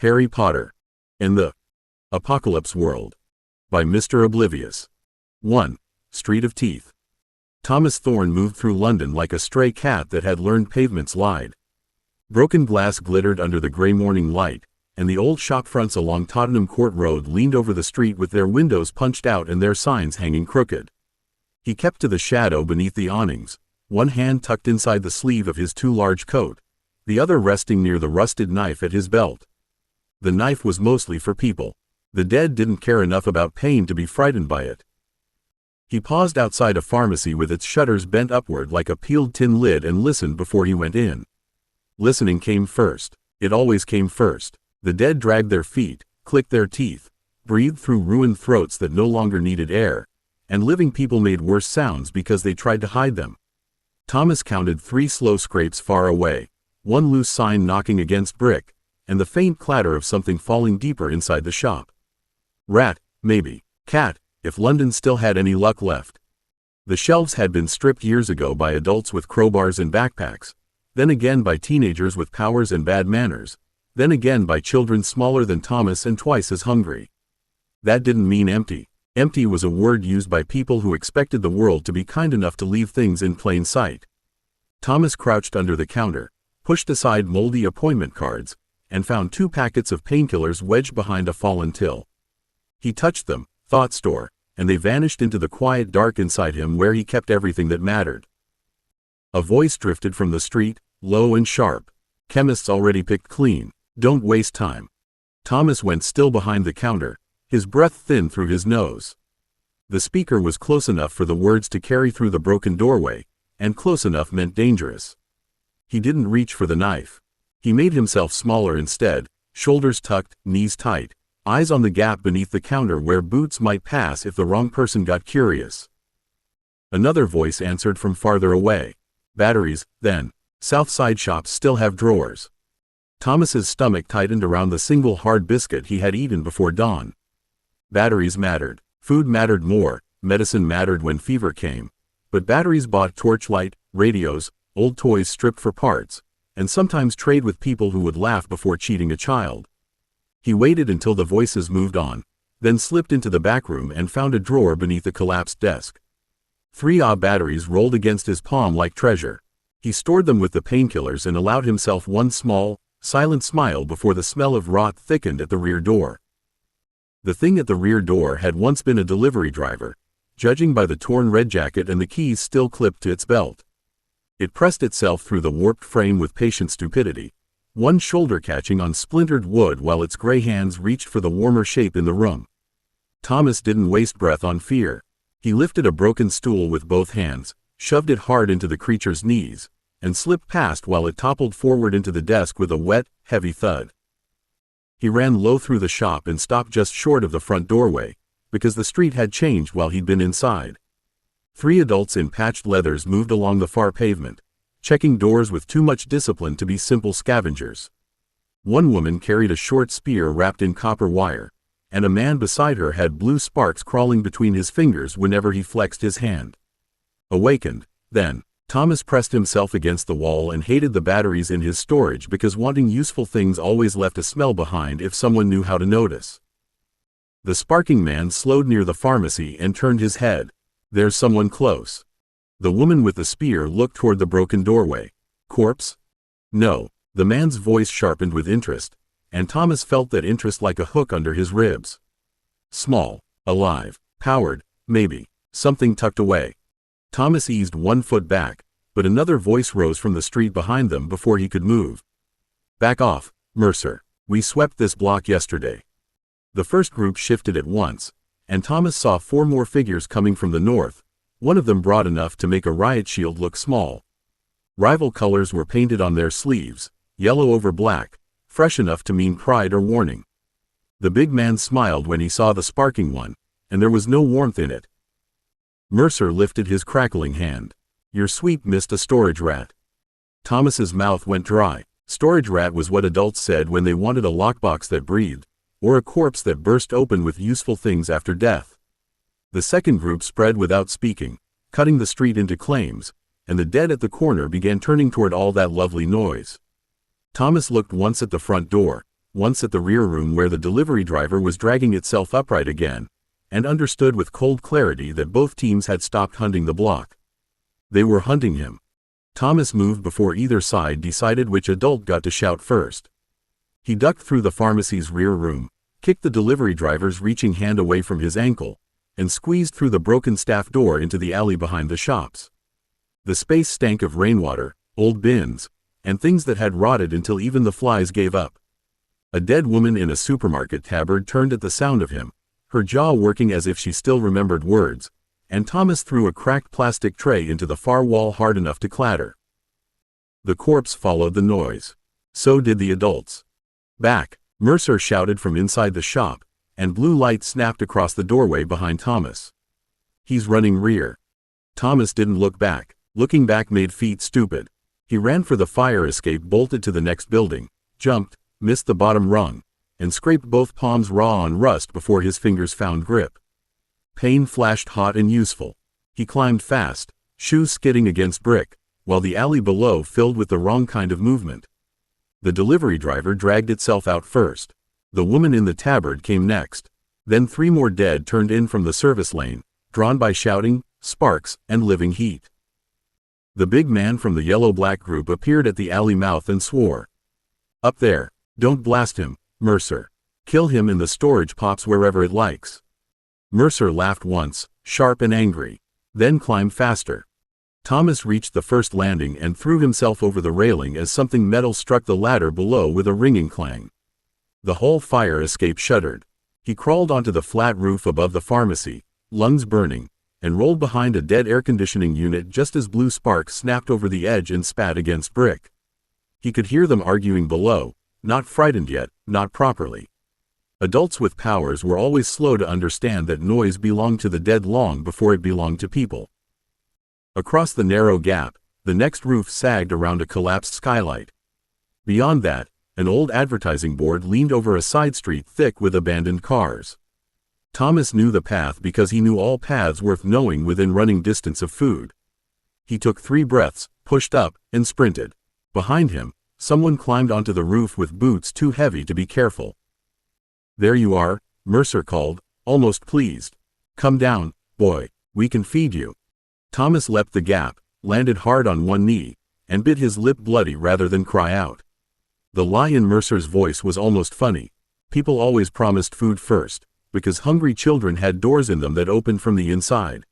Harry Potter and the Apocalypse World by Mr. Oblivious. 1. Street of Teeth. Thomas Thorne moved through London like a stray cat that had learned pavements lied. Broken glass glittered under the grey morning light, and the old shop fronts along Tottenham Court Road leaned over the street with their windows punched out and their signs hanging crooked. He kept to the shadow beneath the awnings, one hand tucked inside the sleeve of his too large coat, the other resting near the rusted knife at his belt. The knife was mostly for people. The dead didn't care enough about pain to be frightened by it. He paused outside a pharmacy with its shutters bent upward like a peeled tin lid and listened before he went in. Listening came first. It always came first. The dead dragged their feet, clicked their teeth, breathed through ruined throats that no longer needed air, and living people made worse sounds because they tried to hide them. Thomas counted 3 slow scrapes far away, one loose sign knocking against brick, and the faint clatter of something falling deeper inside the shop. Rat, maybe. Cat, if London still had any luck left. The shelves had been stripped years ago by adults with crowbars and backpacks, then again by teenagers with powers and bad manners, then again by children smaller than Thomas and twice as hungry. That didn't mean empty. Empty was a word used by people who expected the world to be kind enough to leave things in plain sight. Thomas crouched under the counter, pushed aside moldy appointment cards, and found 2 packets of painkillers wedged behind a fallen till. He touched them, thought store, and they vanished into the quiet dark inside him where he kept everything that mattered. A voice drifted from the street, low and sharp. Chemists already picked clean. Don't waste time. Thomas went still behind the counter, his breath thin through his nose. The speaker was close enough for the words to carry through the broken doorway, and close enough meant dangerous. He didn't reach for the knife. He made himself smaller instead, shoulders tucked, knees tight, eyes on the gap beneath the counter where boots might pass if the wrong person got curious. Another voice answered from farther away. Batteries, then. South Side shops still have drawers. Thomas's stomach tightened around the single hard biscuit he had eaten before dawn. Batteries mattered. Food mattered more, medicine mattered when fever came. But batteries bought torchlight, radios, old toys stripped for parts, and sometimes trade with people who would laugh before cheating a child. He waited until the voices moved on, then slipped into the back room and found a drawer beneath the collapsed desk. 3 batteries rolled against his palm like treasure. He stored them with the painkillers and allowed himself one small, silent smile before the smell of rot thickened at the rear door. The thing at the rear door had once been a delivery driver, judging by the torn red jacket and the keys still clipped to its belt. It pressed itself through the warped frame with patient stupidity, one shoulder catching on splintered wood while its gray hands reached for the warmer shape in the room. Thomas didn't waste breath on fear. He lifted a broken stool with both hands, shoved it hard into the creature's knees, and slipped past while it toppled forward into the desk with a wet, heavy thud. He ran low through the shop and stopped just short of the front doorway, because the street had changed while he'd been inside. 3 adults in patched leathers moved along the far pavement, checking doors with too much discipline to be simple scavengers. One woman carried a short spear wrapped in copper wire, and a man beside her had blue sparks crawling between his fingers whenever he flexed his hand. Awakened, then, Thomas pressed himself against the wall and hated the batteries in his storage because wanting useful things always left a smell behind if someone knew how to notice. The sparking man slowed near the pharmacy and turned his head. There's someone close. The woman with the spear looked toward the broken doorway. Corpse? No. The man's voice sharpened with interest, and Thomas felt that interest like a hook under his ribs. Small, alive, powered, maybe, something tucked away. Thomas eased 1 foot back, but another voice rose from the street behind them before he could move. Back off, Mercer. We swept this block yesterday. The first group shifted at once, and Thomas saw 4 more figures coming from the north, one of them broad enough to make a riot shield look small. Rival colors were painted on their sleeves, yellow over black, fresh enough to mean pride or warning. The big man smiled when he saw the sparking one, and there was no warmth in it. Mercer lifted his crackling hand. Your sweep missed a storage rat. Thomas's mouth went dry. Storage rat was what adults said when they wanted a lockbox that breathed, or a corpse that burst open with useful things after death. The second group spread without speaking, cutting the street into claims, and the dead at the corner began turning toward all that lovely noise. Thomas looked once at the front door, once at the rear room where the delivery driver was dragging itself upright again, and understood with cold clarity that both teams had stopped hunting the block. They were hunting him. Thomas moved before either side decided which adult got to shout first. He ducked through the pharmacy's rear room, kicked the delivery driver's reaching hand away from his ankle, and squeezed through the broken staff door into the alley behind the shops. The space stank of rainwater, old bins, and things that had rotted until even the flies gave up. A dead woman in a supermarket tabard turned at the sound of him, her jaw working as if she still remembered words, and Thomas threw a cracked plastic tray into the far wall hard enough to clatter. The corpse followed the noise. So did the adults. "Back!" Mercer shouted from inside the shop, and blue light snapped across the doorway behind Thomas. "He's running rear." Thomas didn't look back. Looking back made feet stupid. He ran for the fire escape, bolted to the next building, jumped, missed the bottom rung, and scraped both palms raw on rust before his fingers found grip. Pain flashed hot and useful. He climbed fast, shoes skidding against brick, while the alley below filled with the wrong kind of movement. The delivery driver dragged itself out first. The woman in the tabard came next. Then 3 more dead turned in from the service lane, drawn by shouting, sparks, and living heat. The big man from the yellow-black group appeared at the alley mouth and swore. "Up there. Don't blast him, Mercer. Kill him and the storage pops wherever it likes." Mercer laughed once, sharp and angry, then climbed faster. Thomas reached the first landing and threw himself over the railing as something metal struck the ladder below with a ringing clang. The whole fire escape shuddered. He crawled onto the flat roof above the pharmacy, lungs burning, and rolled behind a dead air conditioning unit just as blue sparks snapped over the edge and spat against brick. He could hear them arguing below, not frightened yet, not properly. Adults with powers were always slow to understand that noise belonged to the dead long before it belonged to people. Across the narrow gap, the next roof sagged around a collapsed skylight. Beyond that, an old advertising board leaned over a side street thick with abandoned cars. Thomas knew the path because he knew all paths worth knowing within running distance of food. He took 3 breaths, pushed up, and sprinted. Behind him, someone climbed onto the roof with boots too heavy to be careful. "There you are," Mercer called, almost pleased. "Come down, boy, we can feed you." Thomas leapt the gap, landed hard on one knee, and bit his lip bloody rather than cry out. The lie in Mercer's voice was almost funny. People always promised food first, because hungry children had doors in them that opened from the inside.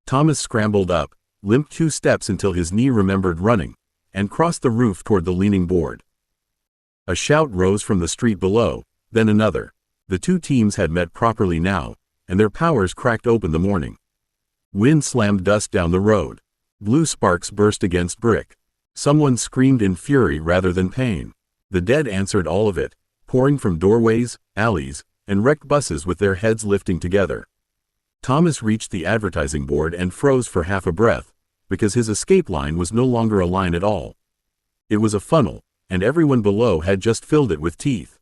Thomas scrambled up, limped 2 steps until his knee remembered running, and crossed the roof toward the leaning board. A shout rose from the street below, then another. The 2 teams had met properly now, and their powers cracked open the morning. Wind slammed dust down the road. Blue sparks burst against brick. Someone screamed in fury rather than pain. The dead answered all of it, pouring from doorways, alleys, and wrecked buses with their heads lifting together. Thomas reached the advertising board and froze for half a breath, because his escape line was no longer a line at all. It was a funnel, and everyone below had just filled it with teeth.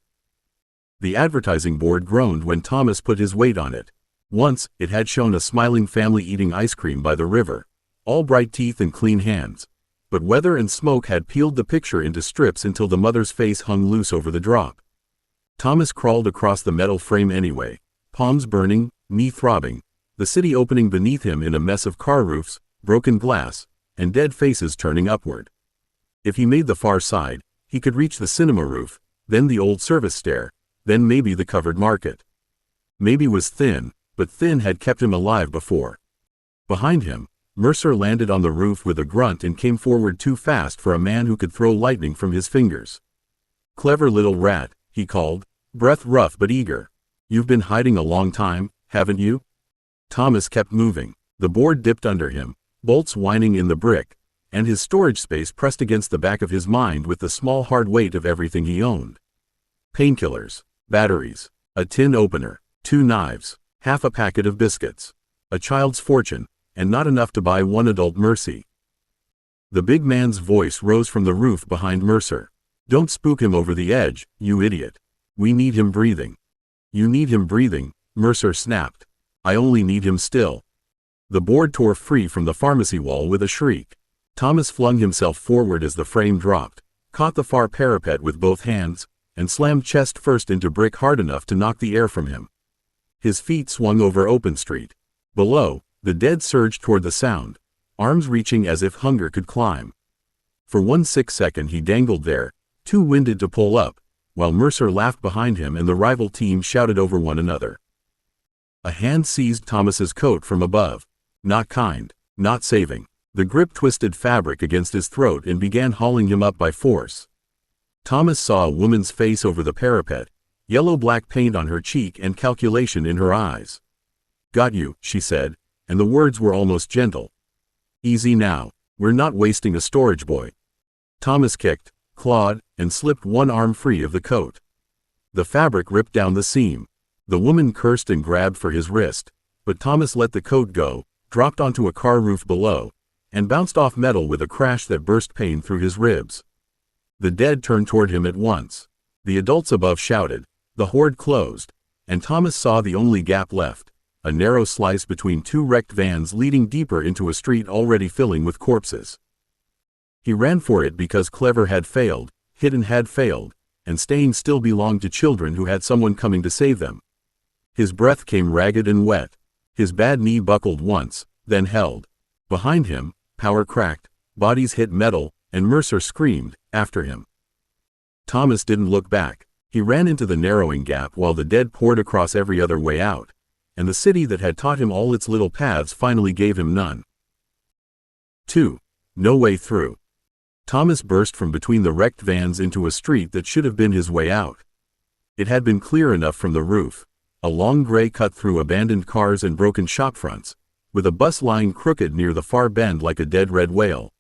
The advertising board groaned when Thomas put his weight on it. Once, it had shown a smiling family eating ice cream by the river, all bright teeth and clean hands. But weather and smoke had peeled the picture into strips until the mother's face hung loose over the drop. Thomas crawled across the metal frame anyway, palms burning, knee throbbing, the city opening beneath him in a mess of car roofs, broken glass, and dead faces turning upward. If he made the far side, he could reach the cinema roof, then the old service stair, then maybe the covered market. Maybe was thin, but thin had kept him alive before. Behind him, Mercer landed on the roof with a grunt and came forward too fast for a man who could throw lightning from his fingers. "Clever little rat," he called, breath rough but eager. "You've been hiding a long time, haven't you?" Thomas kept moving. The board dipped under him, bolts whining in the brick, and his storage space pressed against the back of his mind with the small hard weight of everything he owned. Painkillers, batteries, a tin opener, 2 knives, half a packet of biscuits, a child's fortune, and not enough to buy 1 adult Mercy. The big man's voice rose from the roof behind Mercer. "Don't spook him over the edge, you idiot. We need him breathing." "You need him breathing," Mercer snapped. "I only need him still." The board tore free from the pharmacy wall with a shriek. Thomas flung himself forward as the frame dropped, caught the far parapet with both hands, and slammed chest first into brick hard enough to knock the air from him. His feet swung over open street. Below, the dead surged toward the sound, arms reaching as if hunger could climb. For 1 second he dangled there, too winded to pull up, while Mercer laughed behind him and the rival team shouted over one another. A hand seized Thomas's coat from above. Not kind, not saving. The grip twisted fabric against his throat and began hauling him up by force. Thomas saw a woman's face over the parapet, yellow-black paint on her cheek and calculation in her eyes. "Got you," she said, and the words were almost gentle. "Easy now, we're not wasting a storage boy." Thomas kicked, clawed, and slipped one arm free of the coat. The fabric ripped down the seam. The woman cursed and grabbed for his wrist, but Thomas let the coat go, dropped onto a car roof below, and bounced off metal with a crash that burst pain through his ribs. The dead turned toward him at once. The adults above shouted, the horde closed, and Thomas saw the only gap left, a narrow slice between two wrecked vans leading deeper into a street already filling with corpses. He ran for it because clever had failed, hidden had failed, and staying still belonged to children who had someone coming to save them. His breath came ragged and wet. His bad knee buckled once, then held. Behind him, power cracked, bodies hit metal, and Mercer screamed, after him. Thomas didn't look back. He ran into the narrowing gap while the dead poured across every other way out, and the city that had taught him all its little paths finally gave him none. 2. No way through. Thomas burst from between the wrecked vans into a street that should have been his way out. It had been clear enough from the roof, a long gray cut through abandoned cars and broken shopfronts, with a bus lying crooked near the far bend like a dead red whale.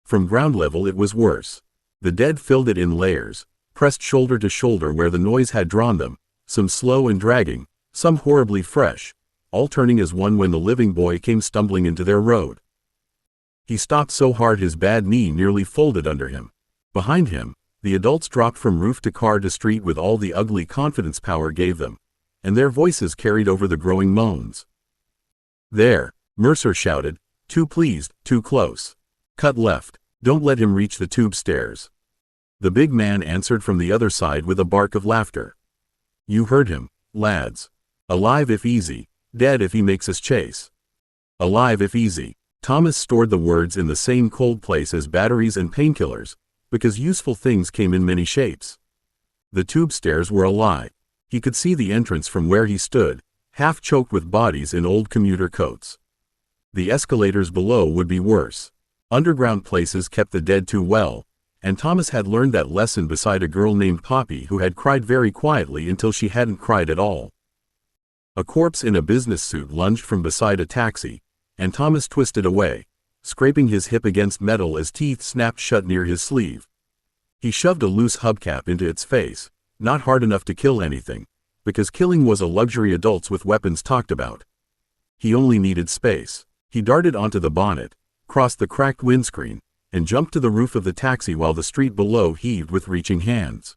From ground level it was worse. The dead filled it in layers, pressed shoulder to shoulder where the noise had drawn them, some slow and dragging, some horribly fresh, all turning as one when the living boy came stumbling into their road. He stopped so hard his bad knee nearly folded under him. Behind him, the adults dropped from roof to car to street with all the ugly confidence power gave them, and their voices carried over the growing moans. "There," Mercer shouted, too pleased, too close. "Cut left. Don't let him reach the tube stairs." The big man answered from the other side with a bark of laughter. "You heard him, lads. Alive if easy, dead if he makes us chase. Alive if easy." Thomas stored the words in the same cold place as batteries and painkillers, because useful things came in many shapes. The tube stairs were a lie. He could see the entrance from where he stood, half choked with bodies in old commuter coats. The escalators below would be worse. Underground places kept the dead too well, and Thomas had learned that lesson beside a girl named Poppy who had cried very quietly until she hadn't cried at all. A corpse in a business suit lunged from beside a taxi, and Thomas twisted away, scraping his hip against metal as teeth snapped shut near his sleeve. He shoved a loose hubcap into its face, not hard enough to kill anything, because killing was a luxury adults with weapons talked about. He only needed space. He darted onto the bonnet, crossed the cracked windscreen, and jumped to the roof of the taxi while the street below heaved with reaching hands.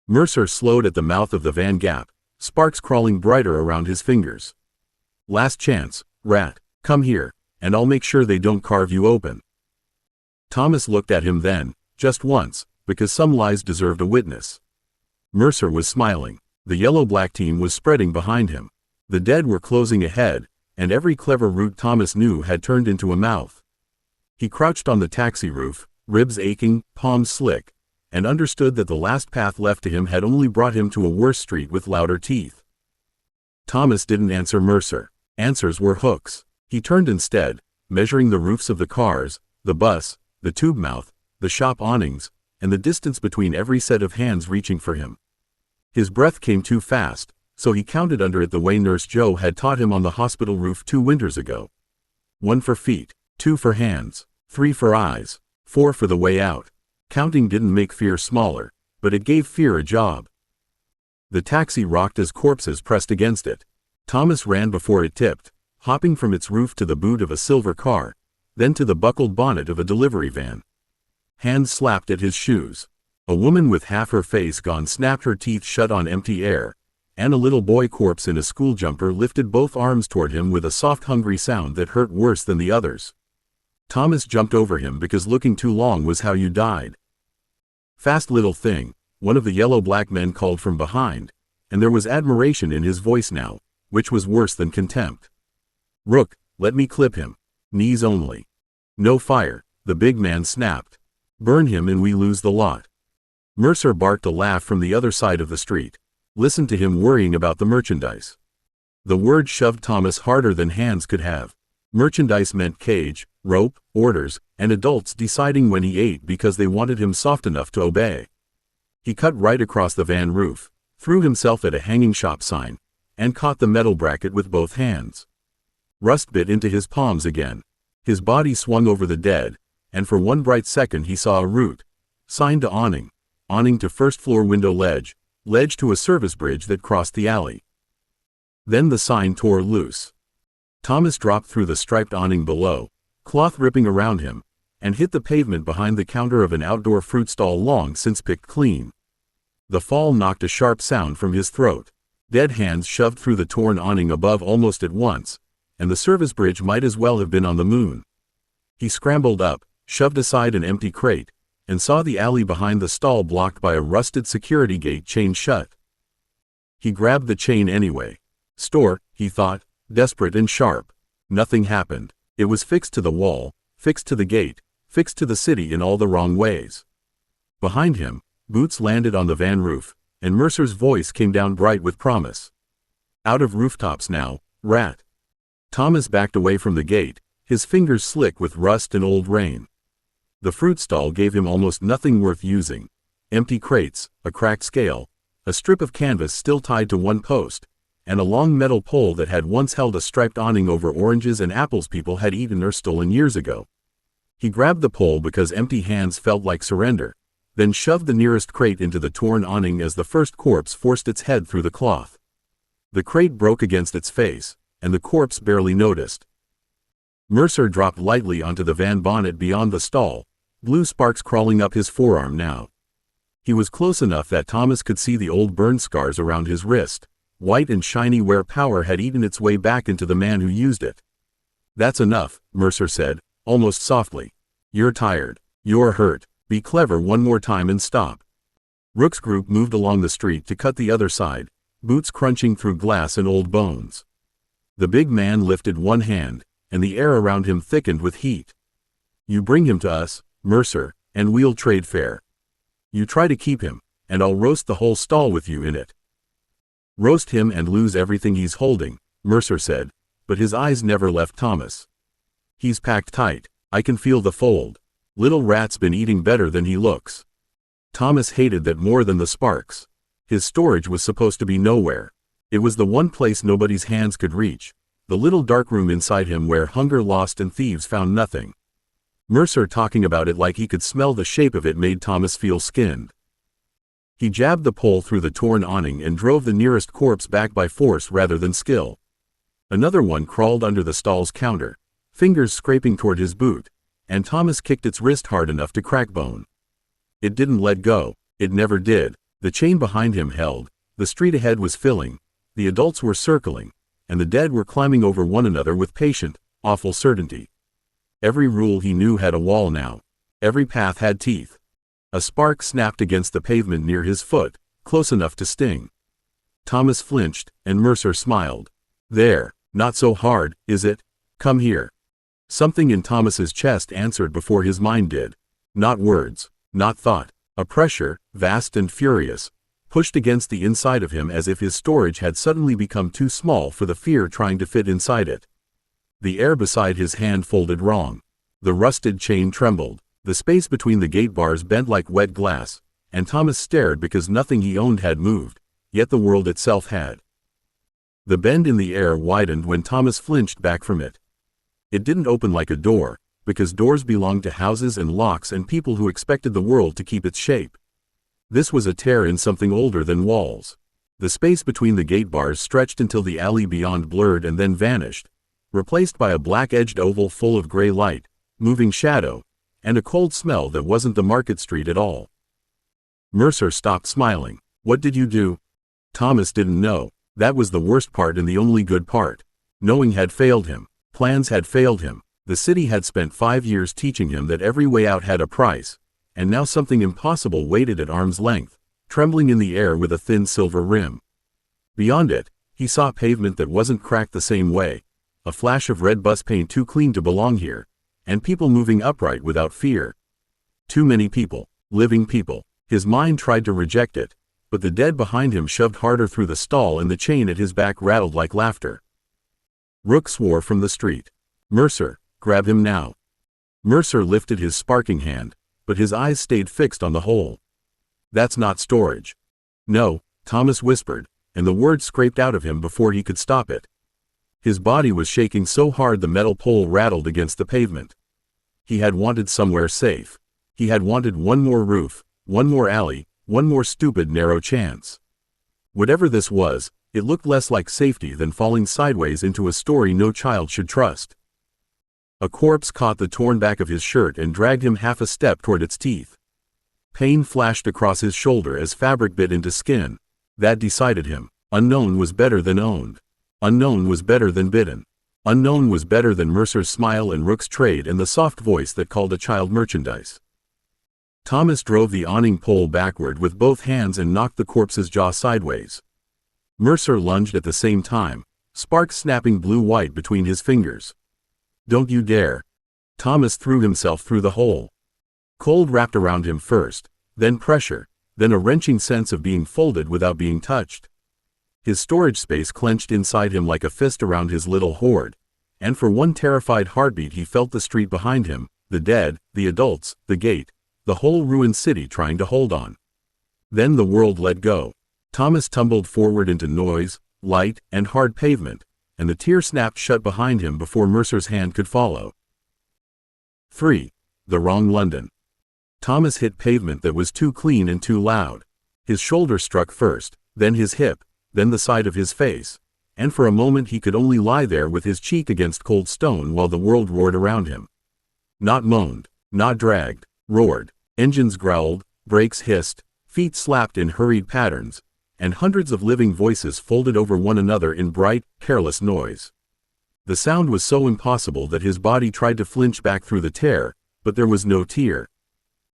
Mercer slowed at the mouth of the van gap, sparks crawling brighter around his fingers. "Last chance, rat. Come here, and I'll make sure they don't carve you open." Thomas looked at him then, just once, because some lies deserved a witness. Mercer was smiling. The yellow-black team was spreading behind him. The dead were closing ahead, and every clever route Thomas knew had turned into a mouth. He crouched on the taxi roof, ribs aching, palms slick, and understood that the last path left to him had only brought him to a worse street with louder teeth. Thomas didn't answer Mercer. Answers were hooks. He turned instead, measuring the roofs of the cars, the bus, the tube mouth, the shop awnings, and the distance between every set of hands reaching for him. His breath came too fast, so he counted under it the way Nurse Joe had taught him on the hospital roof 2 winters ago. 1 for feet, 2 for hands, 3 for eyes, 4 for the way out. Counting didn't make fear smaller, but it gave fear a job. The taxi rocked as corpses pressed against it. Thomas ran before it tipped, hopping from its roof to the boot of a silver car, then to the buckled bonnet of a delivery van. Hands slapped at his shoes. A woman with half her face gone snapped her teeth shut on empty air, and a little boy corpse in a school jumper lifted both arms toward him with a soft hungry sound that hurt worse than the others. Thomas jumped over him because looking too long was how you died. "Fast little thing, one of the yellow-black men called from behind, and there was admiration in his voice now, which was worse than contempt. "Rook, let me clip him. Knees only. No fire," the big man snapped. "Burn him and we lose the lot." Mercer barked a laugh from the other side of the street. Listen to him worrying about the merchandise. The word shoved Thomas harder than hands could have. Merchandise meant cage, rope, orders, and adults deciding when he ate because they wanted him soft enough to obey. He cut right across the van roof, threw himself at a hanging shop sign, and caught the metal bracket with both hands. Rust bit into his palms again. His body swung over the dead, and for one bright second he saw a route. Sign to awning. Awning to first-floor window ledge. Ledge to a service bridge that crossed the alley. Then the sign tore loose. Thomas dropped through the striped awning below, cloth ripping around him, and hit the pavement behind the counter of an outdoor fruit stall long since picked clean. The fall knocked a sharp sound from his throat. Dead hands shoved through the torn awning above almost at once, and the service bridge might as well have been on the moon. He scrambled up, shoved aside an empty crate, and saw the alley behind the stall blocked by a rusted security gate chained shut. He grabbed the chain anyway. Store, he thought, desperate and sharp. Nothing happened. It was fixed to the wall, fixed to the gate, fixed to the city in all the wrong ways. Behind him, boots landed on the van roof, and Mercer's voice came down bright with promise. "Out of rooftops now, rat." Thomas backed away from the gate, his fingers slick with rust and old rain. The fruit stall gave him almost nothing worth using. Empty crates, a cracked scale, a strip of canvas still tied to one post, and a long metal pole that had once held a striped awning over oranges and apples people had eaten or stolen years ago. He grabbed the pole because empty hands felt like surrender, then shoved the nearest crate into the torn awning as the first corpse forced its head through the cloth. The crate broke against its face, and the corpse barely noticed. Mercer dropped lightly onto the van bonnet beyond the stall, blue sparks crawling up his forearm now. He was close enough that Thomas could see the old burn scars around his wrist, white and shiny where power had eaten its way back into the man who used it. "That's enough," Mercer said, almost softly. "You're tired. You're hurt. Be clever one more time and stop." Rook's group moved along the street to cut the other side, boots crunching through glass and old bones. The big man lifted one hand, and the air around him thickened with heat. "You bring him to us, Mercer, and we'll trade fair. You try to keep him, and I'll roast the whole stall with you in it." "Roast him and lose everything he's holding," Mercer said, but his eyes never left Thomas. "He's packed tight. I can feel the fold. Little rat's been eating better than he looks." Thomas hated that more than the sparks. His storage was supposed to be nowhere. It was the one place nobody's hands could reach, the little dark room inside him where hunger lost and thieves found nothing. Mercer talking about it like he could smell the shape of it made Thomas feel skinned. He jabbed the pole through the torn awning and drove the nearest corpse back by force rather than skill. Another one crawled under the stall's counter, fingers scraping toward his boot, and Thomas kicked its wrist hard enough to crack bone. It didn't let go. It never did. The chain behind him held, the street ahead was filling, the adults were circling, and the dead were climbing over one another with patient, awful certainty. Every rule he knew had a wall now. Every path had teeth. A spark snapped against the pavement near his foot, close enough to sting. Thomas flinched, and Mercer smiled. "There, not so hard, is it? Come here." Something in Thomas's chest answered before his mind did. Not words, not thought. A pressure, vast and furious, pushed against the inside of him as if his storage had suddenly become too small for the fear trying to fit inside it. The air beside his hand folded wrong. The rusted chain trembled. The space between the gate bars bent like wet glass, and Thomas stared because nothing he owned had moved, yet the world itself had. The bend in the air widened when Thomas flinched back from it. It didn't open like a door, because doors belonged to houses and locks and people who expected the world to keep its shape. This was a tear in something older than walls. The space between the gate bars stretched until the alley beyond blurred and then vanished, replaced by a black-edged oval full of gray light, moving shadow, and a cold smell that wasn't the market street at all. Mercer stopped smiling. "What did you do?" Thomas didn't know. That was the worst part and the only good part. Knowing had failed him. Plans had failed him. The city had spent 5 years teaching him that every way out had a price, and now something impossible waited at arm's length, trembling in the air with a thin silver rim. Beyond it, he saw pavement that wasn't cracked the same way, a flash of red bus paint too clean to belong here, and people moving upright without fear. Too many people, living people. His mind tried to reject it, but the dead behind him shoved harder through the stall and the chain at his back rattled like laughter. Rook swore from the street. "Mercer, grab him now." Mercer lifted his sparking hand, but his eyes stayed fixed on the hole. "That's not storage." "No," Thomas whispered, and the word scraped out of him before he could stop it. His body was shaking so hard the metal pole rattled against the pavement. He had wanted somewhere safe. He had wanted one more roof, one more alley, one more stupid narrow chance. Whatever this was, it looked less like safety than falling sideways into a story no child should trust. A corpse caught the torn back of his shirt and dragged him half a step toward its teeth. Pain flashed across his shoulder as fabric bit into skin. That decided him. Unknown was better than owned. Unknown was better than bidden. Unknown was better than Mercer's smile and Rook's trade and the soft voice that called a child merchandise. Thomas drove the awning pole backward with both hands and knocked the corpse's jaw sideways. Mercer lunged at the same time, sparks snapping blue-white between his fingers. "Don't you dare." Thomas threw himself through the hole. Cold wrapped around him first, then pressure, then a wrenching sense of being folded without being touched. His storage space clenched inside him like a fist around his little hoard, and for one terrified heartbeat he felt the street behind him, the dead, the adults, the gate, the whole ruined city trying to hold on. Then the world let go. Thomas tumbled forward into noise, light, and hard pavement, and the tear snapped shut behind him before Mercer's hand could follow. 3. The wrong London. Thomas hit pavement that was too clean and too loud. His shoulder struck first, then his hip, then the side of his face, and for a moment he could only lie there with his cheek against cold stone while the world roared around him. Not moaned, not dragged, roared. Engines growled, brakes hissed, feet slapped in hurried patterns, and hundreds of living voices folded over one another in bright, careless noise. The sound was so impossible that his body tried to flinch back through the tear, but there was no tear.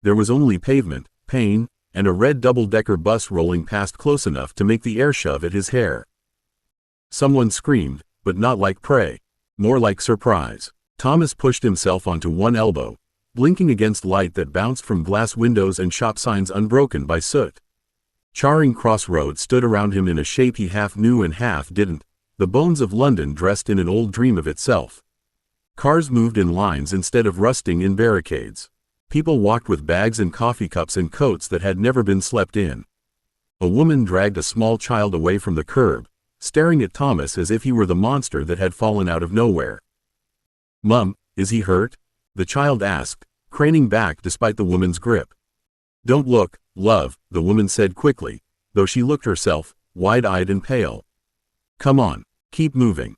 There was only pavement, pain, and a red double-decker bus rolling past close enough to make the air shove at his hair. Someone screamed, but not like prey, more like surprise. Thomas pushed himself onto one elbow, blinking against light that bounced from glass windows and shop signs unbroken by soot. Charing Cross Road stood around him in a shape he half knew and half didn't, the bones of London dressed in an old dream of itself. Cars moved in lines instead of rusting in barricades. People walked with bags and coffee cups and coats that had never been slept in. A woman dragged a small child away from the curb, staring at Thomas as if he were the monster that had fallen out of nowhere. "Mum, is he hurt?" the child asked, craning back despite the woman's grip. "Don't look, love," the woman said quickly, though she looked herself, wide-eyed and pale. "Come on, keep moving."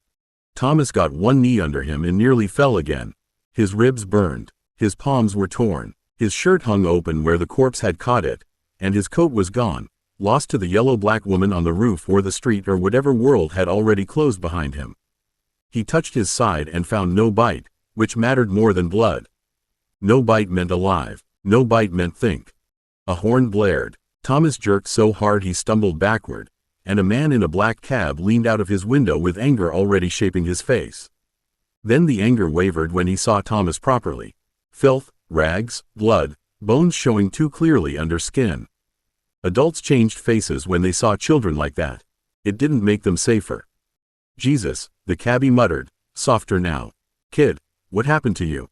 Thomas got one knee under him and nearly fell again. His ribs burned. His palms were torn, his shirt hung open where the corpse had caught it, and his coat was gone, lost to the yellow-black woman on the roof or the street or whatever world had already closed behind him. He touched his side and found no bite, which mattered more than blood. No bite meant alive, no bite meant think. A horn blared. Thomas jerked so hard he stumbled backward, and a man in a black cab leaned out of his window with anger already shaping his face. Then the anger wavered when he saw Thomas properly. Filth, rags, blood, bones showing too clearly under skin. Adults changed faces when they saw children like that. It didn't make them safer. "Jesus," the cabbie muttered, softer now. "Kid, what happened to you?"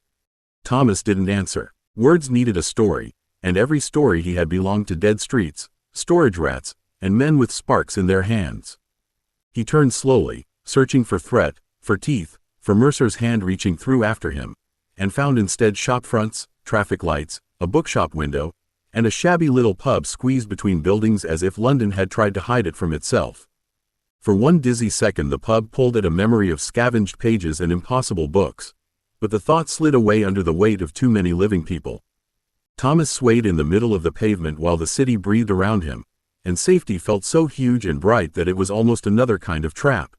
Thomas didn't answer. Words needed a story, and every story he had belonged to dead streets, storage rats, and men with sparks in their hands. He turned slowly, searching for threat, for teeth, for Mercer's hand reaching through after him, and found instead shop fronts, traffic lights, a bookshop window, and a shabby little pub squeezed between buildings as if London had tried to hide it from itself. For one dizzy second the pub pulled at a memory of scavenged pages and impossible books, but the thought slid away under the weight of too many living people. Thomas swayed in the middle of the pavement while the city breathed around him, and safety felt so huge and bright that it was almost another kind of trap.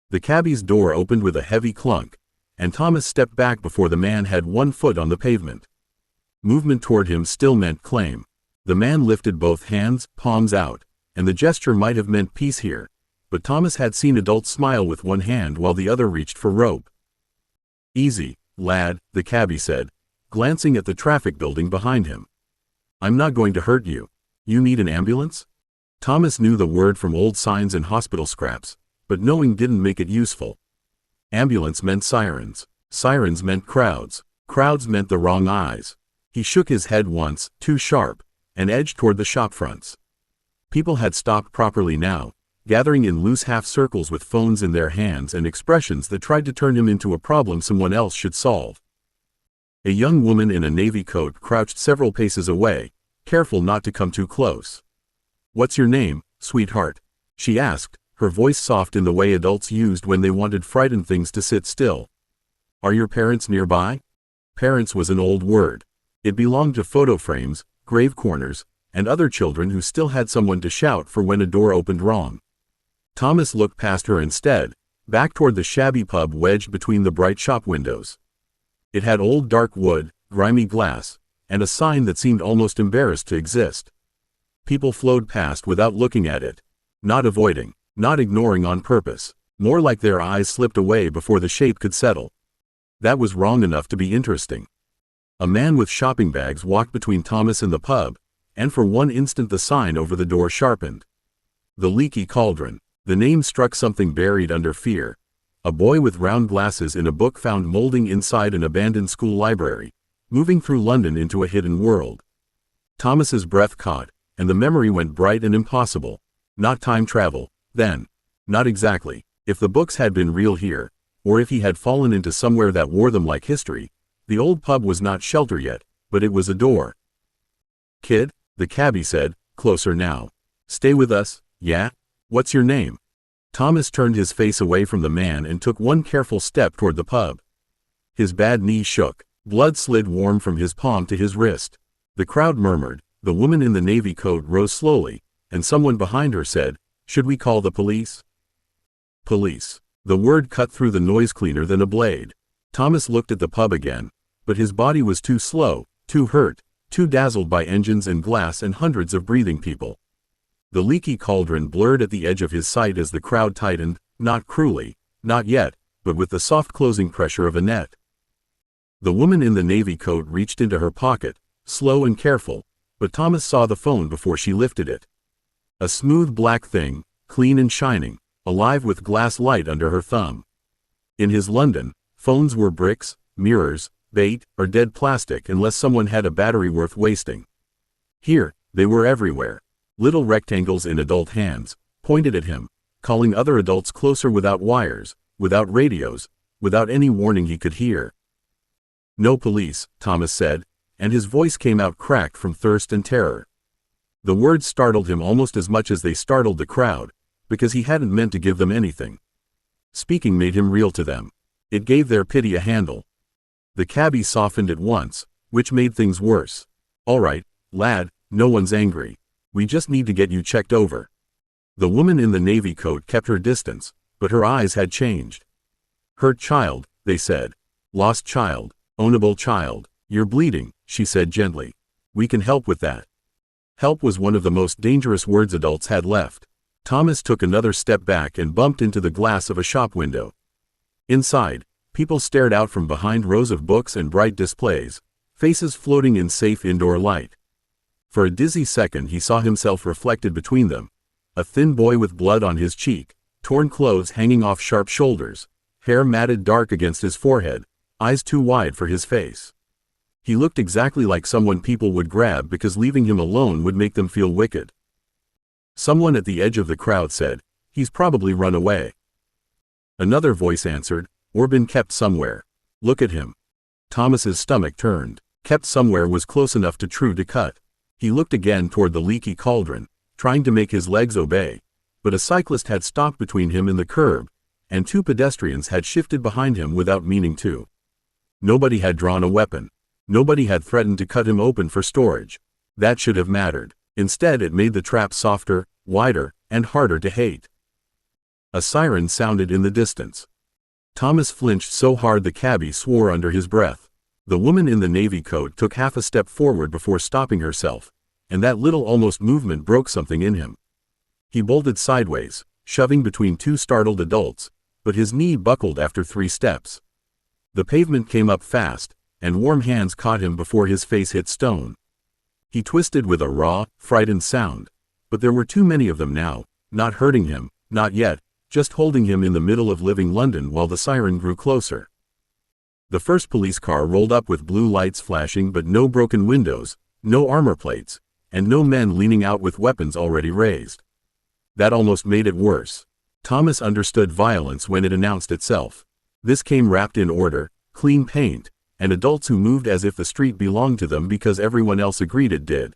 The cabbie's door opened with a heavy clunk, and Thomas stepped back before the man had one foot on the pavement. Movement toward him still meant claim. The man lifted both hands, palms out, and the gesture might have meant peace here, but Thomas had seen adults smile with one hand while the other reached for rope. "Easy, lad," the cabbie said, glancing at the traffic building behind him. "I'm not going to hurt you. You need an ambulance?" Thomas knew the word from old signs and hospital scraps, but knowing didn't make it useful. Ambulance meant sirens. Sirens meant crowds. Crowds meant the wrong eyes. He shook his head once, too sharp, and edged toward the shop fronts. People had stopped properly now, gathering in loose half-circles with phones in their hands and expressions that tried to turn him into a problem someone else should solve. A young woman in a navy coat crouched several paces away, careful not to come too close. "What's your name, sweetheart?" she asked, her voice soft in the way adults used when they wanted frightened things to sit still. "Are your parents nearby?" Parents was an old word. It belonged to photo frames, grave corners, and other children who still had someone to shout for when a door opened wrong. Thomas looked past her instead, back toward the shabby pub wedged between the bright shop windows. It had old dark wood, grimy glass, and a sign that seemed almost embarrassed to exist. People flowed past without looking at it. Not avoiding, not ignoring on purpose, more like their eyes slipped away before the shape could settle. That was wrong enough to be interesting. A man with shopping bags walked between Thomas and the pub, and for one instant the sign over the door sharpened. The Leaky Cauldron. The name struck something buried under fear. A boy with round glasses in a book found molding inside an abandoned school library, moving through London into a hidden world. Thomas's breath caught, and the memory went bright and impossible. Not time travel, then. Not exactly. If the books had been real here, or if he had fallen into somewhere that wore them like history, the old pub was not shelter yet, but it was a door. "Kid," the cabbie said, closer now. "Stay with us, yeah? What's your name?" Thomas turned his face away from the man and took one careful step toward the pub. His bad knee shook. Blood slid warm from his palm to his wrist. The crowd murmured. The woman in the navy coat rose slowly, and someone behind her said, "Should we call the police?" Police. The word cut through the noise cleaner than a blade. Thomas looked at the pub again, but his body was too slow, too hurt, too dazzled by engines and glass and hundreds of breathing people. The Leaky Cauldron blurred at the edge of his sight as the crowd tightened, not cruelly, not yet, but with the soft closing pressure of a net. The woman in the navy coat reached into her pocket, slow and careful, but Thomas saw the phone before she lifted it. A smooth black thing, clean and shining, alive with glass light under her thumb. In his London, phones were bricks, mirrors, bait, or dead plastic unless someone had a battery worth wasting. Here, they were everywhere. Little rectangles in adult hands, pointed at him, calling other adults closer without wires, without radios, without any warning he could hear. "No police," Thomas said, and his voice came out cracked from thirst and terror. The words startled him almost as much as they startled the crowd, because he hadn't meant to give them anything. Speaking made him real to them. It gave their pity a handle. The cabbie softened at once, which made things worse. "All right, lad, no one's angry. We just need to get you checked over." The woman in the navy coat kept her distance, but her eyes had changed. "Hurt child," they said. "Lost child, ownable child. You're bleeding," she said gently. "We can help with that." Help was one of the most dangerous words adults had left. Thomas took another step back and bumped into the glass of a shop window. Inside, people stared out from behind rows of books and bright displays, faces floating in safe indoor light. For a dizzy second he saw himself reflected between them, a thin boy with blood on his cheek, torn clothes hanging off sharp shoulders, hair matted dark against his forehead, eyes too wide for his face. He looked exactly like someone people would grab because leaving him alone would make them feel wicked. Someone at the edge of the crowd said, "He's probably run away." Another voice answered, "Or been kept somewhere. Look at him." Thomas's stomach turned. Kept somewhere was close enough to true to cut. He looked again toward the Leaky Cauldron, trying to make his legs obey, but a cyclist had stopped between him and the curb, and two pedestrians had shifted behind him without meaning to. Nobody had drawn a weapon. Nobody had threatened to cut him open for storage. That should have mattered. Instead it made the trap softer, wider, and harder to hate. A siren sounded in the distance. Thomas flinched so hard the cabbie swore under his breath. The woman in the navy coat took half a step forward before stopping herself, and that little almost movement broke something in him. He bolted sideways, shoving between two startled adults, but his knee buckled after 3 steps. The pavement came up fast, and warm hands caught him before his face hit stone. He twisted with a raw, frightened sound, but there were too many of them now, not hurting him, not yet, just holding him in the middle of living London while the siren grew closer. The first police car rolled up with blue lights flashing but no broken windows, no armor plates, and no men leaning out with weapons already raised. That almost made it worse. Thomas understood violence when it announced itself. This came wrapped in order, clean paint, and adults who moved as if the street belonged to them because everyone else agreed it did.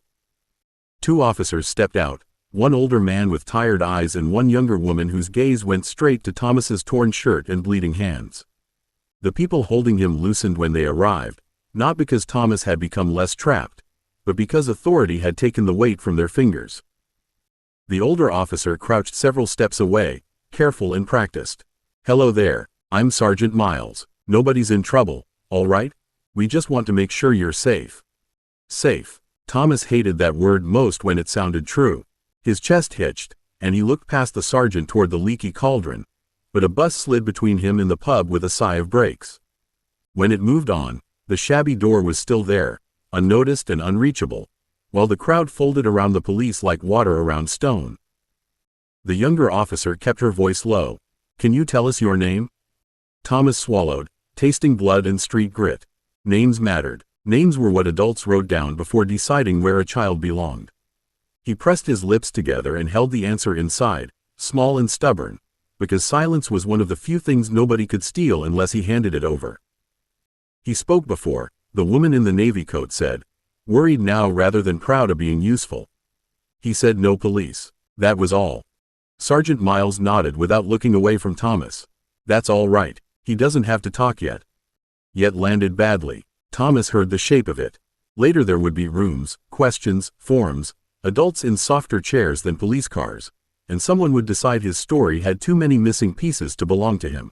2 officers stepped out, one older man with tired eyes and one younger woman whose gaze went straight to Thomas's torn shirt and bleeding hands. The people holding him loosened when they arrived, not because Thomas had become less trapped, but because authority had taken the weight from their fingers. The older officer crouched several steps away, careful and practiced. "Hello there, I'm Sergeant Miles. Nobody's in trouble, all right? We just want to make sure you're safe." Safe. Thomas hated that word most when it sounded true. His chest hitched, and he looked past the sergeant toward the leaky cauldron, but a bus slid between him and the pub with a sigh of brakes. When it moved on, the shabby door was still there, unnoticed and unreachable, while the crowd folded around the police like water around stone. The younger officer kept her voice low. "Can you tell us your name?" Thomas swallowed, tasting blood and street grit. Names mattered. Names were what adults wrote down before deciding where a child belonged. He pressed his lips together and held the answer inside, small and stubborn, because silence was one of the few things nobody could steal unless he handed it over. He spoke before, the woman in the navy coat said, worried now rather than proud of being useful. He said no police. That was all. Sergeant Miles nodded without looking away from Thomas. That's all right, he doesn't have to talk yet. Yet landed badly. Thomas heard the shape of it. Later there would be rooms, questions, forms, adults in softer chairs than police cars, and someone would decide his story had too many missing pieces to belong to him.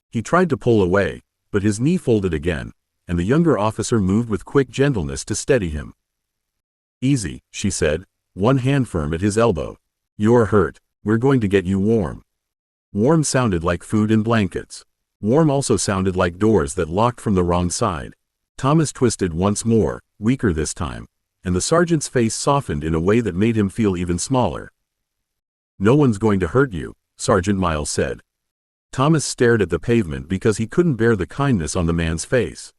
He tried to pull away, but his knee folded again, and the younger officer moved with quick gentleness to steady him. "Easy," she said, one hand firm at his elbow. "You're hurt. We're going to get you warm." Warm sounded like food and blankets. Warm also sounded like doors that locked from the wrong side. Thomas twisted once more, weaker this time, and the sergeant's face softened in a way that made him feel even smaller. "No one's going to hurt you," Sergeant Miles said. Thomas stared at the pavement because he couldn't bear the kindness on the man's face.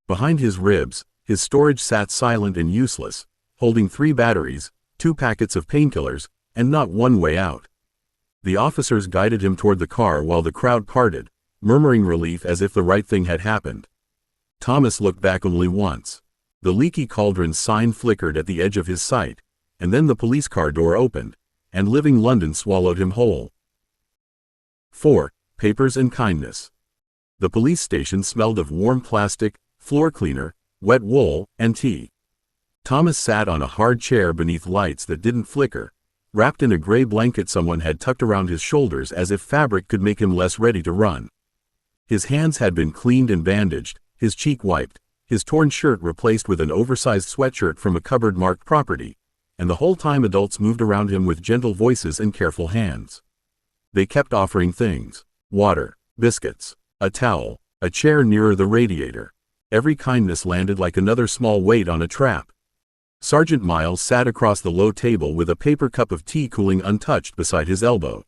Behind his ribs, his storage sat silent and useless, holding 3 batteries, 2 packets of painkillers, and not one way out. The officers guided him toward the car while the crowd parted, murmuring relief as if the right thing had happened. Thomas looked back only once. The leaky cauldron's sign flickered at the edge of his sight, and then the police car door opened, and living London swallowed him whole. 4. Papers and kindness. The police station smelled of warm plastic, floor cleaner, wet wool, and tea. Thomas sat on a hard chair beneath lights that didn't flicker, wrapped in a gray blanket someone had tucked around his shoulders as if fabric could make him less ready to run. His hands had been cleaned and bandaged, his cheek wiped, his torn shirt replaced with an oversized sweatshirt from a cupboard marked property, and the whole time adults moved around him with gentle voices and careful hands. They kept offering things: water, biscuits, a towel, a chair nearer the radiator. Every kindness landed like another small weight on a trap. Sergeant Miles sat across the low table with a paper cup of tea cooling untouched beside his elbow.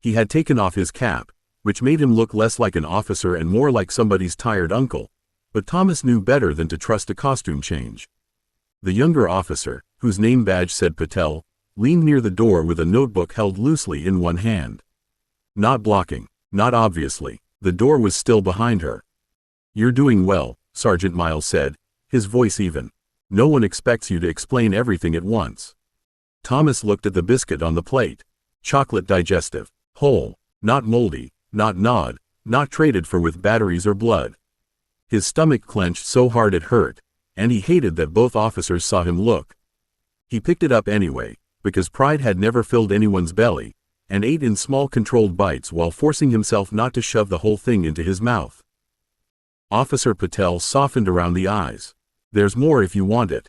He had taken off his cap, which made him look less like an officer and more like somebody's tired uncle, but Thomas knew better than to trust a costume change. The younger officer, whose name badge said Patel, leaned near the door with a notebook held loosely in one hand. Not blocking, not obviously, the door was still behind her. "You're doing well," Sergeant Miles said, his voice even. "No one expects you to explain everything at once." Thomas looked at the biscuit on the plate. Chocolate digestive, whole, not moldy, not gnawed, not traded for with batteries or blood. His stomach clenched so hard it hurt, and he hated that both officers saw him look. He picked it up anyway, because pride had never filled anyone's belly, and ate in small controlled bites while forcing himself not to shove the whole thing into his mouth. Officer Patel softened around the eyes. "There's more if you want it."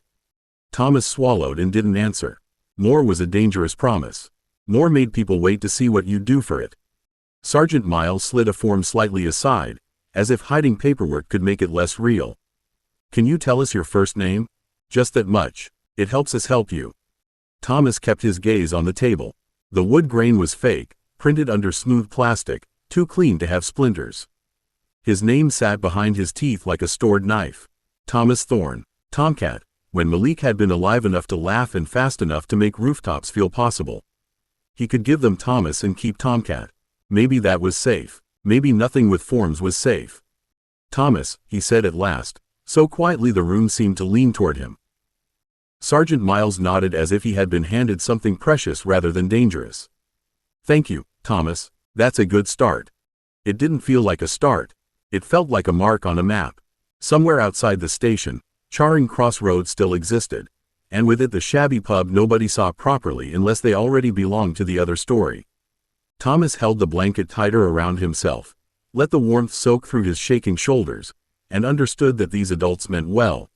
Thomas swallowed and didn't answer. More was a dangerous promise. More made people wait to see what you'd do for it. Sergeant Miles slid a form slightly aside, as if hiding paperwork could make it less real. Can you tell us your first name? Just that much. It helps us help you. Thomas kept his gaze on the table. The wood grain was fake, printed under smooth plastic, too clean to have splinters. His name sat behind his teeth like a stored knife. Thomas Thorne, Tomcat, when Malik had been alive enough to laugh and fast enough to make rooftops feel possible. He could give them Thomas and keep Tomcat. Maybe that was safe. Maybe nothing with forms was safe. Thomas, he said at last, so quietly the room seemed to lean toward him. Sergeant Miles nodded as if he had been handed something precious rather than dangerous. Thank you, Thomas, that's a good start. It didn't feel like a start. It felt like a mark on a map. Somewhere outside the station, Charing Cross Road still existed, and with it the shabby pub nobody saw properly unless they already belonged to the other story. Thomas held the blanket tighter around himself, let the warmth soak through his shaking shoulders, and understood that these adults meant well.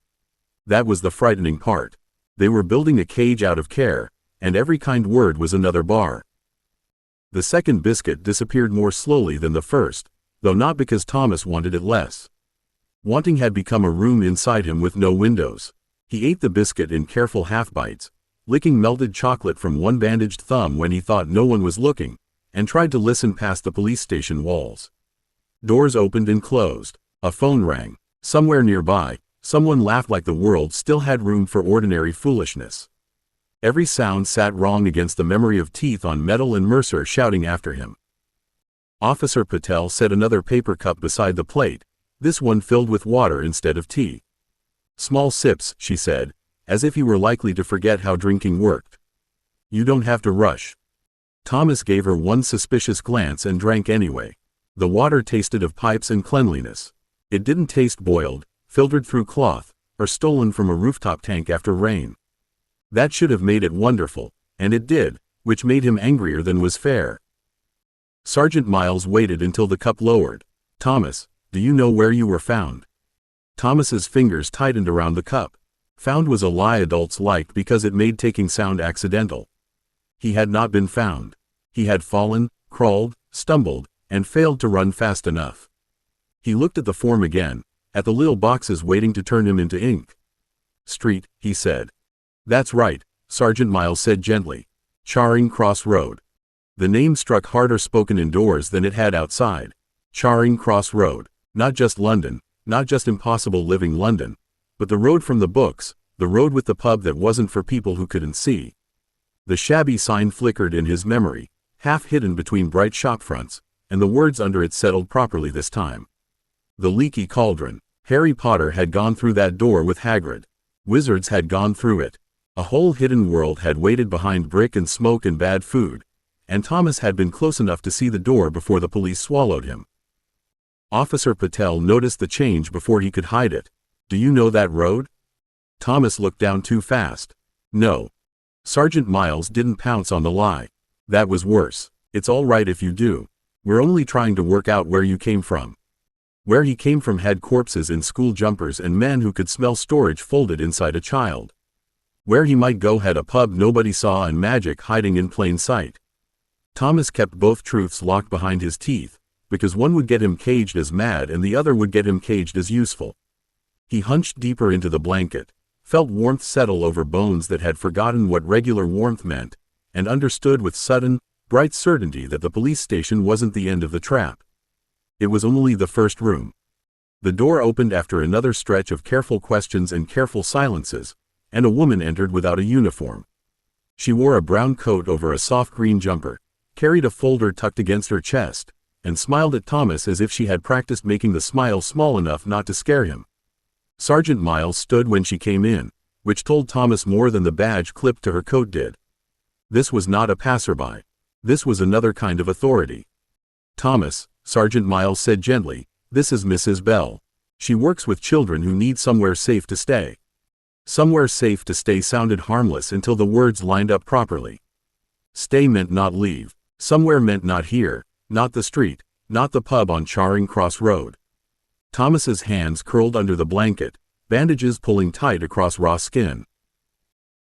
That was the frightening part. They were building a cage out of care, and every kind word was another bar. The second biscuit disappeared more slowly than the first, though not because Thomas wanted it less. Wanting had become a room inside him with no windows. He ate the biscuit in careful half-bites, licking melted chocolate from one bandaged thumb when he thought no one was looking, and tried to listen past the police station walls. Doors opened and closed. A phone rang. Somewhere nearby, someone laughed like the world still had room for ordinary foolishness. Every sound sat wrong against the memory of teeth on metal and Mercer shouting after him. Officer Patel set another paper cup beside the plate, this one filled with water instead of tea. Small sips, she said, as if he were likely to forget how drinking worked. You don't have to rush. Thomas gave her one suspicious glance and drank anyway. The water tasted of pipes and cleanliness. It didn't taste boiled, filtered through cloth, or stolen from a rooftop tank after rain. That should have made it wonderful, and it did, which made him angrier than was fair. Sergeant Miles waited until the cup lowered. Thomas, do you know where you were found? Thomas's fingers tightened around the cup. Found was a lie adults liked because it made taking sound accidental. He had not been found. He had fallen, crawled, stumbled, and failed to run fast enough. He looked at the form again, at the little boxes waiting to turn him into ink. Street, he said. That's right, Sergeant Miles said gently. Charing Cross Road. The name struck harder spoken indoors than it had outside. Charing Cross Road. Not just London, not just impossible living London, but the road from the books, the road with the pub that wasn't for people who couldn't see. The shabby sign flickered in his memory, half hidden between bright shop fronts, and the words under it settled properly this time. The leaky cauldron. Harry Potter had gone through that door with Hagrid. Wizards had gone through it. A whole hidden world had waited behind brick and smoke and bad food, and Thomas had been close enough to see the door before the police swallowed him. Officer Patel noticed the change before he could hide it. Do you know that road? Thomas looked down too fast. No. Sergeant Miles didn't pounce on the lie. That was worse. It's all right if you do. We're only trying to work out where you came from. Where he came from had corpses in school jumpers and men who could smell storage folded inside a child. Where he might go had a pub nobody saw and magic hiding in plain sight. Thomas kept both truths locked behind his teeth, because one would get him caged as mad and the other would get him caged as useful. He hunched deeper into the blanket, felt warmth settle over bones that had forgotten what regular warmth meant, and understood with sudden, bright certainty that the police station wasn't the end of the trap. It was only the first room. The door opened after another stretch of careful questions and careful silences, and a woman entered without a uniform. She wore a brown coat over a soft green jumper, carried a folder tucked against her chest, and smiled at Thomas as if she had practiced making the smile small enough not to scare him. Sergeant Miles stood when she came in, which told Thomas more than the badge clipped to her coat did. This was not a passerby. This was another kind of authority. Thomas, Sergeant Miles said gently, this is Mrs. Bell. She works with children who need somewhere safe to stay. Somewhere safe to stay sounded harmless until the words lined up properly. Stay meant not leave. Somewhere meant not here, not the street, not the pub on Charing Cross Road. Thomas's hands curled under the blanket, bandages pulling tight across raw skin.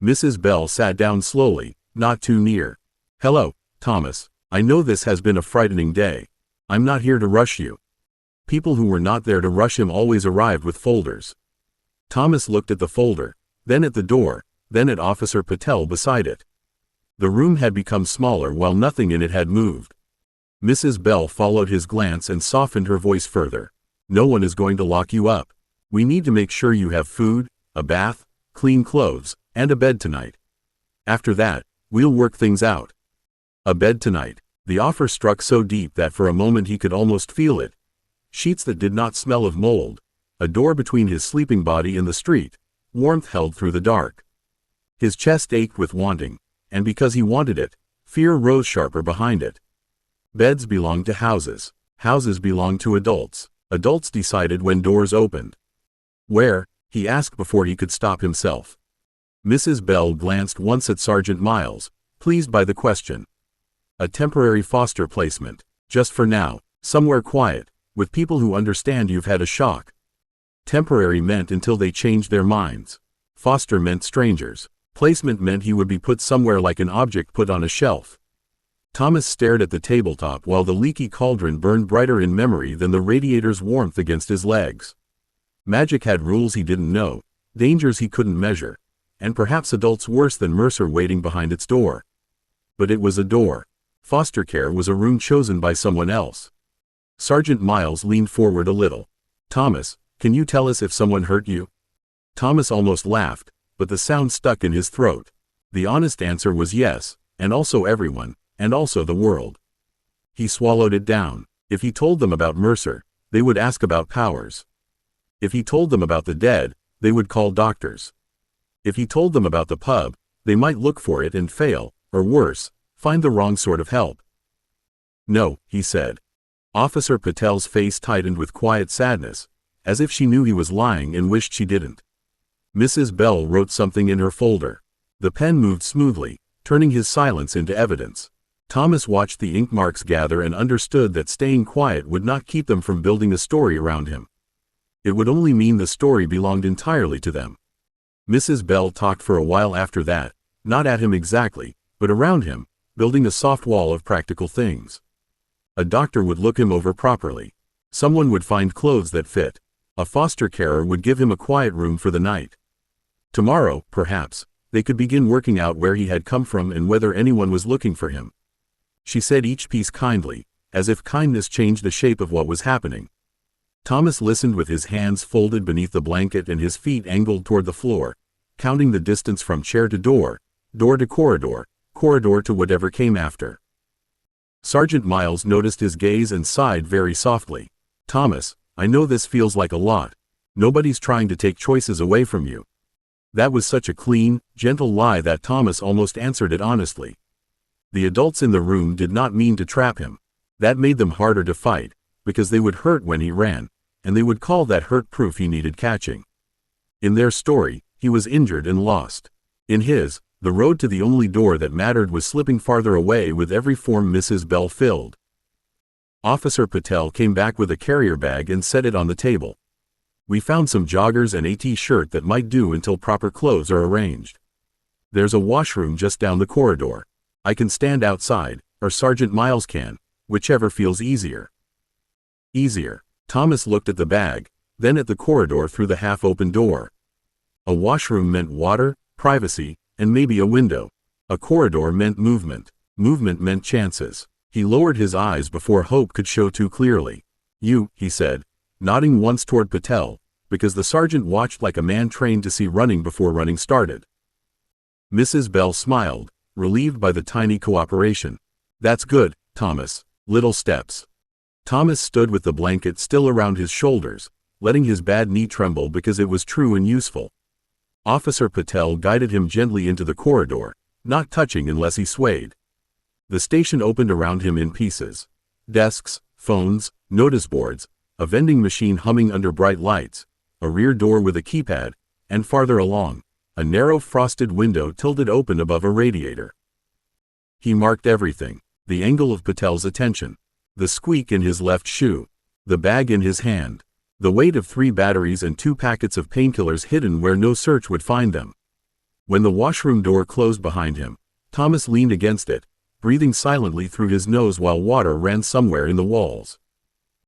Mrs. Bell sat down slowly, not too near. "Hello, Thomas. I know this has been a frightening day. I'm not here to rush you." People who were not there to rush him always arrived with folders. Thomas looked at the folder, then at the door, then at Officer Patel beside it. The room had become smaller while nothing in it had moved. Mrs. Bell followed his glance and softened her voice further. "No one is going to lock you up. We need to make sure you have food, a bath, clean clothes, and a bed tonight. After that, we'll work things out." A bed tonight. The offer struck so deep that for a moment he could almost feel it. Sheets that did not smell of mold. A door between his sleeping body and the street. Warmth held through the dark. His chest ached with wanting, and because he wanted it, fear rose sharper behind it. Beds belonged to houses. Houses belonged to adults. Adults decided when doors opened. "Where?" he asked before he could stop himself. Mrs. Bell glanced once at Sergeant Miles, pleased by the question. "A temporary foster placement. Just for now. Somewhere quiet, with people who understand you've had a shock." Temporary meant until they changed their minds. Foster meant strangers. Placement meant he would be put somewhere like an object put on a shelf. Thomas stared at the tabletop while the leaky cauldron burned brighter in memory than the radiator's warmth against his legs. Magic had rules he didn't know, dangers he couldn't measure, and perhaps adults worse than Mercer waiting behind its door. But it was a door. Foster care was a room chosen by someone else. Sergeant Miles leaned forward a little. "Thomas, can you tell us if someone hurt you?" Thomas almost laughed, but the sound stuck in his throat. The honest answer was yes, and also everyone, and also the world. He swallowed it down. If he told them about Mercer, they would ask about Powers. If he told them about the dead, they would call doctors. If he told them about the pub, they might look for it and fail, or worse, find the wrong sort of help. "No," he said. Officer Patel's face tightened with quiet sadness, as if she knew he was lying and wished she didn't. Mrs. Bell wrote something in her folder. The pen moved smoothly, turning his silence into evidence. Thomas watched the ink marks gather and understood that staying quiet would not keep them from building a story around him. It would only mean the story belonged entirely to them. Mrs. Bell talked for a while after that, not at him exactly, but around him, building a soft wall of practical things. A doctor would look him over properly. Someone would find clothes that fit. A foster carer would give him a quiet room for the night. Tomorrow, perhaps, they could begin working out where he had come from and whether anyone was looking for him. She said each piece kindly, as if kindness changed the shape of what was happening. Thomas listened with his hands folded beneath the blanket and his feet angled toward the floor, counting the distance from chair to door to corridor, corridor to whatever came after. Sergeant Miles noticed his gaze and sighed very softly. "Thomas, I know this feels like a lot. Nobody's trying to take choices away from you." That was such a clean, gentle lie that Thomas almost answered it honestly. The adults in the room did not mean to trap him. That made them harder to fight, because they would hurt when he ran, and they would call that hurt proof he needed catching. In their story, he was injured and lost. In his, the road to the only door that mattered was slipping farther away with every form Mrs. Bell filled. Officer Patel came back with a carrier bag and set it on the table. "We found some joggers and a t-shirt that might do until proper clothes are arranged. There's a washroom just down the corridor. I can stand outside, or Sergeant Miles can, whichever feels easier." Easier. Thomas looked at the bag, then at the corridor through the half-open door. A washroom meant water, privacy, and maybe a window. A corridor meant movement. Movement meant chances. He lowered his eyes before hope could show too clearly. "You," he said, nodding once toward Patel, because the sergeant watched like a man trained to see running before running started. Mrs. Bell smiled, relieved by the tiny cooperation. "That's good, Thomas. Little steps." Thomas stood with the blanket still around his shoulders, letting his bad knee tremble because it was true and useful. Officer Patel guided him gently into the corridor, not touching unless he swayed. The station opened around him in pieces. Desks, phones, notice boards, a vending machine humming under bright lights, a rear door with a keypad, and farther along, a narrow frosted window tilted open above a radiator. He marked everything. The angle of Patel's attention. The squeak in his left shoe. The bag in his hand. The weight of 3 batteries and 2 packets of painkillers hidden where no search would find them. When the washroom door closed behind him, Thomas leaned against it, breathing silently through his nose while water ran somewhere in the walls.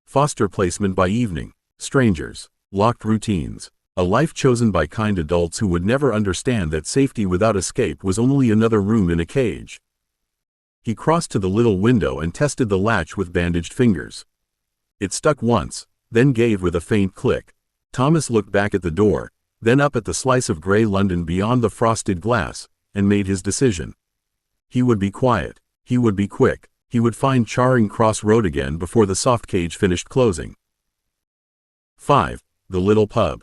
Foster placement by evening, strangers, locked routines, a life chosen by kind adults who would never understand that safety without escape was only another room in a cage. He crossed to the little window and tested the latch with bandaged fingers. It stuck once, then gave with a faint click. Thomas looked back at the door, then up at the slice of gray London beyond the frosted glass, and made his decision. He would be quiet, he would be quick, he would find Charing Cross Road again before the soft cage finished closing. 5. The little pub.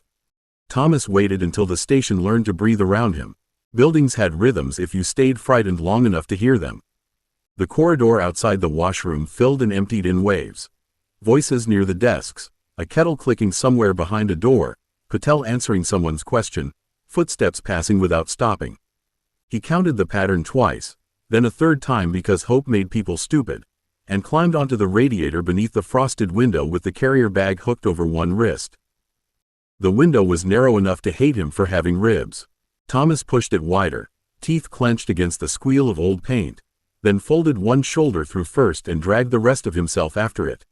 Thomas waited until the station learned to breathe around him. Buildings had rhythms if you stayed frightened long enough to hear them. The corridor outside the washroom filled and emptied in waves. Voices near the desks, a kettle clicking somewhere behind a door, Patel answering someone's question, footsteps passing without stopping. He counted the pattern twice, then a third time because hope made people stupid, and climbed onto the radiator beneath the frosted window with the carrier bag hooked over one wrist. The window was narrow enough to hate him for having ribs. Thomas pushed it wider, teeth clenched against the squeal of old paint, then folded one shoulder through first and dragged the rest of himself after it.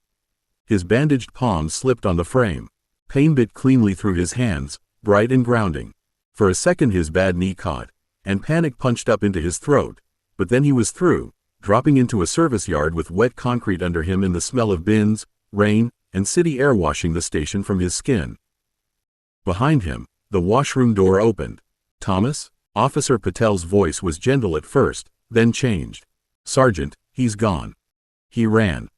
His bandaged palms slipped on the frame. Pain bit cleanly through his hands, bright and grounding. For a second his bad knee caught, and panic punched up into his throat, but then he was through, dropping into a service yard with wet concrete under him and the smell of bins, rain, and city air washing the station from his skin. Behind him, the washroom door opened. Thomas? Officer Patel's voice was gentle at first, then changed. Sergeant, he's gone. He ran.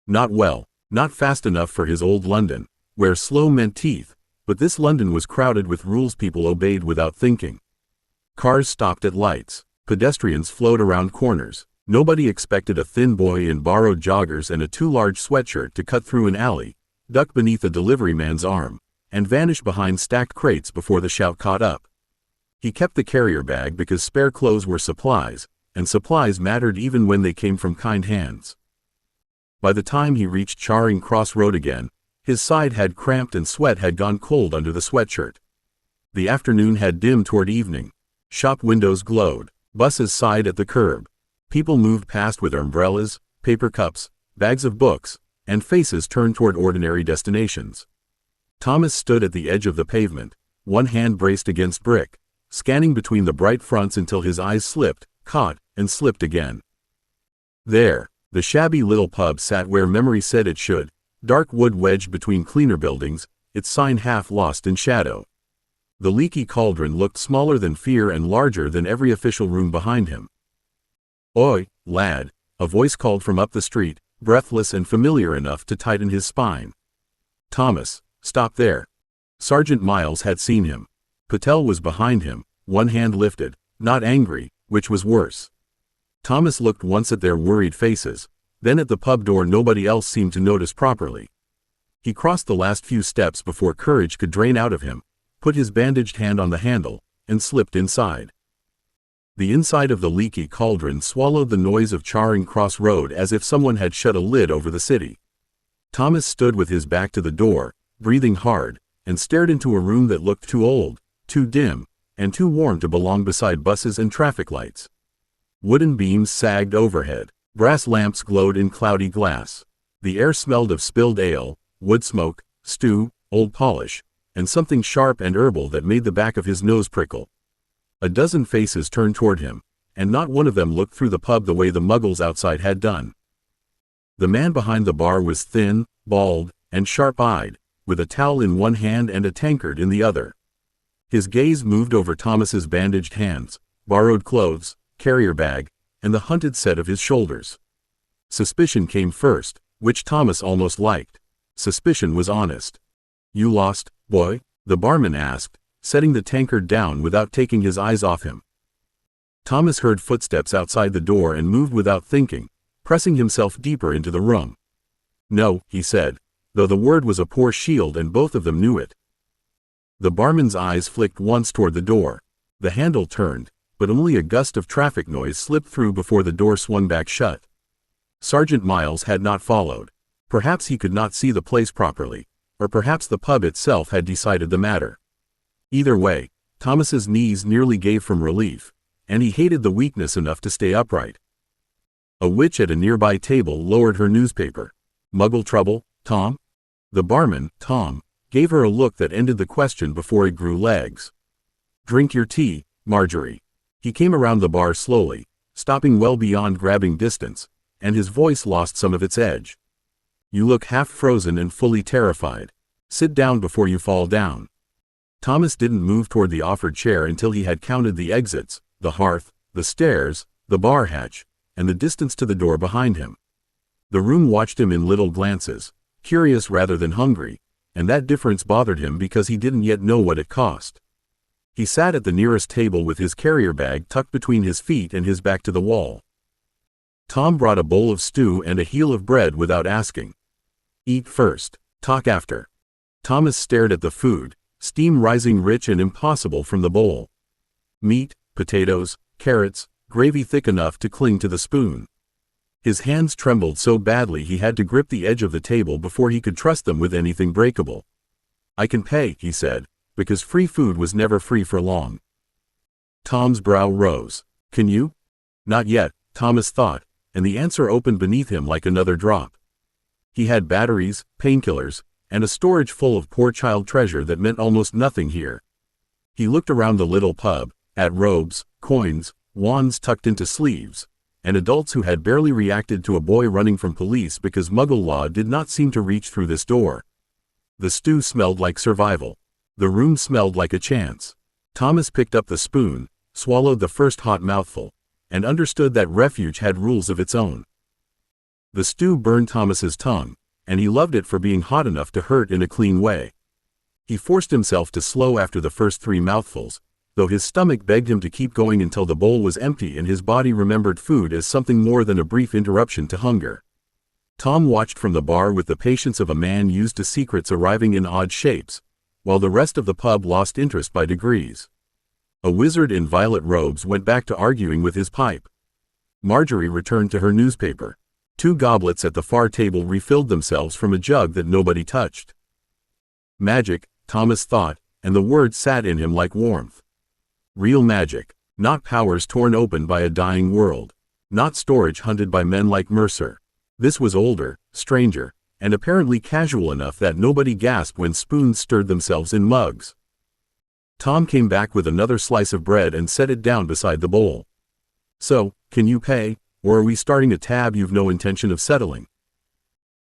Not well, not fast enough for his old London, where slow meant teeth, but this London was crowded with rules people obeyed without thinking. Cars stopped at lights. Pedestrians flowed around corners. Nobody expected a thin boy in borrowed joggers and a too large sweatshirt to cut through an alley, duck beneath a delivery man's arm, and vanish behind stacked crates before the shout caught up. He kept the carrier bag because spare clothes were supplies, and supplies mattered even when they came from kind hands. By the time he reached Charing Cross Road again, his side had cramped and sweat had gone cold under the sweatshirt. The afternoon had dimmed toward evening. Shop windows glowed. Buses sighed at the curb. People moved past with umbrellas, paper cups, bags of books, and faces turned toward ordinary destinations. Thomas stood at the edge of the pavement, one hand braced against brick, scanning between the bright fronts until his eyes slipped, caught, and slipped again. There, the shabby little pub sat where memory said it should, dark wood wedged between cleaner buildings, its sign half lost in shadow. The leaky cauldron looked smaller than fear and larger than every official room behind him. "Oi, lad," a voice called from up the street, breathless and familiar enough to tighten his spine. Thomas, stop there. Sergeant Miles had seen him. Patel was behind him, one hand lifted, not angry, which was worse. Thomas looked once at their worried faces, then at the pub door nobody else seemed to notice properly. He crossed the last few steps before courage could drain out of him, put his bandaged hand on the handle, and slipped inside. The inside of the leaky cauldron swallowed the noise of Charing Cross Road as if someone had shut a lid over the city. Thomas stood with his back to the door, breathing hard, and stared into a room that looked too old, too dim, and too warm to belong beside buses and traffic lights. Wooden beams sagged overhead. Brass lamps glowed in cloudy glass. The air smelled of spilled ale, wood smoke, stew, old polish, and something sharp and herbal that made the back of his nose prickle. A dozen faces turned toward him, and not one of them looked through the pub the way the muggles outside had done. The man behind the bar was thin, bald, and sharp-eyed, with a towel in one hand and a tankard in the other. His gaze moved over Thomas's bandaged hands, borrowed clothes, carrier bag, and the hunted set of his shoulders. Suspicion came first, which Thomas almost liked. Suspicion was honest. "You lost, boy?" the barman asked, setting the tankard down without taking his eyes off him. Thomas heard footsteps outside the door and moved without thinking, pressing himself deeper into the room. "No," he said, though the word was a poor shield and both of them knew it. The barman's eyes flicked once toward the door. The handle turned, but only a gust of traffic noise slipped through before the door swung back shut. Sergeant Miles had not followed. Perhaps he could not see the place properly, or perhaps the pub itself had decided the matter. Either way, Thomas's knees nearly gave from relief, and he hated the weakness enough to stay upright. A witch at a nearby table lowered her newspaper. Muggle trouble, Tom? The barman, Tom, gave her a look that ended the question before it grew legs. Drink your tea, Marjorie. He came around the bar slowly, stopping well beyond grabbing distance, and his voice lost some of its edge. You look half frozen and fully terrified. Sit down before you fall down. Thomas didn't move toward the offered chair until he had counted the exits, the hearth, the stairs, the bar hatch, and the distance to the door behind him. The room watched him in little glances, curious rather than hungry, and that difference bothered him because he didn't yet know what it cost. He sat at the nearest table with his carrier bag tucked between his feet and his back to the wall. Tom brought a bowl of stew and a heel of bread without asking. Eat first, talk after. Thomas stared at the food, steam rising rich and impossible from the bowl. Meat, potatoes, carrots, gravy thick enough to cling to the spoon. His hands trembled so badly he had to grip the edge of the table before he could trust them with anything breakable. I can pay, he said, because free food was never free for long. Tom's brow rose. Can you? Not yet, Thomas thought, and the answer opened beneath him like another drop. He had batteries, painkillers, and a storage full of poor child treasure that meant almost nothing here. He looked around the little pub, at robes, coins, wands tucked into sleeves, and adults who had barely reacted to a boy running from police because Muggle law did not seem to reach through this door. The stew smelled like survival. The room smelled like a chance. Thomas picked up the spoon, swallowed the first hot mouthful, and understood that refuge had rules of its own. The stew burned Thomas's tongue, and he loved it for being hot enough to hurt in a clean way. He forced himself to slow after the first 3 mouthfuls, though his stomach begged him to keep going until the bowl was empty and his body remembered food as something more than a brief interruption to hunger. Tom watched from the bar with the patience of a man used to secrets arriving in odd shapes, while the rest of the pub lost interest by degrees. A wizard in violet robes went back to arguing with his pipe. Marjorie returned to her newspaper. 2 goblets at the far table refilled themselves from a jug that nobody touched. Magic, Thomas thought, and the word sat in him like warmth. Real magic, not powers torn open by a dying world, not storage hunted by men like Mercer. This was older, stranger, and apparently casual enough that nobody gasped when spoons stirred themselves in mugs. Tom came back with another slice of bread and set it down beside the bowl. So, can you pay, or are we starting a tab you've no intention of settling?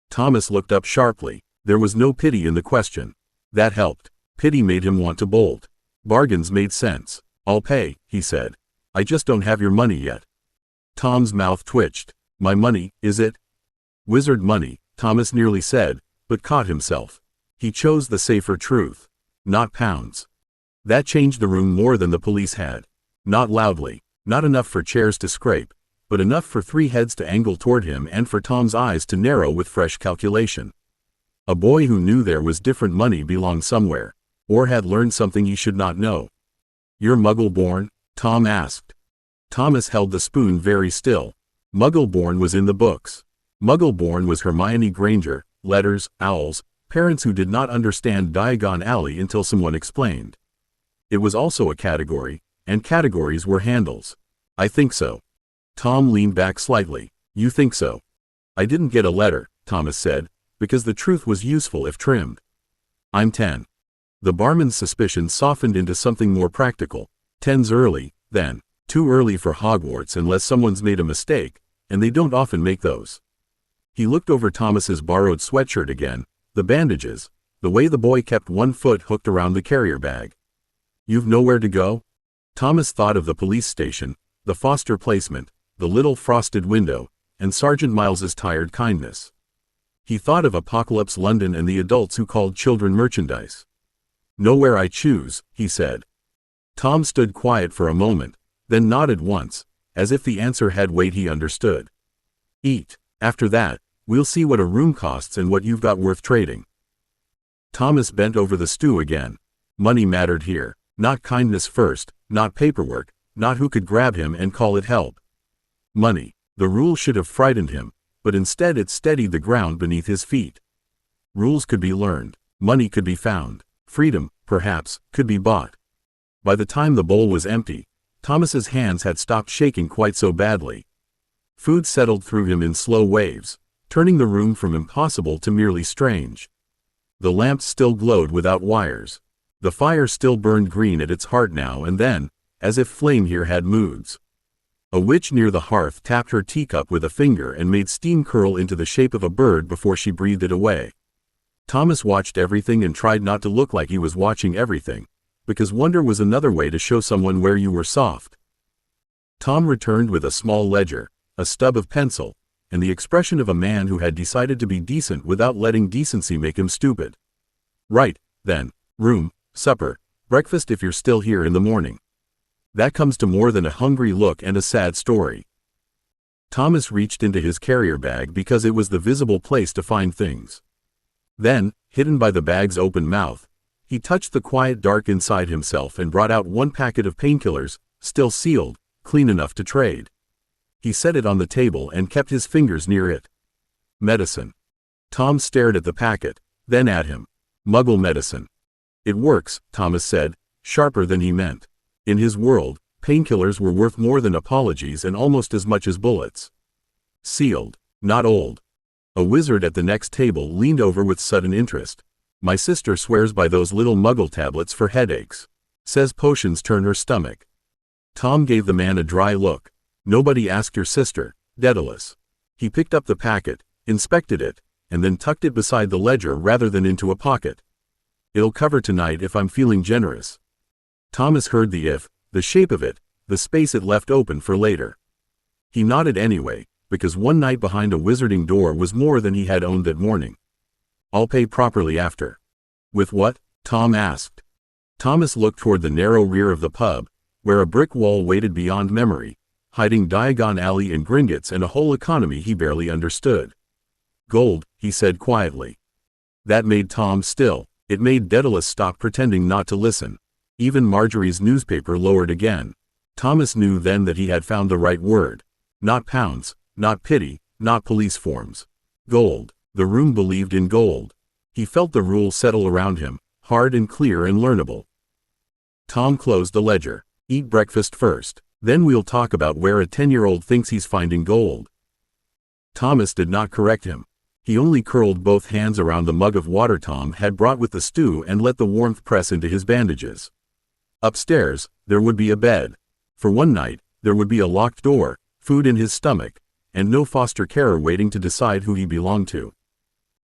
Thomas looked up sharply. There was no pity in the question. That helped. Pity made him want to bolt. Bargains made sense. I'll pay, he said. I just don't have your money yet. Tom's mouth twitched. My money, is it? Wizard money, Thomas nearly said, but caught himself. He chose the safer truth. Not pounds. That changed the room more than the police had. Not loudly, not enough for chairs to scrape, but enough for 3 heads to angle toward him and for Tom's eyes to narrow with fresh calculation. A boy who knew there was different money belonged somewhere, or had learned something he should not know. You're Muggle-born? Tom asked. Thomas held the spoon very still. Muggle-born was in the books. Muggle-born was Hermione Granger, letters, owls, parents who did not understand Diagon Alley until someone explained. It was also a category, and categories were handles. I think so. Tom leaned back slightly. You think so? I didn't get a letter, Thomas said, because the truth was useful if trimmed. I'm 10. The barman's suspicions softened into something more practical. 10's early, then. Too early for Hogwarts unless someone's made a mistake, and they don't often make those. He looked over Thomas's borrowed sweatshirt again, the bandages, the way the boy kept 1 foot hooked around the carrier bag. You've nowhere to go? Thomas thought of the police station, the foster placement, the little frosted window, and Sergeant Miles's tired kindness. He thought of Apocalypse London and the adults who called children merchandise. Nowhere I choose, he said. Tom stood quiet for a moment, then nodded once, as if the answer had weight he understood. Eat. After that, we'll see what a room costs and what you've got worth trading. Thomas bent over the stew again. Money mattered here, not kindness first, not paperwork, not who could grab him and call it help. Money. The rule should have frightened him, but instead it steadied the ground beneath his feet. Rules could be learned. Money could be found. Freedom, perhaps, could be bought. By the time the bowl was empty, Thomas's hands had stopped shaking quite so badly. Food settled through him in slow waves, turning the room from impossible to merely strange. The lamps still glowed without wires. The fire still burned green at its heart now and then, as if flame here had moods. A witch near the hearth tapped her teacup with a finger and made steam curl into the shape of a bird before she breathed it away. Thomas watched everything and tried not to look like he was watching everything, because wonder was another way to show someone where you were soft. Tom returned with a small ledger, a stub of pencil, and the expression of a man who had decided to be decent without letting decency make him stupid. Right, then, room, supper, breakfast if you're still here in the morning. That comes to more than a hungry look and a sad story. Thomas reached into his carrier bag because it was the visible place to find things. Then, hidden by the bag's open mouth, he touched the quiet dark inside himself and brought out one packet of painkillers, still sealed, clean enough to trade. He set it on the table and kept his fingers near it. Medicine. Tom stared at the packet, then at him. Muggle medicine. It works, Thomas said, sharper than he meant. In his world, painkillers were worth more than apologies and almost as much as bullets. Sealed, not old. A wizard at the next table leaned over with sudden interest. My sister swears by those little Muggle tablets for headaches. Says potions turn her stomach. Tom gave the man a dry look. Nobody asked your sister, Daedalus. He picked up the packet, inspected it, and then tucked it beside the ledger rather than into a pocket. It'll cover tonight if I'm feeling generous. Thomas heard the if, the shape of it, the space it left open for later. He nodded anyway, because one night behind a wizarding door was more than he had owned that morning. I'll pay properly after. With what? Tom asked. Thomas looked toward the narrow rear of the pub, where a brick wall waited beyond memory, hiding Diagon Alley and Gringotts and a whole economy he barely understood. Gold, he said quietly. That made Tom still. It made Daedalus stop pretending not to listen. Even Marjorie's newspaper lowered again. Thomas knew then that he had found the right word. Not pounds, not pity, not police forms. Gold. The room believed in gold. He felt the rule settle around him, hard and clear and learnable. Tom closed the ledger. Eat breakfast first. Then we'll talk about where a 10-year-old thinks he's finding gold. Thomas did not correct him. He only curled both hands around the mug of water Tom had brought with the stew and let the warmth press into his bandages. Upstairs, there would be a bed. For one night, there would be a locked door, food in his stomach, and no foster carer waiting to decide who he belonged to.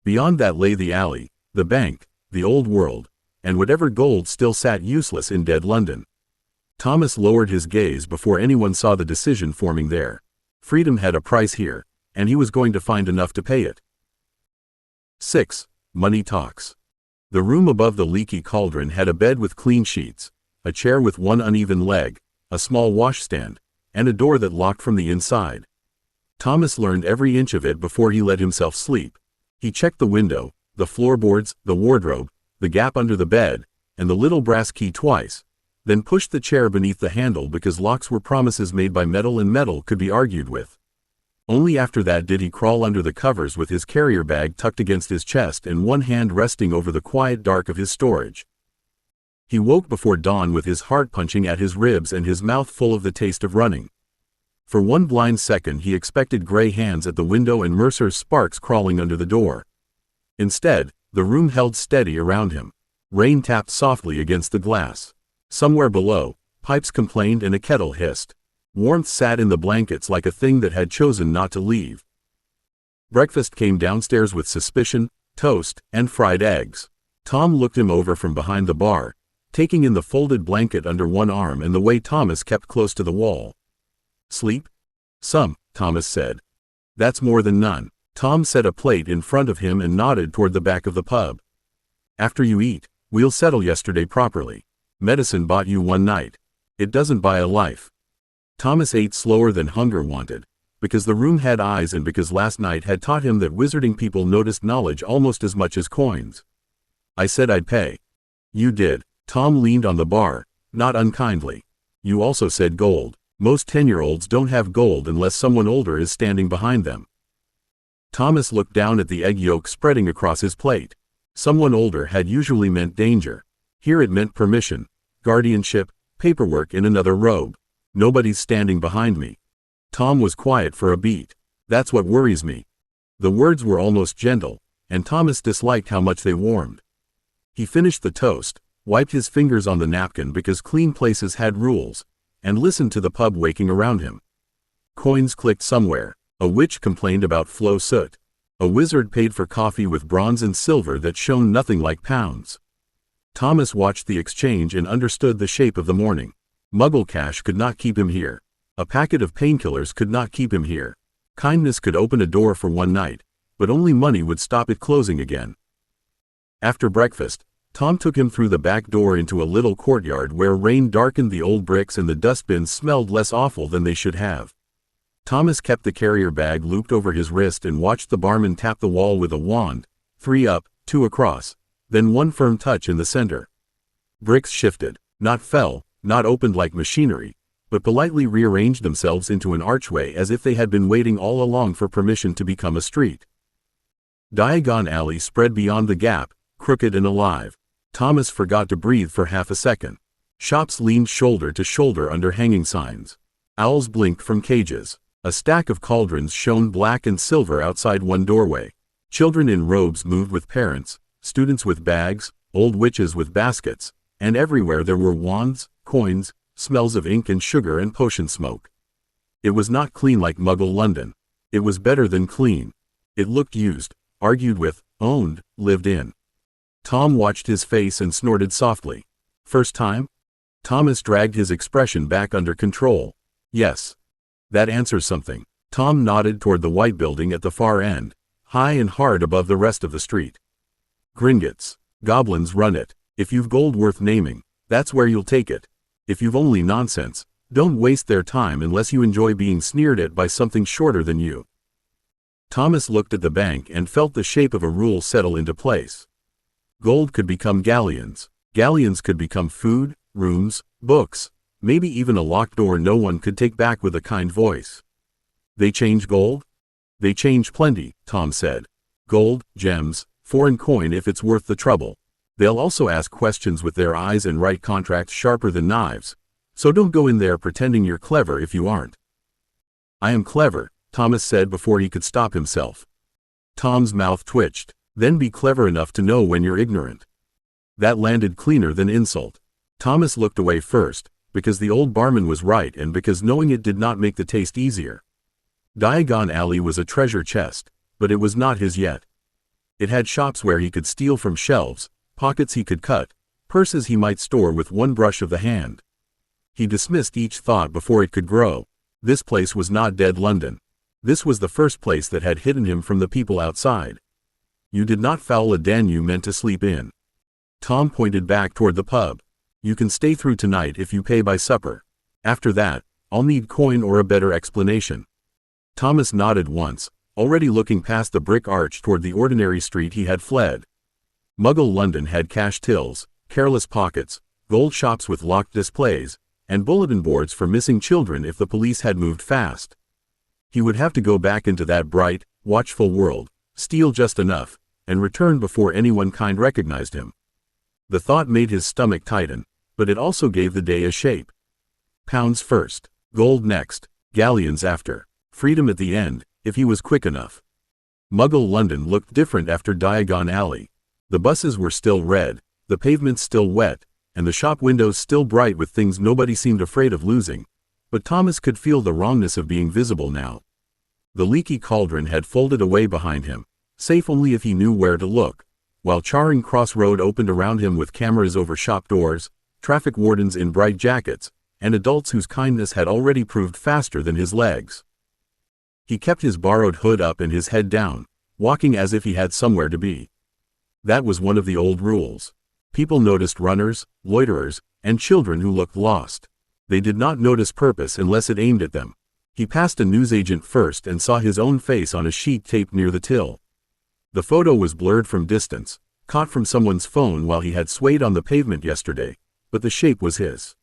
Beyond that lay the alley, the bank, the old world, and whatever gold still sat useless in dead London. Thomas lowered his gaze before anyone saw the decision forming there. Freedom had a price here, and he was going to find enough to pay it. 6. Money talks. The room above the leaky cauldron had a bed with clean sheets, a chair with one uneven leg, a small washstand, and a door that locked from the inside. Thomas learned every inch of it before he let himself sleep. He checked the window, the floorboards, the wardrobe, the gap under the bed, and the little brass key twice, then pushed the chair beneath the handle because locks were promises made by metal and metal could be argued with. Only after that did he crawl under the covers with his carrier bag tucked against his chest and one hand resting over the quiet dark of his storage. He woke before dawn with his heart punching at his ribs and his mouth full of the taste of running. For one blind second he expected gray hands at the window and Mercer's sparks crawling under the door. Instead, the room held steady around him. Rain tapped softly against the glass. Somewhere below, pipes complained and a kettle hissed. Warmth sat in the blankets like a thing that had chosen not to leave. Breakfast came downstairs with suspicion, toast, and fried eggs. Tom looked him over from behind the bar, taking in the folded blanket under one arm and the way Thomas kept close to the wall. Sleep? Some, Thomas said. That's more than none. Tom set a plate in front of him and nodded toward the back of the pub. After you eat, we'll settle yesterday properly. Medicine bought you one night. It doesn't buy a life. Thomas ate slower than hunger wanted, because the room had eyes and because last night had taught him that wizarding people noticed knowledge almost as much as coins. I said I'd pay. You did. Tom leaned on the bar, not unkindly. You also said gold. Most 10-year-olds don't have gold unless someone older is standing behind them. Thomas looked down at the egg yolk spreading across his plate. Someone older had usually meant danger. Here it meant permission, guardianship, Paperwork in another robe. Nobody's standing behind me. Tom was quiet for a beat. That's what worries me. The words were almost gentle, and Thomas disliked how much they warmed. He finished the toast, wiped his fingers on the napkin because clean places had rules, and listened to the pub waking around him. Coins clicked somewhere. A witch complained about flow soot. A wizard paid for coffee with bronze and silver that shone nothing like pounds. Thomas watched the exchange and understood the shape of the morning. Muggle cash could not keep him here. A packet of painkillers could not keep him here. Kindness could open a door for one night, but only money would stop it closing again. After breakfast, Tom took him through the back door into a little courtyard where rain darkened the old bricks and the dustbins smelled less awful than they should have. Thomas kept the carrier bag looped over his wrist and watched the barman tap the wall with a wand, 3 up, 2 across, then one firm touch in the center. Bricks shifted, not fell, not opened like machinery, but politely rearranged themselves into an archway as if they had been waiting all along for permission to become a street. Diagon Alley spread beyond the gap, crooked and alive. Thomas forgot to breathe for half a second. Shops leaned shoulder to shoulder under hanging signs. Owls blinked from cages. A stack of cauldrons shone black and silver outside one doorway. Children in robes moved with parents, students with bags, old witches with baskets, and everywhere there were wands, coins, smells of ink and sugar and potion smoke. It was not clean like Muggle London. It was better than clean. It looked used, argued with, owned, lived in. Tom watched his face and snorted softly. First time? Thomas dragged his expression back under control. Yes. That answers something. Tom nodded toward the white building at the far end, high and hard above the rest of the street. Gringotts. Goblins run it. If you've gold worth naming, that's where you'll take it. If you've only nonsense, don't waste their time unless you enjoy being sneered at by something shorter than you. Thomas looked at the bank and felt the shape of a rule settle into place. Gold could become galleons. Galleons could become food, rooms, books, maybe even a locked door no one could take back with a kind voice. They change gold? They change plenty, Tom said. Gold, gems, foreign coin if it's worth the trouble. They'll also ask questions with their eyes and write contracts sharper than knives, so don't go in there pretending you're clever if you aren't. I am clever, Thomas said before he could stop himself. Tom's mouth twitched. Then be clever enough to know when you're ignorant. That landed cleaner than insult. Thomas looked away first, because the old barman was right and because knowing it did not make the taste easier. Diagon Alley was a treasure chest, but it was not his yet. It had shops where he could steal from shelves, pockets he could cut, purses he might store with one brush of the hand. He dismissed each thought before it could grow. This place was not dead London. This was the first place that had hidden him from the people outside. You did not foul a den you meant to sleep in. Tom pointed back toward the pub. You can stay through tonight if you pay by supper. After that, I'll need coin or a better explanation. Thomas nodded once, already looking past the brick arch toward the ordinary street he had fled. Muggle London had cash tills, careless pockets, gold shops with locked displays, and bulletin boards for missing children if the police had moved fast. He would have to go back into that bright, watchful world, steal just enough, and return before anyone kind recognized him. The thought made his stomach tighten, but it also gave the day a shape. Pounds first, gold next, galleons after, freedom at the end, if he was quick enough. Muggle London looked different after Diagon Alley. The buses were still red, the pavements still wet, and the shop windows still bright with things nobody seemed afraid of losing, but Thomas could feel the wrongness of being visible now. The leaky cauldron had folded away behind him, safe only if he knew where to look, while Charing Cross Road opened around him with cameras over shop doors, traffic wardens in bright jackets, and adults whose kindness had already proved faster than his legs. He kept his borrowed hood up and his head down, walking as if he had somewhere to be. That was one of the old rules. People noticed runners, loiterers, and children who looked lost. They did not notice purpose unless it aimed at them. He passed a newsagent first and saw his own face on a sheet taped near the till. The photo was blurred from distance, caught from someone's phone while he had swayed on the pavement yesterday, but the shape was his.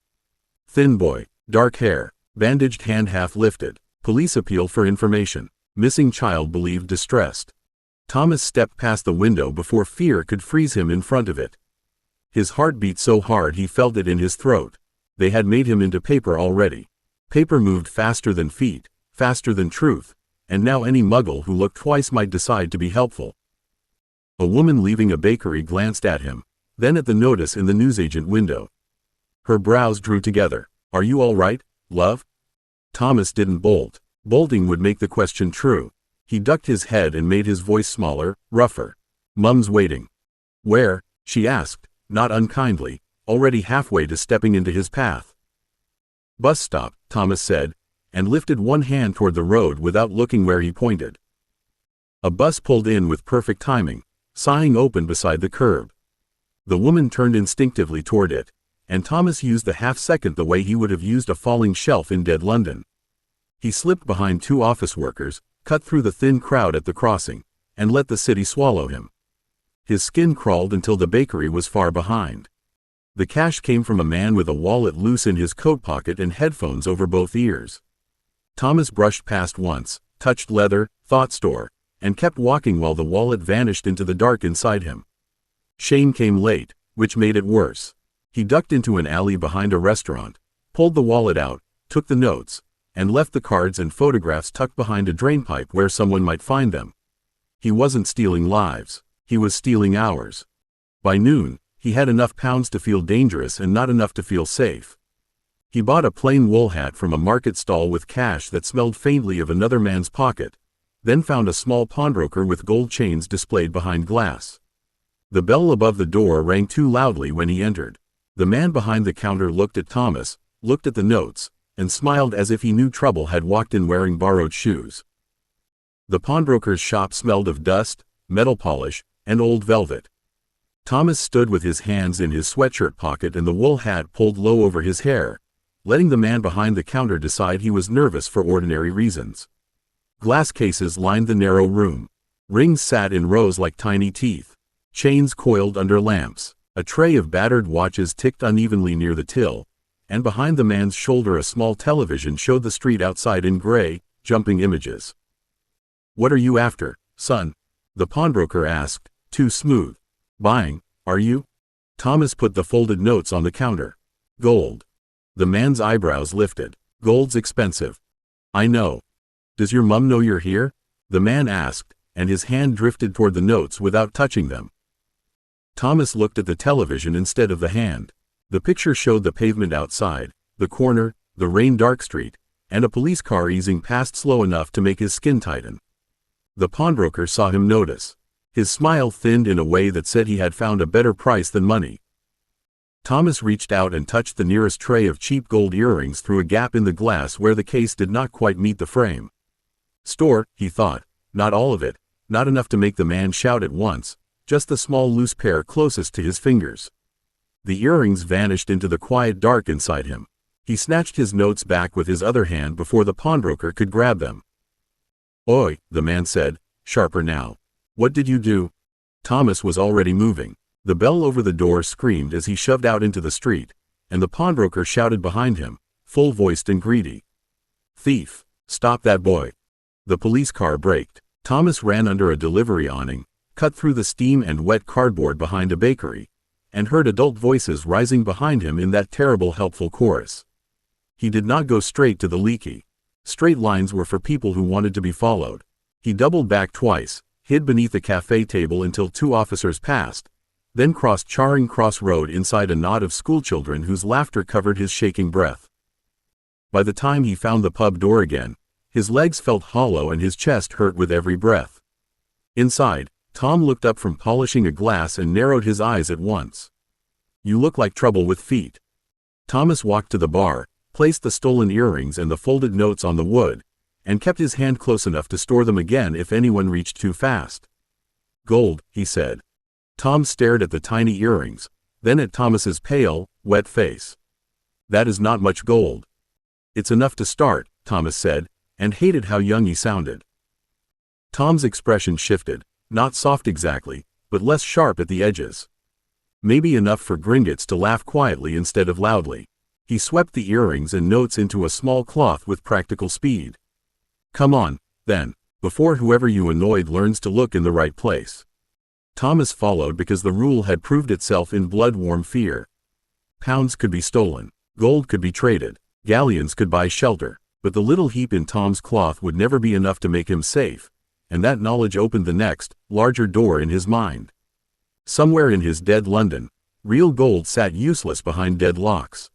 Thin boy, dark hair, bandaged hand half lifted, police appeal for information, missing child believed distressed. Thomas stepped past the window before fear could freeze him in front of it. His heart beat so hard he felt it in his throat. They had made him into paper already. Paper moved faster than feet, faster than truth, and now any muggle who looked twice might decide to be helpful. A woman leaving a bakery glanced at him, then at the notice in the newsagent window. Her brows drew together. "Are you all right, love?" Thomas didn't bolt. Bolting would make the question true. He ducked his head and made his voice smaller, rougher. "Mum's waiting." "Where?" she asked, not unkindly, already halfway to stepping into his path. "Bus stop," Thomas said, and lifted one hand toward the road without looking where he pointed. A bus pulled in with perfect timing, sighing open beside the curb. The woman turned instinctively toward it, and Thomas used the half-second the way he would have used a falling shelf in dead London. He slipped behind two office workers, cut through the thin crowd at the crossing, and let the city swallow him. His skin crawled until the bakery was far behind. The cash came from a man with a wallet loose in his coat pocket and headphones over both ears. Thomas brushed past once, touched leather, thought store, and kept walking while the wallet vanished into the dark inside him. Shane came late, which made it worse. He ducked into an alley behind a restaurant, pulled the wallet out, took the notes, and left the cards and photographs tucked behind a drainpipe where someone might find them. He wasn't stealing lives, he was stealing hours. By noon, he had enough pounds to feel dangerous and not enough to feel safe. He bought a plain wool hat from a market stall with cash that smelled faintly of another man's pocket, then found a small pawnbroker with gold chains displayed behind glass. The bell above the door rang too loudly when he entered. The man behind the counter looked at Thomas, looked at the notes, and smiled as if he knew trouble had walked in wearing borrowed shoes. The pawnbroker's shop smelled of dust, metal polish, and old velvet. Thomas stood with his hands in his sweatshirt pocket and the wool hat pulled low over his hair, letting the man behind the counter decide he was nervous for ordinary reasons. Glass cases lined the narrow room. Rings sat in rows like tiny teeth. Chains coiled under lamps. A tray of battered watches ticked unevenly near the till, and behind the man's shoulder a small television showed the street outside in gray, jumping images. "What are you after, son?" the pawnbroker asked, too smooth. "Buying, are you?" Thomas put the folded notes on the counter. "Gold." The man's eyebrows lifted. "Gold's expensive." "I know. Does your mum know you're here?" the man asked, and his hand drifted toward the notes without touching them. Thomas looked at the television instead of the hand. The picture showed the pavement outside, the corner, the rain-dark street, and a police car easing past slow enough to make his skin tighten. The pawnbroker saw him notice. His smile thinned in a way that said he had found a better price than money. Thomas reached out and touched the nearest tray of cheap gold earrings through a gap in the glass where the case did not quite meet the frame. Store, he thought. Not all of it, not enough to make the man shout at once, just the small loose pair closest to his fingers. The earrings vanished into the quiet dark inside him. He snatched his notes back with his other hand before the pawnbroker could grab them. "Oi," the man said, sharper now. "What did you do?" Thomas was already moving. The bell over the door screamed as he shoved out into the street, and the pawnbroker shouted behind him, full-voiced and greedy. "Thief, stop that boy." The police car braked. Thomas ran under a delivery awning, cut through the steam and wet cardboard behind a bakery, and heard adult voices rising behind him in that terrible helpful chorus. He did not go straight to the leaky. Straight lines were for people who wanted to be followed. He doubled back twice, hid beneath a cafe table until two officers passed, then crossed Charing Cross Road inside a knot of schoolchildren whose laughter covered his shaking breath. By the time he found the pub door again, his legs felt hollow and his chest hurt with every breath. Inside, Tom looked up from polishing a glass and narrowed his eyes at once. "You look like trouble with feet." Thomas walked to the bar, placed the stolen earrings and the folded notes on the wood, and kept his hand close enough to store them again if anyone reached too fast. "Gold," he said. Tom stared at the tiny earrings, then at Thomas's pale, wet face. "That is not much gold." "It's enough to start," Thomas said, and hated how young he sounded. Tom's expression shifted, not soft exactly, but less sharp at the edges. Maybe enough for Gringotts to laugh quietly instead of loudly. He swept the earrings and notes into a small cloth with practical speed. "Come on, then, before whoever you annoyed learns to look in the right place." Thomas followed because the rule had proved itself in blood-warm fear. Pounds could be stolen. Gold could be traded. Galleons could buy shelter. But the little heap in Tom's cloth would never be enough to make him safe, and that knowledge opened the next, larger door in his mind. Somewhere in his dead London, real gold sat useless behind dead locks.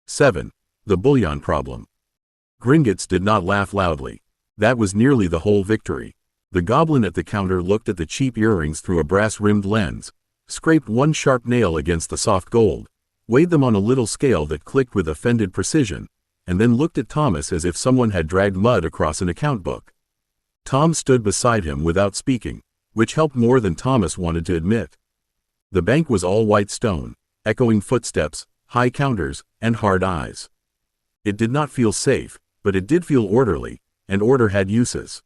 7. The bullion problem. Gringotts did not laugh loudly. That was nearly the whole victory. The goblin at the counter looked at the cheap earrings through a brass-rimmed lens, scraped one sharp nail against the soft gold, weighed them on a little scale that clicked with offended precision, and then looked at Thomas as if someone had dragged mud across an account book. Tom stood beside him without speaking, which helped more than Thomas wanted to admit. The bank was all white stone, echoing footsteps, high counters, and hard eyes. It did not feel safe, but it did feel orderly, and order had uses.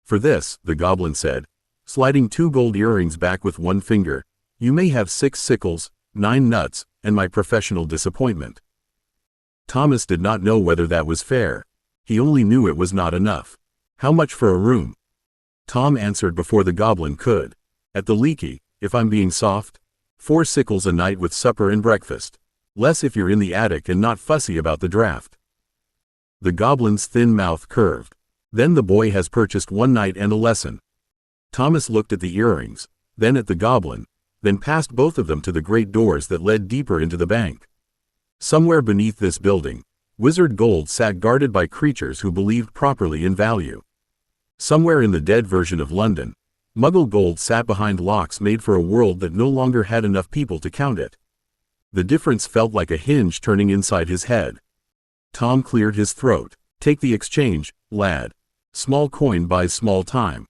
For this, the goblin said, sliding 2 gold earrings back with one finger, you may have 6 sickles, 9 nuts, and my professional disappointment. Thomas did not know whether that was fair. He only knew it was not enough. How much for a room? Tom answered before the goblin could. At the leaky, if I'm being soft. 4 sickles a night with supper and breakfast. Less if you're in the attic and not fussy about the draft. The goblin's thin mouth curved. Then the boy has purchased 1 night and a lesson. Thomas looked at the earrings, then at the goblin, then past both of them to the great doors that led deeper into the bank. Somewhere beneath this building, wizard gold sat guarded by creatures who believed properly in value. Somewhere in the dead version of London, muggle gold sat behind locks made for a world that no longer had enough people to count it. The difference felt like a hinge turning inside his head. Tom cleared his throat. Take the exchange, lad. Small coin buys small time.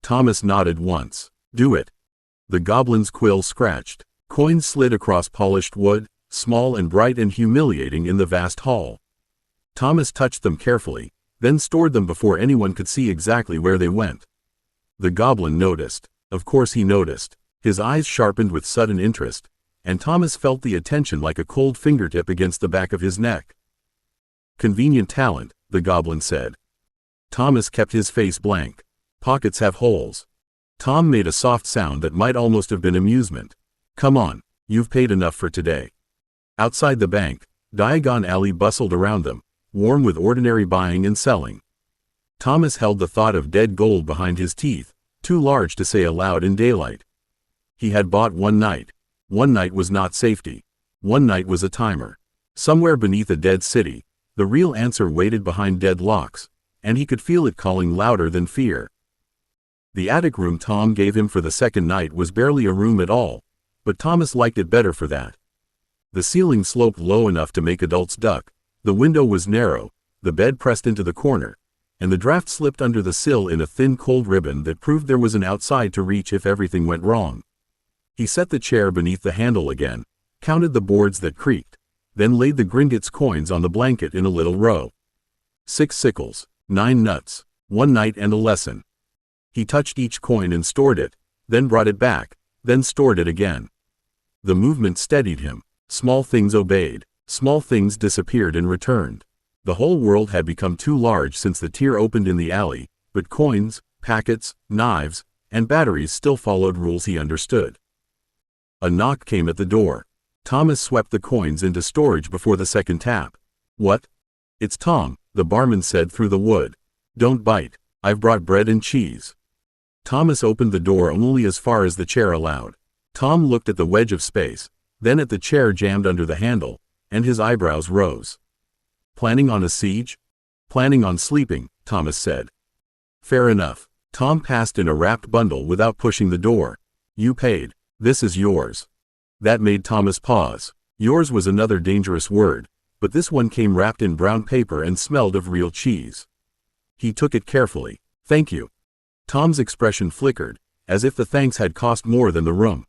Thomas nodded once. Do it. The goblin's quill scratched. Coins slid across polished wood, small and bright and humiliating in the vast hall. Thomas touched them carefully, then stored them before anyone could see exactly where they went. The goblin noticed. Of course he noticed. His eyes sharpened with sudden interest, and Thomas felt the attention like a cold fingertip against the back of his neck. Convenient talent, the goblin said. Thomas kept his face blank. Pockets have holes. Tom made a soft sound that might almost have been amusement. Come on, you've paid enough for today. Outside the bank, Diagon Alley bustled around them, warm with ordinary buying and selling. Thomas held the thought of dead gold behind his teeth, too large to say aloud in daylight. He had bought 1 night. 1 night was not safety. 1 night was a timer. Somewhere beneath a dead city, the real answer waited behind dead locks, and he could feel it calling louder than fear. The attic room Tom gave him for the second night was barely a room at all, but Thomas liked it better for that. The ceiling sloped low enough to make adults duck, the window was narrow, the bed pressed into the corner, and the draft slipped under the sill in a thin cold ribbon that proved there was an outside to reach if everything went wrong. He set the chair beneath the handle again, counted the boards that creaked, then laid the Gringotts coins on the blanket in a little row. 6 sickles, 9 nuts, 1 night and a lesson. He touched each coin and stored it, then brought it back, then stored it again. The movement steadied him. Small things obeyed. Small things disappeared and returned. The whole world had become too large since the tier opened in the alley, but coins, packets, knives, and batteries still followed rules he understood. A knock came at the door. Thomas swept the coins into storage before the second tap. What? It's Tom, the barman said through the wood. Don't bite. I've brought bread and cheese. Thomas opened the door only as far as the chair allowed. Tom looked at the wedge of space, then at the chair jammed under the handle, and his eyebrows rose. Planning on a siege? Planning on sleeping, Thomas said. Fair enough. Tom passed in a wrapped bundle without pushing the door. You paid. This is yours. That made Thomas pause. Yours was another dangerous word, but this one came wrapped in brown paper and smelled of real cheese. He took it carefully. Thank you. Tom's expression flickered, as if the thanks had cost more than the room.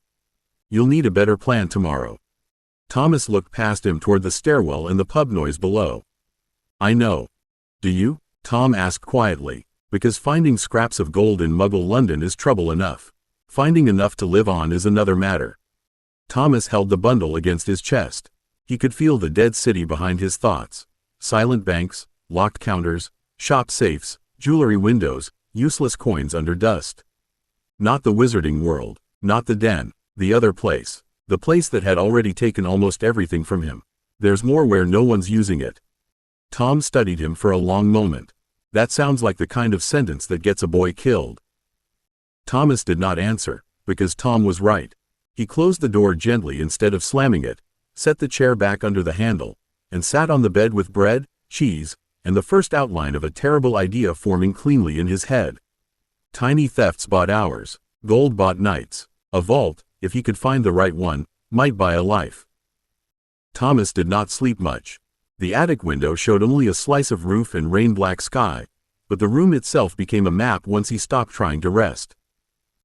You'll need a better plan tomorrow. Thomas looked past him toward the stairwell and the pub noise below. I know. Do you? Tom asked quietly, because finding scraps of gold in Muggle London is trouble enough. Finding enough to live on is another matter. Thomas held the bundle against his chest. He could feel the dead city behind his thoughts. Silent banks, locked counters, shop safes, jewelry windows, useless coins under dust. Not the wizarding world, not the den, the other place. The place that had already taken almost everything from him. There's more where no one's using it. Tom studied him for a long moment. That sounds like the kind of sentence that gets a boy killed. Thomas did not answer, because Tom was right. He closed the door gently instead of slamming it, set the chair back under the handle, and sat on the bed with bread, cheese, and the first outline of a terrible idea forming cleanly in his head. Tiny thefts bought hours, gold bought nights. A vault, if he could find the right one, might buy a life. Thomas did not sleep much. The attic window showed only a slice of roof and rain-black sky, but the room itself became a map once he stopped trying to rest.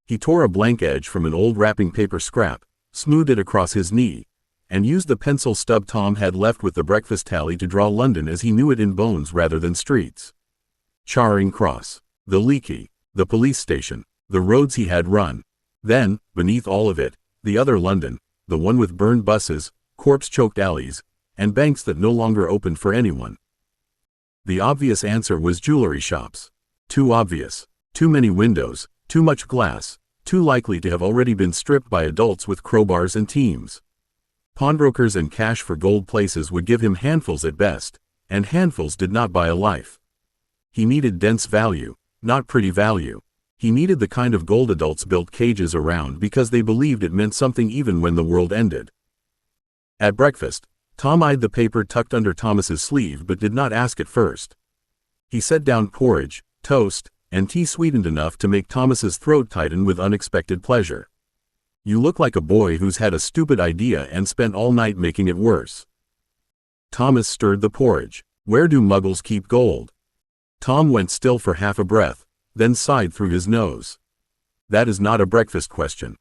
He tore a blank edge from an old wrapping paper scrap, smoothed it across his knee, and used the pencil stub Tom had left with the breakfast tally to draw London as he knew it in bones rather than streets. Charing Cross, the Leaky, the police station, the roads he had run. Then, beneath all of it, the other London, the one with burned buses, corpse-choked alleys, and banks that no longer opened for anyone. The obvious answer was jewelry shops. Too obvious. Too many windows, too much glass, too likely to have already been stripped by adults with crowbars and teams. Pawnbrokers and cash for gold places would give him handfuls at best, and handfuls did not buy a life. He needed dense value, not pretty value. He needed the kind of gold adults built cages around because they believed it meant something even when the world ended. At breakfast, Tom eyed the paper tucked under Thomas's sleeve but did not ask it first. He set down porridge, toast, and tea sweetened enough to make Thomas's throat tighten with unexpected pleasure. "You look like a boy who's had a stupid idea and spent all night making it worse." Thomas stirred the porridge. "Where do muggles keep gold?" Tom went still for half a breath, then sighed through his nose. "That is not a breakfast question."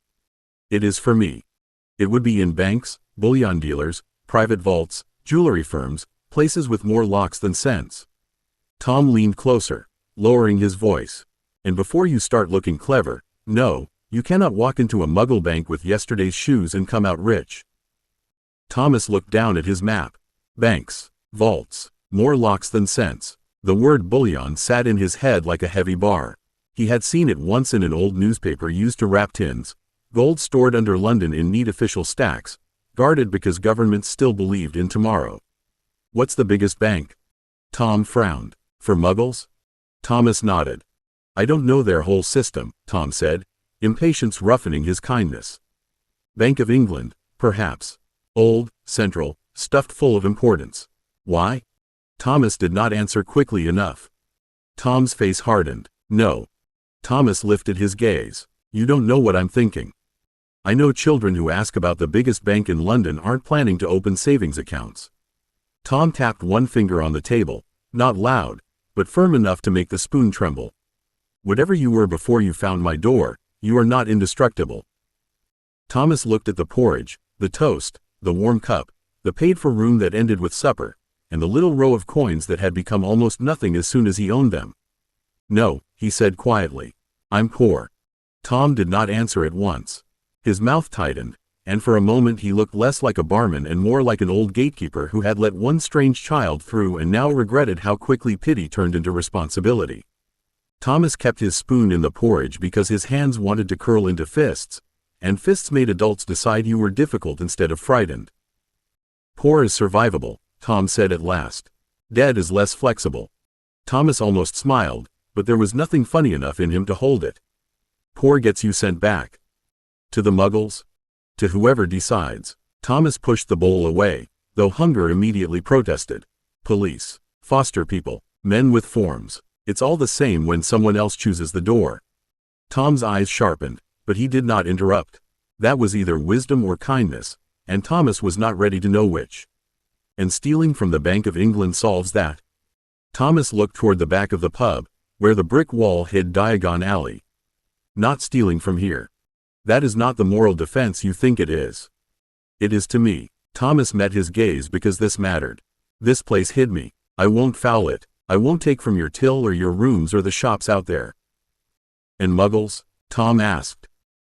"It is for me. It would be in banks, bullion dealers, private vaults, jewelry firms, places with more locks than sense." Tom leaned closer, lowering his voice. "And before you start looking clever, no, you cannot walk into a muggle bank with yesterday's shoes and come out rich." Thomas looked down at his map. Banks, vaults, more locks than sense. The word bullion sat in his head like a heavy bar. He had seen it once in an old newspaper used to wrap tins. Gold stored under London in neat official stacks, guarded because governments still believed in tomorrow. "What's the biggest bank?" Tom frowned. "For muggles?" Thomas nodded. "I don't know their whole system," Tom said, impatience roughening his kindness. "Bank of England, perhaps. Old, central, stuffed full of importance." "Why?" Thomas did not answer quickly enough. Tom's face hardened. "No." Thomas lifted his gaze. "You don't know what I'm thinking. I know children who ask about the biggest bank in London aren't planning to open savings accounts." Tom tapped one finger on the table, not loud, but firm enough to make the spoon tremble. "Whatever you were before you found my door, you are not indestructible." Thomas looked at the porridge, the toast, the warm cup, the paid-for room that ended with supper, and the little row of coins that had become almost nothing as soon as he owned them. "No," he said quietly. "I'm poor." Tom did not answer at once. His mouth tightened, and for a moment he looked less like a barman and more like an old gatekeeper who had let one strange child through and now regretted how quickly pity turned into responsibility. Thomas kept his spoon in the porridge because his hands wanted to curl into fists, and fists made adults decide you were difficult instead of frightened. "Poor is survivable," Tom said at last. "Dead is less flexible." Thomas almost smiled, but there was nothing funny enough in him to hold it. "Poor gets you sent back." "To the muggles?" "To whoever decides." Thomas pushed the bowl away, though hunger immediately protested. "Police, foster people, men with forms. It's all the same when someone else chooses the door." Tom's eyes sharpened, but he did not interrupt. That was either wisdom or kindness, and Thomas was not ready to know which. "And stealing from the Bank of England solves that?" Thomas looked toward the back of the pub, where the brick wall hid Diagon Alley. "Not stealing from here. That is not the moral defense you think it is." "It is to me." Thomas met his gaze because this mattered. "This place hid me. I won't foul it. I won't take from your till or your rooms or the shops out there." "And muggles?" Tom asked.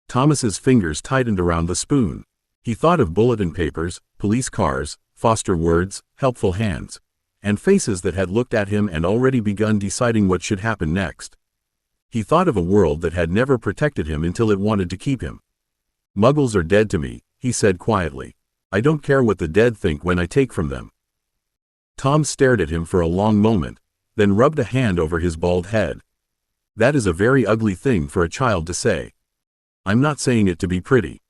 Thomas's fingers tightened around the spoon. He thought of bulletin papers, police cars, foster words, helpful hands, and faces that had looked at him and already begun deciding what should happen next. He thought of a world that had never protected him until it wanted to keep him. "Muggles are dead to me," he said quietly. "I don't care what the dead think when I take from them." Tom stared at him for a long moment, then rubbed a hand over his bald head. "That is a very ugly thing for a child to say." "I'm not saying it to be pretty."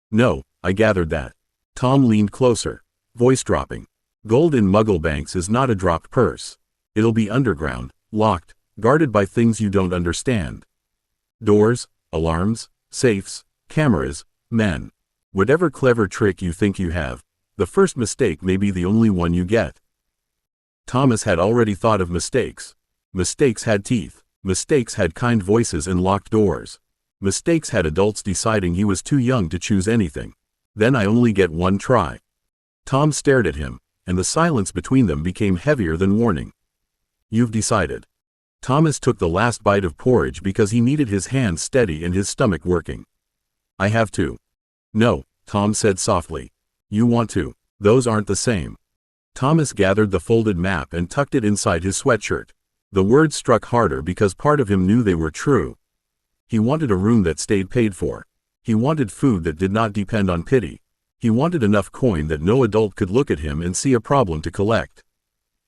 "No, I gathered that." Tom leaned closer, voice dropping. "Gold in Muggle banks is not a dropped purse. It'll be underground, locked, guarded by things you don't understand. Doors, alarms, safes, cameras, men. Whatever clever trick you think you have, the first mistake may be the only one you get." Thomas had already thought of mistakes. Mistakes had teeth. Mistakes had kind voices and locked doors. Mistakes had adults deciding he was too young to choose anything. "Then I only get one try." Tom stared at him, and the silence between them became heavier than warning. "You've decided." Thomas took the last bite of porridge because he needed his hands steady and his stomach working. "I have to." "No," Tom said softly. "You want to. Those aren't the same." Thomas gathered the folded map and tucked it inside his sweatshirt. The words struck harder because part of him knew they were true. He wanted a room that stayed paid for. He wanted food that did not depend on pity. He wanted enough coin that no adult could look at him and see a problem to collect.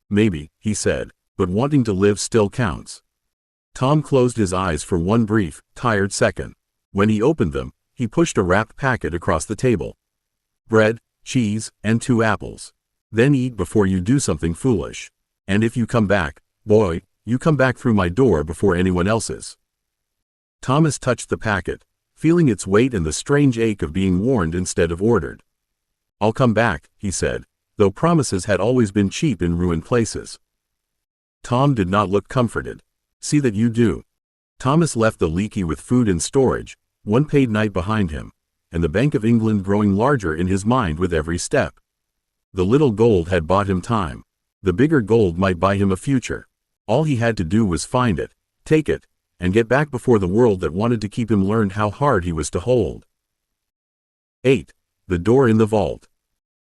"Maybe," he said, "but wanting to live still counts." Tom closed his eyes for one brief, tired second. When he opened them, he pushed a wrapped packet across the table. "Bread, cheese, and 2 apples. Then eat before you do something foolish. And if you come back, boy, you come back through my door before anyone else's." Thomas touched the packet, feeling its weight and the strange ache of being warned instead of ordered. "I'll come back," he said, though promises had always been cheap in ruined places. Tom did not look comforted. "See that you do." Thomas left the leaky with food in storage, one paid night behind him, and the Bank of England growing larger in his mind with every step. The little gold had bought him time. The bigger gold might buy him a future. All he had to do was find it, take it, and get back before the world that wanted to keep him learned how hard he was to hold. 8. The door in the vault.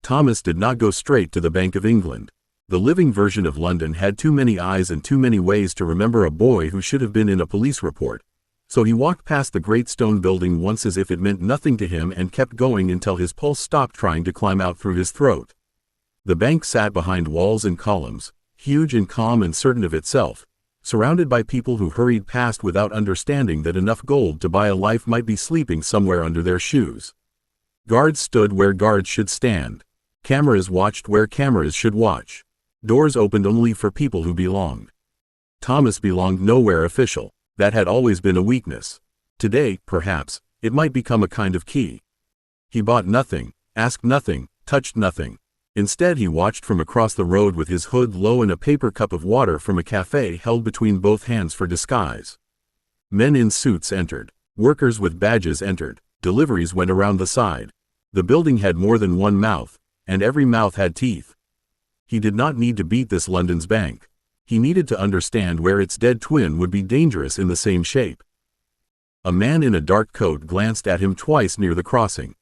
Thomas did not go straight to the Bank of England. The living version of London had too many eyes and too many ways to remember a boy who should have been in a police report. So he walked past the great stone building once as if it meant nothing to him and kept going until his pulse stopped trying to climb out through his throat. The bank sat behind walls and columns, huge and calm and certain of itself, surrounded by people who hurried past without understanding that enough gold to buy a life might be sleeping somewhere under their shoes. Guards stood where guards should stand. Cameras watched where cameras should watch. Doors opened only for people who belonged. Thomas belonged nowhere official. That had always been a weakness. Today, perhaps, it might become a kind of key. He bought nothing, asked nothing, touched nothing. Instead he watched from across the road with his hood low and a paper cup of water from a cafe held between both hands for disguise. Men in suits entered. Workers with badges entered. Deliveries went around the side. The building had more than one mouth, and every mouth had teeth. He did not need to beat this London's bank. He needed to understand where its dead twin would be dangerous in the same shape. A man in a dark coat glanced at him twice near the crossing.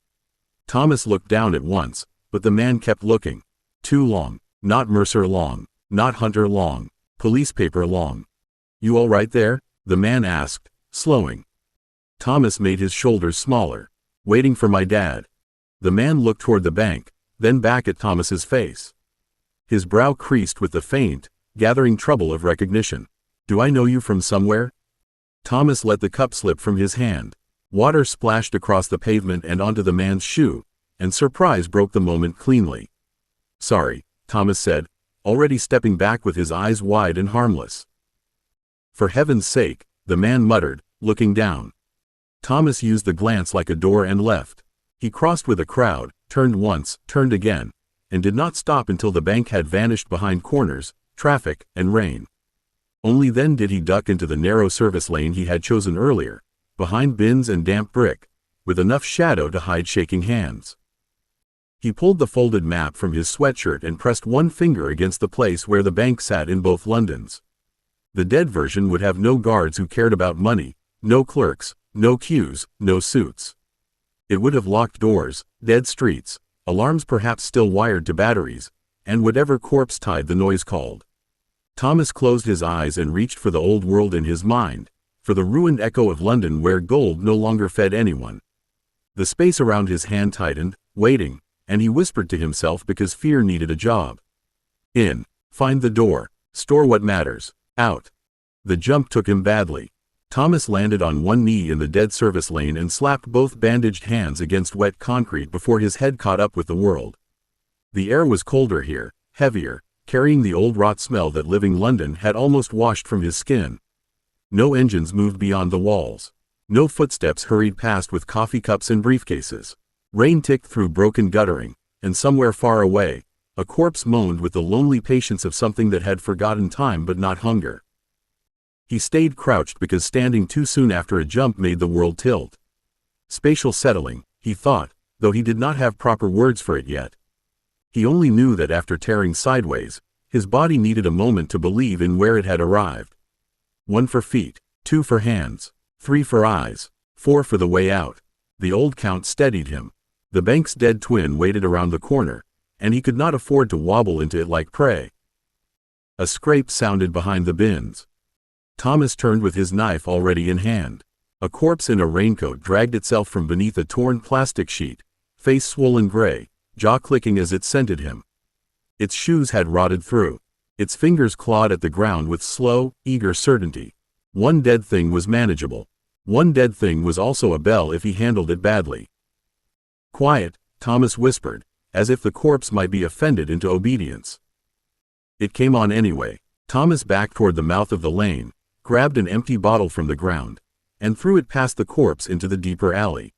Thomas looked down at once, but the man kept looking. Too long. Not Mercer long. Not Hunter long. Police paper long. "You all right there?" the man asked, slowing. Thomas made his shoulders smaller. "Waiting for my dad." The man looked toward the bank, then back at Thomas's face. His brow creased with the faint, gathering trouble of recognition. "Do I know you from somewhere?" Thomas let the cup slip from his hand. Water splashed across the pavement and onto the man's shoe, and surprise broke the moment cleanly. "Sorry," Thomas said, already stepping back with his eyes wide and harmless. "For heaven's sake," the man muttered, looking down. Thomas used the glance like a door and left. He crossed with a crowd, turned once, turned again, and did not stop until the bank had vanished behind corners, traffic, and rain. Only then did he duck into the narrow service lane he had chosen earlier, behind bins and damp brick, with enough shadow to hide shaking hands. He pulled the folded map from his sweatshirt and pressed one finger against the place where the bank sat in both Londons. The dead version would have no guards who cared about money, no clerks, no queues, no suits. It would have locked doors, dead streets, alarms perhaps still wired to batteries, and whatever corpse-tied the noise called. Thomas closed his eyes and reached for the old world in his mind, for the ruined echo of London where gold no longer fed anyone. The space around his hand tightened, waiting, and he whispered to himself because fear needed a job. In. Find the door. Store what matters. Out. The jump took him badly. Thomas landed on one knee in the dead service lane and slapped both bandaged hands against wet concrete before his head caught up with the world. The air was colder here, heavier, carrying the old rot smell that living London had almost washed from his skin. No engines moved beyond the walls. No footsteps hurried past with coffee cups and briefcases. Rain ticked through broken guttering, and somewhere far away, a corpse moaned with the lonely patience of something that had forgotten time but not hunger. He stayed crouched because standing too soon after a jump made the world tilt. Spatial settling, he thought, though he did not have proper words for it yet. He only knew that after tearing sideways, his body needed a moment to believe in where it had arrived. 1 for feet, 2 for hands, 3 for eyes, 4 for the way out. The old count steadied him. The bank's dead twin waited around the corner, and he could not afford to wobble into it like prey. A scrape sounded behind the bins. Thomas turned with his knife already in hand. A corpse in a raincoat dragged itself from beneath a torn plastic sheet, face swollen gray, jaw clicking as it scented him. Its shoes had rotted through. Its fingers clawed at the ground with slow, eager certainty. One dead thing was manageable. One dead thing was also a bell if he handled it badly. Quiet, Thomas whispered, as if the corpse might be offended into obedience. It came on anyway. Thomas backed toward the mouth of the lane, grabbed an empty bottle from the ground, and threw it past the corpse into the deeper alley.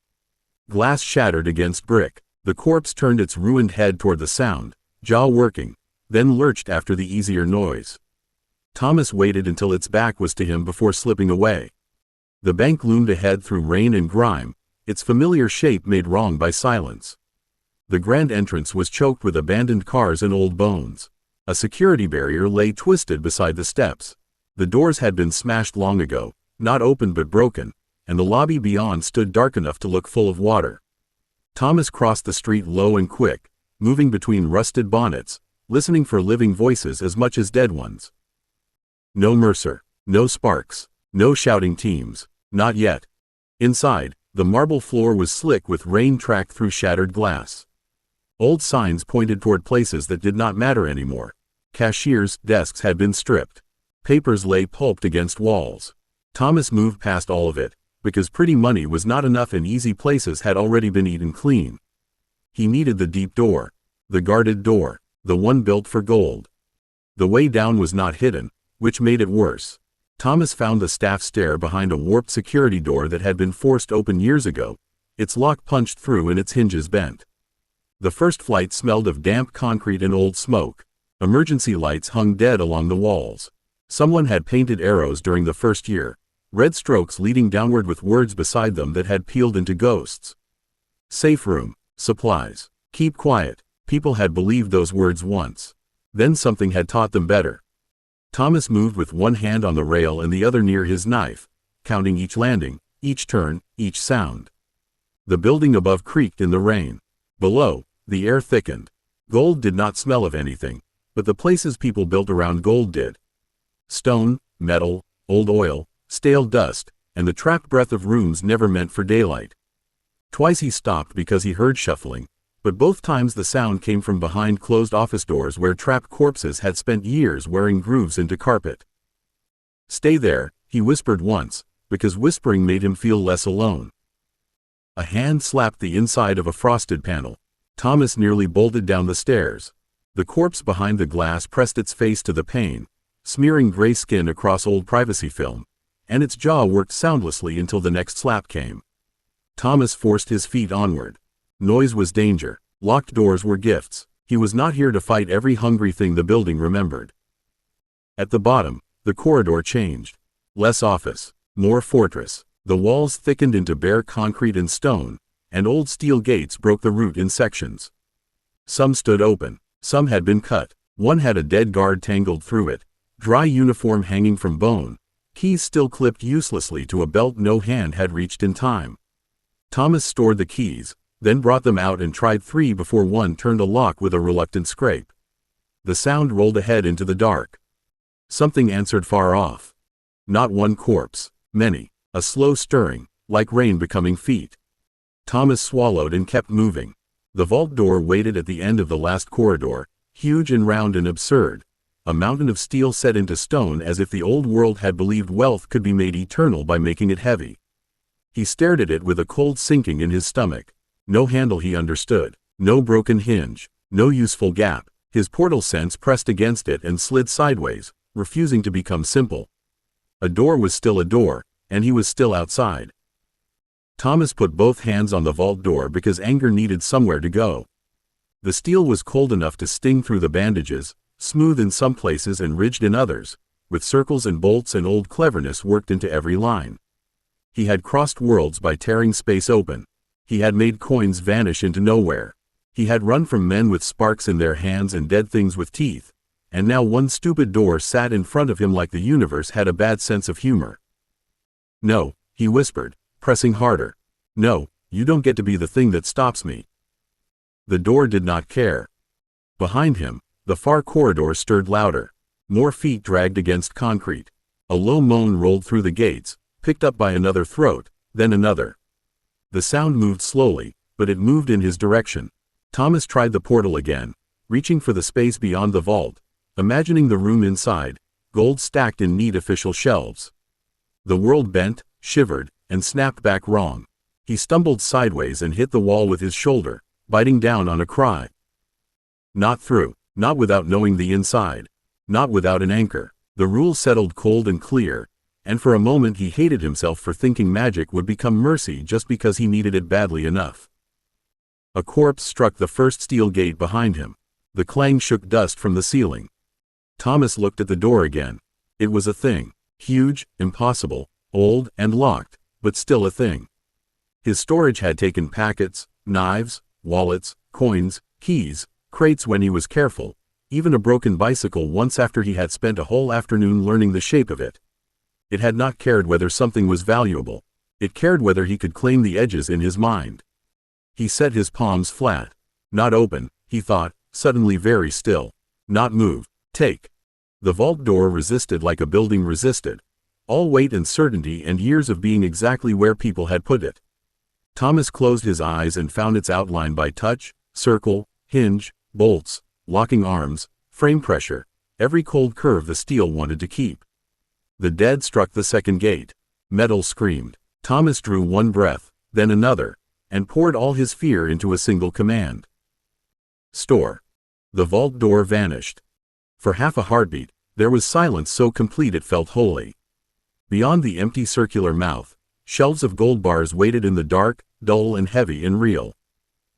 Glass shattered against brick. The corpse turned its ruined head toward the sound, jaw working, then lurched after the easier noise. Thomas waited until its back was to him before slipping away. The bank loomed ahead through rain and grime, its familiar shape made wrong by silence. The grand entrance was choked with abandoned cars and old bones. A security barrier lay twisted beside the steps. The doors had been smashed long ago, not open but broken, and the lobby beyond stood dark enough to look full of water. Thomas crossed the street low and quick, moving between rusted bonnets, listening for living voices as much as dead ones. No Mercer, no Sparks, no shouting teams, not yet. Inside, the marble floor was slick with rain tracked through shattered glass. Old signs pointed toward places that did not matter anymore. Cashiers' desks had been stripped. Papers lay pulped against walls. Thomas moved past all of it, because pretty money was not enough and easy places had already been eaten clean. He needed the deep door. The guarded door. The one built for gold. The way down was not hidden, which made it worse. Thomas found the staff stair behind a warped security door that had been forced open years ago, its lock punched through and its hinges bent. The first flight smelled of damp concrete and old smoke. Emergency lights hung dead along the walls. Someone had painted arrows during the first year, red strokes leading downward with words beside them that had peeled into ghosts. Safe room, supplies, keep quiet. People had believed those words once. Then something had taught them better. Thomas moved with one hand on the rail and the other near his knife, counting each landing, each turn, each sound. The building above creaked in the rain. Below, the air thickened. Gold did not smell of anything, but the places people built around gold did. Stone, metal, old oil, stale dust, and the trapped breath of rooms never meant for daylight. Twice he stopped because he heard shuffling, but both times the sound came from behind closed office doors where trapped corpses had spent years wearing grooves into carpet. Stay there, he whispered once, because whispering made him feel less alone. A hand slapped the inside of a frosted panel. Thomas nearly bolted down the stairs. The corpse behind the glass pressed its face to the pane, smearing gray skin across old privacy film, and its jaw worked soundlessly until the next slap came. Thomas forced his feet onward. Noise was danger. Locked doors were gifts. He was not here to fight every hungry thing the building remembered. At the bottom, the corridor changed. Less office, more fortress. The walls thickened into bare concrete and stone, and old steel gates broke the route in sections. Some stood open. Some had been cut. One had a dead guard tangled through it, dry uniform hanging from bone, keys still clipped uselessly to a belt no hand had reached in time. Thomas stored the keys, then brought them out and tried 3 before one turned a lock with a reluctant scrape. The sound rolled ahead into the dark. Something answered far off. Not one corpse, many, a slow stirring, like rain becoming feet. Thomas swallowed and kept moving. The vault door waited at the end of the last corridor, huge and round and absurd, a mountain of steel set into stone as if the old world had believed wealth could be made eternal by making it heavy. He stared at it with a cold sinking in his stomach. No handle he understood, no broken hinge, no useful gap. His portal sense pressed against it and slid sideways, refusing to become simple. A door was still a door, and he was still outside. Thomas put both hands on the vault door because anger needed somewhere to go. The steel was cold enough to sting through the bandages, smooth in some places and ridged in others, with circles and bolts and old cleverness worked into every line. He had crossed worlds by tearing space open. He had made coins vanish into nowhere. He had run from men with sparks in their hands and dead things with teeth, and now one stupid door sat in front of him like the universe had a bad sense of humor. "No," he whispered, pressing harder. "No, you don't get to be the thing that stops me." The door did not care. Behind him, the far corridor stirred louder. More feet dragged against concrete. A low moan rolled through the gates, picked up by another throat, then another. The sound moved slowly, but it moved in his direction. Thomas tried the portal again, reaching for the space beyond the vault, imagining the room inside, gold stacked in neat official shelves. The world bent, shivered, and snapped back wrong. He stumbled sideways and hit the wall with his shoulder, biting down on a cry. Not through, not without knowing the inside, not without an anchor. The rule settled cold and clear, and for a moment he hated himself for thinking magic would become mercy just because he needed it badly enough. A corpse struck the first steel gate behind him. The clang shook dust from the ceiling. Thomas looked at the door again. It was a thing. Huge, impossible, old, and locked, but still a thing. His storage had taken packets, knives, wallets, coins, keys, crates when he was careful, even a broken bicycle once after he had spent a whole afternoon learning the shape of it. It had not cared whether something was valuable. It cared whether he could claim the edges in his mind. He set his palms flat. Not open, he thought, suddenly very still. Not move. Take. The vault door resisted like a building resisted. All weight and certainty and years of being exactly where people had put it. Thomas closed his eyes and found its outline by touch, circle, hinge, bolts, locking arms, frame pressure, every cold curve the steel wanted to keep. The dead struck the second gate. Metal screamed. Thomas drew one breath, then another, and poured all his fear into a single command. Store. The vault door vanished. For half a heartbeat, there was silence so complete it felt holy. Beyond the empty circular mouth, shelves of gold bars waited in the dark, dull and heavy and real.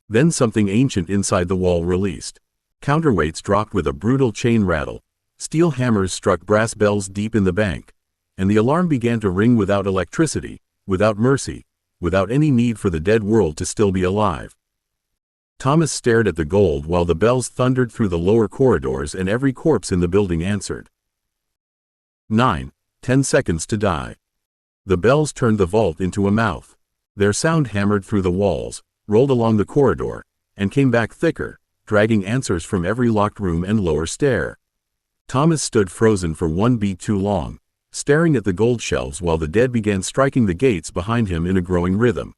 Then something ancient inside the wall released. Counterweights dropped with a brutal chain rattle. Steel hammers struck brass bells deep in the bank. And the alarm began to ring without electricity, without mercy, without any need for the dead world to still be alive. Thomas stared at the gold while the bells thundered through the lower corridors and every corpse in the building answered. 10 seconds to die. The bells turned the vault into a mouth. Their sound hammered through the walls, rolled along the corridor, and came back thicker, dragging answers from every locked room and lower stair. Thomas stood frozen for one beat too long, staring at the gold shelves while the dead began striking the gates behind him in a growing rhythm.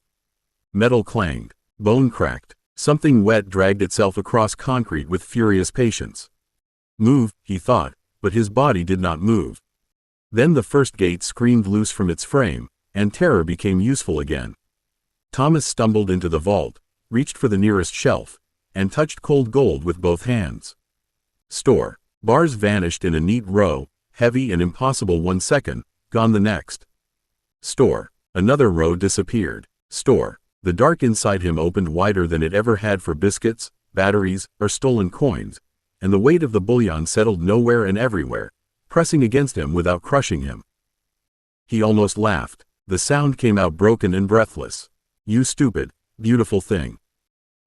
Metal clanged, bone cracked, something wet dragged itself across concrete with furious patience. Move, he thought, but his body did not move. Then the first gate screamed loose from its frame, and terror became useful again. Thomas stumbled into the vault, reached for the nearest shelf, and touched cold gold with both hands. Store. Bars vanished in a neat row, heavy and impossible 1 second, gone the next. Store. Another row disappeared. Store. The dark inside him opened wider than it ever had for biscuits, batteries, or stolen coins, and the weight of the bullion settled nowhere and everywhere, pressing against him without crushing him. He almost laughed. The sound came out broken and breathless. You stupid, beautiful thing.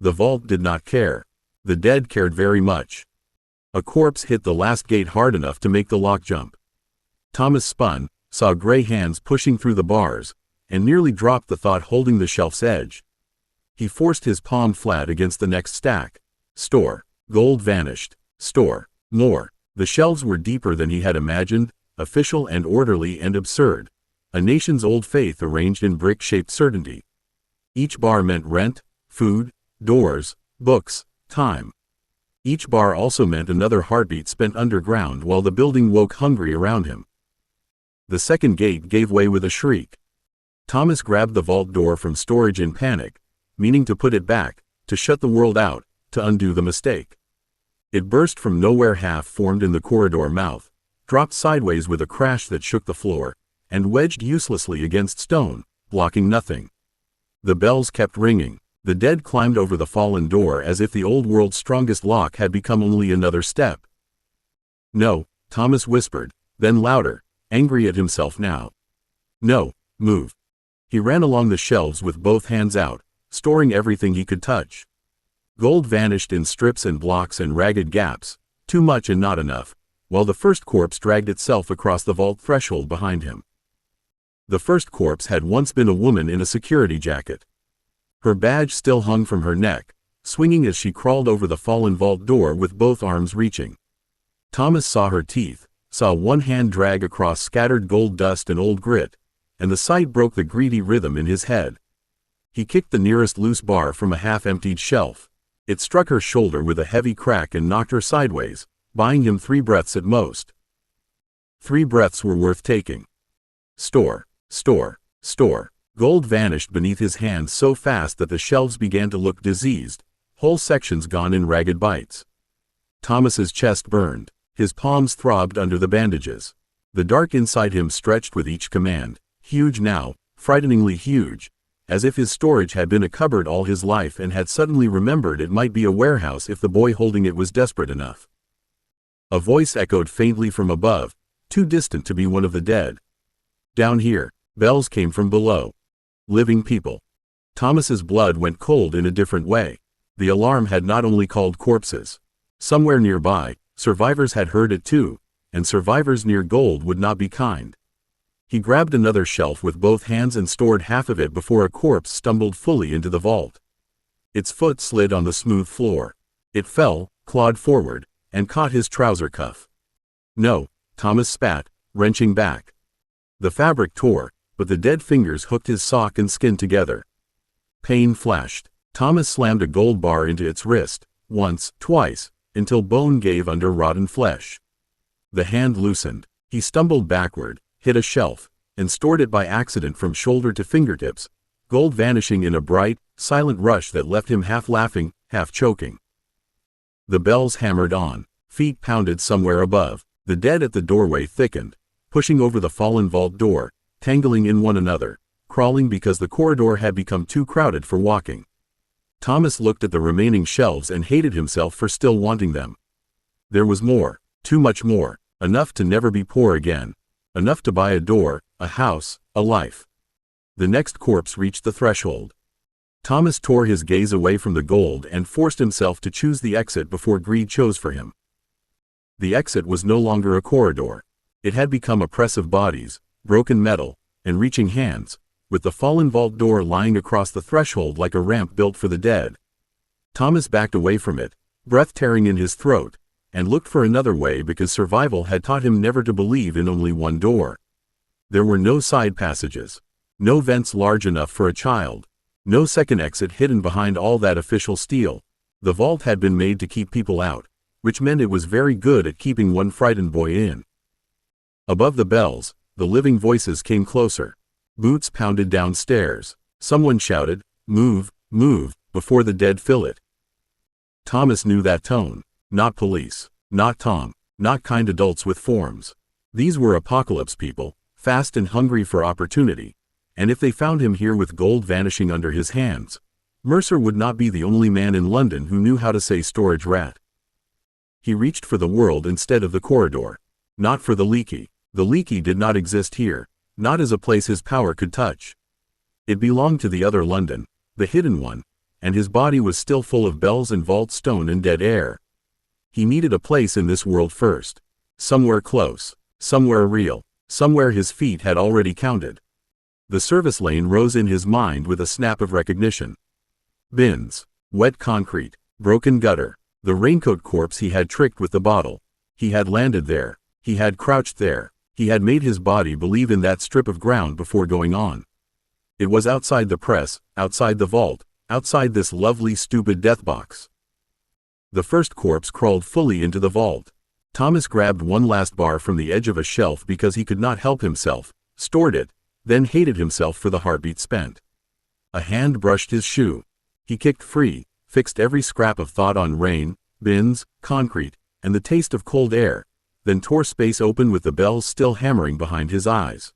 The vault did not care. The dead cared very much. A corpse hit the last gate hard enough to make the lock jump. Thomas spun, saw gray hands pushing through the bars, and nearly dropped the thought holding the shelf's edge. He forced his palm flat against the next stack. Store. Gold vanished. Store. More. The shelves were deeper than he had imagined, official and orderly and absurd. A nation's old faith arranged in brick-shaped certainty. Each bar meant rent, food, doors, books, time. Each bar also meant another heartbeat spent underground while the building woke hungry around him. The second gate gave way with a shriek. Thomas grabbed the vault door from storage in panic, meaning to put it back, to shut the world out, to undo the mistake. It burst from nowhere, half-formed in the corridor mouth, dropped sideways with a crash that shook the floor, and wedged uselessly against stone, blocking nothing. The bells kept ringing. The dead climbed over the fallen door as if the old world's strongest lock had become only another step. "No," Thomas whispered, then louder, angry at himself now. "No, move." He ran along the shelves with both hands out, storing everything he could touch. Gold vanished in strips and blocks and ragged gaps, too much and not enough, while the first corpse dragged itself across the vault threshold behind him. The first corpse had once been a woman in a security jacket. Her badge still hung from her neck, swinging as she crawled over the fallen vault door with both arms reaching. Thomas saw her teeth, saw one hand drag across scattered gold dust and old grit, and the sight broke the greedy rhythm in his head. He kicked the nearest loose bar from a half-emptied shelf. It struck her shoulder with a heavy crack and knocked her sideways, buying him 3 breaths at most. 3 breaths were worth taking. Store, store, store. Gold vanished beneath his hands so fast that the shelves began to look diseased, whole sections gone in ragged bites. Thomas's chest burned. His palms throbbed under the bandages. The dark inside him stretched with each command, huge now, frighteningly huge, as if his storage had been a cupboard all his life and had suddenly remembered it might be a warehouse if the boy holding it was desperate enough. A voice echoed faintly from above, too distant to be one of the dead. Down here. Bells came from below. Living people. Thomas's blood went cold in a different way. The alarm had not only called corpses. Somewhere nearby, survivors had heard it too, and survivors near gold would not be kind. He grabbed another shelf with both hands and stored half of it before a corpse stumbled fully into the vault. Its foot slid on the smooth floor. It fell, clawed forward, and caught his trouser cuff. "No," Thomas spat, wrenching back. The fabric tore, but the dead fingers hooked his sock and skin together. Pain flashed. Thomas slammed a gold bar into its wrist, once, twice, until bone gave under rotten flesh. The hand loosened. He stumbled backward, hit a shelf, and stored it by accident from shoulder to fingertips, gold vanishing in a bright, silent rush that left him half laughing, half choking. The bells hammered on. Feet pounded somewhere above. The dead at the doorway thickened, pushing over the fallen vault door, tangling in one another, crawling because the corridor had become too crowded for walking. Thomas looked at the remaining shelves and hated himself for still wanting them. There was more, too much more, enough to never be poor again, enough to buy a door, a house, a life. The next corpse reached the threshold. Thomas tore his gaze away from the gold and forced himself to choose the exit before greed chose for him. The exit was no longer a corridor. It had become a press of bodies, broken metal, and reaching hands, with the fallen vault door lying across the threshold like a ramp built for the dead. Thomas backed away from it, breath tearing in his throat, and looked for another way because survival had taught him never to believe in only one door. There were no side passages, no vents large enough for a child, no second exit hidden behind all that official steel. The vault had been made to keep people out, which meant it was very good at keeping one frightened boy in. Above the bells, the living voices came closer. Boots pounded downstairs. Someone shouted, "Move, move, before the dead fill it." Thomas knew that tone. Not police, not Tom, not kind adults with forms. These were apocalypse people, fast and hungry for opportunity, and if they found him here with gold vanishing under his hands, Mercer would not be the only man in London who knew how to say storage rat. He reached for the world instead of the corridor. Not for the leaky. The leaky did not exist here, not as a place his power could touch. It belonged to the other London, the hidden one, and his body was still full of bells and vault stone and dead air. He needed a place in this world first. Somewhere close, somewhere real, somewhere his feet had already counted. The service lane rose in his mind with a snap of recognition. Bins, wet concrete, broken gutter, the raincoat corpse he had tricked with the bottle. He had landed there. He had crouched there. He had made his body believe in that strip of ground before going on. It was outside the press, outside the vault, outside this lovely stupid death box. The first corpse crawled fully into the vault. Thomas grabbed one last bar from the edge of a shelf because he could not help himself, stored it, then hated himself for the heartbeat spent. A hand brushed his shoe. He kicked free, fixed every scrap of thought on rain, bins, concrete, and the taste of cold air, then tore space open with the bells still hammering behind his eyes.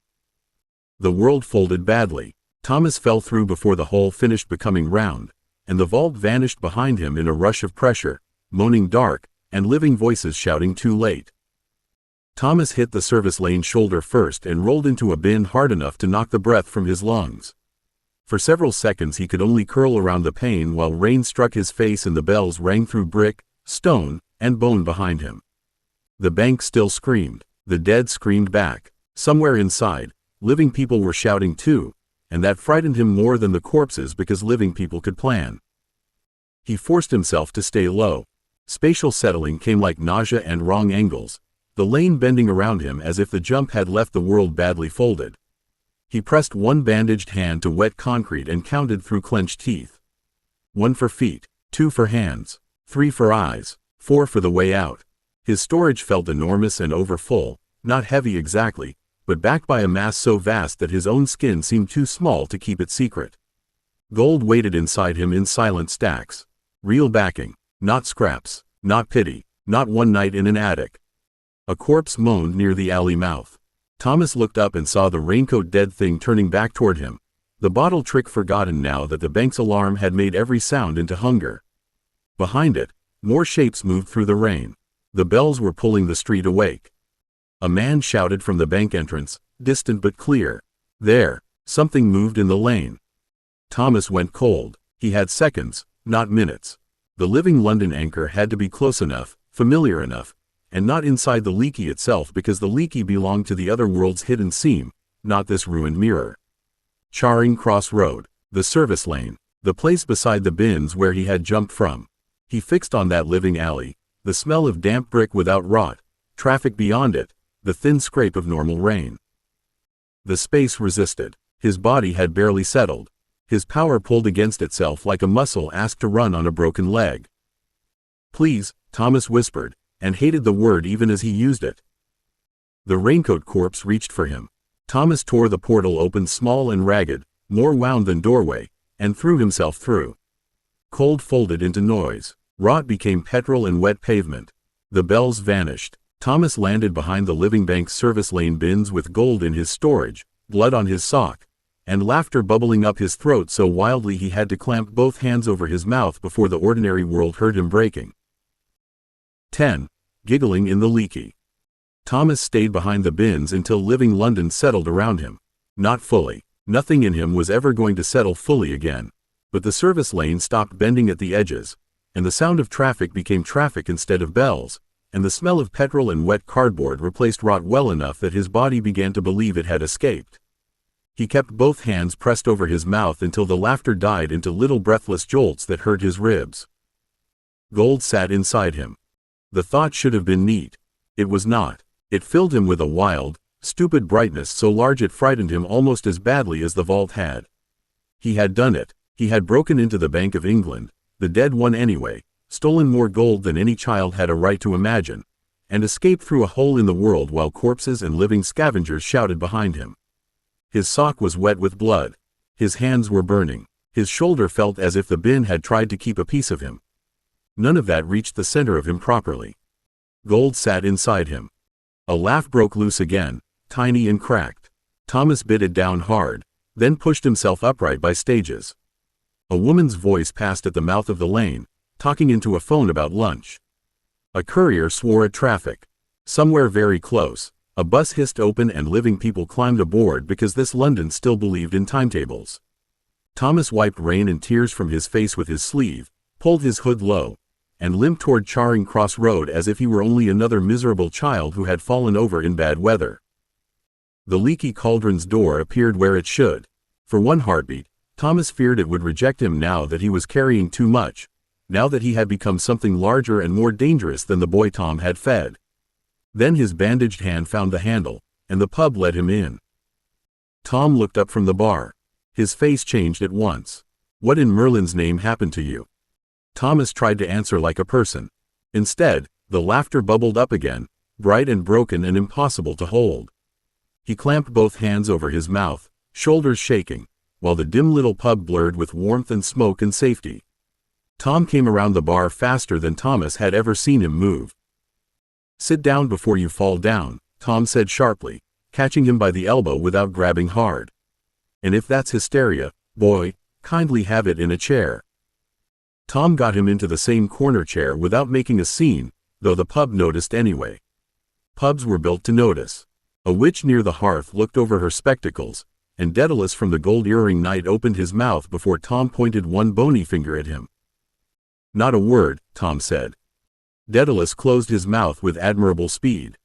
The world folded badly. Thomas fell through before the hole finished becoming round, and the vault vanished behind him in a rush of pressure, moaning dark, and living voices shouting too late. Thomas hit the service lane shoulder first and rolled into a bin hard enough to knock the breath from his lungs. For several seconds he could only curl around the pain while rain struck his face and the bells rang through brick, stone, and bone behind him. The bank still screamed. The dead screamed back. Somewhere inside, living people were shouting too, and that frightened him more than the corpses because living people could plan. He forced himself to stay low. Spatial settling came like nausea and wrong angles, the lane bending around him as if the jump had left the world badly folded. He pressed one bandaged hand to wet concrete and counted through clenched teeth. 1 for feet, 2 for hands, 3 for eyes, 4 for the way out. His storage felt enormous and overfull, not heavy exactly, but backed by a mass so vast that his own skin seemed too small to keep it secret. Gold waited inside him in silent stacks. Real backing, not scraps, not pity, not one night in an attic. A corpse moaned near the alley mouth. Thomas looked up and saw the raincoat dead thing turning back toward him, the bottle trick forgotten now that the bank's alarm had made every sound into hunger. Behind it, more shapes moved through the rain. The bells were pulling the street awake. A man shouted from the bank entrance, distant but clear. There, something moved in the lane. Thomas went cold. He had seconds, not minutes. The living London anchor had to be close enough, familiar enough, and not inside the leaky itself because the leaky belonged to the other world's hidden seam, not this ruined mirror. Charing Cross Road, the service lane, the place beside the bins where he had jumped from. He fixed on that living alley, the smell of damp brick without rot, traffic beyond it, the thin scrape of normal rain. The space resisted. His body had barely settled. His power pulled against itself like a muscle asked to run on a broken leg. Please, Thomas whispered, and hated the word even as he used it. The raincoat corpse reached for him. Thomas tore the portal open small and ragged, more wound than doorway, and threw himself through. Cold folded into noise. Rot became petrol and wet pavement. The bells vanished. Thomas landed behind the living bank's service lane bins with gold in his storage, blood on his sock, and laughter bubbling up his throat so wildly he had to clamp both hands over his mouth before the ordinary world heard him breaking. 10. Giggling in the leaky. Thomas stayed behind the bins until living London settled around him. Not fully. Nothing in him was ever going to settle fully again. But the service lane stopped bending at the edges, and the sound of traffic became traffic instead of bells, and the smell of petrol and wet cardboard replaced rot well enough that his body began to believe it had escaped. He kept both hands pressed over his mouth until the laughter died into little breathless jolts that hurt his ribs. Gold sat inside him. The thought should have been neat. It was not. It filled him with a wild, stupid brightness so large it frightened him almost as badly as the vault had. He had done it. He had broken into the Bank of England, the dead one anyway, stolen more gold than any child had a right to imagine, and escaped through a hole in the world while corpses and living scavengers shouted behind him. His sock was wet with blood. His hands were burning. His shoulder felt as if the bin had tried to keep a piece of him. None of that reached the center of him properly. Gold sat inside him. A laugh broke loose again, tiny and cracked. Thomas bit it down hard, then pushed himself upright by stages. A woman's voice passed at the mouth of the lane, talking into a phone about lunch. A courier swore at traffic. Somewhere very close, a bus hissed open and living people climbed aboard because this London still believed in timetables. Thomas wiped rain and tears from his face with his sleeve, pulled his hood low, and limped toward Charing Cross Road as if he were only another miserable child who had fallen over in bad weather. The leaky cauldron's door appeared where it should. For one heartbeat, Thomas feared it would reject him now that he was carrying too much, now that he had become something larger and more dangerous than the boy Tom had fed. Then his bandaged hand found the handle, and the pub let him in. Tom looked up from the bar. His face changed at once. What in Merlin's name happened to you? Thomas tried to answer like a person. Instead, the laughter bubbled up again, bright and broken and impossible to hold. He clamped both hands over his mouth, shoulders shaking, while the dim little pub blurred with warmth and smoke and safety. Tom came around the bar faster than Thomas had ever seen him move. "Sit down before you fall down," Tom said sharply, catching him by the elbow without grabbing hard. "And if that's hysteria, boy, kindly have it in a chair." Tom got him into the same corner chair without making a scene, though the pub noticed anyway. Pubs were built to notice. A witch near the hearth looked over her spectacles, and Daedalus from the Gold Earring Knight opened his mouth before Tom pointed one bony finger at him. "Not a word," Tom said. Daedalus closed his mouth with admirable speed.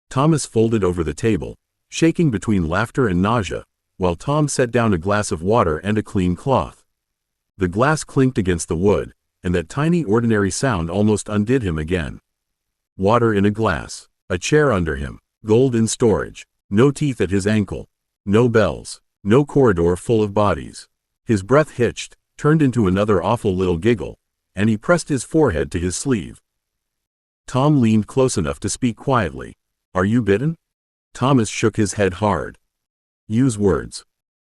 Thomas folded over the table, shaking between laughter and nausea, while Tom set down a glass of water and a clean cloth. The glass clinked against the wood, and that tiny ordinary sound almost undid him again. Water in a glass, a chair under him, gold in storage, no teeth at his ankle, no bells, no corridor full of bodies. His breath hitched, turned into another awful little giggle, and he pressed his forehead to his sleeve. Tom leaned close enough to speak quietly. "Are you bitten?" Thomas shook his head hard. "Use words."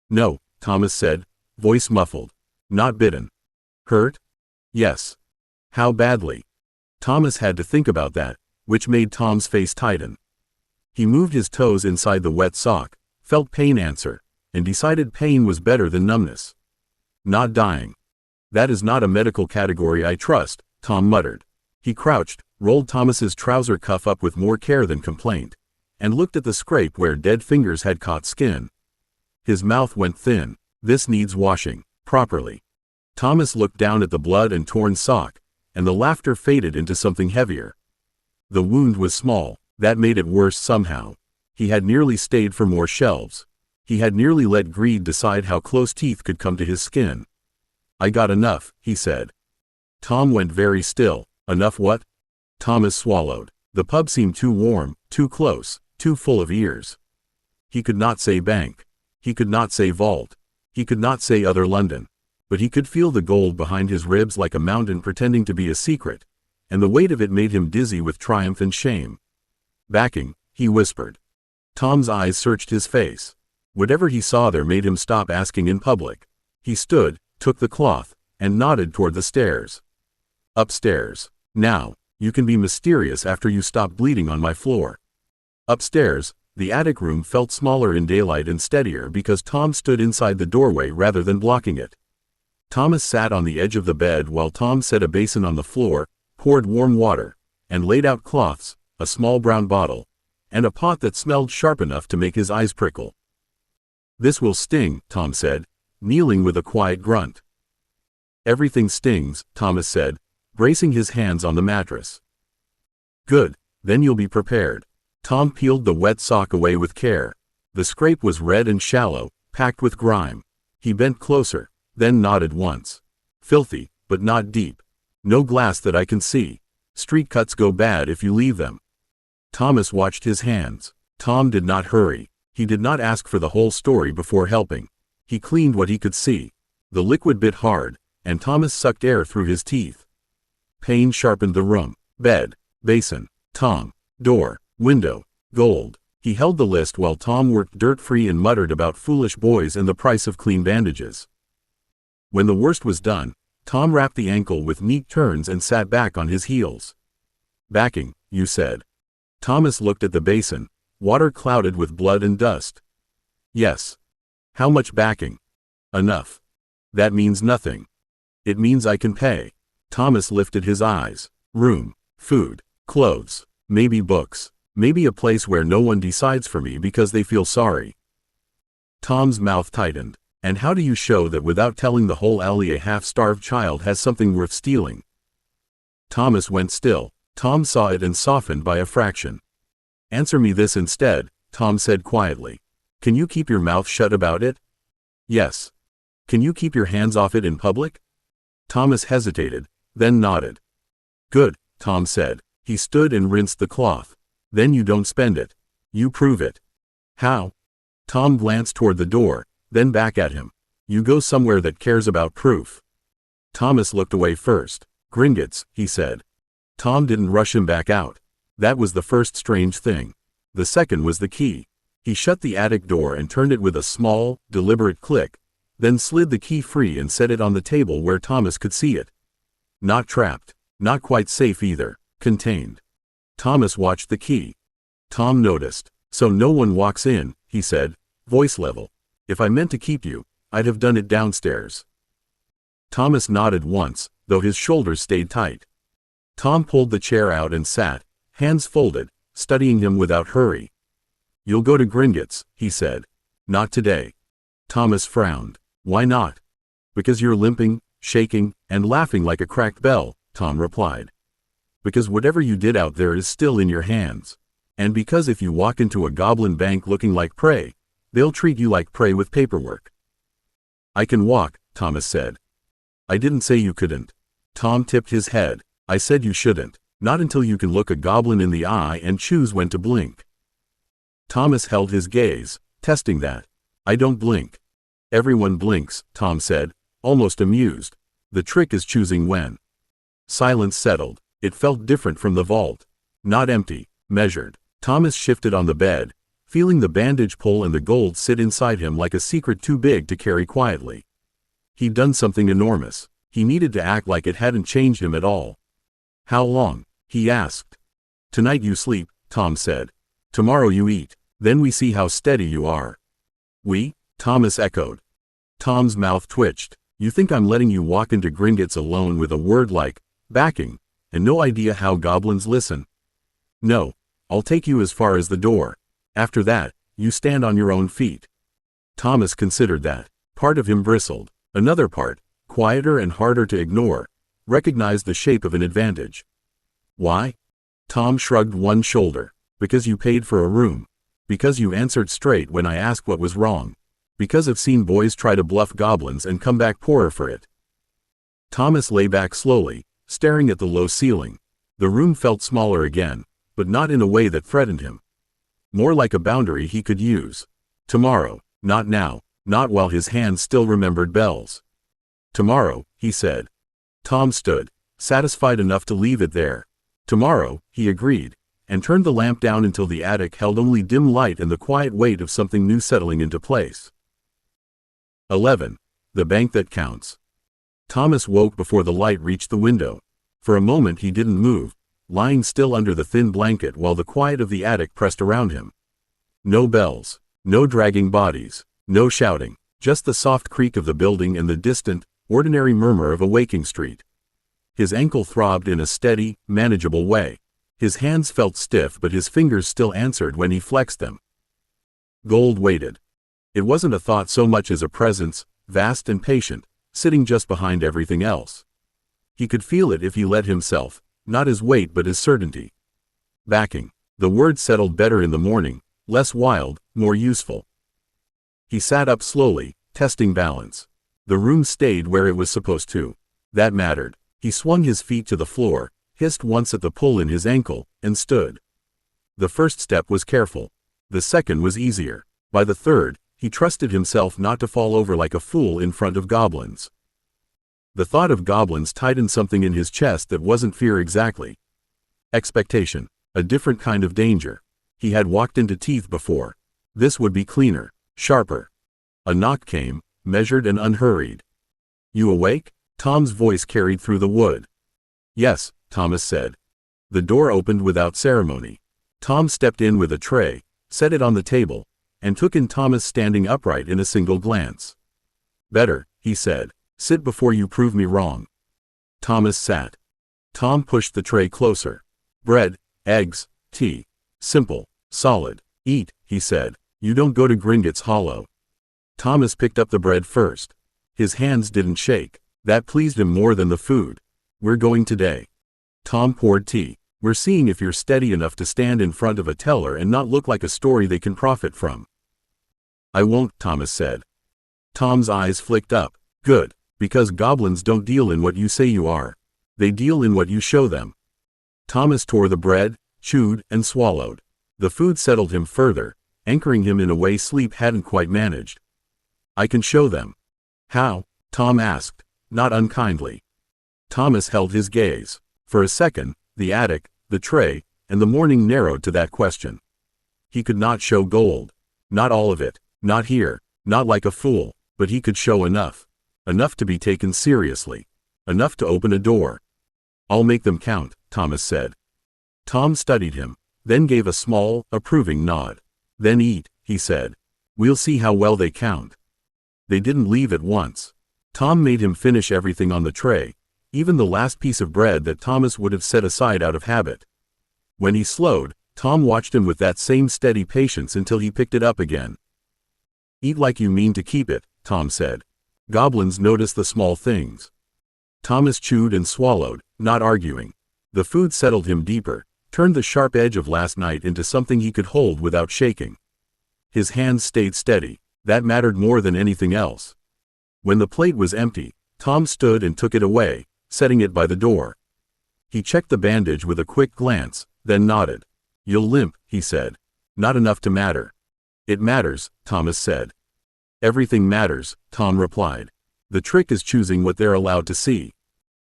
"No," Thomas said, voice muffled. "Not bitten." "Hurt?" "Yes." "How badly?" Thomas had to think about that, which made Tom's face tighten. He moved his toes inside the wet sock, felt pain answer, and decided pain was better than numbness. "Not dying." "That is not a medical category I trust," Tom muttered. He crouched, rolled Thomas's trouser cuff up with more care than complaint, and looked at the scrape where dead fingers had caught skin. His mouth went thin. "This needs washing, properly." Thomas looked down at the blood and torn sock, and the laughter faded into something heavier. The wound was small, that made it worse somehow. He had nearly stayed for more shelves. He had nearly let greed decide how close teeth could come to his skin. "I got enough," he said. Tom went very still. "Enough what?" Thomas swallowed. The pub seemed too warm, too close, too full of ears. He could not say bank. He could not say vault. He could not say other London. But he could feel the gold behind his ribs like a mountain pretending to be a secret, and the weight of it made him dizzy with triumph and shame. "Backing," he whispered. Tom's eyes searched his face. Whatever he saw there made him stop asking in public. He stood, took the cloth, and nodded toward the stairs. "Upstairs. Now, you can be mysterious after you stop bleeding on my floor." Upstairs, the attic room felt smaller in daylight and steadier because Tom stood inside the doorway rather than blocking it. Thomas sat on the edge of the bed while Tom set a basin on the floor, poured warm water, and laid out cloths, a small brown bottle, and a pot that smelled sharp enough to make his eyes prickle. "This will sting," Tom said, kneeling with a quiet grunt. "Everything stings," Thomas said, bracing his hands on the mattress. "Good, then you'll be prepared." Tom peeled the wet sock away with care. The scrape was red and shallow, packed with grime. He bent closer, then nodded once. "Filthy, but not deep. No glass that I can see. Street cuts go bad if you leave them." Thomas watched his hands. Tom did not hurry. He did not ask for the whole story before helping. He cleaned what he could see. The liquid bit hard, and Thomas sucked air through his teeth. Pain sharpened the room. Bed, basin, Tom, door, window, gold. He held the list while Tom worked dirt-free and muttered about foolish boys and the price of clean bandages. When the worst was done, Tom wrapped the ankle with neat turns and sat back on his heels. "Backing, you said." Thomas looked at the basin, water clouded with blood and dust. "Yes." "How much backing?" "Enough." "That means nothing." "It means I can pay." Thomas lifted his eyes. "Room, food, clothes, maybe books, maybe a place where no one decides for me because they feel sorry." Tom's mouth tightened. "And how do you show that without telling the whole alley a half-starved child has something worth stealing?" Thomas went still. Tom saw it and softened by a fraction. "Answer me this instead," Tom said quietly. "Can you keep your mouth shut about it?" "Yes." "Can you keep your hands off it in public?" Thomas hesitated, then nodded. "Good," Tom said. He stood and rinsed the cloth. "Then you don't spend it. You prove it." "How?" Tom glanced toward the door, then back at him. You go somewhere that cares about proof. Thomas looked away first. Gringotts, he said. Tom didn't rush him back out. That was the first strange thing. The second was the key. He shut the attic door and turned it with a small, deliberate click, then slid the key free and set it on the table where Thomas could see it. Not trapped. Not quite safe either. Contained. Thomas watched the key. Tom noticed. So no one walks in, he said, voice level. If I meant to keep you, I'd have done it downstairs. Thomas nodded once, though his shoulders stayed tight. Tom pulled the chair out and sat, hands folded, studying him without hurry. You'll go to Gringotts, he said. Not today. Thomas frowned. Why not? Because you're limping, shaking, and laughing like a cracked bell, Tom replied. Because whatever you did out there is still in your hands. And because if you walk into a goblin bank looking like prey, they'll treat you like prey with paperwork. I can walk, Thomas said. I didn't say you couldn't. Tom tipped his head. I said you shouldn't. Not until you can look a goblin in the eye and choose when to blink. Thomas held his gaze, testing that. I don't blink. Everyone blinks, Tom said, almost amused. The trick is choosing when. Silence settled. It felt different from the vault. Not empty, measured. Thomas shifted on the bed, feeling the bandage pull and the gold sit inside him like a secret too big to carry quietly. He'd done something enormous. He needed to act like it hadn't changed him at all. How long? He asked. Tonight you sleep, Tom said. Tomorrow you eat. Then we see how steady you are. We? Thomas echoed. Tom's mouth twitched. You think I'm letting you walk into Gringotts alone with a word like backing, and no idea how goblins listen? No. I'll take you as far as the door. After that, you stand on your own feet. Thomas considered that. Part of him bristled. Another part, quieter and harder to ignore, recognized the shape of an advantage. Why? Tom shrugged one shoulder. Because you paid for a room. Because you answered straight when I asked what was wrong. Because I've seen boys try to bluff goblins and come back poorer for it. Thomas lay back slowly, staring at the low ceiling. The room felt smaller again, but not in a way that threatened him. More like a boundary he could use. Tomorrow, not now, not while his hands still remembered bells. Tomorrow, he said. Tom stood, satisfied enough to leave it there. Tomorrow, he agreed, and turned the lamp down until the attic held only dim light and the quiet weight of something new settling into place. 11. The bank that counts. Thomas woke before the light reached the window. For a moment he didn't move, lying still under the thin blanket while the quiet of the attic pressed around him. No bells, no dragging bodies, no shouting, just the soft creak of the building and the distant, ordinary murmur of a waking street. His ankle throbbed in a steady, manageable way. His hands felt stiff but his fingers still answered when he flexed them. Gold waited. It wasn't a thought so much as a presence, vast and patient, sitting just behind everything else. He could feel it if he let himself, not his weight but his certainty. Backing. The word settled better in the morning, less wild, more useful. He sat up slowly, testing balance. The room stayed where it was supposed to. That mattered. He swung his feet to the floor, hissed once at the pull in his ankle, and stood. The first step was careful. The second was easier. By the third, he trusted himself not to fall over like a fool in front of goblins. The thought of goblins tightened something in his chest that wasn't fear exactly. Expectation. A different kind of danger. He had walked into teeth before. This would be cleaner, sharper. A knock came, measured and unhurried. You awake? Tom's voice carried through the wood. Yes, Thomas said. The door opened without ceremony. Tom stepped in with a tray, set it on the table, and took in Thomas standing upright in a single glance. Better, he said. Sit before you prove me wrong. Thomas sat. Tom pushed the tray closer. Bread, eggs, tea. Simple, solid. Eat, he said. You don't go to Gringotts hollow. Thomas picked up the bread first. His hands didn't shake. That pleased him more than the food. We're going today. Tom poured tea. We're seeing if you're steady enough to stand in front of a teller and not look like a story they can profit from. I won't, Thomas said. Tom's eyes flicked up. Good, because goblins don't deal in what you say you are. They deal in what you show them. Thomas tore the bread, chewed, and swallowed. The food settled him further, anchoring him in a way sleep hadn't quite managed. I can show them. How? Tom asked, not unkindly. Thomas held his gaze. For a second, the attic, the tray, and the morning narrowed to that question. He could not show gold. Not all of it. Not here. Not like a fool. But he could show enough. Enough to be taken seriously. Enough to open a door. I'll make them count, Thomas said. Tom studied him, then gave a small, approving nod. Then eat, he said. We'll see how well they count. They didn't leave at once. Tom made him finish everything on the tray, even the last piece of bread that Thomas would have set aside out of habit. When he slowed, Tom watched him with that same steady patience until he picked it up again. Eat like you mean to keep it, Tom said. Goblins notice the small things. Thomas chewed and swallowed, not arguing. The food settled him deeper, turned the sharp edge of last night into something he could hold without shaking. His hands stayed steady. That mattered more than anything else. When the plate was empty, Tom stood and took it away, setting it by the door. He checked the bandage with a quick glance, then nodded. You'll limp, he said. Not enough to matter. It matters, Thomas said. Everything matters, Tom replied. The trick is choosing what they're allowed to see.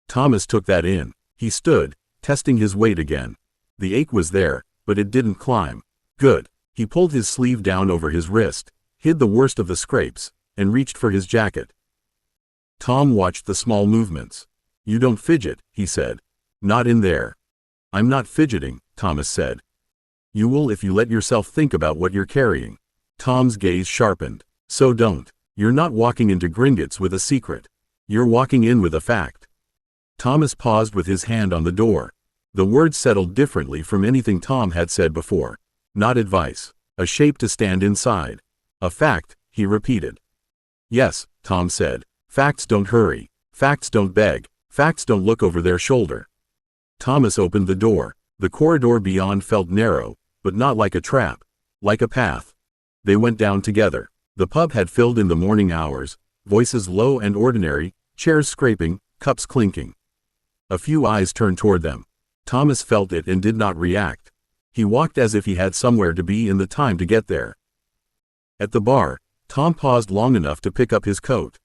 Thomas took that in. He stood, testing his weight again. The ache was there, but it didn't climb. Good. He pulled his sleeve down over his wrist, hid the worst of the scrapes, and reached for his jacket. Tom watched the small movements. You don't fidget, he said. Not in there. I'm not fidgeting, Thomas said. You will if you let yourself think about what you're carrying. Tom's gaze sharpened. So don't. You're not walking into Gringotts with a secret. You're walking in with a fact. Thomas paused with his hand on the door. The words settled differently from anything Tom had said before. Not advice. A shape to stand inside. A fact, he repeated. Yes, Tom said. Facts don't hurry. Facts don't beg. Facts don't look over their shoulder. Thomas opened the door. The corridor beyond felt narrow, but not like a trap. Like a path. They went down together. The pub had filled in the morning hours, voices low and ordinary, chairs scraping, cups clinking. A few eyes turned toward them. Thomas felt it and did not react. He walked as if he had somewhere to be in the time to get there. At the bar, Tom paused long enough to pick up his coat.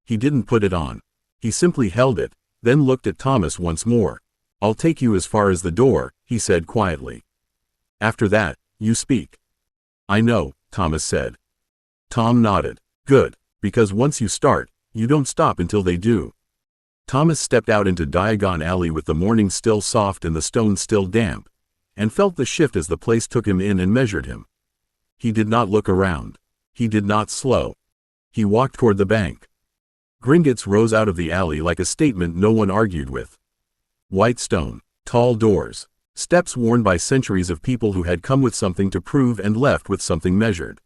He didn't put it on. He simply held it, then looked at Thomas once more. I'll take you as far as the door, he said quietly. After that, you speak. I know, Thomas said. Tom nodded. Good, because once you start, you don't stop until they do. Thomas stepped out into Diagon Alley with the morning still soft and the stones still damp, and felt the shift as the place took him in and measured him. He did not look around. He did not slow. He walked toward the bank. Gringotts rose out of the alley like a statement no one argued with. White stone, tall doors, steps worn by centuries of people who had come with something to prove and left with something measured.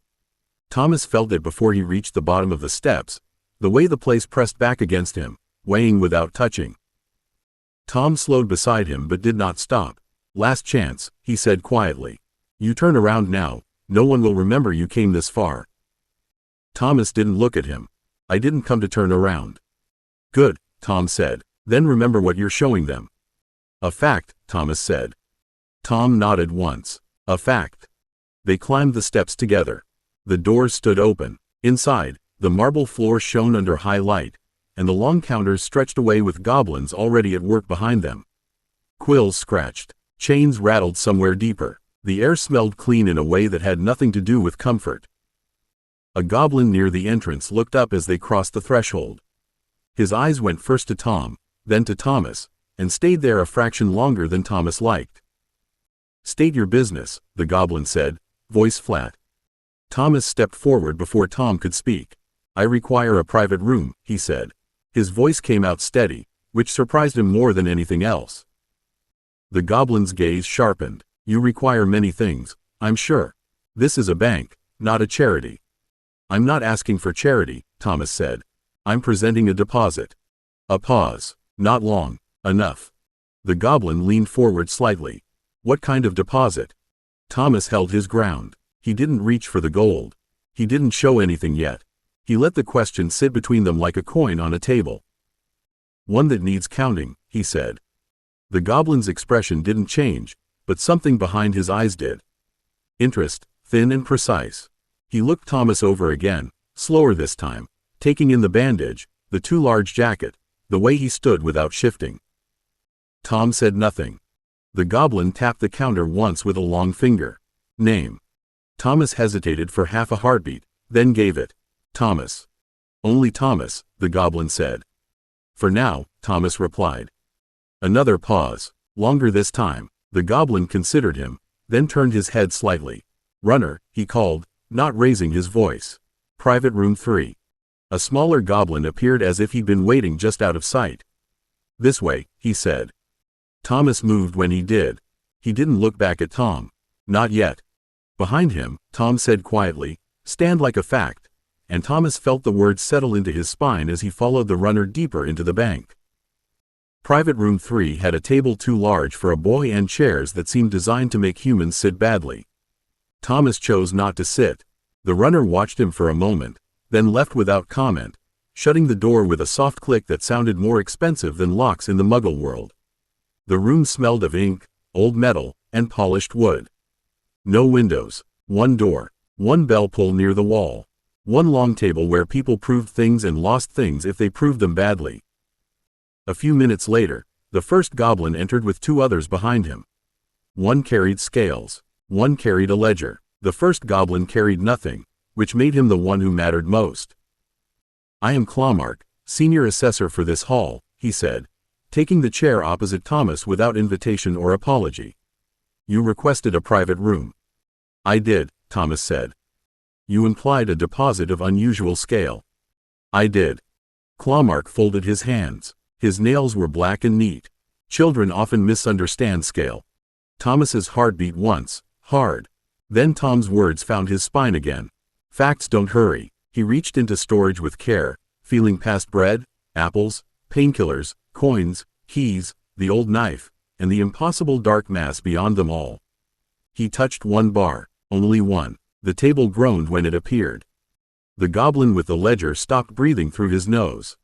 Thomas felt it before he reached the bottom of the steps, the way the place pressed back against him, weighing without touching. Tom slowed beside him but did not stop. Last chance, he said quietly. You turn around now, no one will remember you came this far. Thomas didn't look at him. I didn't come to turn around. Good, Tom said. Then remember what you're showing them. A fact, Thomas said. Tom nodded once. A fact. They climbed the steps together. The doors stood open. Inside, the marble floor shone under high light, and the long counters stretched away with goblins already at work behind them. Quills scratched. Chains rattled somewhere deeper. The air smelled clean in a way that had nothing to do with comfort. A goblin near the entrance looked up as they crossed the threshold. His eyes went first to Tom, then to Thomas, and stayed there a fraction longer than Thomas liked. State your business, the goblin said, voice flat. Thomas stepped forward before Tom could speak. I require a private room, he said. His voice came out steady, which surprised him more than anything else. The goblin's gaze sharpened. You require many things, I'm sure. This is a bank, not a charity. I'm not asking for charity, Thomas said. I'm presenting a deposit. A pause. Not long. Enough. The goblin leaned forward slightly. What kind of deposit? Thomas held his ground. He didn't reach for the gold. He didn't show anything yet. He let the question sit between them like a coin on a table. One that needs counting, he said. The goblin's expression didn't change, but something behind his eyes did. Interest, thin and precise. He looked Thomas over again, slower this time, taking in the bandage, the too large jacket, the way he stood without shifting. Tom said nothing. The goblin tapped the counter once with a long finger. Name. Thomas hesitated for half a heartbeat, then gave it. Thomas. Only Thomas, the goblin said. For now, Thomas replied. Another pause, longer this time. The goblin considered him, then turned his head slightly. Runner, he called, not raising his voice. Private room 3. A smaller goblin appeared as if he'd been waiting just out of sight. This way, he said. Thomas moved when he did. He didn't look back at Tom. Not yet. Behind him, Tom said quietly, stand like a fact, and Thomas felt the words settle into his spine as he followed the runner deeper into the bank. Private room 3 had a table too large for a boy and chairs that seemed designed to make humans sit badly. Thomas chose not to sit. The runner watched him for a moment, then left without comment, shutting the door with a soft click that sounded more expensive than locks in the Muggle world. The room smelled of ink, old metal, and polished wood. No windows, one door, one bell pull near the wall, one long table where people proved things and lost things if they proved them badly. A few minutes later, the first goblin entered with 2 others behind him. One carried scales, one carried a ledger. The first goblin carried nothing, which made him the one who mattered most. I am Clawmark, senior assessor for this hall, he said, taking the chair opposite Thomas without invitation or apology. You requested a private room. I did, Thomas said. You implied a deposit of unusual scale. I did. Clawmark folded his hands. His nails were black and neat. Children often misunderstand scale. Thomas's heart beat once, hard. Then Tom's words found his spine again. Facts don't hurry. He reached into storage with care, feeling past bread, apples, painkillers, coins, keys, the old knife, and the impossible dark mass beyond them all. He touched one bar, only one. The table groaned when it appeared. The goblin with the ledger stopped breathing through his nose.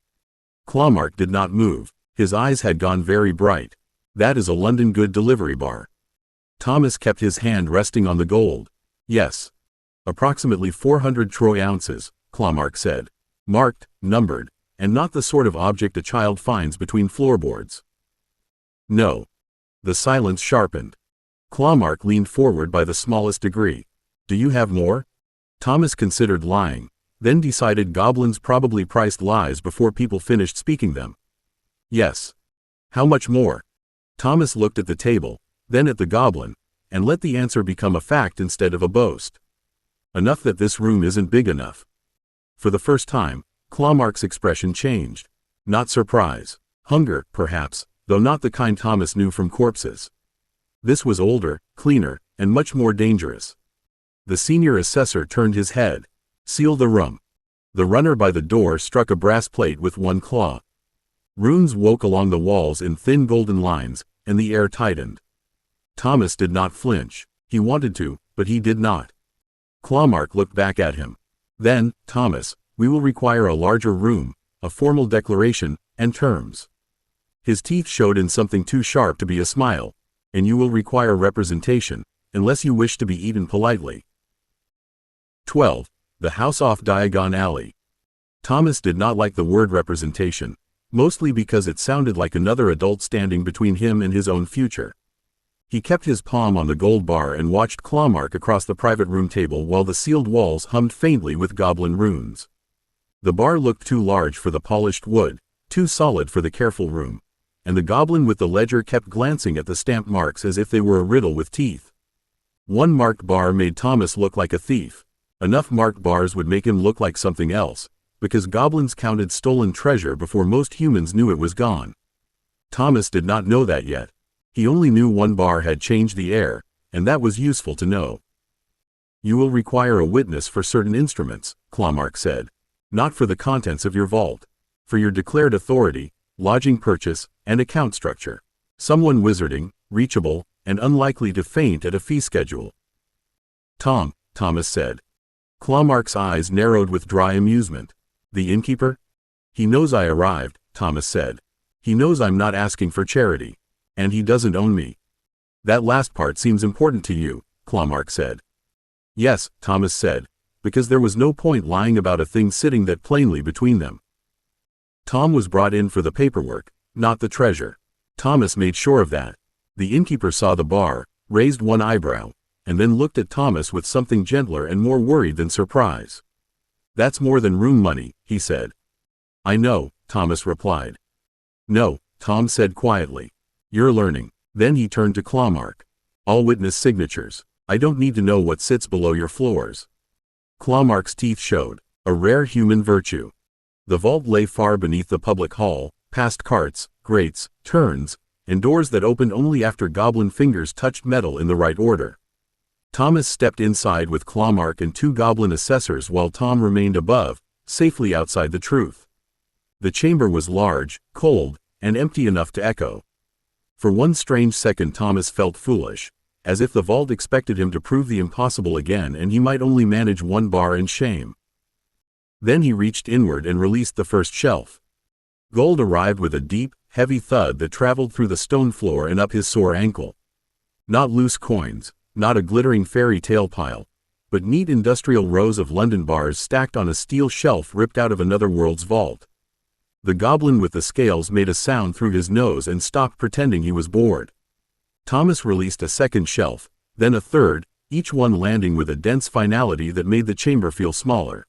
Clawmark did not move. His eyes had gone very bright. That is a London Good delivery bar. Thomas kept his hand resting on the gold. Yes. Approximately 400 troy ounces, Clawmark said. Marked, numbered, and not the sort of object a child finds between floorboards. No. The silence sharpened. Clawmark leaned forward by the smallest degree. Do you have more? Thomas considered lying, then decided goblins probably priced lies before people finished speaking them. Yes. How much more? Thomas looked at the table, then at the goblin, and let the answer become a fact instead of a boast. Enough that this room isn't big enough. For the first time, Clawmark's expression changed. Not surprise. Hunger, perhaps, though not the kind Thomas knew from corpses. This was older, cleaner, and much more dangerous. The senior assessor turned his head. Seal the room. The runner by the door struck a brass plate with one claw. Runes woke along the walls in thin golden lines, and the air tightened. Thomas did not flinch. He wanted to, but he did not. Clawmark looked back at him. Then, Thomas, we will require a larger room, a formal declaration, and terms. His teeth showed in something too sharp to be a smile. And you will require representation, unless you wish to be eaten politely. 12. The house off Diagon Alley. Thomas did not like the word representation, mostly because it sounded like another adult standing between him and his own future. He kept his palm on the gold bar and watched Clawmark across the private room table while the sealed walls hummed faintly with goblin runes. The bar looked too large for the polished wood, too solid for the careful room, and the goblin with the ledger kept glancing at the stamp marks as if they were a riddle with teeth. One marked bar made Thomas look like a thief. Enough marked bars would make him look like something else, because goblins counted stolen treasure before most humans knew it was gone. Thomas did not know that yet. He only knew one bar had changed the air, and that was useful to know. You will require a witness for certain instruments, Clawmark said. Not for the contents of your vault. For your declared authority, lodging purchase, and account structure. Someone wizarding, reachable, and unlikely to faint at a fee schedule. Tom, Thomas said. Clawmark's eyes narrowed with dry amusement. The innkeeper? He knows I arrived, Thomas said. He knows I'm not asking for charity. And he doesn't own me. That last part seems important to you, Clawmark said. Yes, Thomas said. because there was no point lying about a thing sitting that plainly between them. Tom was brought in for the paperwork, not the treasure. Thomas made sure of that. The innkeeper saw the bar, raised one eyebrow, and then looked at Thomas with something gentler and more worried than surprise. "That's more than room money," he said. "I know," Thomas replied. "No," Tom said quietly. "You're learning." Then he turned to Clawmark. "All witness signatures. I don't need to know what sits below your floors." Clawmark's teeth showed, a rare human virtue. The vault lay far beneath the public hall, past carts, grates, turns, and doors that opened only after goblin fingers touched metal in the right order. Thomas stepped inside with Clawmark and 2 goblin assessors while Tom remained above, safely outside the truth. The chamber was large, cold, and empty enough to echo. For one strange second Thomas felt foolish, as if the vault expected him to prove the impossible again and he might only manage one bar in shame. Then he reached inward and released the first shelf. Gold arrived with a deep, heavy thud that traveled through the stone floor and up his sore ankle. Not loose coins, not a glittering fairy tale pile, but neat industrial rows of London bars stacked on a steel shelf ripped out of another world's vault. The goblin with the scales made a sound through his nose and stopped pretending he was bored. Thomas released a second shelf, then a third, each one landing with a dense finality that made the chamber feel smaller.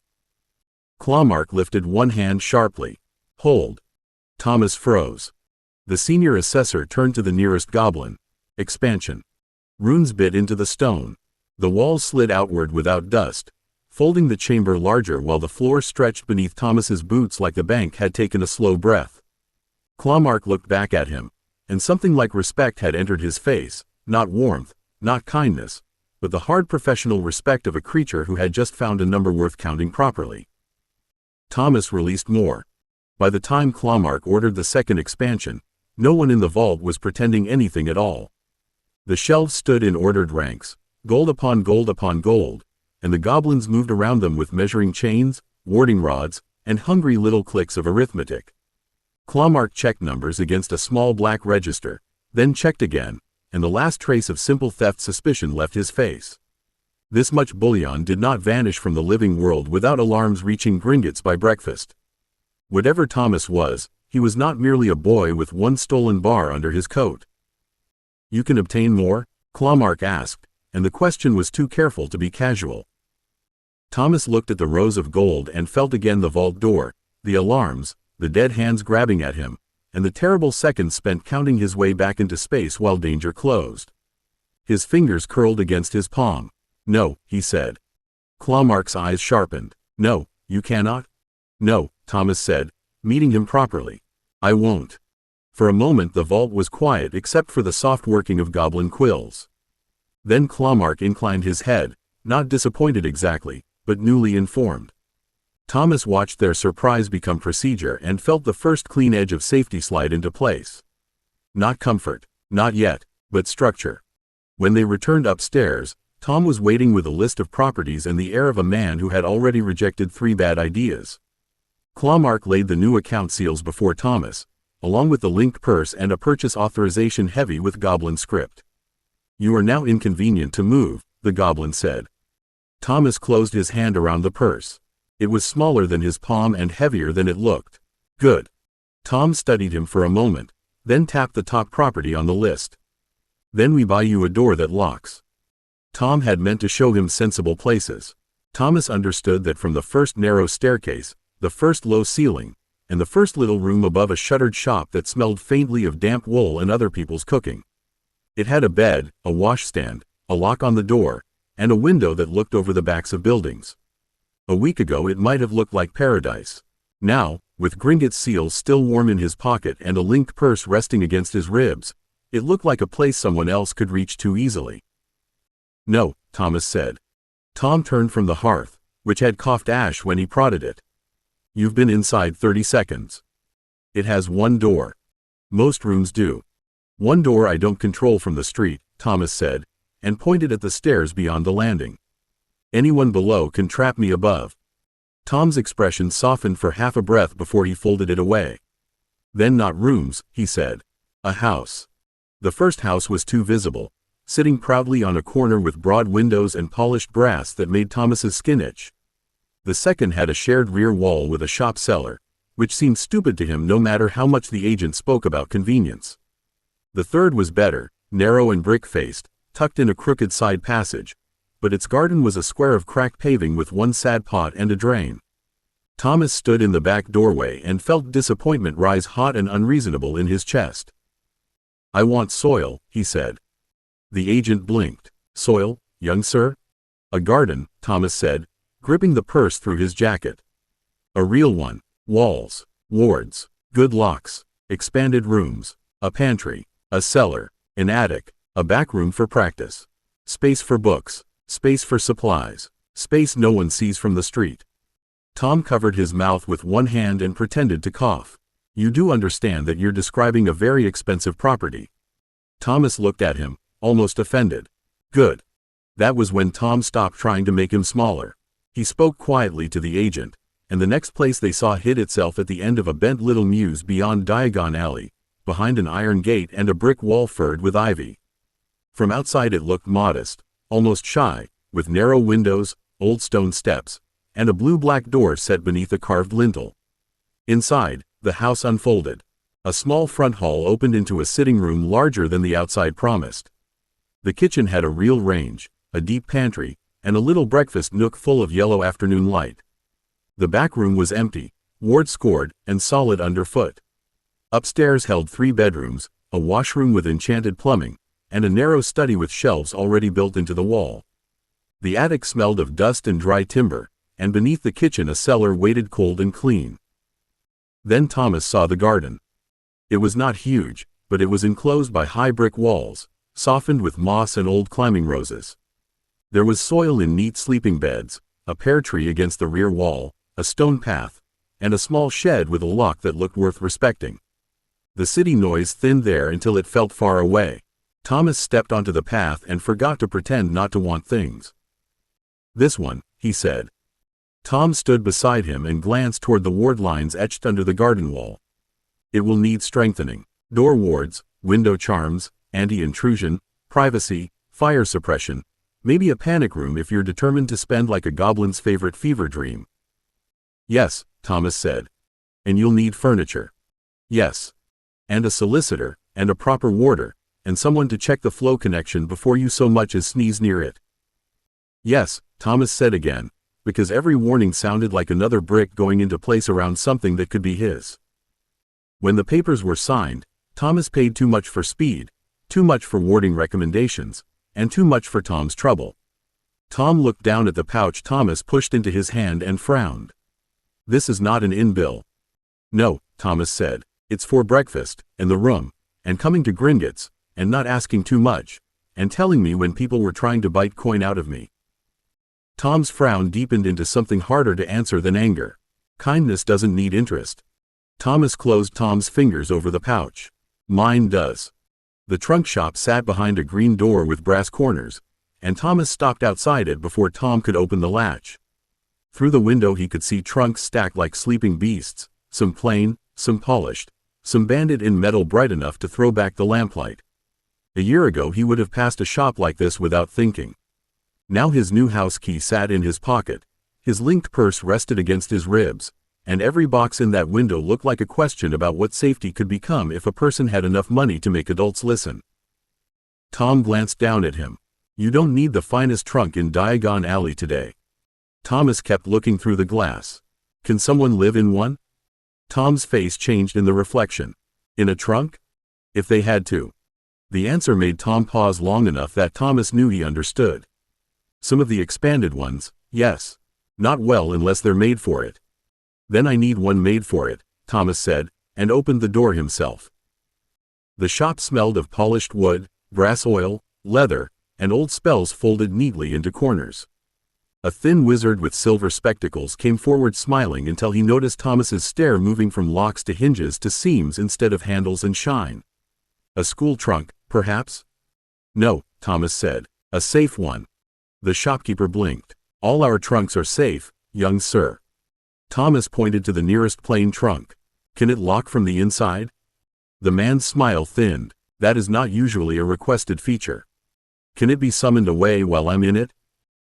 Clawmark lifted one hand sharply. "Hold." Thomas froze. The senior assessor turned to the nearest goblin. Expansion. Runes bit into the stone. The walls slid outward without dust, folding the chamber larger while the floor stretched beneath Thomas's boots like the bank had taken a slow breath. Clawmark looked back at him, and something like respect had entered his face, not warmth, not kindness, but the hard professional respect of a creature who had just found a number worth counting properly. Thomas released more. By the time Clawmark ordered the second expansion, no one in the vault was pretending anything at all. The shelves stood in ordered ranks, gold upon gold upon gold, and the goblins moved around them with measuring chains, warding rods, and hungry little clicks of arithmetic. Clawmark checked numbers against a small black register, then checked again, and the last trace of simple theft suspicion left his face. This much bullion did not vanish from the living world without alarms reaching Gringotts by breakfast. Whatever Thomas was, he was not merely a boy with one stolen bar under his coat. "You can obtain more?" Clawmark asked, and the question was too careful to be casual. Thomas looked at the rows of gold and felt again the vault door, the alarms, the dead hands grabbing at him, and the terrible seconds spent counting his way back into space while danger closed. His fingers curled against his palm. "No," he said. Clawmark's eyes sharpened. "No, you cannot?" "No," Thomas said, meeting him properly. "I won't." For a moment the vault was quiet except for the soft working of goblin quills. Then Clawmark inclined his head, not disappointed exactly, but newly informed. Thomas watched their surprise become procedure and felt the first clean edge of safety slide into place. Not comfort, not yet, but structure. When they returned upstairs, Tom was waiting with a list of properties and the air of a man who had already rejected 3 bad ideas. Clawmark laid the new account seals before Thomas, along with the linked purse and a purchase authorization heavy with goblin script. "You are now inconvenient to move," the goblin said. Thomas closed his hand around the purse. It was smaller than his palm and heavier than it looked. "Good." Tom studied him for a moment, then tapped the top property on the list. "Then we buy you a door that locks." Tom had meant to show him sensible places. Thomas understood that from the first narrow staircase, the first low ceiling, and the first little room above a shuttered shop that smelled faintly of damp wool and other people's cooking. It had a bed, a washstand, a lock on the door, and a window that looked over the backs of buildings. A week ago it might have looked like paradise. Now, with Gringott's seals still warm in his pocket and a linked purse resting against his ribs, it looked like a place someone else could reach too easily. "No," Thomas said. Tom turned from the hearth, which had coughed ash when he prodded it. "You've been inside 30 seconds. It has one door. Most rooms do. One door I don't control from the street," Thomas said, and pointed at the stairs beyond the landing. "Anyone below can trap me above." Tom's expression softened for half a breath before he folded it away. "Then not rooms," he said. "A house." The first house was too visible, sitting proudly on a corner with broad windows and polished brass that made Thomas's skin itch. The second had a shared rear wall with a shop cellar, which seemed stupid to him no matter how much the agent spoke about convenience. The third was better, narrow and brick-faced, tucked in a crooked side passage, but its garden was a square of cracked paving with one sad pot and a drain. Thomas stood in the back doorway and felt disappointment rise hot and unreasonable in his chest. "I want soil," he said. The agent blinked. "Soil, young sir?" "A garden," Thomas said, gripping the purse through his jacket. "A real one. Walls, wards, good locks, expanded rooms, a pantry, a cellar, an attic, a back room for practice, space for books, space for supplies, space no one sees from the street." Tom covered his mouth with one hand and pretended to cough. "You do understand that you're describing a very expensive property." Thomas looked at him, almost offended. "Good." That was when Tom stopped trying to make him smaller. He spoke quietly to the agent, and the next place they saw hid itself at the end of a bent little mews beyond Diagon Alley, behind an iron gate and a brick wall furred with ivy. From outside it looked modest, almost shy, with narrow windows, old stone steps, and a blue-black door set beneath a carved lintel. Inside, the house unfolded. A small front hall opened into a sitting room larger than the outside promised. The kitchen had a real range, a deep pantry, and a little breakfast nook full of yellow afternoon light. The back room was empty, ward-scored, and solid underfoot. Upstairs held 3 bedrooms, a washroom with enchanted plumbing, and a narrow study with shelves already built into the wall. The attic smelled of dust and dry timber, and beneath the kitchen a cellar waited cold and clean. Then Thomas saw the garden. It was not huge, but it was enclosed by high brick walls, softened with moss and old climbing roses. There was soil in neat sleeping beds, a pear tree against the rear wall, a stone path, and a small shed with a lock that looked worth respecting. The city noise thinned there until it felt far away. Thomas stepped onto the path and forgot to pretend not to want things. "This one," he said. Tom stood beside him and glanced toward the ward lines etched under the garden wall. "It will need strengthening. Door wards, window charms, anti-intrusion, privacy, fire suppression, maybe a panic room if you're determined to spend like a goblin's favorite fever dream." "Yes," Thomas said. "And you'll need furniture." "Yes. And a solicitor, and a proper warder, and someone to check the flow connection before you so much as sneeze near it." "Yes," Thomas said again, because every warning sounded like another brick going into place around something that could be his. When the papers were signed, Thomas paid too much for speed, too much for warding recommendations, and too much for Tom's trouble. Tom looked down at the pouch Thomas pushed into his hand and frowned. "This is not an inn bill." "No," Thomas said. "It's for breakfast, and the room, and coming to Gringotts, and not asking too much, and telling me when people were trying to bite coin out of me." Tom's frown deepened into something harder to answer than anger. "Kindness doesn't need interest." Thomas closed Tom's fingers over the pouch. "Mine does." The trunk shop sat behind a green door with brass corners, and Thomas stopped outside it before Tom could open the latch. Through the window he could see trunks stacked like sleeping beasts, some plain, some polished, some banded in metal bright enough to throw back the lamplight. A year ago he would have passed a shop like this without thinking. Now his new house key sat in his pocket, his linked purse rested against his ribs, and every box in that window looked like a question about what safety could become if a person had enough money to make adults listen. Tom glanced down at him. "You don't need the finest trunk in Diagon Alley today." Thomas kept looking through the glass. "Can someone live in one?" Tom's face changed in the reflection. "In a trunk? If they had to." The answer made Tom pause long enough that Thomas knew he understood. "Some of the expanded ones, yes. Not well unless they're made for it." "Then I need one made for it," Thomas said, and opened the door himself. The shop smelled of polished wood, brass oil, leather, and old spells folded neatly into corners. A thin wizard with silver spectacles came forward smiling until he noticed Thomas's stare moving from locks to hinges to seams instead of handles and shine. "A school trunk, perhaps?" "No," Thomas said. "A safe one." The shopkeeper blinked. "All our trunks are safe, young sir." Thomas pointed to the nearest plain trunk. "Can it lock from the inside?" The man's smile thinned. "That is not usually a requested feature." "Can it be summoned away while I'm in it?"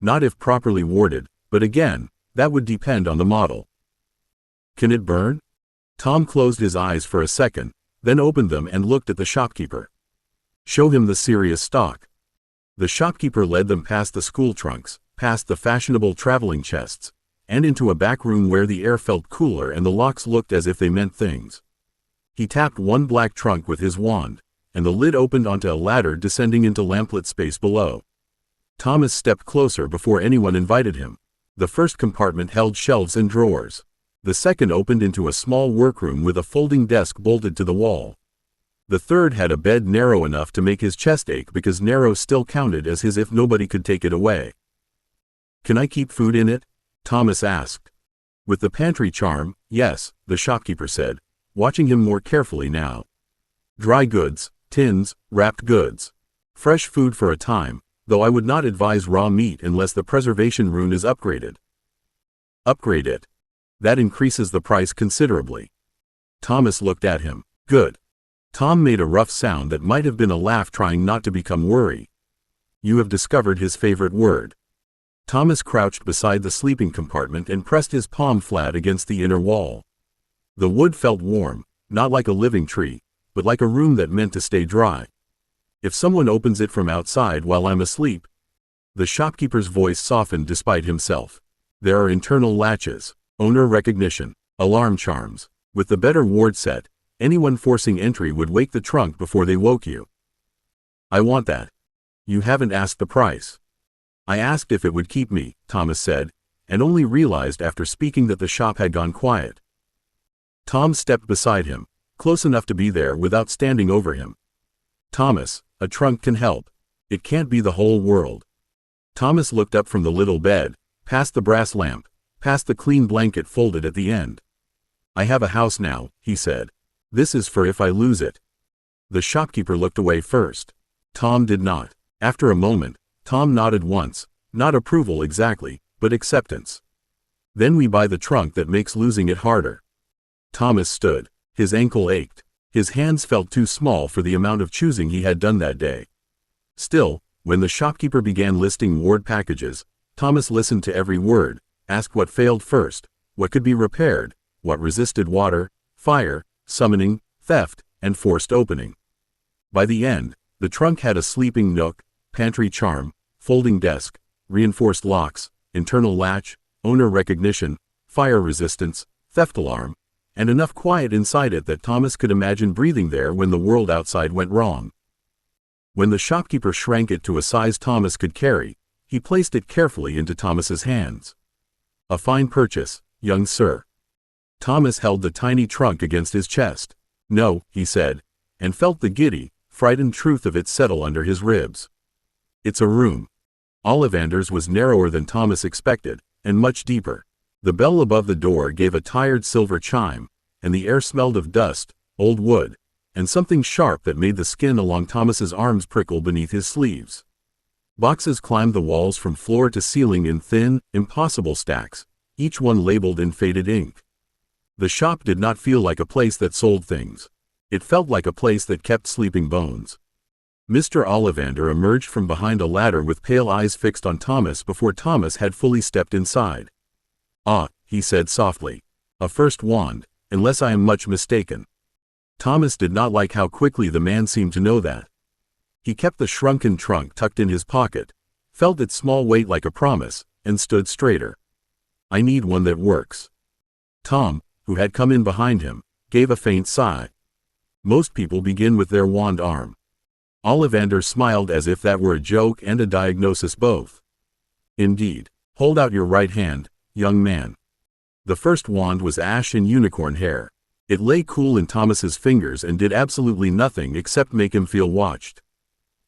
"Not if properly warded, but again, That would depend on the model. Can it burn? Tom closed his eyes for a second, then opened them and looked at the shopkeeper. Show him the serious stock. The shopkeeper led them past the school trunks, past the fashionable traveling chests, and into a back room where the air felt cooler and the locks looked as if they meant things. He tapped one black trunk with his wand, and the lid opened onto a ladder descending into lamplit space below. Thomas stepped closer before anyone invited him. The first compartment held shelves and drawers. The second opened into a small workroom with a folding desk bolted to the wall. The third had a bed narrow enough to make his chest ache because narrow still counted as his if nobody could take it away. Can I keep food in it? Thomas asked. With the pantry charm, yes, the shopkeeper said, watching him more carefully now. Dry goods, tins, wrapped goods. Fresh food for a time, though I would not advise raw meat unless the preservation rune is upgraded. Upgrade it. That increases the price considerably. Thomas looked at him. Good. Tom made a rough sound that might have been a laugh trying not to become worry. You have discovered his favorite word. Thomas crouched beside the sleeping compartment and pressed his palm flat against the inner wall. The wood felt warm, not like a living tree, but like a room that meant to stay dry. If someone opens it from outside while I'm asleep. The shopkeeper's voice softened despite himself. There are internal latches, owner recognition, alarm charms. With the better ward set, anyone forcing entry would wake the trunk before they woke you. I want that. You haven't asked the price. I asked if it would keep me, Thomas said, and only realized after speaking that the shop had gone quiet. Tom stepped beside him, close enough to be there without standing over him. Thomas, a trunk can help. It can't be the whole world. Thomas looked up from the little bed, past the brass lamp, past the clean blanket folded at the end. I have a house now, he said. This is for if I lose it. The shopkeeper looked away first. Tom did not. After a moment, Tom nodded once, not approval exactly, but acceptance. Then we buy the trunk that makes losing it harder. Thomas stood. His ankle ached. His hands felt too small for the amount of choosing he had done that day. Still, when the shopkeeper began listing ward packages, Thomas listened to every word, asked what failed first, what could be repaired, what resisted water, fire, summoning, theft, and forced opening. By the end, the trunk had a sleeping nook, pantry charm, folding desk, reinforced locks, internal latch, owner recognition, fire resistance, theft alarm, and enough quiet inside it that Thomas could imagine breathing there when the world outside went wrong. When the shopkeeper shrank it to a size Thomas could carry, he placed it carefully into Thomas's hands. A fine purchase, young sir. Thomas held the tiny trunk against his chest. No, he said, and felt the giddy, frightened truth of it settle under his ribs. It's a room. Ollivander's was narrower than Thomas expected, and much deeper. The bell above the door gave a tired silver chime, and the air smelled of dust, old wood, and something sharp that made the skin along Thomas's arms prickle beneath his sleeves. Boxes climbed the walls from floor to ceiling in thin, impossible stacks, each one labeled in faded ink. The shop did not feel like a place that sold things. It felt like a place that kept sleeping bones. Mr. Ollivander emerged from behind a ladder with pale eyes fixed on Thomas before Thomas had fully stepped inside. Ah, he said softly. A first wand, unless I am much mistaken. Thomas did not like how quickly the man seemed to know that. He kept the shrunken trunk tucked in his pocket, felt its small weight like a promise, and stood straighter. I need one that works. Tom, who had come in behind him, gave a faint sigh. Most people begin with their wand arm. Ollivander smiled as if that were a joke and a diagnosis both. Indeed. Hold out your right hand, young man. The first wand was ash and unicorn hair. It lay cool in Thomas's fingers and did absolutely nothing except make him feel watched.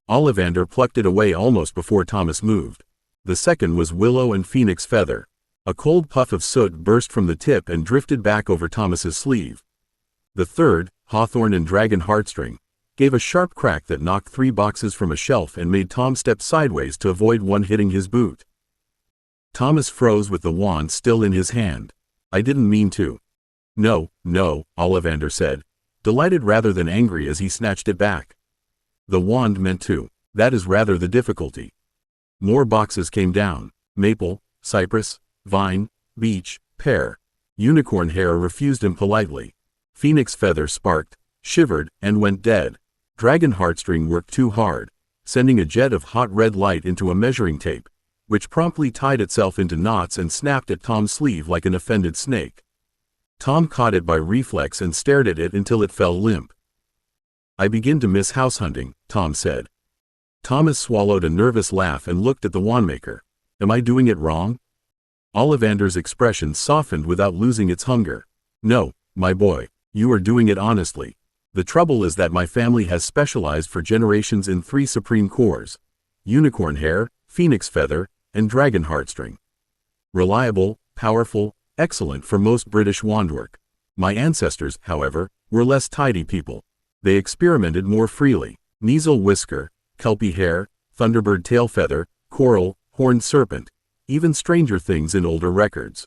Ollivander plucked it away almost before Thomas moved. The second was willow and phoenix feather. A cold puff of soot burst from the tip and drifted back over Thomas's sleeve. The third, hawthorn and dragon heartstring, gave a sharp crack that knocked 3 boxes from a shelf and made Tom step sideways to avoid one hitting his boot. Thomas froze with the wand still in his hand. I didn't mean to. No, no, Ollivander said, delighted rather than angry as he snatched it back. The wand meant to. That is rather the difficulty. More boxes came down. Maple, cypress, vine, beech, pear. Unicorn hair refused him politely. Phoenix feather sparked, shivered, and went dead. Dragon heartstring worked too hard, sending a jet of hot red light into a measuring tape, which promptly tied itself into knots and snapped at Tom's sleeve like an offended snake. Tom caught it by reflex and stared at it until it fell limp. "I begin to miss house hunting," Tom said. Thomas swallowed a nervous laugh and looked at the wandmaker. "Am I doing it wrong?" Ollivander's expression softened without losing its hunger. "No, my boy, you are doing it honestly. The trouble is that my family has specialized for generations in 3 supreme cores: unicorn hair, phoenix feather, and dragon heartstring. Reliable, powerful, excellent for most British wandwork. My ancestors, however, were less tidy people. They experimented more freely. Kneazle whisker, kelpie hair, thunderbird tail feather, coral, horned serpent, even stranger things in older records.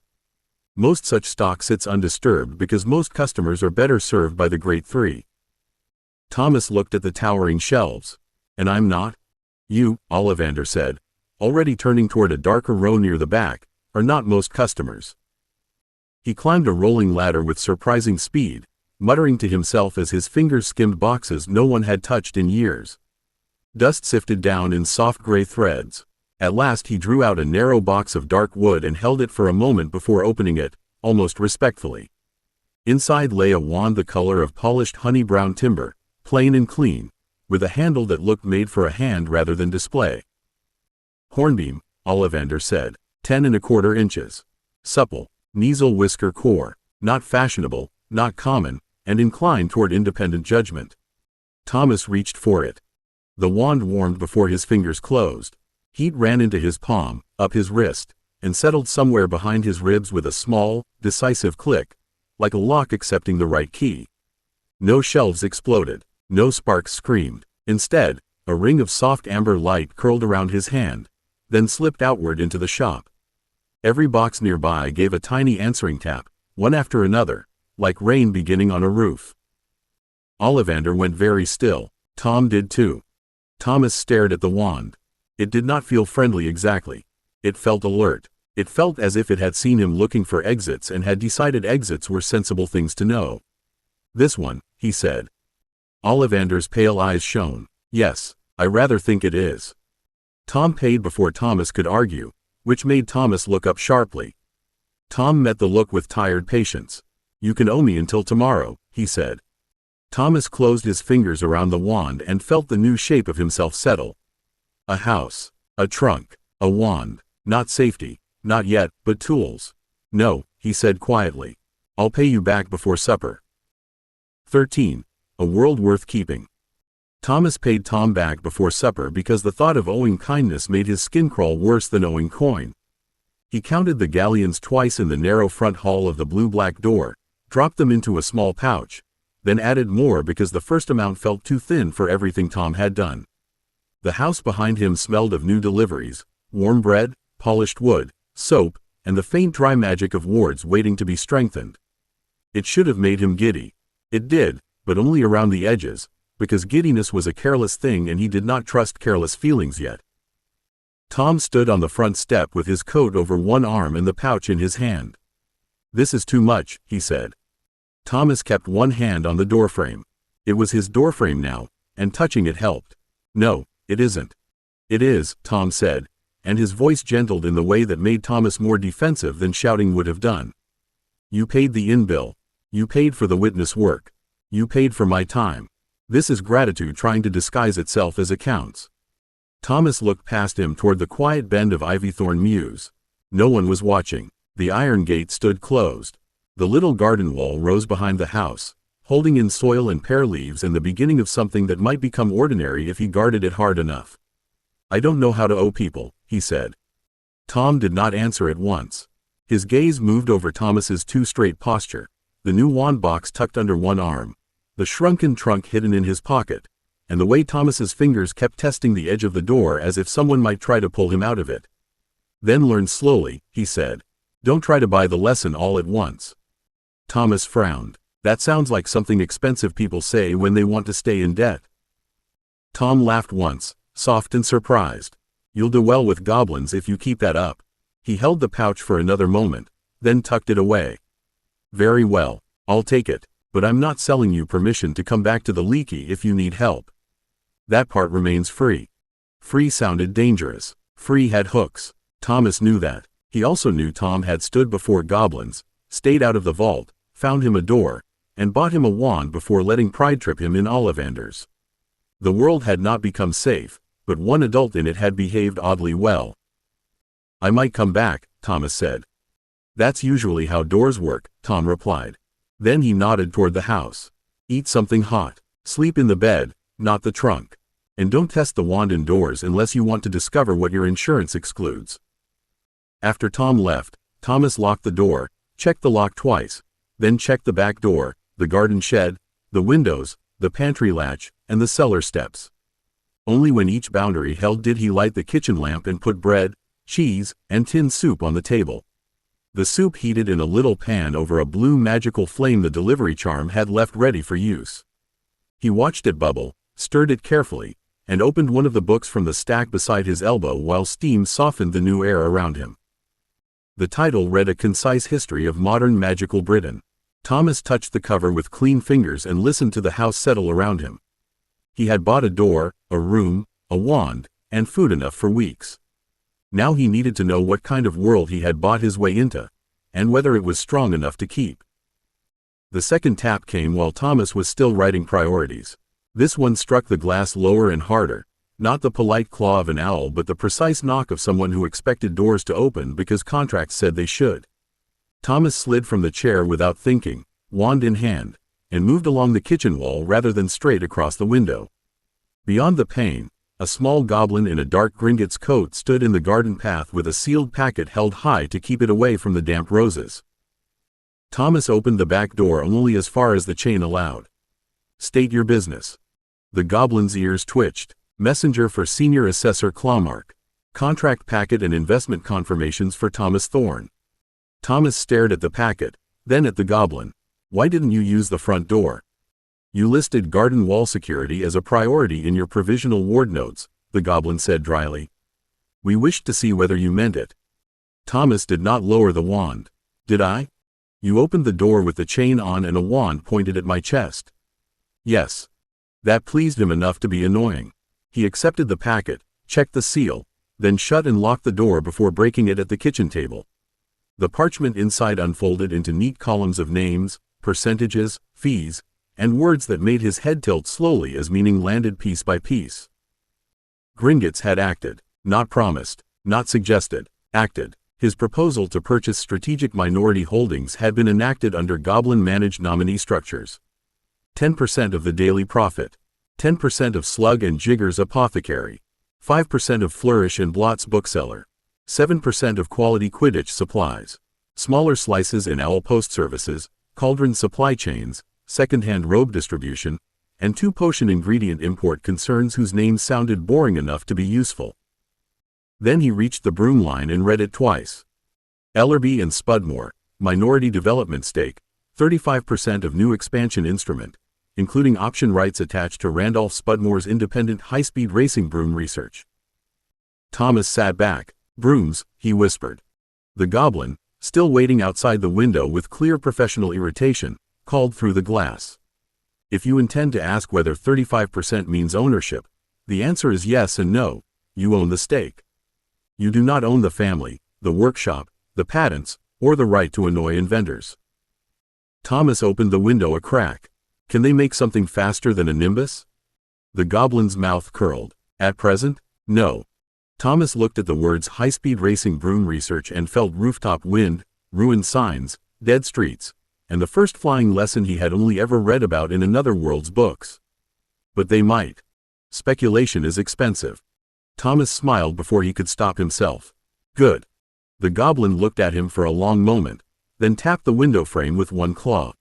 Most such stock sits undisturbed because most customers are better served by the Great Three." Thomas looked at the towering shelves. "And I'm not?" "You," Ollivander said, already turning toward a darker row near the back, "are not most customers." He climbed a rolling ladder with surprising speed, muttering to himself as his fingers skimmed boxes no one had touched in years. Dust sifted down in soft gray threads. At last he drew out a narrow box of dark wood and held it for a moment before opening it, almost respectfully. Inside lay a wand the color of polished honey-brown timber, plain and clean, with a handle that looked made for a hand rather than display. "Hornbeam," Ollivander said, 10¼ inches. Supple, Kneazle whisker core, not fashionable, not common, and inclined toward independent judgment. Thomas reached for it. The wand warmed before his fingers closed. Heat ran into his palm, up his wrist, and settled somewhere behind his ribs with a small, decisive click, like a lock accepting the right key. No shelves exploded. No sparks screamed. Instead, a ring of soft amber light curled around his hand, then slipped outward into the shop. Every box nearby gave a tiny answering tap, one after another, like rain beginning on a roof. Ollivander went very still. Tom did too. Thomas stared at the wand. It did not feel friendly exactly. It felt alert. It felt as if it had seen him looking for exits and had decided exits were sensible things to know. "This one," he said. Ollivander's pale eyes shone. "Yes, I rather think it is." Tom paid before Thomas could argue, which made Thomas look up sharply. Tom met the look with tired patience. "You can owe me until tomorrow," he said. Thomas closed his fingers around the wand and felt the new shape of himself settle. A house, a trunk, a wand, not safety, not yet, but tools. "No," he said quietly. "I'll pay you back before supper." 13. A world worth keeping. Thomas paid Tom back before supper because the thought of owing kindness made his skin crawl worse than owing coin. He counted the galleons twice in the narrow front hall of the blue-black door, dropped them into a small pouch, then added more because the first amount felt too thin for everything Tom had done. The house behind him smelled of new deliveries, warm bread, polished wood, soap, and the faint dry magic of wards waiting to be strengthened. It should have made him giddy. It did, but only around the edges, because giddiness was a careless thing and he did not trust careless feelings yet. Tom stood on the front step with his coat over one arm and the pouch in his hand. "This is too much," he said. Thomas kept one hand on the doorframe. It was his doorframe now, and touching it helped. "No, it isn't." "It is," Tom said, and his voice gentled in the way that made Thomas more defensive than shouting would have done. "You paid the inn bill. You paid for the witness work. You paid for my time. This is gratitude trying to disguise itself as accounts." Thomas looked past him toward the quiet bend of Ivythorn Mews. No one was watching. The iron gate stood closed. The little garden wall rose behind the house, holding in soil and pear leaves and the beginning of something that might become ordinary if he guarded it hard enough. "I don't know how to owe people," he said. Tom did not answer at once. His gaze moved over Thomas's too straight posture, the new wand box tucked under one arm, the shrunken trunk hidden in his pocket, and the way Thomas's fingers kept testing the edge of the door as if someone might try to pull him out of it. "Then learn slowly," he said. "Don't try to buy the lesson all at once." Thomas frowned. "That sounds like something expensive people say when they want to stay in debt." Tom laughed once, soft and surprised. "You'll do well with goblins if you keep that up." He held the pouch for another moment, then tucked it away. Very well, I'll take it, but I'm not selling you permission to come back to the Leaky if you need help. That part remains free. Free sounded dangerous. Free had hooks. Thomas knew that. He also knew Tom had stood before goblins, stayed out of the vault, found him a door, and bought him a wand before letting Pride trip him in Ollivanders. The world had not become safe, but one adult in it had behaved oddly well. I might come back, Thomas said. That's usually how doors work, Tom replied. Then he nodded toward the house. Eat something hot. Sleep in the bed, not the trunk. And don't test the wand indoors unless you want to discover what your insurance excludes. After Tom left, Thomas locked the door, checked the lock twice, then checked the back door, the garden shed, the windows, the pantry latch, and the cellar steps. Only when each boundary held did he light the kitchen lamp and put bread, cheese, and tinned soup on the table. The soup heated in a little pan over a blue magical flame the delivery charm had left ready for use. He watched it bubble, stirred it carefully, and opened one of the books from the stack beside his elbow while steam softened the new air around him. The title read A Concise History of Modern Magical Britain. Thomas touched the cover with clean fingers and listened to the house settle around him. He had bought a door, a room, a wand, and food enough for weeks. Now he needed to know what kind of world he had bought his way into, and whether it was strong enough to keep. The second tap came while Thomas was still writing priorities. This one struck the glass lower and harder, not the polite claw of an owl but the precise knock of someone who expected doors to open because contracts said they should. Thomas slid from the chair without thinking, wand in hand, and moved along the kitchen wall rather than straight across the window. Beyond the pane, a small goblin in a dark Gringotts coat stood in the garden path with a sealed packet held high to keep it away from the damp roses. Thomas opened the back door only as far as the chain allowed. State your business. The goblin's ears twitched. Messenger for Senior Assessor Clawmark. Contract packet and investment confirmations for Thomas Thorne. Thomas stared at the packet, then at the goblin. Why didn't you use the front door? You listed garden wall security as a priority in your provisional ward notes, the goblin said dryly. We wished to see whether you meant it. Thomas did not lower the wand. Did I? You opened the door with the chain on and a wand pointed at my chest. Yes. That pleased him enough to be annoying. He accepted the packet, checked the seal, then shut and locked the door before breaking it at the kitchen table. The parchment inside unfolded into neat columns of names, percentages, fees, and words that made his head tilt slowly as meaning landed piece by piece. Gringotts had acted, not promised, not suggested, acted. His proposal to purchase strategic minority holdings had been enacted under goblin-managed nominee structures. 10% of the daily profit. 10% of Slug and Jigger's apothecary. 5% of Flourish and Blot's bookseller. 7% of Quality Quidditch supplies. Smaller slices in Owl Post Services, Cauldron Supply Chains, second-hand robe distribution, and 2 potion ingredient import concerns whose names sounded boring enough to be useful. Then he reached the broom line and read it twice. Ellerby and Spudmore, minority development stake, 35% of new expansion instrument, including option rights attached to Randolph Spudmore's independent high-speed racing broom research. Thomas sat back. Brooms, he whispered. The goblin, still waiting outside the window with clear professional irritation, called through the glass. If you intend to ask whether 35% means ownership, the answer is yes and no. You own the stake. You do not own the family, the workshop, the patents, or the right to annoy inventors. Thomas opened the window a crack. Can they make something faster than a Nimbus? The goblin's mouth curled. At present, no. Thomas looked at the words high-speed racing broom research and felt rooftop wind, ruined signs, dead streets, and the first flying lesson he had only ever read about in another world's books. But they might. Speculation is expensive. Thomas smiled before he could stop himself. Good. The goblin looked at him for a long moment, then tapped the window frame with one claw.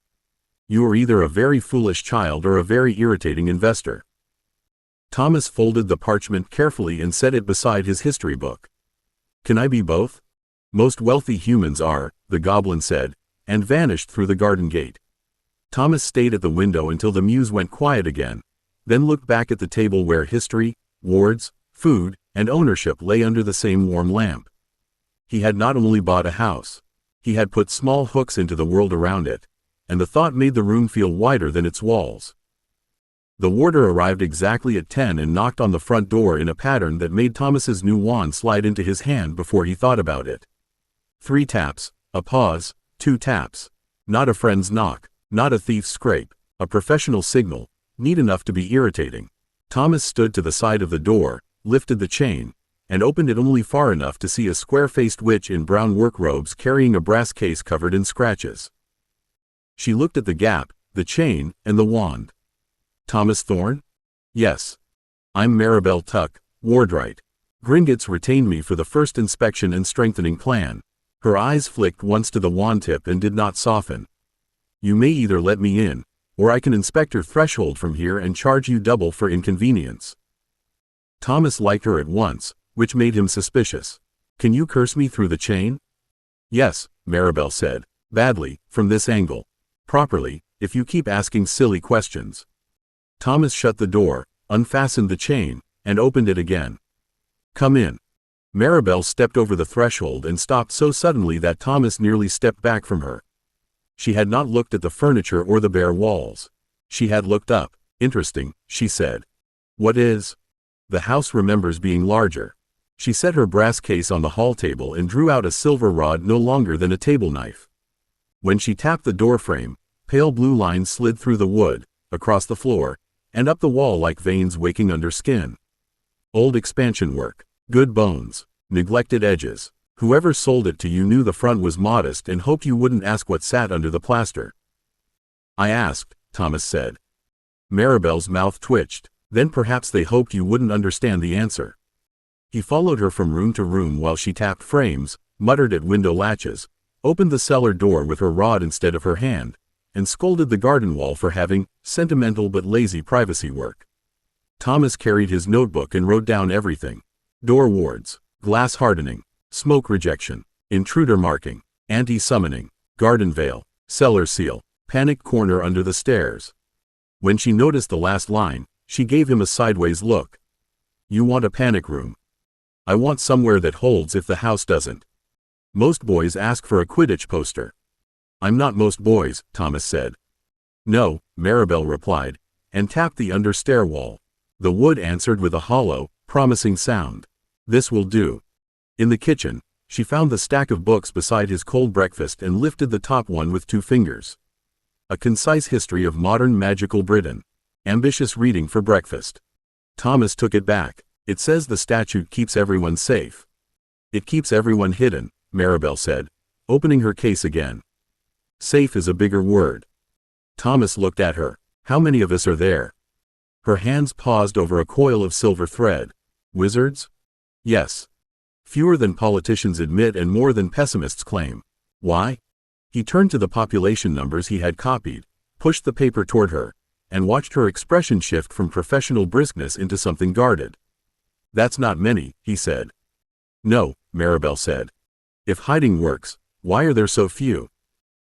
You are either a very foolish child or a very irritating investor. Thomas folded the parchment carefully and set it beside his history book. Can I be both? Most wealthy humans are, the goblin said, and vanished through the garden gate. Thomas stayed at the window until the muse went quiet again, then looked back at the table where history, wards, food, and ownership lay under the same warm lamp. He had not only bought a house. He had put small hooks into the world around it, and the thought made the room feel wider than its walls. The warder arrived exactly at 10 and knocked on the front door in a pattern that made Thomas's new wand slide into his hand before he thought about it. 3 taps, a pause, 2 taps. Not a friend's knock, not a thief's scrape, a professional signal, neat enough to be irritating. Thomas stood to the side of the door, lifted the chain, and opened it only far enough to see a square-faced witch in brown work robes carrying a brass case covered in scratches. She looked at the gap, the chain, and the wand. "Thomas Thorne?" "Yes. I'm Maribel Tuck, Wardwright. Gringotts retained me for the first inspection and strengthening plan." Her eyes flicked once to the wand tip and did not soften. "You may either let me in, or I can inspect your threshold from here and charge you double for inconvenience." Thomas liked her at once, which made him suspicious. "Can you curse me through the chain?" "Yes," Maribel said. "Badly, from this angle. Properly, if you keep asking silly questions." Thomas shut the door, unfastened the chain, and opened it again. "Come in." Maribel stepped over the threshold and stopped so suddenly that Thomas nearly stepped back from her. She had not looked at the furniture or the bare walls. She had looked up. "Interesting," she said. "What is?" "The house remembers being larger." She set her brass case on the hall table and drew out a silver rod no longer than a table knife. When she tapped the doorframe, pale blue lines slid through the wood, across the floor, and up the wall like veins waking under skin. Old expansion work, good bones, neglected edges. Whoever sold it to you knew the front was modest and hoped you wouldn't ask what sat under the plaster. "I asked," Thomas said. Maribel's mouth twitched. "Then perhaps they hoped you wouldn't understand the answer." He followed her from room to room while she tapped frames, muttered at window latches, opened the cellar door with her rod instead of her hand, and scolded the garden wall for having sentimental but lazy privacy work. Thomas carried his notebook and wrote down everything. Door wards, glass hardening, smoke rejection, intruder marking, anti-summoning, garden veil, cellar seal, panic corner under the stairs. When she noticed the last line, she gave him a sideways look. "You want a panic room?" "I want somewhere that holds if the house doesn't. Most boys ask for a Quidditch poster." "I'm not most boys," Thomas said. "No," Maribel replied, and tapped the under stair wall. The wood answered with a hollow, promising sound. "This will do." In the kitchen, she found the stack of books beside his cold breakfast and lifted the top one with 2 fingers. A concise history of modern magical Britain. Ambitious reading for breakfast. Thomas took it back. "It says the statute keeps everyone safe." "It keeps everyone hidden," Maribel said, opening her case again. "Safe is a bigger word." Thomas looked at her. "How many of us are there?" Her hands paused over a coil of silver thread. "Wizards?" "Yes. Fewer than politicians admit and more than pessimists claim." "Why?" He turned to the population numbers he had copied, pushed the paper toward her, and watched her expression shift from professional briskness into something guarded. "That's not many," he said. "No," Maribel said. "If hiding works, why are there so few?"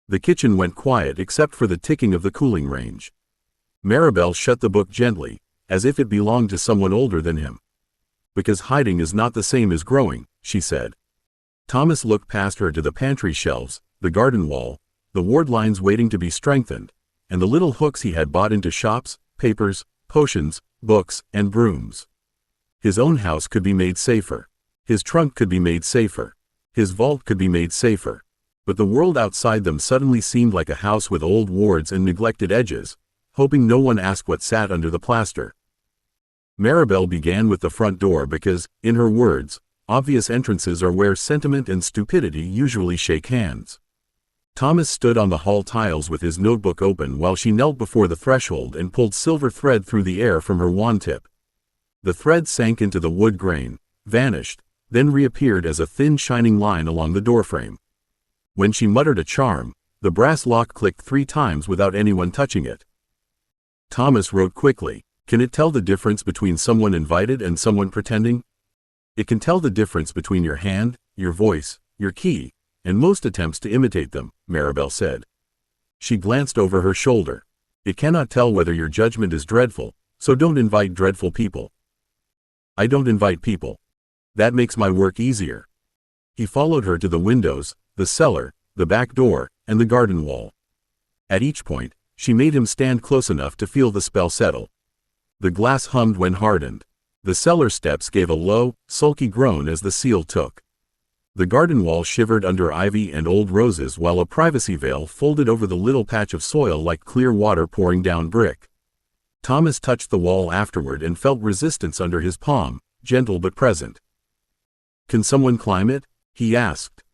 The kitchen went quiet except for the ticking of the cooling range. Maribel shut the book gently, as if it belonged to someone older than him. "Because hiding is not the same as growing," she said. Thomas looked past her to the pantry shelves, the garden wall, the ward lines waiting to be strengthened, and the little hooks he had bought into shops, papers, potions, books, and brooms. His own house could be made safer. His trunk could be made safer. His vault could be made safer. But the world outside them suddenly seemed like a house with old wards and neglected edges, hoping no one asked what sat under the plaster. Maribel began with the front door because, in her words, obvious entrances are where sentiment and stupidity usually shake hands. Thomas stood on the hall tiles with his notebook open while she knelt before the threshold and pulled silver thread through the air from her wand tip. The thread sank into the wood grain, vanished, then reappeared as a thin shining line along the doorframe. When she muttered a charm, the brass lock clicked 3 times without anyone touching it. Thomas wrote quickly, "Can it tell the difference between someone invited and someone pretending?" "It can tell the difference between your hand, your voice, your key, and most attempts to imitate them," Maribel said. She glanced over her shoulder. "It cannot tell whether your judgment is dreadful, so don't invite dreadful people." "I don't invite people. That makes my work easier." He followed her to the windows, the cellar, the back door, and the garden wall. At each point, she made him stand close enough to feel the spell settle. The glass hummed when hardened. The cellar steps gave a low, sulky groan as the seal took. The garden wall shivered under ivy and old roses while a privacy veil folded over the little patch of soil like clear water pouring down brick. Thomas touched the wall afterward and felt resistance under his palm, gentle but present. "Can someone climb it?" he asked.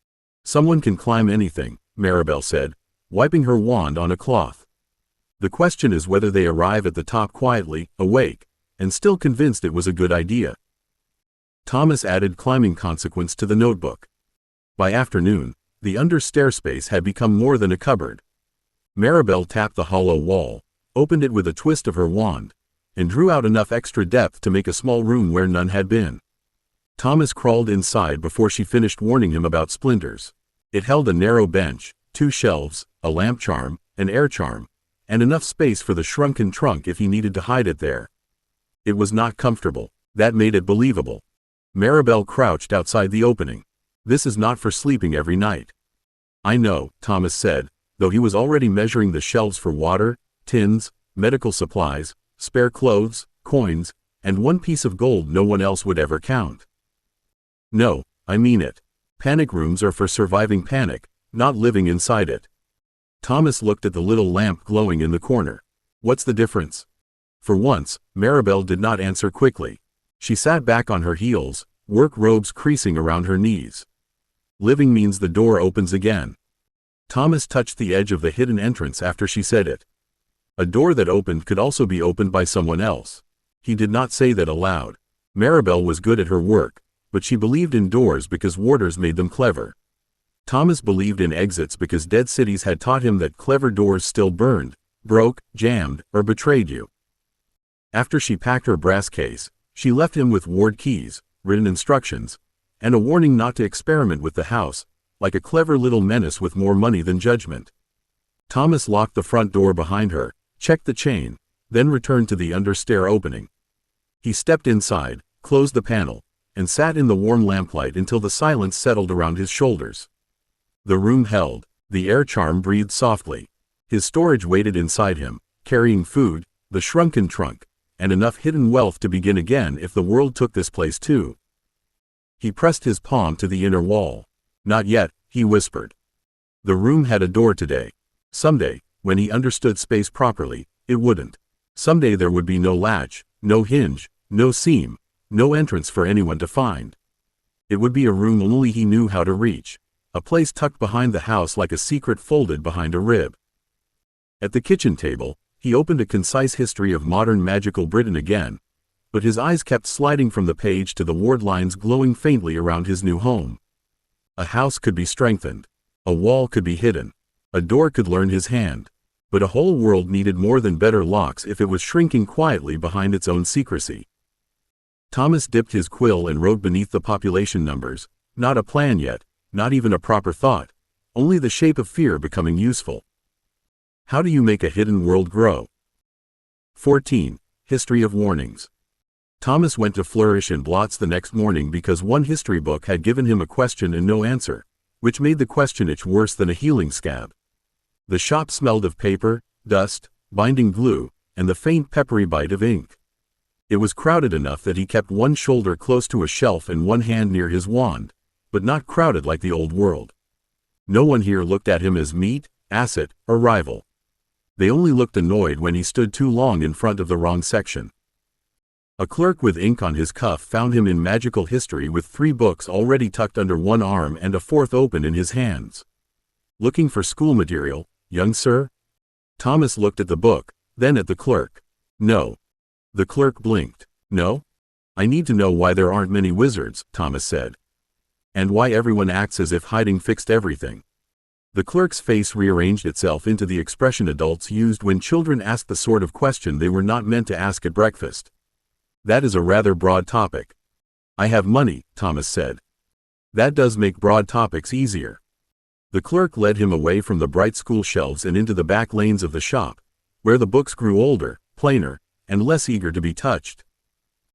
"Someone can climb anything," Maribel said, wiping her wand on a cloth. "The question is whether they arrive at the top quietly, awake, and still convinced it was a good idea." Thomas added climbing consequence to the notebook. By afternoon, the under-stair space had become more than a cupboard. Maribel tapped the hollow wall, opened it with a twist of her wand, and drew out enough extra depth to make a small room where none had been. Thomas crawled inside before she finished warning him about splinters. It held a narrow bench, 2 shelves, a lamp charm, an air charm, and enough space for the shrunken trunk if he needed to hide it there. It was not comfortable. That made it believable. Maribel crouched outside the opening. "This is not for sleeping every night." "I know," Thomas said, though he was already measuring the shelves for water, tins, medical supplies, spare clothes, coins, and one piece of gold no one else would ever count. "No, I mean it. Panic rooms are for surviving panic, not living inside it." Thomas looked at the little lamp glowing in the corner. "What's the difference?" For once, Maribel did not answer quickly. She sat back on her heels, work robes creasing around her knees. "Living means the door opens again." Thomas touched the edge of the hidden entrance after she said it. A door that opened could also be opened by someone else. He did not say that aloud. Maribel was good at her work, but she believed in doors because warders made them clever. Thomas believed in exits because dead cities had taught him that clever doors still burned, broke, jammed, or betrayed you. After she packed her brass case, she left him with ward keys, written instructions, and a warning not to experiment with the house, like a clever little menace with more money than judgment. Thomas locked the front door behind her, checked the chain, then returned to the understair opening. He stepped inside, closed the panel, and sat in the warm lamplight until the silence settled around his shoulders. The room held. The air charm breathed softly. His storage waited inside him, carrying food, the shrunken trunk, and enough hidden wealth to begin again if the world took this place too. He pressed his palm to the inner wall. "Not yet," he whispered. The room had a door today. Someday, when he understood space properly, it wouldn't. Someday there would be no latch, no hinge, no seam, no entrance for anyone to find. It would be a room only he knew how to reach, a place tucked behind the house like a secret folded behind a rib. At the kitchen table, he opened a concise history of modern magical Britain again, but his eyes kept sliding from the page to the ward lines glowing faintly around his new home. A house could be strengthened. A wall could be hidden. A door could learn his hand. But a whole world needed more than better locks if it was shrinking quietly behind its own secrecy. Thomas dipped his quill and wrote beneath the population numbers, not a plan yet, not even a proper thought, only the shape of fear becoming useful. How do you make a hidden world grow? 14. History of Warnings. Thomas went to Flourish and Blots the next morning because one history book had given him a question and no answer, which made the question itch worse than a healing scab. The shop smelled of paper, dust, binding glue, and the faint peppery bite of ink. It was crowded enough that he kept one shoulder close to a shelf and one hand near his wand, but not crowded like the old world. No one here looked at him as meat, asset, or rival. They only looked annoyed when he stood too long in front of the wrong section. A clerk with ink on his cuff found him in magical history with 3 books already tucked under one arm and a 4th open in his hands. "Looking for school material, young sir?" Thomas looked at the book, then at the clerk. "No." The clerk blinked. "No? I need to know why there aren't many wizards," Thomas said. "And why everyone acts as if hiding fixed everything." The clerk's face rearranged itself into the expression adults used when children asked the sort of question they were not meant to ask at breakfast. "That is a rather broad topic." "I have money," Thomas said. "That does make broad topics easier." The clerk led him away from the bright school shelves and into the back lanes of the shop, where the books grew older, plainer, and less eager to be touched.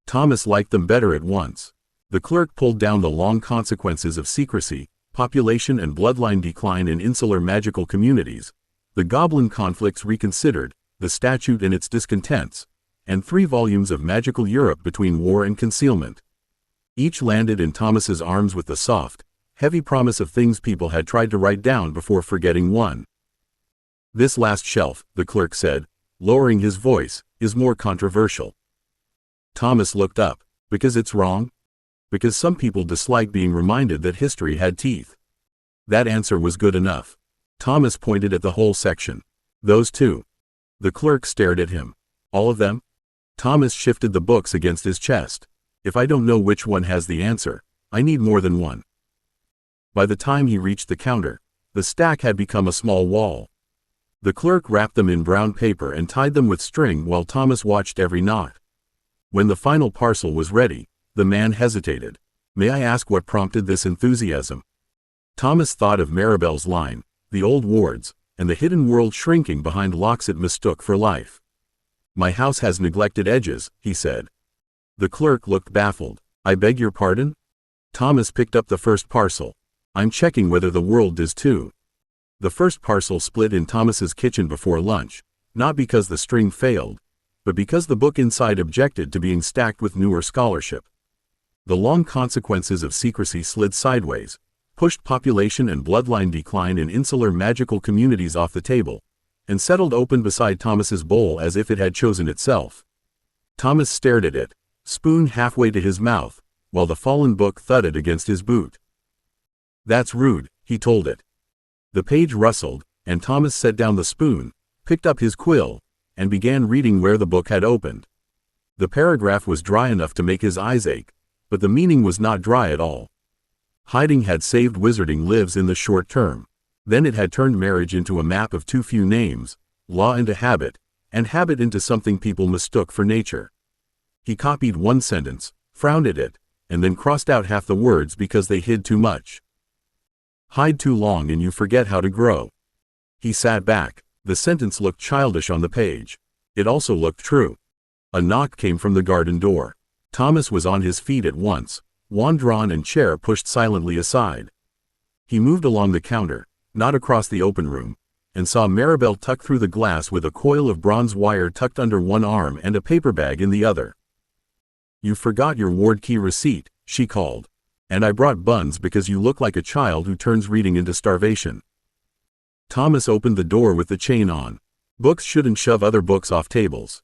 Thomas liked them better at once. The clerk pulled down the long consequences of secrecy, population and bloodline decline in insular magical communities, the goblin conflicts reconsidered, the statute and its discontents, and 3 volumes of Magical Europe between war and concealment. Each landed in Thomas's arms with the soft, heavy promise of things people had tried to write down before forgetting one. This last shelf, the clerk said, lowering his voice, is more controversial. Thomas looked up. Because it's wrong? Because some people dislike being reminded that history had teeth. That answer was good enough. Thomas pointed at the whole section. Those 2. The clerk stared at him. All of them? Thomas shifted the books against his chest. If I don't know which one has the answer, I need more than one. By the time he reached the counter, the stack had become a small wall. The clerk wrapped them in brown paper and tied them with string while Thomas watched every knot. When the final parcel was ready, the man hesitated. May I ask what prompted this enthusiasm? Thomas thought of Maribel's line, the old wards, and the hidden world shrinking behind locks it mistook for life. My house has neglected edges, he said. The clerk looked baffled. I beg your pardon? Thomas picked up the first parcel. I'm checking whether the world does too. The first parcel split in Thomas's kitchen before lunch, not because the string failed, but because the book inside objected to being stacked with newer scholarship. The long consequences of secrecy slid sideways, pushed population and bloodline decline in insular magical communities off the table, and settled open beside Thomas's bowl as if it had chosen itself. Thomas stared at it, spoon halfway to his mouth, while the fallen book thudded against his boot. That's rude, he told it. The page rustled, and Thomas set down the spoon, picked up his quill, and began reading where the book had opened. The paragraph was dry enough to make his eyes ache, but the meaning was not dry at all. Hiding had saved wizarding lives in the short term. Then it had turned marriage into a map of too few names, law into habit, and habit into something people mistook for nature. He copied one sentence, frowned at it, and then crossed out half the words because they hid too much. Hide too long and you forget how to grow. He sat back. The sentence looked childish on the page. It also looked true. A knock came from the garden door. Thomas was on his feet at once, wand drawn and chair pushed silently aside. He moved along the counter, not across the open room, and saw Maribel tuck through the glass with a coil of bronze wire tucked under one arm and a paper bag in the other. You forgot your ward key receipt, she called. And I brought buns because you look like a child who turns reading into starvation. Thomas opened the door with the chain on. Books shouldn't shove other books off tables.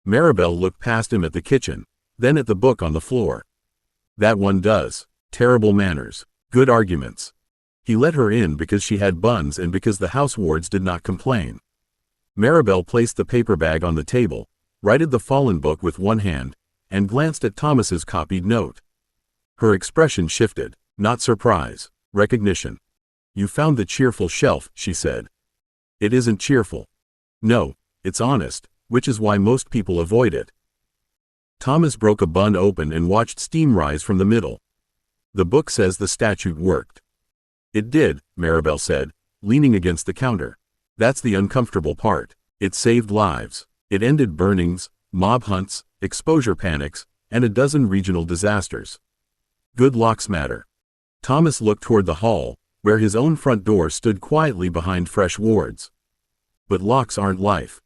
Maribel looked past him at the kitchen, then at the book on the floor. That one does. Terrible manners. Good arguments. He let her in because she had buns and because the house wards did not complain. Maribel placed the paper bag on the table, righted the fallen book with one hand, and glanced at Thomas's copied note. Her expression shifted, not surprise, recognition. You found the cheerful shelf, she said. It isn't cheerful. No, it's honest, which is why most people avoid it. Thomas broke a bun open and watched steam rise from the middle. The book says the statute worked. It did, Maribel said, leaning against the counter. That's the uncomfortable part. It saved lives. It ended burnings, mob hunts, exposure panics, and a dozen regional disasters. Good locks matter. Thomas looked toward the hall, where his own front door stood quietly behind fresh wards. But locks aren't life.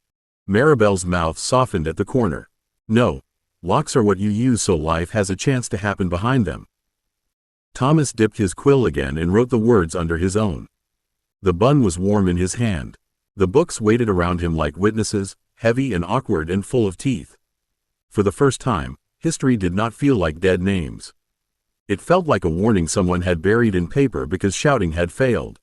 Maribel's mouth softened at the corner. No, locks are what you use so life has a chance to happen behind them. Thomas dipped his quill again and wrote the words under his own. The bun was warm in his hand. The books waited around him like witnesses, heavy and awkward and full of teeth. For the first time, history did not feel like dead names. It felt like a warning someone had buried in paper because shouting had failed.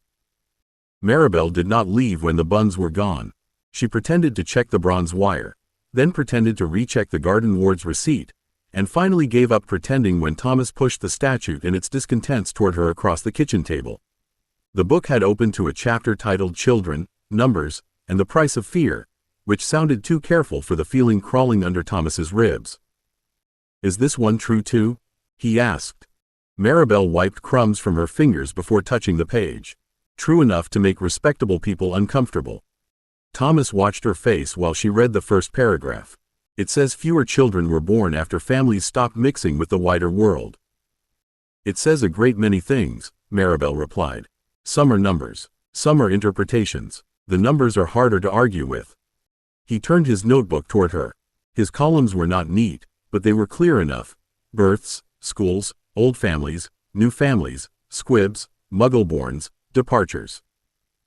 Maribel did not leave when the buns were gone. She pretended to check the bronze wire, then pretended to recheck the garden ward's receipt, and finally gave up pretending when Thomas pushed the statute and its discontents toward her across the kitchen table. The book had opened to a chapter titled Children, Numbers, and the Price of Fear, which sounded too careful for the feeling crawling under Thomas's ribs. Is this one true too? He asked. Maribel wiped crumbs from her fingers before touching the page. True enough to make respectable people uncomfortable. Thomas watched her face while she read the first paragraph. It says fewer children were born after families stopped mixing with the wider world. It says a great many things, Maribel replied. Some are numbers. Some are interpretations. The numbers are harder to argue with. He turned his notebook toward her. His columns were not neat, but they were clear enough. Births, schools, old families, new families, squibs, muggle-borns, departures.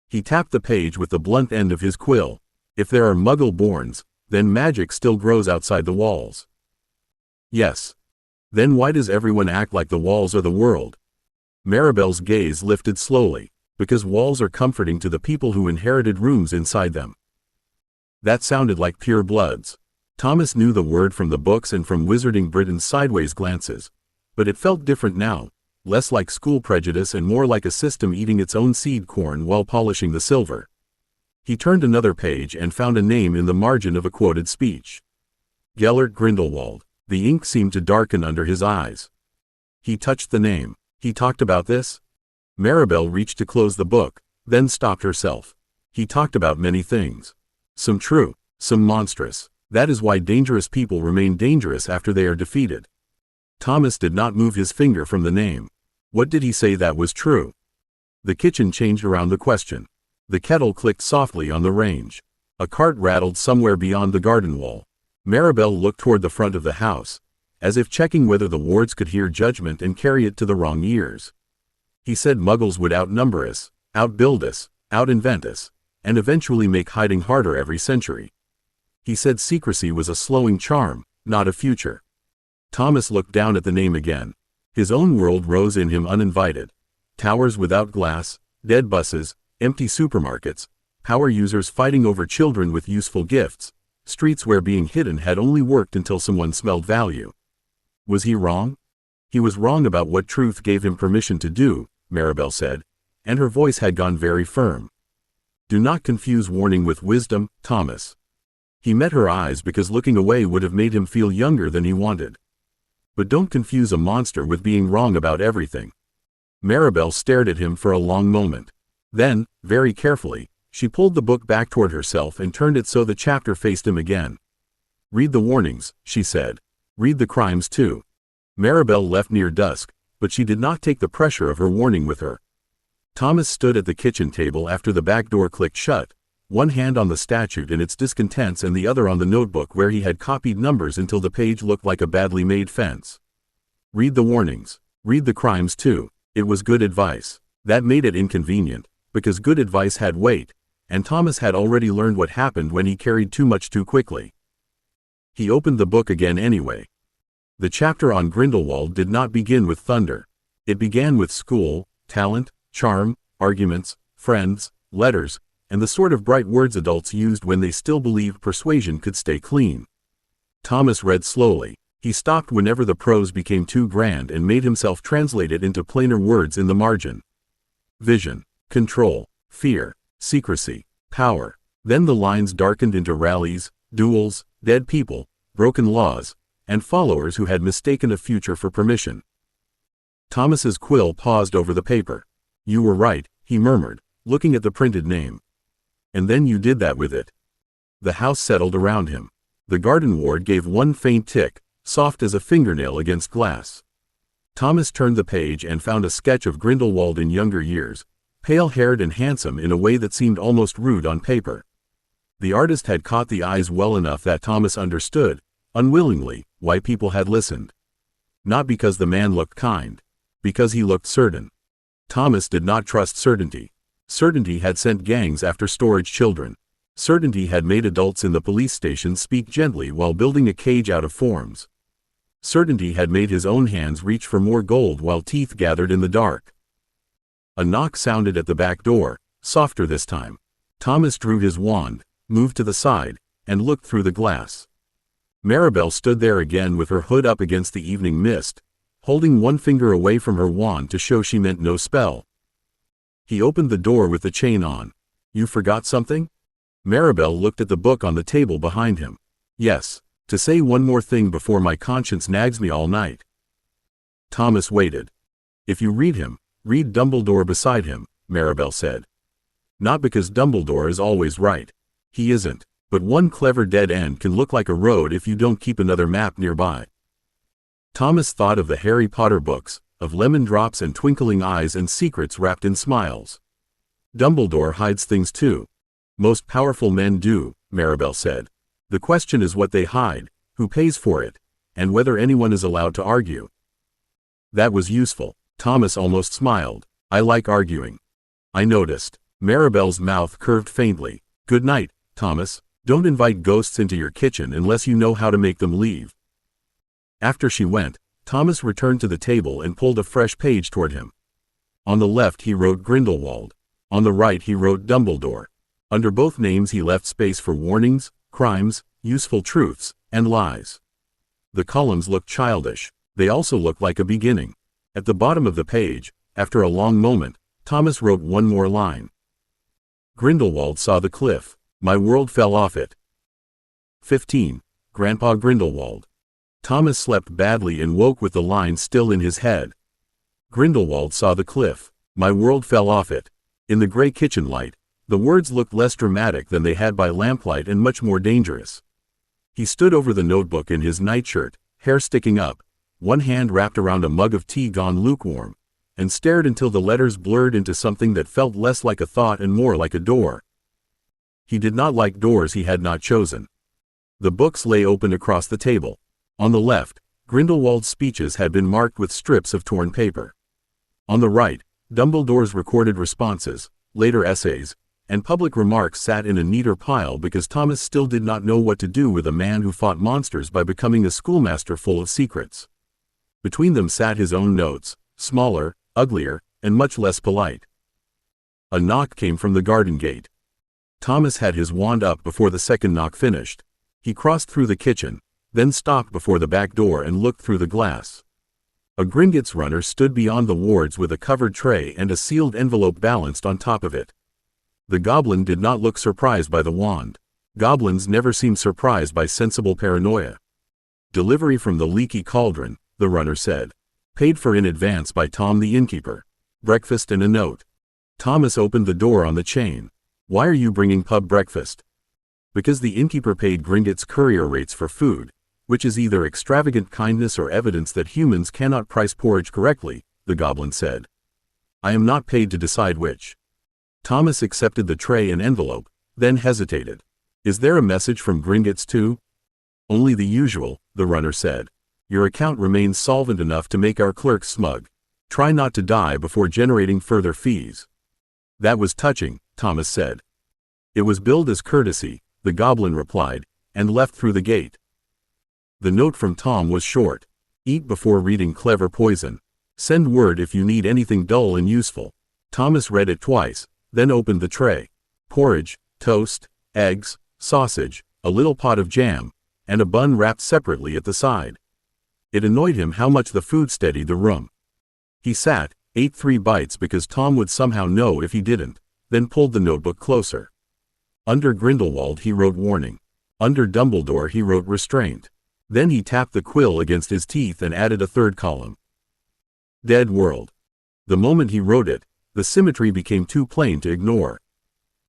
He tapped the page with the blunt end of his quill. If there are muggle-borns, then magic still grows outside the walls. Yes. Then why does everyone act like the walls are the world? Maribel's gaze lifted slowly. Because walls are comforting to the people who inherited rooms inside them. That sounded like pure bloods. Thomas knew the word from the books and from Wizarding Britain's sideways glances. But it felt different now, less like school prejudice and more like a system eating its own seed corn while polishing the silver. He turned another page and found a name in the margin of a quoted speech. Gellert Grindelwald. The ink seemed to darken under his eyes. He touched the name. He talked about this? Maribel reached to close the book, then stopped herself. He talked about many things. Some true, some monstrous. That is why dangerous people remain dangerous after they are defeated. Thomas did not move his finger from the name. What did he say that was true? The kitchen changed around the question. The kettle clicked softly on the range. A cart rattled somewhere beyond the garden wall. Maribel looked toward the front of the house, as if checking whether the wards could hear judgment and carry it to the wrong ears. He said muggles would outnumber us, outbuild us, outinvent us, and eventually make hiding harder every century. He said secrecy was a slowing charm, not a future. Thomas looked down at the name again. His own world rose in him uninvited. Towers without glass, dead buses, empty supermarkets, power users fighting over children with useful gifts, streets where being hidden had only worked until someone smelled value. Was he wrong? He was wrong about what truth gave him permission to do, Maribel said, and her voice had gone very firm. Do not confuse warning with wisdom, Thomas. He met her eyes because looking away would have made him feel younger than he wanted. But don't confuse a monster with being wrong about everything. Maribel stared at him for a long moment. Then, very carefully, she pulled the book back toward herself and turned it so the chapter faced him again. Read the warnings, she said. Read the crimes too. Maribel left near dusk, but she did not take the pressure of her warning with her. Thomas stood at the kitchen table after the back door clicked shut, one hand on the statute and its discontents and the other on the notebook where he had copied numbers until the page looked like a badly made fence. Read the warnings. Read the crimes too. It was good advice. That made it inconvenient, because good advice had weight, and Thomas had already learned what happened when he carried too much too quickly. He opened the book again anyway. The chapter on Grindelwald did not begin with thunder. It began with school, talent, charm, arguments, friends, letters, and the sort of bright words adults used when they still believed persuasion could stay clean. Thomas read slowly. He stopped whenever the prose became too grand and made himself translate it into plainer words in the margin. Vision, control, fear, secrecy, power. Then the lines darkened into rallies, duels, dead people, broken laws, and followers who had mistaken a future for permission. Thomas's quill paused over the paper. You were right, he murmured, looking at the printed name. And then you did that with it. The house settled around him. The garden ward gave one faint tick, soft as a fingernail against glass. Thomas turned the page and found a sketch of Grindelwald in younger years, pale-haired and handsome in a way that seemed almost rude on paper. The artist had caught the eyes well enough that Thomas understood, unwillingly, why people had listened. Not because the man looked kind. Because he looked certain. Thomas did not trust certainty. Certainty had sent gangs after storage children. Certainty had made adults in the police station speak gently while building a cage out of forms. Certainty had made his own hands reach for more gold while teeth gathered in the dark. A knock sounded at the back door, softer this time. Thomas drew his wand, moved to the side, and looked through the glass. Maribel stood there again with her hood up against the evening mist, holding one finger away from her wand to show she meant no spell. He opened the door with the chain on. You forgot something? Maribel looked at the book on the table behind him. Yes, to say one more thing before my conscience nags me all night. Thomas waited. If you read him, read Dumbledore beside him, Maribel said. Not because Dumbledore is always right. He isn't, but one clever dead end can look like a road if you don't keep another map nearby. Thomas thought of the Harry Potter books, of lemon drops and twinkling eyes and secrets wrapped in smiles. Dumbledore hides things too. Most powerful men do, Maribel said. The question is what they hide, who pays for it, and whether anyone is allowed to argue. That was useful. Thomas almost smiled. I like arguing. I noticed. Maribel's mouth curved faintly. Good night, Thomas. Don't invite ghosts into your kitchen unless you know how to make them leave. After she went, Thomas returned to the table and pulled a fresh page toward him. On the left he wrote Grindelwald. On the right he wrote Dumbledore. Under both names he left space for warnings, crimes, useful truths, and lies. The columns looked childish. They also looked like a beginning. At the bottom of the page, after a long moment, Thomas wrote one more line. Grindelwald saw the cliff. My world fell off it. 15. Grandpa Grindelwald. Thomas slept badly and woke with the line still in his head. Grindelwald saw the cliff. My world fell off it. In the gray kitchen light, the words looked less dramatic than they had by lamplight and much more dangerous. He stood over the notebook in his nightshirt, hair sticking up, one hand wrapped around a mug of tea gone lukewarm, and stared until the letters blurred into something that felt less like a thought and more like a door. He did not like doors he had not chosen. The books lay open across the table. On the left, Grindelwald's speeches had been marked with strips of torn paper. On the right, Dumbledore's recorded responses, later essays, and public remarks sat in a neater pile because Thomas still did not know what to do with a man who fought monsters by becoming a schoolmaster full of secrets. Between them sat his own notes, smaller, uglier, and much less polite. A knock came from the garden gate. Thomas had his wand up before the second knock finished. He crossed through the kitchen, then stopped before the back door and looked through the glass. A Gringotts runner stood beyond the wards with a covered tray and a sealed envelope balanced on top of it. The goblin did not look surprised by the wand. Goblins never seem surprised by sensible paranoia. Delivery from the Leaky Cauldron, the runner said. Paid for in advance by Tom the innkeeper. Breakfast and a note. Thomas opened the door on the chain. Why are you bringing pub breakfast? Because the innkeeper paid Gringotts courier rates for food, which is either extravagant kindness or evidence that humans cannot price porridge correctly, the goblin said. I am not paid to decide which. Thomas accepted the tray and envelope, then hesitated. Is there a message from Gringotts too? Only the usual, the runner said. Your account remains solvent enough to make our clerks smug. Try not to die before generating further fees. That was touching, Thomas said. It was billed as courtesy, the goblin replied, and left through the gate. The note from Tom was short. Eat before reading clever poison. Send word if you need anything dull and useful. Thomas read it twice, then opened the tray. Porridge, toast, eggs, sausage, a little pot of jam, and a bun wrapped separately at the side. It annoyed him how much the food steadied the room. He sat, ate 3 bites because Tom would somehow know if he didn't, then pulled the notebook closer. Under Grindelwald he wrote warning. Under Dumbledore he wrote restraint. Then he tapped the quill against his teeth and added a third column. Dead world. The moment he wrote it, the symmetry became too plain to ignore.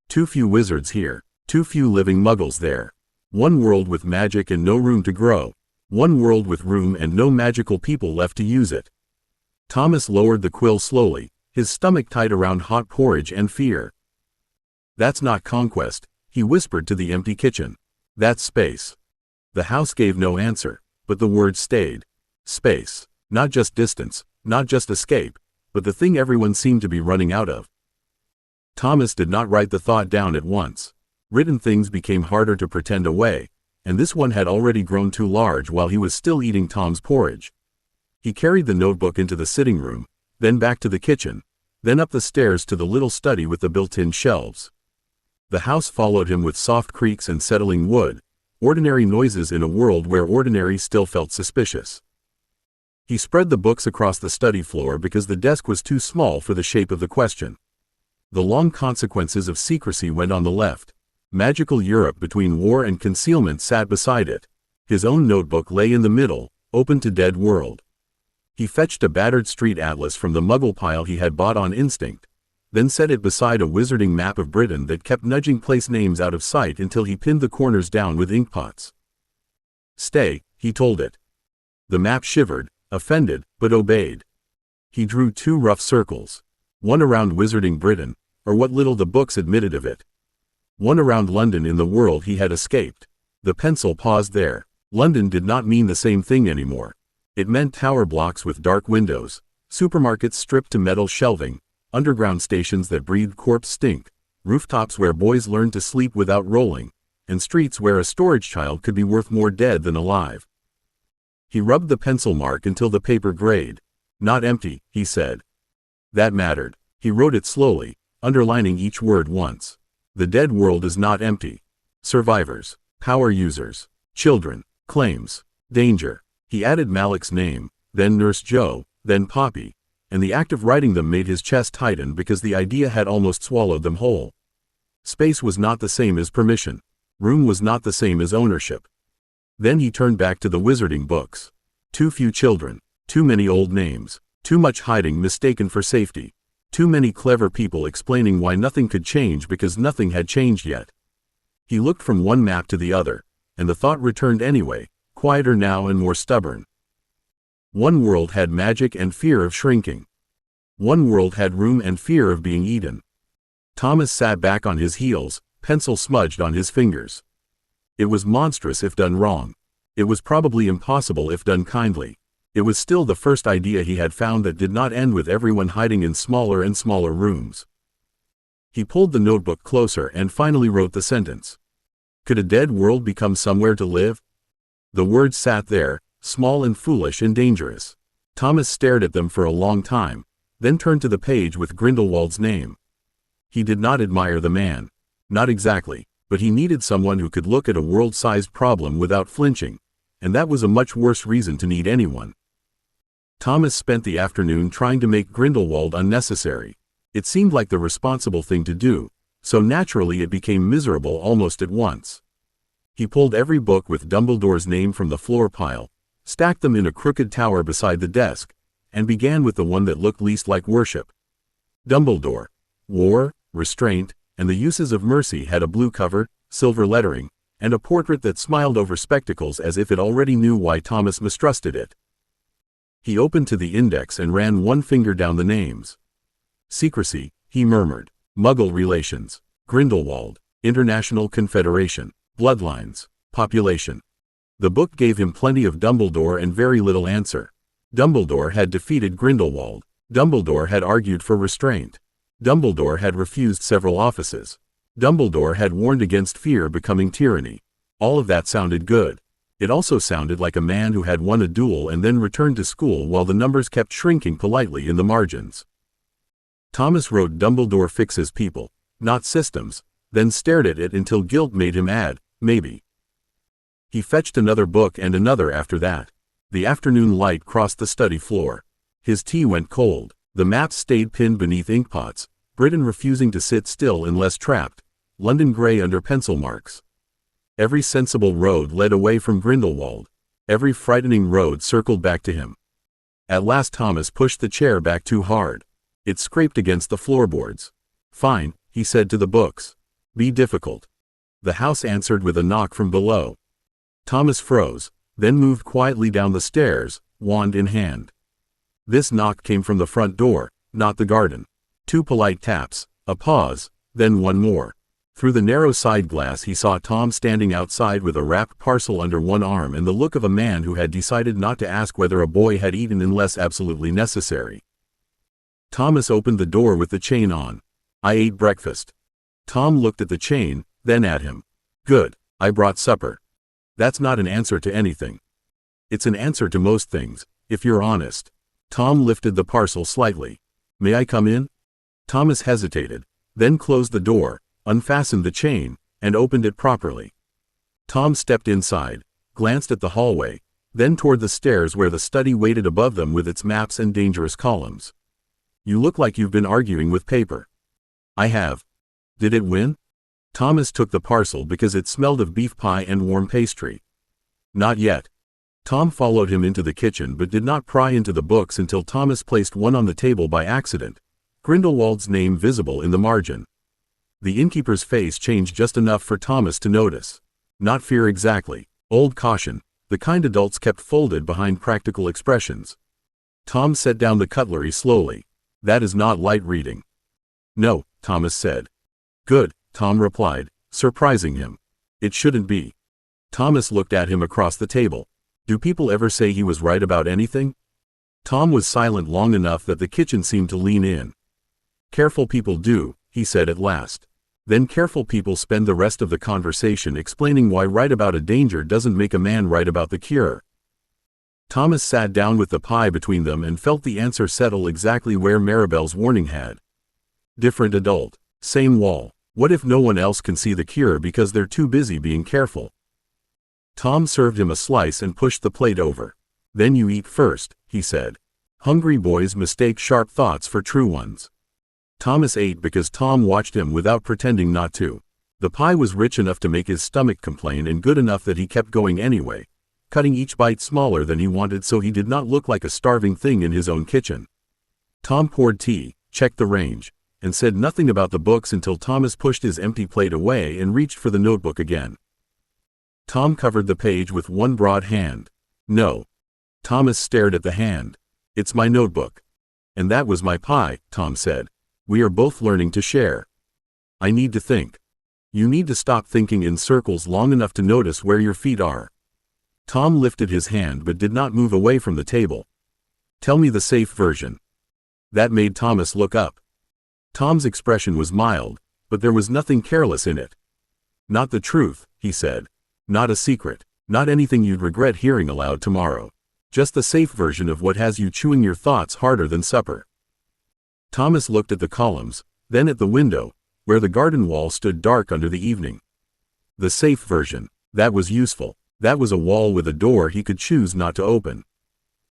Too few wizards here, too few living muggles there. One world with magic and no room to grow. One world with room and no magical people left to use it. Thomas lowered the quill slowly, his stomach tight around hot porridge and fear. That's not conquest, he whispered to the empty kitchen. That's space. The house gave no answer, but the word stayed. Space. Not just distance, not just escape, but the thing everyone seemed to be running out of. Thomas did not write the thought down at once. Written things became harder to pretend away, and this one had already grown too large while he was still eating Tom's porridge. He carried the notebook into the sitting room, then back to the kitchen, then up the stairs to the little study with the built-in shelves. The house followed him with soft creaks and settling wood, ordinary noises in a world where ordinary still felt suspicious. He spread the books across the study floor because the desk was too small for the shape of the question. The long consequences of secrecy went on the left. Magical Europe between war and concealment sat beside it. His own notebook lay in the middle, open to Dead World. He fetched a battered street atlas from the muggle pile he had bought on instinct, then set it beside a wizarding map of Britain that kept nudging place names out of sight until he pinned the corners down with inkpots. Stay, he told it. The map shivered, offended, but obeyed. He drew 2 rough circles. One around Wizarding Britain, or what little the books admitted of it. One around London in the world he had escaped. The pencil paused there. London did not mean the same thing anymore. It meant tower blocks with dark windows, supermarkets stripped to metal shelving, underground stations that breathed corpse stink, rooftops where boys learned to sleep without rolling, and streets where a storage child could be worth more dead than alive. He rubbed the pencil mark until the paper grayed. Not empty, he said. That mattered. He wrote it slowly, underlining each word once. The dead world is not empty. Survivors, power users, children, claims, danger. He added Malik's name, then Nurse Joe, then Poppy, and the act of writing them made his chest tighten because the idea had almost swallowed them whole. Space was not the same as permission. Room was not the same as ownership. Then he turned back to the wizarding books. Too few children, too many old names, too much hiding mistaken for safety, too many clever people explaining why nothing could change because nothing had changed yet. He looked from one map to the other, and the thought returned anyway, quieter now and more stubborn. One world had magic and fear of shrinking. One world had room and fear of being eaten. Thomas sat back on his heels, pencil smudged on his fingers. It was monstrous if done wrong. It was probably impossible if done kindly. It was still the first idea he had found that did not end with everyone hiding in smaller and smaller rooms. He pulled the notebook closer and finally wrote the sentence. Could a dead world become somewhere to live? The words sat there, small and foolish and dangerous. Thomas stared at them for a long time, then turned to the page with Grindelwald's name. He did not admire the man. Not exactly, but he needed someone who could look at a world-sized problem without flinching, and that was a much worse reason to need anyone. Thomas spent the afternoon trying to make Grindelwald unnecessary. It seemed like the responsible thing to do, so naturally it became miserable almost at once. He pulled every book with Dumbledore's name from the floor pile, stacked them in a crooked tower beside the desk, and began with the one that looked least like worship. Dumbledore. War, restraint, and the uses of mercy had a blue cover, silver lettering, and a portrait that smiled over spectacles as if it already knew why Thomas mistrusted it. He opened to the index and ran one finger down the names. Secrecy, he murmured. Muggle relations. Grindelwald. International Confederation. Bloodlines. Population. The book gave him plenty of Dumbledore and very little answer. Dumbledore had defeated Grindelwald. Dumbledore had argued for restraint. Dumbledore had refused several offices. Dumbledore had warned against fear becoming tyranny. All of that sounded good. It also sounded like a man who had won a duel and then returned to school while the numbers kept shrinking politely in the margins. Thomas wrote Dumbledore fixes people, not systems, then stared at it until guilt made him add, maybe. He fetched another book and another after that. The afternoon light crossed the study floor. His tea went cold. The maps stayed pinned beneath inkpots, Britain refusing to sit still unless trapped, London gray under pencil marks. Every sensible road led away from Grindelwald. Every frightening road circled back to him. At last Thomas pushed the chair back too hard. It scraped against the floorboards. Fine, he said to the books. Be difficult. The house answered with a knock from below. Thomas froze, then moved quietly down the stairs, wand in hand. This knock came from the front door, not the garden. 2 polite taps, a pause, then one more. Through the narrow side glass he saw Tom standing outside with a wrapped parcel under one arm and the look of a man who had decided not to ask whether a boy had eaten unless absolutely necessary. Thomas opened the door with the chain on. I ate breakfast. Tom looked at the chain, then at him. Good, I brought supper. That's not an answer to anything. It's an answer to most things, if you're honest. Tom lifted the parcel slightly. May I come in? Thomas hesitated, then closed the door, unfastened the chain, and opened it properly. Tom stepped inside, glanced at the hallway, then toward the stairs where the study waited above them with its maps and dangerous columns. You look like you've been arguing with paper. I have. Did it win? Thomas took the parcel because it smelled of beef pie and warm pastry. Not yet. Tom followed him into the kitchen but did not pry into the books until Thomas placed one on the table by accident, Grindelwald's name visible in the margin. The innkeeper's face changed just enough for Thomas to notice. Not fear exactly, old caution, the kind adults kept folded behind practical expressions. Tom set down the cutlery slowly. That is not light reading. No, Thomas said. Good, Tom replied, surprising him. It shouldn't be. Thomas looked at him across the table. Do people ever say he was right about anything? Tom was silent long enough that the kitchen seemed to lean in. Careful people do, he said at last. Then careful people spend the rest of the conversation explaining why right about a danger doesn't make a man right about the cure. Thomas sat down with the pie between them and felt the answer settle exactly where Maribel's warning had. Different adult. Same wall. What if no one else can see the cure because they're too busy being careful? Tom served him a slice and pushed the plate over. Then you eat first, he said. Hungry boys mistake sharp thoughts for true ones. Thomas ate because Tom watched him without pretending not to. The pie was rich enough to make his stomach complain and good enough that he kept going anyway, cutting each bite smaller than he wanted so he did not look like a starving thing in his own kitchen. Tom poured tea, checked the range, and said nothing about the books until Thomas pushed his empty plate away and reached for the notebook again. Tom covered the page with one broad hand. No. Thomas stared at the hand. It's my notebook. And that was my pie, Tom said. We are both learning to share. I need to think. You need to stop thinking in circles long enough to notice where your feet are. Tom lifted his hand but did not move away from the table. Tell me the safe version. That made Thomas look up. Tom's expression was mild, but there was nothing careless in it. Not the truth, he said. Not a secret. Not anything you'd regret hearing aloud tomorrow. Just the safe version of what has you chewing your thoughts harder than supper. Thomas looked at the columns, then at the window, where the garden wall stood dark under the evening. The safe version. That was useful. That was a wall with a door he could choose not to open.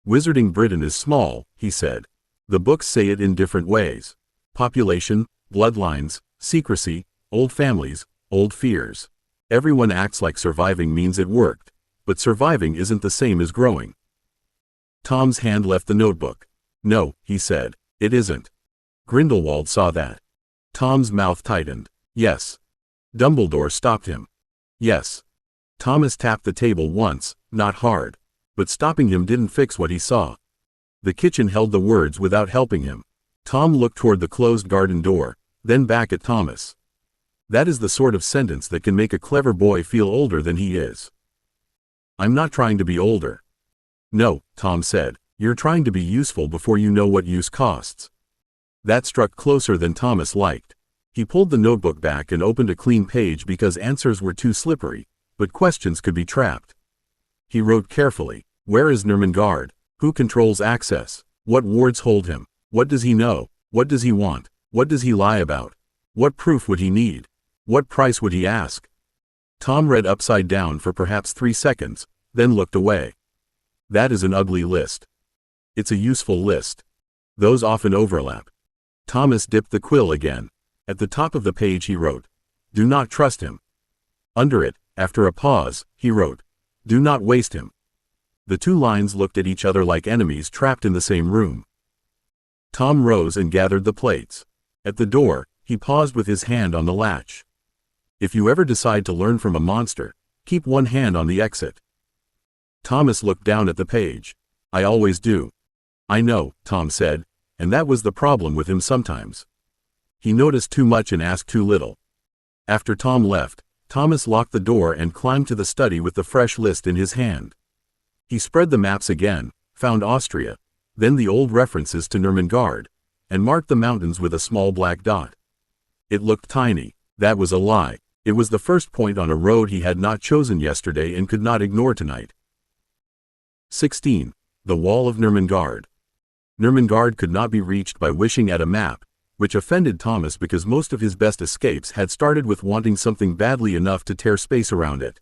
Wizarding Britain is small, he said. The books say it in different ways. Population, bloodlines, secrecy, old families, old fears. Everyone acts like surviving means it worked, but surviving isn't the same as growing. Tom's hand left the notebook. No, he said, it isn't. Grindelwald saw that. Tom's mouth tightened. Yes. Dumbledore stopped him. Yes. Thomas tapped the table once, not hard. But stopping him didn't fix what he saw. The kitchen held the words without helping him. Tom looked toward the closed garden door, then back at Thomas. That is the sort of sentence that can make a clever boy feel older than he is. I'm not trying to be older. No, Tom said, you're trying to be useful before you know what use costs. That struck closer than Thomas liked. He pulled the notebook back and opened a clean page because answers were too slippery, but questions could be trapped. He wrote carefully. Where is Nermengard? Who controls access? What wards hold him? What does he know? What does he want? What does he lie about? What proof would he need? What price would he ask? Tom read upside down for perhaps 3 seconds, then looked away. That is an ugly list. It's a useful list. Those often overlap. Thomas dipped the quill again. At the top of the page he wrote, do not trust him. Under it, after a pause, he wrote, do not waste him. The two lines looked at each other like enemies trapped in the same room. Tom rose and gathered the plates. At the door, he paused with his hand on the latch. If you ever decide to learn from a monster, keep one hand on the exit. Thomas looked down at the page. I always do. I know, Tom said, and that was the problem with him sometimes. He noticed too much and asked too little. After Tom left, Thomas locked the door and climbed to the study with the fresh list in his hand. He spread the maps again, found Austria, then the old references to Nermengard, and marked the mountains with a small black dot. It looked tiny. That was a lie. It was the first point on a road he had not chosen yesterday and could not ignore tonight. 16. The Wall of Nermengard. Nermengard could not be reached by wishing at a map, which offended Thomas because most of his best escapes had started with wanting something badly enough to tear space around it.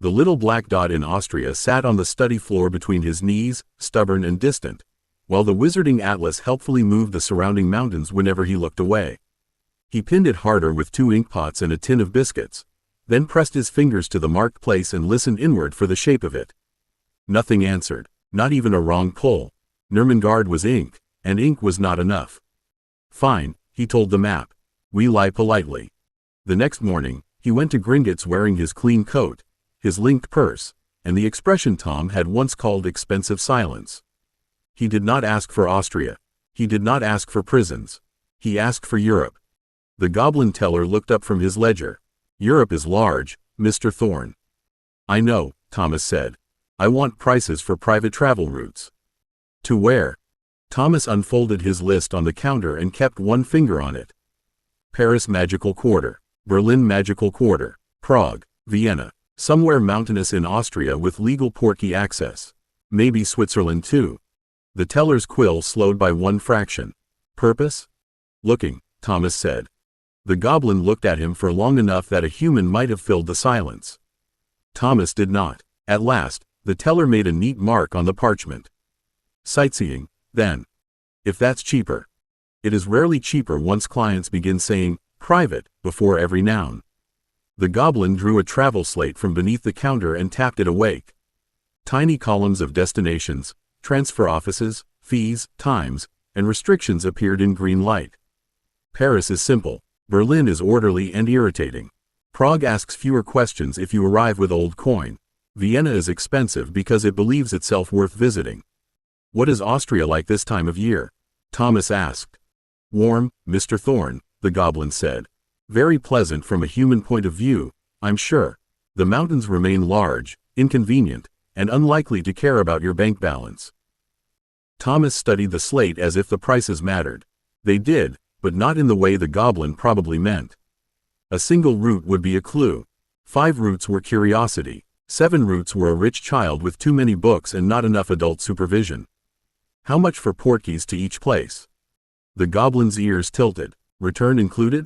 The little black dot in Austria sat on the study floor between his knees, stubborn and distant, while the wizarding atlas helpfully moved the surrounding mountains whenever he looked away. He pinned it harder with 2 inkpots and a tin of biscuits, then pressed his fingers to the marked place and listened inward for the shape of it. Nothing answered, not even a wrong pull. Nermengard was ink, and ink was not enough. Fine, he told the map. We lie politely. The next morning, he went to Gringotts wearing his clean coat, his linked purse, and the expression Tom had once called expensive silence. He did not ask for Austria. He did not ask for prisons. He asked for Europe. The goblin teller looked up from his ledger. Europe is large, Mr. Thorne. I know, Thomas said. I want prices for private travel routes. To where? Thomas unfolded his list on the counter and kept one finger on it. Paris Magical Quarter. Berlin Magical Quarter. Prague. Vienna. Somewhere mountainous in Austria with legal portkey access. Maybe Switzerland too. The teller's quill slowed by one fraction. Purpose? Looking, Thomas said. The goblin looked at him for long enough that a human might have filled the silence. Thomas did not. At last, the teller made a neat mark on the parchment. Sightseeing, then. If that's cheaper. It is rarely cheaper once clients begin saying, private, before every noun. The goblin drew a travel slate from beneath the counter and tapped it awake. Tiny columns of destinations, transfer offices, fees, times, and restrictions appeared in green light. Paris is simple. Berlin is orderly and irritating. Prague asks fewer questions if you arrive with old coin. Vienna is expensive because it believes itself worth visiting. What is Austria like this time of year? Thomas asked. Warm, Mr. Thorne, the goblin said. Very pleasant from a human point of view, I'm sure. The mountains remain large, inconvenient, and unlikely to care about your bank balance. Thomas studied the slate as if the prices mattered. They did, but not in the way the goblin probably meant. A single route would be a clue. 5 routes were curiosity. 7 routes were a rich child with too many books and not enough adult supervision. How much for portkeys to each place? The goblin's ears tilted. Return included?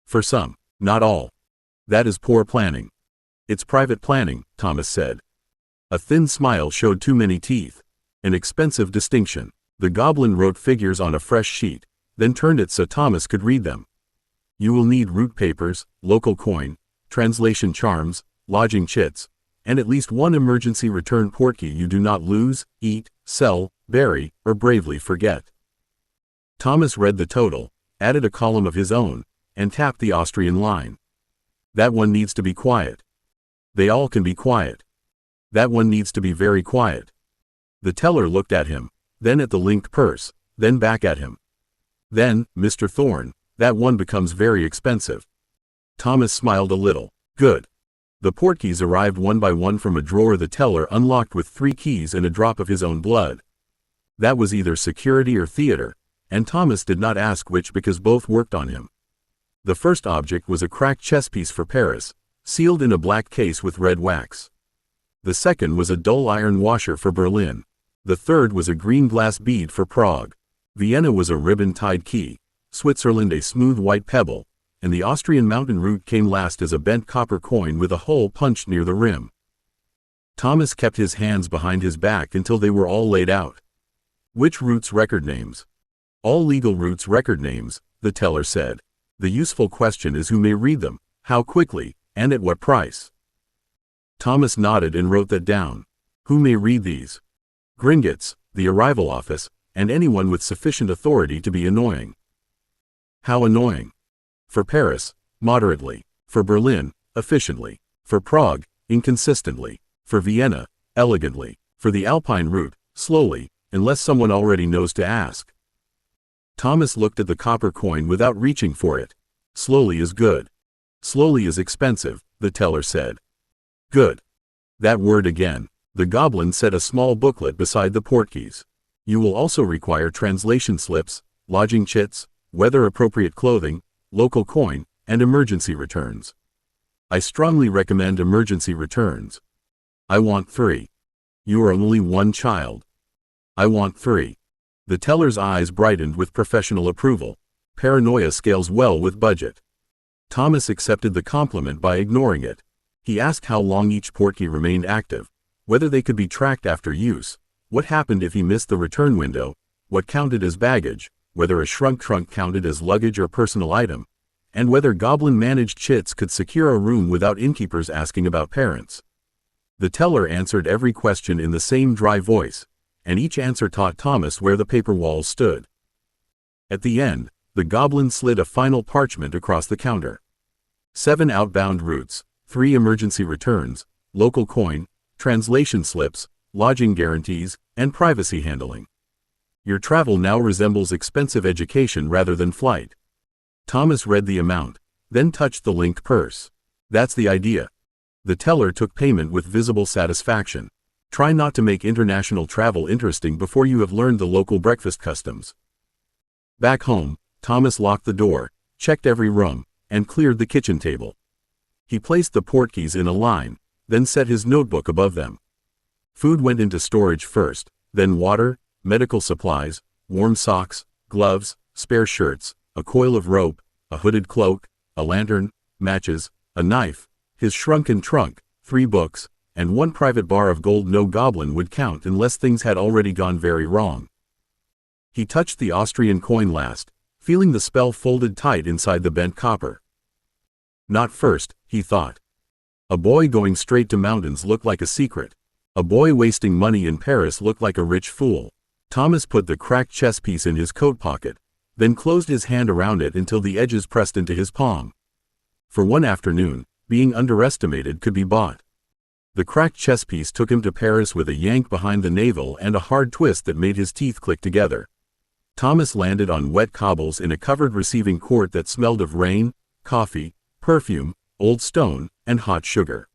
For some, not all. That is poor planning. It's private planning, Thomas said. A thin smile showed too many teeth. An expensive distinction. The goblin wrote figures on a fresh sheet, then turned it so Thomas could read them. You will need route papers, local coin, translation charms, lodging chits, and at least one emergency return portkey you do not lose, eat, sell, bury, or bravely forget. Thomas read the total, added a column of his own, and tapped the Austrian line. That one needs to be quiet. They all can be quiet. That one needs to be very quiet. The teller looked at him, then at the linked purse, then back at him. Then, Mr. Thorne, that one becomes very expensive. Thomas smiled a little. Good. The portkeys arrived one by one from a drawer the teller unlocked with 3 keys and a drop of his own blood. That was either security or theater, and Thomas did not ask which because both worked on him. The first object was a cracked chess piece for Paris, sealed in a black case with red wax. The second was a dull iron washer for Berlin. The third was a green glass bead for Prague. Vienna was a ribbon-tied key, Switzerland a smooth white pebble, and the Austrian mountain route came last as a bent copper coin with a hole punched near the rim. Thomas kept his hands behind his back until they were all laid out. Which routes record names? All legal routes record names, the teller said. The useful question is who may read them, how quickly, and at what price. Thomas nodded and wrote that down. Who may read these? Gringotts, the arrival office, and anyone with sufficient authority to be annoying. How annoying? For Paris, moderately. For Berlin, efficiently. For Prague, inconsistently. For Vienna, elegantly. For the Alpine route, slowly, unless someone already knows to ask. Thomas looked at the copper coin without reaching for it. Slowly is good. Slowly is expensive, the teller said. Good. That word again. The goblin set a small booklet beside the portkeys. You will also require translation slips, lodging chits, weather-appropriate clothing, local coin, and emergency returns. I strongly recommend emergency returns. I want 3. You are only one child. I want 3. The teller's eyes brightened with professional approval. Paranoia scales well with budget. Thomas accepted the compliment by ignoring it. He asked how long each portkey remained active, whether they could be tracked after use, what happened if he missed the return window, what counted as baggage, whether a shrunk trunk counted as luggage or personal item, and whether goblin-managed chits could secure a room without innkeepers asking about parents. The teller answered every question in the same dry voice, and each answer taught Thomas where the paper walls stood. At the end, the goblin slid a final parchment across the counter. 7 outbound routes, 3 emergency returns, local coin, translation slips, lodging guarantees, and privacy handling. Your travel now resembles expensive education rather than flight. Thomas read the amount, then touched the linked purse. That's the idea. The teller took payment with visible satisfaction. Try not to make international travel interesting before you have learned the local breakfast customs. Back home, Thomas locked the door, checked every room, and cleared the kitchen table. He placed the portkeys in a line, then set his notebook above them. Food went into storage first, then water, medical supplies, warm socks, gloves, spare shirts, a coil of rope, a hooded cloak, a lantern, matches, a knife, his shrunken trunk, 3 books, and 1 private bar of gold no goblin would count unless things had already gone very wrong. He touched the Austrian coin last, feeling the spell folded tight inside the bent copper. Not first, he thought. A boy going straight to mountains looked like a secret. A boy wasting money in Paris looked like a rich fool. Thomas put the cracked chess piece in his coat pocket, then closed his hand around it until the edges pressed into his palm. For one afternoon, being underestimated could be bought. The cracked chess piece took him to Paris with a yank behind the navel and a hard twist that made his teeth click together. Thomas landed on wet cobbles in a covered receiving court that smelled of rain, coffee, perfume, old stone, and hot sugar.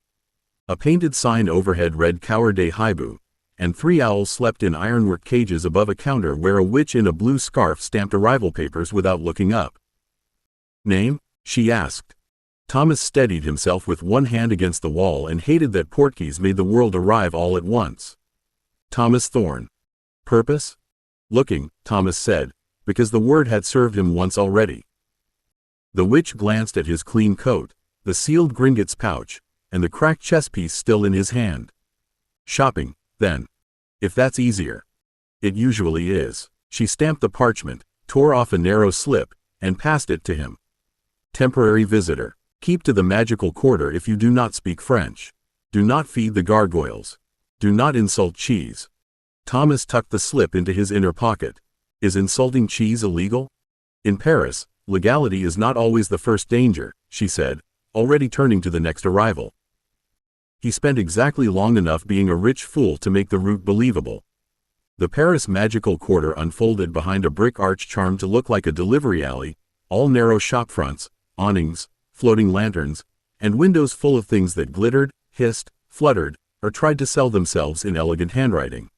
A painted sign overhead read Cour de Hibou, and 3 owls slept in ironwork cages above a counter where a witch in a blue scarf stamped arrival papers without looking up. "Name?" she asked. Thomas steadied himself with one hand against the wall and hated that portkeys made the world arrive all at once. Thomas Thorne. Purpose? Looking, Thomas said, because the word had served him once already. The witch glanced at his clean coat, the sealed Gringotts pouch, and the cracked chess piece still in his hand. Shopping, then. If that's easier. It usually is. She stamped the parchment, tore off a narrow slip, and passed it to him. Temporary visitor. Keep to the magical quarter if you do not speak French. Do not feed the gargoyles. Do not insult cheese. Thomas tucked the slip into his inner pocket. Is insulting cheese illegal? In Paris, legality is not always the first danger, she said, already turning to the next arrival. He spent exactly long enough being a rich fool to make the route believable. The Paris magical quarter unfolded behind a brick arch charmed to look like a delivery alley, all narrow shop fronts, awnings, floating lanterns, and windows full of things that glittered, hissed, fluttered, or tried to sell themselves in elegant handwriting.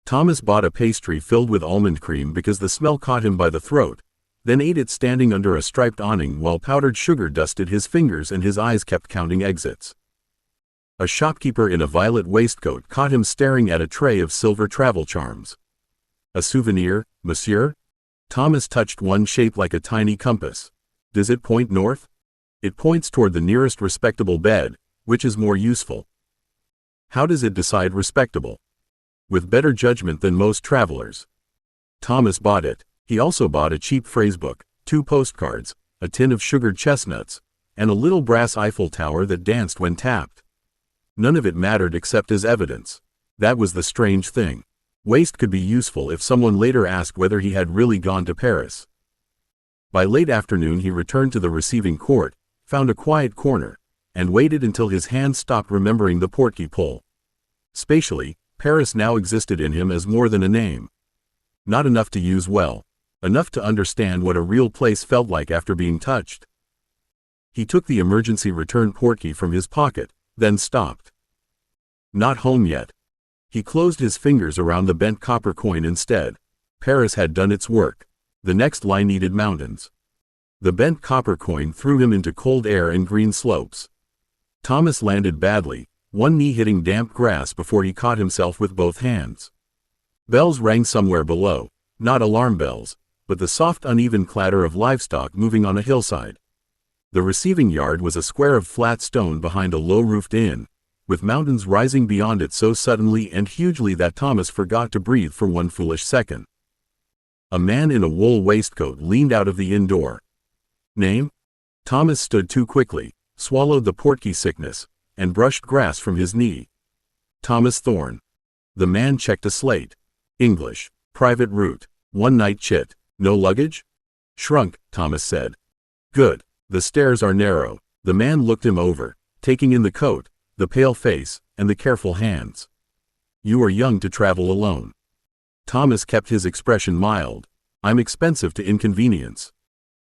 Thomas bought a pastry filled with almond cream because the smell caught him by the throat, then ate it standing under a striped awning while powdered sugar dusted his fingers and his eyes kept counting exits. A shopkeeper in a violet waistcoat caught him staring at a tray of silver travel charms. A souvenir, monsieur? Thomas touched one shaped like a tiny compass. Does it point north? It points toward the nearest respectable bed, which is more useful. How does it decide respectable? With better judgment than most travelers. Thomas bought it. He also bought a cheap phrasebook, 2 postcards, a tin of sugared chestnuts, and a little brass Eiffel Tower that danced when tapped. None of it mattered except as evidence. That was the strange thing. Waste could be useful if someone later asked whether he had really gone to Paris. By late afternoon he returned to the receiving court, found a quiet corner, and waited until his hand stopped remembering the portkey pull. Spatially, Paris now existed in him as more than a name. Not enough to use well. Enough to understand what a real place felt like after being touched. He took the emergency return portkey from his pocket, then stopped. Not home yet. He closed his fingers around the bent copper coin instead. Paris had done its work. The next line needed mountains. The bent copper coin threw him into cold air and green slopes. Thomas landed badly, one knee hitting damp grass before he caught himself with both hands. Bells rang somewhere below, not alarm bells, but the soft uneven clatter of livestock moving on a hillside. The receiving yard was a square of flat stone behind a low-roofed inn, with mountains rising beyond it so suddenly and hugely that Thomas forgot to breathe for one foolish second. A man in a wool waistcoat leaned out of the inn door. Name? Thomas stood too quickly, swallowed the portkey sickness, and brushed grass from his knee. Thomas Thorne. The man checked a slate. English. Private route. One night chit. No luggage? Shrunk, Thomas said. Good. The stairs are narrow. The man looked him over, taking in the coat, the pale face, and the careful hands. You are young to travel alone. Thomas kept his expression mild. I'm expensive to inconvenience.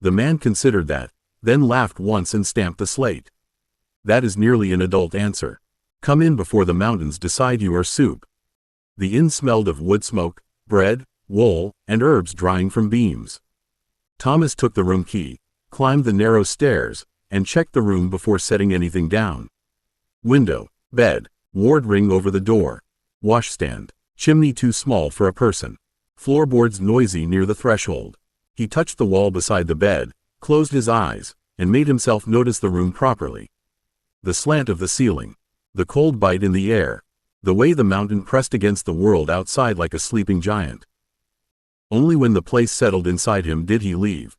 The man considered that, then laughed once and stamped the slate. That is nearly an adult answer. Come in before the mountains decide you are soup. The inn smelled of wood smoke, bread, wool, and herbs drying from beams. Thomas took the room key, climbed the narrow stairs, and checked the room before setting anything down. Window, bed, ward ring over the door, washstand, chimney too small for a person, floorboards noisy near the threshold. He touched the wall beside the bed, closed his eyes, and made himself notice the room properly. The slant of the ceiling, the cold bite in the air, the way the mountain pressed against the world outside like a sleeping giant. Only when the place settled inside him did he leave.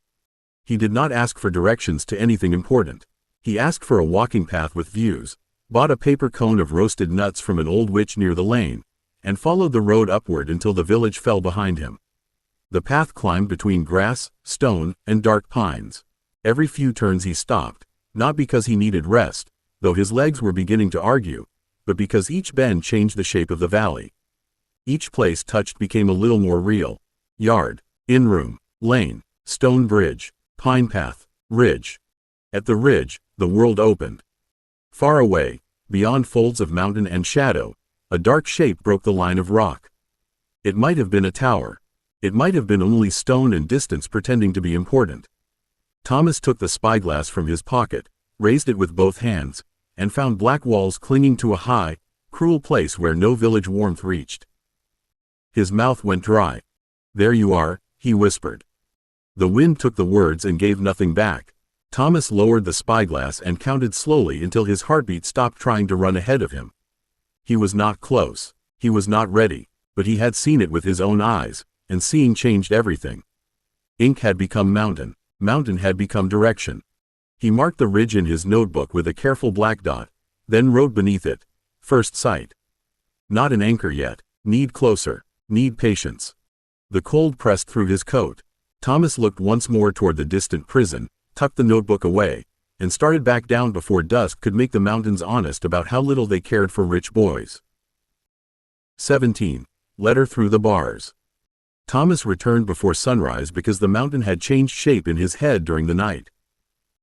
He did not ask for directions to anything important. He asked for a walking path with views, bought a paper cone of roasted nuts from an old witch near the lane, and followed the road upward until the village fell behind him. The path climbed between grass, stone, and dark pines. Every few turns he stopped, not because he needed rest, though his legs were beginning to argue, but because each bend changed the shape of the valley. Each place touched became a little more real. Yard, inn-room, lane, stone bridge, pine path, ridge. At the ridge, the world opened. Far away, beyond folds of mountain and shadow, a dark shape broke the line of rock. It might have been a tower. It might have been only stone and distance pretending to be important. Thomas took the spyglass from his pocket, raised it with both hands, and found black walls clinging to a high, cruel place where no village warmth reached. His mouth went dry. There you are, he whispered. The wind took the words and gave nothing back. Thomas lowered the spyglass and counted slowly until his heartbeat stopped trying to run ahead of him. He was not close. He was not ready, but he had seen it with his own eyes, and seeing changed everything. Ink had become mountain. Mountain had become direction. He marked the ridge in his notebook with a careful black dot, then wrote beneath it, first sight. Not an anchor yet. Need closer. Need patience. The cold pressed through his coat. Thomas looked once more toward the distant prison, tucked the notebook away, and started back down before dusk could make the mountains honest about how little they cared for rich boys. 17. Letter through the bars. Thomas returned before sunrise because the mountain had changed shape in his head during the night.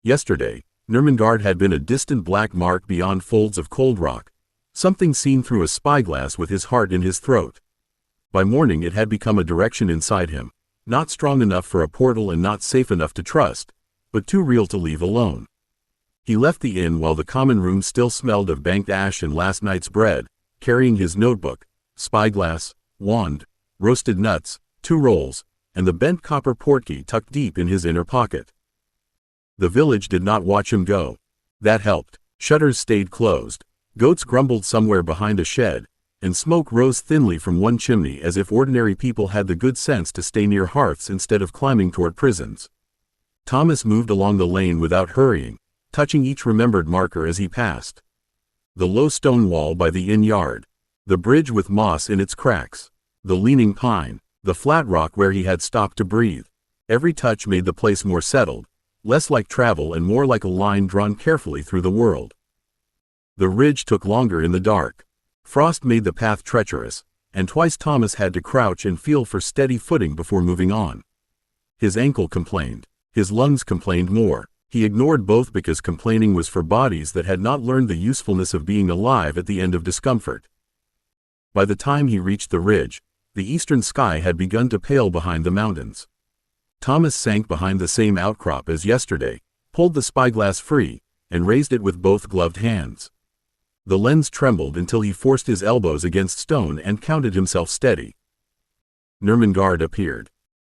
Yesterday, Nurmengard had been a distant black mark beyond folds of cold rock, something seen through a spyglass with his heart in his throat. By morning it had become a direction inside him, not strong enough for a portal and not safe enough to trust, but too real to leave alone. He left the inn while the common room still smelled of banked ash and last night's bread, carrying his notebook, spyglass, wand, roasted nuts, 2 rolls, and the bent copper portkey tucked deep in his inner pocket. The village did not watch him go. That helped. Shutters stayed closed, goats grumbled somewhere behind a shed, and smoke rose thinly from one chimney as if ordinary people had the good sense to stay near hearths instead of climbing toward prisons. Thomas moved along the lane without hurrying, touching each remembered marker as he passed. The low stone wall by the inn yard, the bridge with moss in its cracks, the leaning pine, the flat rock where he had stopped to breathe. Every touch made the place more settled, less like travel and more like a line drawn carefully through the world. The ridge took longer in the dark. Frost made the path treacherous, and twice Thomas had to crouch and feel for steady footing before moving on. His ankle complained. His lungs complained more. He ignored both because complaining was for bodies that had not learned the usefulness of being alive at the end of discomfort. By the time he reached the ridge, the eastern sky had begun to pale behind the mountains. Thomas sank behind the same outcrop as yesterday, pulled the spyglass free, and raised it with both gloved hands. The lens trembled until he forced his elbows against stone and counted himself steady. Nurmengard appeared.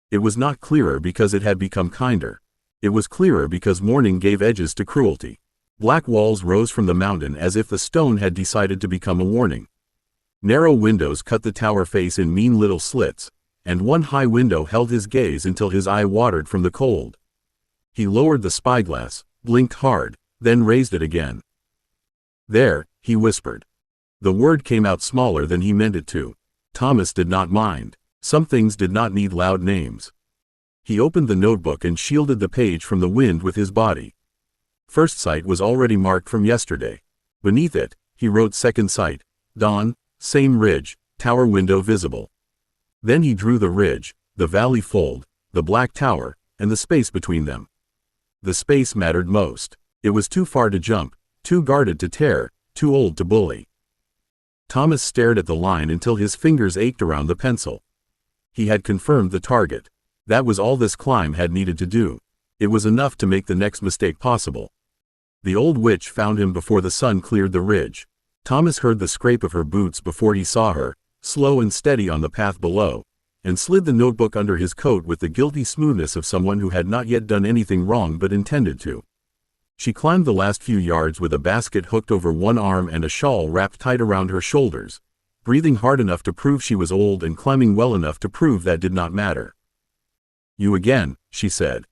It was not clearer because it had become kinder. It was clearer because morning gave edges to cruelty. Black walls rose from the mountain as if the stone had decided to become a warning. Narrow windows cut the tower face in mean little slits, and one high window held his gaze until his eye watered from the cold. He lowered the spyglass, blinked hard, then raised it again. There, he whispered. The word came out smaller than he meant it to. Thomas did not mind. Some things did not need loud names. He opened the notebook and shielded the page from the wind with his body. First sight was already marked from yesterday. Beneath it, he wrote second sight, dawn, same ridge, tower window visible. Then he drew the ridge, the valley fold, the black tower, and the space between them. The space mattered most. It was too far to jump, too guarded to tear, too old to bully. Thomas stared at the line until his fingers ached around the pencil. He had confirmed the target. That was all this climb had needed to do. It was enough to make the next mistake possible. The old witch found him before the sun cleared the ridge. Thomas heard the scrape of her boots before he saw her, slow and steady on the path below, and slid the notebook under his coat with the guilty smoothness of someone who had not yet done anything wrong but intended to. She climbed the last few yards with a basket hooked over one arm and a shawl wrapped tight around her shoulders, breathing hard enough to prove she was old and climbing well enough to prove that did not matter. "You again," she said.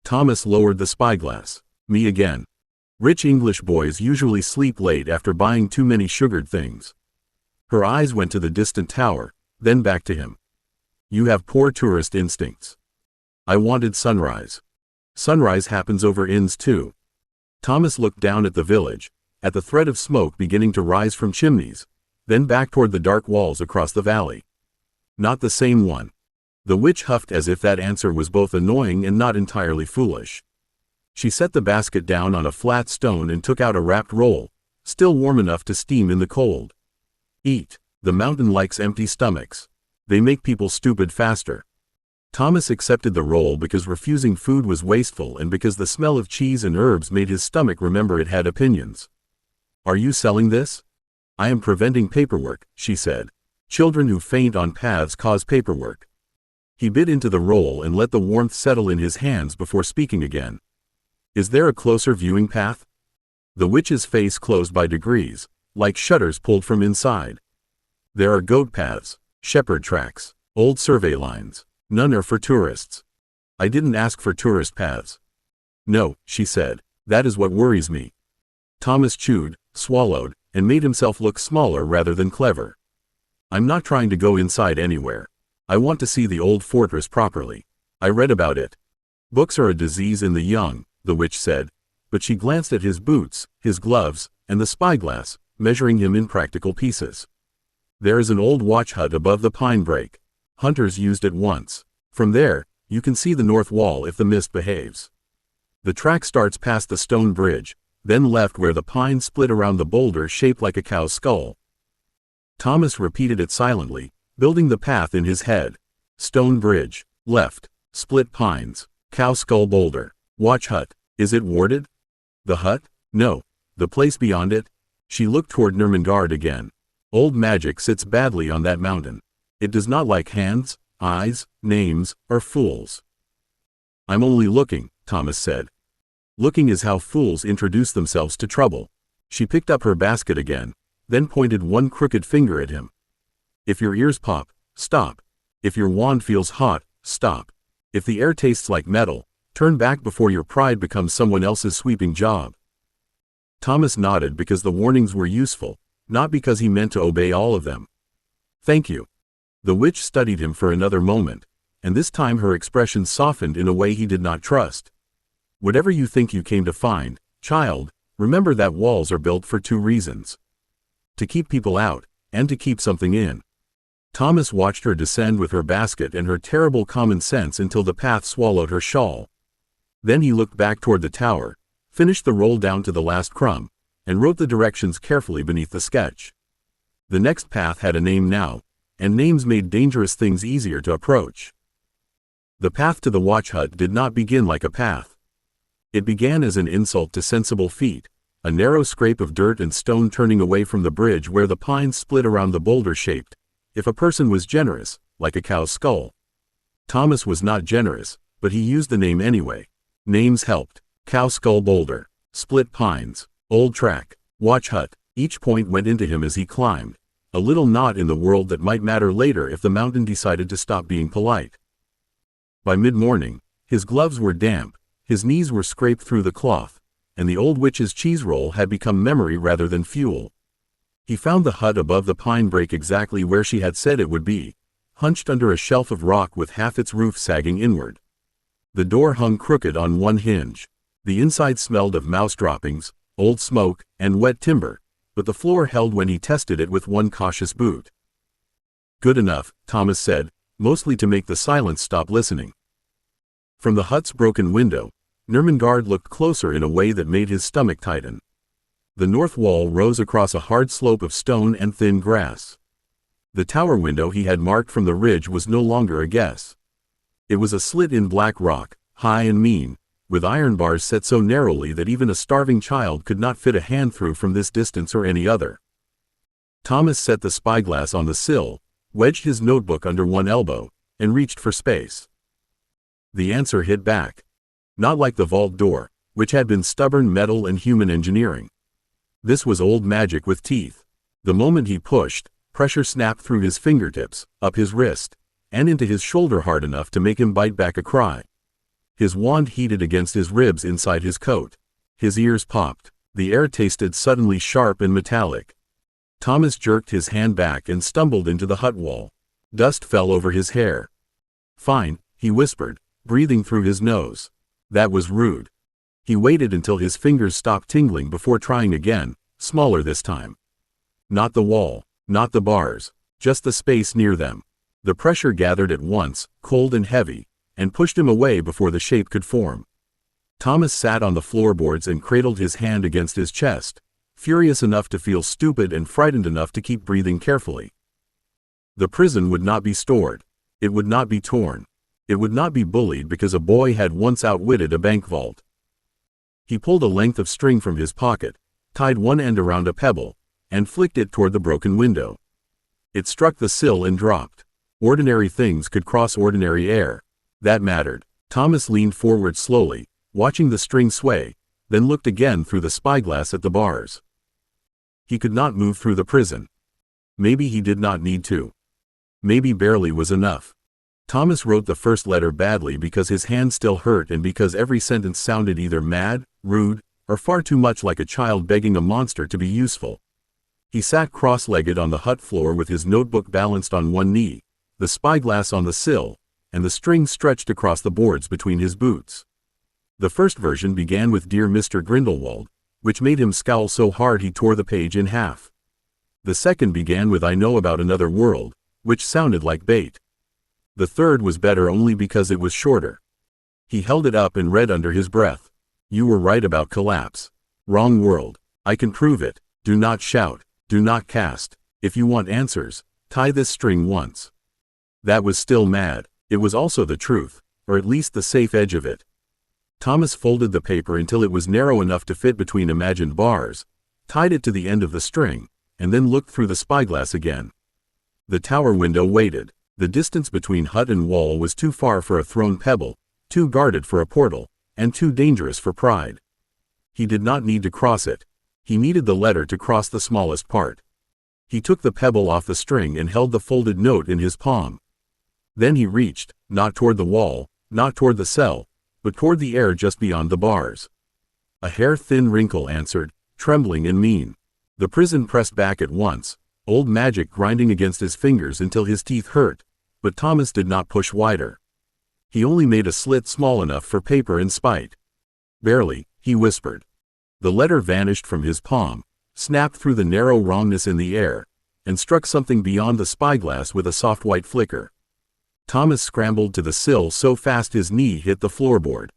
Thomas lowered the spyglass. "Me again. Rich English boys usually sleep late after buying too many sugared things." Her eyes went to the distant tower, then back to him. "You have poor tourist instincts. I wanted sunrise. Sunrise happens over inns too." Thomas looked down at the village, at the thread of smoke beginning to rise from chimneys, then back toward the dark walls across the valley. "Not the same one." The witch huffed as if that answer was both annoying and not entirely foolish. She set the basket down on a flat stone and took out a wrapped roll, still warm enough to steam in the cold. "Eat. The mountain likes empty stomachs. They make people stupid faster." Thomas accepted the roll because refusing food was wasteful and because the smell of cheese and herbs made his stomach remember it had opinions. "Are you selling this?" "I am preventing paperwork," she said. "Children who faint on paths cause paperwork." He bit into the roll and let the warmth settle in his hands before speaking again. "Is there a closer viewing path?" The witch's face closed by degrees, like shutters pulled from inside. "There are goat paths, shepherd tracks, old survey lines. None are for tourists." "I didn't ask for tourist paths." "No," she said. "That is what worries me." Thomas chewed, swallowed, and made himself look smaller rather than clever. "I'm not trying to go inside anywhere. I want to see the old fortress properly. I read about it." "Books are a disease in the young," the witch said, but she glanced at his boots, his gloves, and the spyglass, measuring him in practical pieces. "There is an old watch hut above the pine brake. Hunters used it once. From there, you can see the north wall if the mist behaves. The track starts past the stone bridge, then left where the pine split around the boulder shaped like a cow's skull." Thomas repeated it silently, building the path in his head. Stone bridge, left, split pines, cow skull boulder, watch hut. Is it warded? The hut? No. The place beyond it? She looked toward Nurmengard again. Old magic sits badly on that mountain. It does not like hands, eyes, names, or fools. "I'm only looking," Thomas said. "Looking is how fools introduce themselves to trouble." She picked up her basket again, then pointed one crooked finger at him. "If your ears pop, stop. If your wand feels hot, stop. If the air tastes like metal, turn back before your pride becomes someone else's sweeping job." Thomas nodded because the warnings were useful, not because he meant to obey all of them. "Thank you." The witch studied him for another moment, and this time her expression softened in a way he did not trust. "Whatever you think you came to find, child, remember that walls are built for two reasons. To keep people out, and to keep something in." Thomas watched her descend with her basket and her terrible common sense until the path swallowed her shawl. Then he looked back toward the tower, finished the roll down to the last crumb, and wrote the directions carefully beneath the sketch. The next path had a name now, and names made dangerous things easier to approach. The path to the watch hut did not begin like a path. It began as an insult to sensible feet, a narrow scrape of dirt and stone turning away from the bridge where the pines split around the boulder shaped, if a person was generous, like a cow's skull. Thomas was not generous, but he used the name anyway. Names helped. Cow skull boulder, split pines, old track, watch hut. Each point went into him as he climbed, a little knot in the world that might matter later if the mountain decided to stop being polite. By mid-morning, his gloves were damp, his knees were scraped through the cloth, and the old witch's cheese roll had become memory rather than fuel. He found the hut above the pine brake exactly where she had said it would be, hunched under a shelf of rock with half its roof sagging inward. The door hung crooked on one hinge. The inside smelled of mouse droppings, old smoke, and wet timber, but the floor held when he tested it with one cautious boot. "Good enough," Thomas said, mostly to make the silence stop listening. From the hut's broken window, Nermengard looked closer in a way that made his stomach tighten. The north wall rose across a hard slope of stone and thin grass. The tower window he had marked from the ridge was no longer a guess. It was a slit in black rock, high and mean, with iron bars set so narrowly that even a starving child could not fit a hand through from this distance or any other. Thomas set the spyglass on the sill, wedged his notebook under one elbow, and reached for space. The answer hit back. Not like the vault door, which had been stubborn metal and human engineering. This was old magic with teeth. The moment he pushed, pressure snapped through his fingertips, up his wrist, and into his shoulder hard enough to make him bite back a cry. His wand heated against his ribs inside his coat. His ears popped. The air tasted suddenly sharp and metallic. Thomas jerked his hand back and stumbled into the hut wall. Dust fell over his hair. "Fine," he whispered, breathing through his nose. That was rude. He waited until his fingers stopped tingling before trying again, smaller this time. Not the wall, not the bars, just the space near them. The pressure gathered at once, cold and heavy, and pushed him away before the shape could form. Thomas sat on the floorboards and cradled his hand against his chest, furious enough to feel stupid and frightened enough to keep breathing carefully. The prison would not be stored. It would not be torn. It would not be bullied because a boy had once outwitted a bank vault. He pulled a length of string from his pocket, tied one end around a pebble, and flicked it toward the broken window. It struck the sill and dropped. Ordinary things could cross ordinary air. That mattered. Thomas leaned forward slowly, watching the string sway, then looked again through the spyglass at the bars. He could not move through the prison. Maybe he did not need to. Maybe barely was enough. Thomas wrote the first letter badly because his hand still hurt and because every sentence sounded either mad, rude, or far too much like a child begging a monster to be useful. He sat cross-legged on the hut floor with his notebook balanced on one knee, the spyglass on the sill, and the string stretched across the boards between his boots. The first version began with "Dear Mr. Grindelwald," which made him scowl so hard he tore the page in half. The second began with "I know about another world," which sounded like bait. The third was better only because it was shorter. He held it up and read under his breath. "You were right about collapse. Wrong world. I can prove it. Do not shout. Do not cast. If you want answers, tie this string once." That was still mad. It was also the truth, or at least the safe edge of it. Thomas folded the paper until it was narrow enough to fit between imagined bars, tied it to the end of the string, and then looked through the spyglass again. The tower window waited. The distance between hut and wall was too far for a thrown pebble, too guarded for a portal, and too dangerous for pride. He did not need to cross it. He needed the letter to cross the smallest part. He took the pebble off the string and held the folded note in his palm. Then he reached, not toward the wall, not toward the cell, but toward the air just beyond the bars. A hair-thin wrinkle answered, trembling and mean. The prison pressed back at once, old magic grinding against his fingers until his teeth hurt, but Thomas did not push wider. He only made a slit small enough for paper and spite. "Barely," he whispered. The letter vanished from his palm, snapped through the narrow wrongness in the air, and struck something beyond the spyglass with a soft white flicker. Thomas scrambled to the sill so fast his knee hit the floorboard.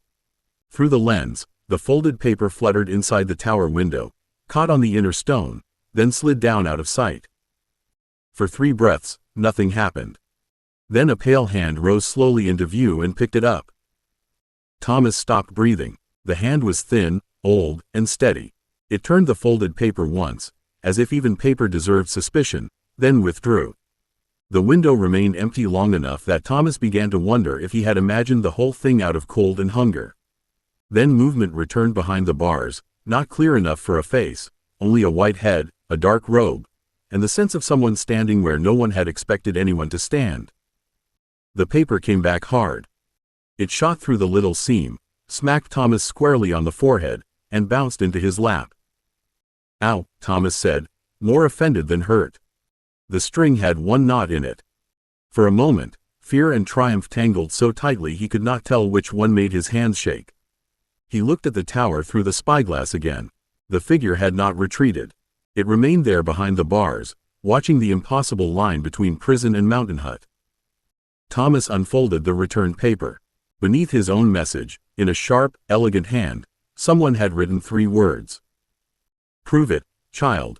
Through the lens, the folded paper fluttered inside the tower window, caught on the inner stone, then slid down out of sight. For 3 breaths, nothing happened. Then a pale hand rose slowly into view and picked it up. Thomas stopped breathing. The hand was thin, old, and steady. It turned the folded paper once, as if even paper deserved suspicion, then withdrew. The window remained empty long enough that Thomas began to wonder if he had imagined the whole thing out of cold and hunger. Then movement returned behind the bars, not clear enough for a face, only a white head, a dark robe, and the sense of someone standing where no one had expected anyone to stand. The paper came back hard. It shot through the little seam, smacked Thomas squarely on the forehead, and bounced into his lap. "Ow," Thomas said, more offended than hurt. The string had one knot in it. For a moment, fear and triumph tangled so tightly he could not tell which one made his hands shake. He looked at the tower through the spyglass again. The figure had not retreated. It remained there behind the bars, watching the impossible line between prison and mountain hut. Thomas unfolded the returned paper. Beneath his own message, in a sharp, elegant hand, someone had written 3 words. Prove it, child.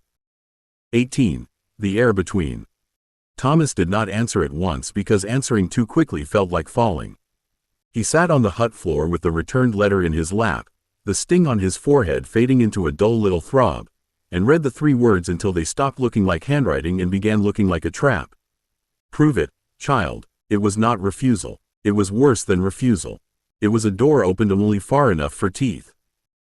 18. The air between. Thomas did not answer at once because answering too quickly felt like falling. He sat on the hut floor with the returned letter in his lap, the sting on his forehead fading into a dull little throb, and read the 3 words until they stopped looking like handwriting and began looking like a trap. Prove it, child. It was not refusal. It was worse than refusal. It was a door opened only far enough for teeth.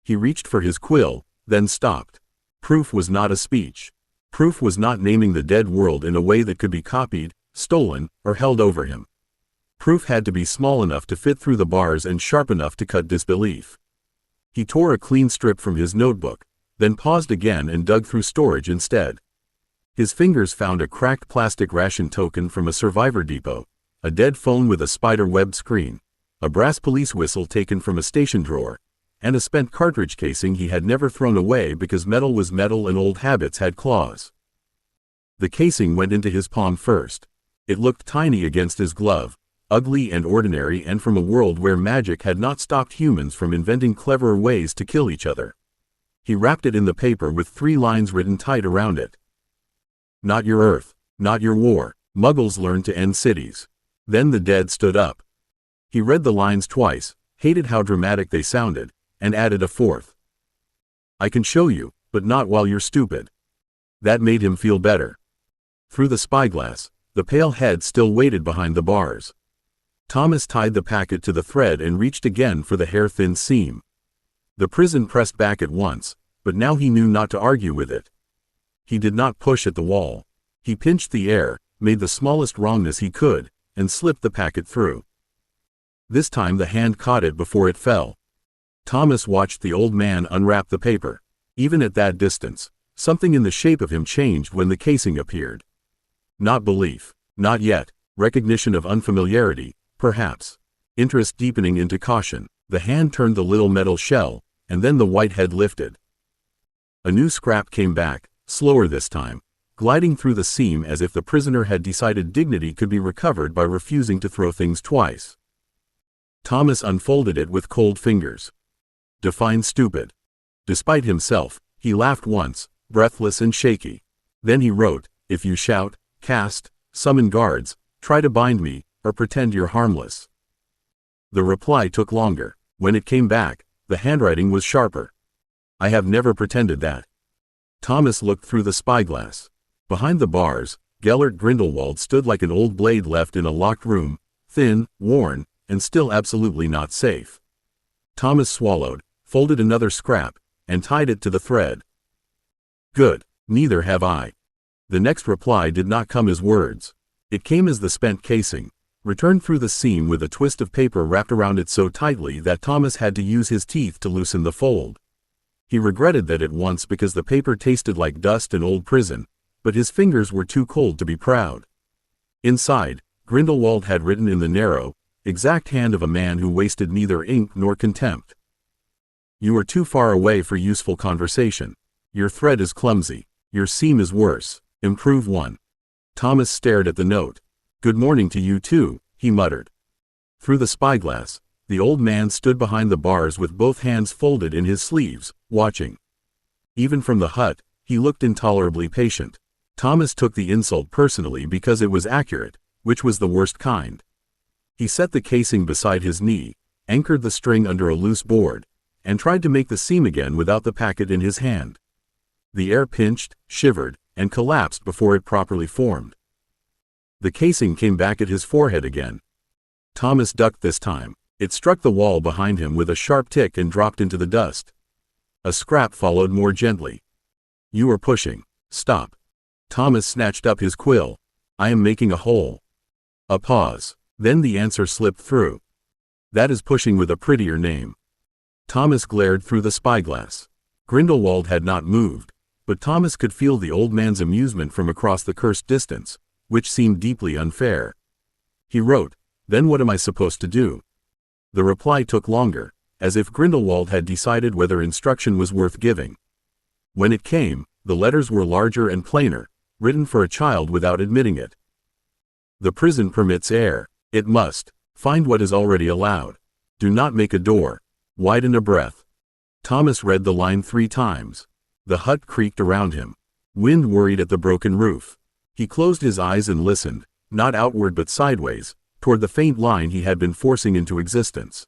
He reached for his quill, then stopped. Proof was not a speech. Proof was not naming the dead world in a way that could be copied, stolen, or held over him. Proof had to be small enough to fit through the bars and sharp enough to cut disbelief. He tore a clean strip from his notebook, then paused again and dug through storage instead. His fingers found a cracked plastic ration token from a survivor depot, a dead phone with a spider-webbed screen, a brass police whistle taken from a station drawer, and a spent cartridge casing he had never thrown away because metal was metal and old habits had claws. The casing went into his palm first. It looked tiny against his glove, ugly and ordinary and from a world where magic had not stopped humans from inventing cleverer ways to kill each other. He wrapped it in the paper with 3 lines written tight around it. Not your earth, not your war. Muggles learned to end cities. Then the dead stood up. He read the lines twice, hated how dramatic they sounded, and added a 4th. I can show you, but not while you're stupid. That made him feel better. Through the spyglass, the pale head still waited behind the bars. Thomas tied the packet to the thread and reached again for the hair-thin seam. The prison pressed back at once, but now he knew not to argue with it. He did not push at the wall. He pinched the air, made the smallest wrongness he could, and slipped the packet through. This time the hand caught it before it fell. Thomas watched the old man unwrap the paper. Even at that distance, something in the shape of him changed when the casing appeared. Not belief. Not yet. Recognition of unfamiliarity, perhaps. Interest deepening into caution. The hand turned the little metal shell, and then the white head lifted. A new scrap came back, slower this time, gliding through the seam as if the prisoner had decided dignity could be recovered by refusing to throw things twice. Thomas unfolded it with cold fingers. Define stupid. Despite himself, he laughed once, breathless and shaky. Then he wrote, if you shout, cast, summon guards, try to bind me, or pretend you're harmless. The reply took longer. When it came back, the handwriting was sharper. I have never pretended that. Thomas looked through the spyglass. Behind the bars, Gellert Grindelwald stood like an old blade left in a locked room, thin, worn, and still absolutely not safe. Thomas swallowed, folded another scrap, and tied it to the thread. Good. Neither have I. The next reply did not come as words. It came as the spent casing, returned through the seam with a twist of paper wrapped around it so tightly that Thomas had to use his teeth to loosen the fold. He regretted that at once because the paper tasted like dust and old prison, but his fingers were too cold to be proud. Inside, Grindelwald had written in the narrow, exact hand of a man who wasted neither ink nor contempt. You are too far away for useful conversation. Your thread is clumsy. Your seam is worse. Improve one. Thomas stared at the note. Good morning to you too, he muttered. Through the spyglass, the old man stood behind the bars with both hands folded in his sleeves, watching. Even from the hut, he looked intolerably patient. Thomas took the insult personally because it was accurate, which was the worst kind. He set the casing beside his knee, anchored the string under a loose board, and tried to make the seam again without the packet in his hand. The air pinched, shivered, and collapsed before it properly formed. The casing came back at his forehead again. Thomas ducked this time. It struck the wall behind him with a sharp tick and dropped into the dust. A scrap followed more gently. You are pushing. Stop. Thomas snatched up his quill. I am making a hole. A pause. Then the answer slipped through. That is pushing with a prettier name. Thomas glared through the spyglass. Grindelwald had not moved, but Thomas could feel the old man's amusement from across the cursed distance, which seemed deeply unfair. He wrote, Then what am I supposed to do? The reply took longer, as if Grindelwald had decided whether instruction was worth giving. When it came, the letters were larger and plainer, written for a child without admitting it. The prison permits air. It must. Find what is already allowed. Do not make a door. Widen a breath. Thomas read the line 3 times. The hut creaked around him. Wind worried at the broken roof. He closed his eyes and listened, not outward but sideways, toward the faint line he had been forcing into existence.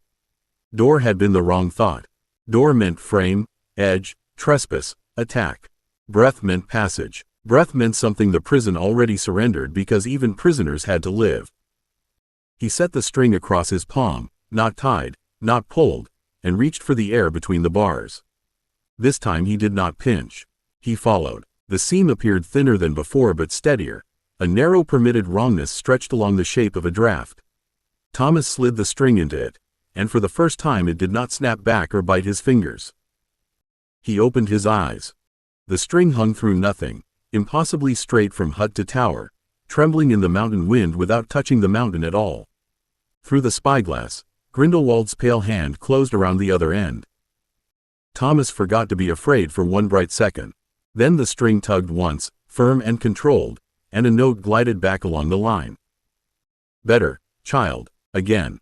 Door had been the wrong thought. Door meant frame, edge, trespass, attack. Breath meant passage. Breath meant something the prison already surrendered because even prisoners had to live. He set the string across his palm, not tied, not pulled, and reached for the air between the bars. This time he did not pinch. He followed. The seam appeared thinner than before but steadier. A narrow permitted wrongness stretched along the shape of a draft. Thomas slid the string into it, and for the first time it did not snap back or bite his fingers. He opened his eyes. The string hung through nothing, impossibly straight from hut to tower, trembling in the mountain wind without touching the mountain at all. Through the spyglass, Grindelwald's pale hand closed around the other end. Thomas forgot to be afraid for one bright second. Then the string tugged once, firm and controlled, and a note glided back along the line. Better, child, again.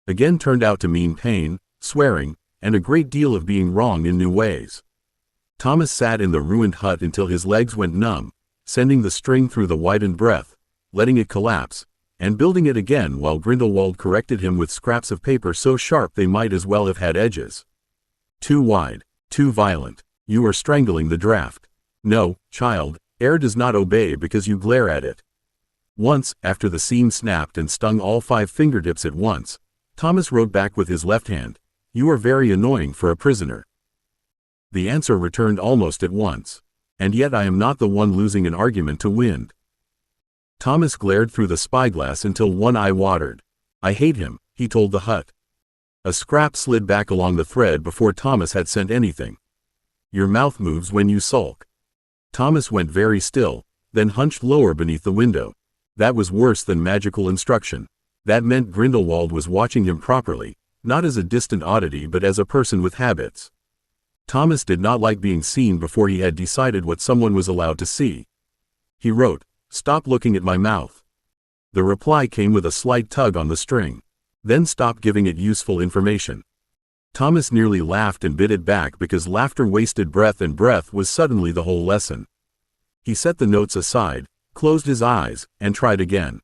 Again turned out to mean pain, swearing, and a great deal of being wrong in new ways. Thomas sat in the ruined hut until his legs went numb, sending the string through the widened breath, letting it collapse, and building it again while Grindelwald corrected him with scraps of paper so sharp they might as well have had edges. Too wide, too violent. You are strangling the draft. No, child, air does not obey because you glare at it. Once, after the seam snapped and stung all 5 fingertips at once, Thomas wrote back with his left hand, "You are very annoying for a prisoner." The answer returned almost at once. And yet I am not the one losing an argument to wind. Thomas glared through the spyglass until one eye watered. "I hate him," he told the hut. A scrap slid back along the thread before Thomas had sent anything. "Your mouth moves when you sulk." Thomas went very still, then hunched lower beneath the window. That was worse than magical instruction. That meant Grindelwald was watching him properly, not as a distant oddity but as a person with habits. Thomas did not like being seen before he had decided what someone was allowed to see. He wrote, "Stop looking at my mouth." The reply came with a slight tug on the string. Then stop giving it useful information. Thomas nearly laughed and bit it back because laughter wasted breath and breath was suddenly the whole lesson. He set the notes aside, closed his eyes, and tried again.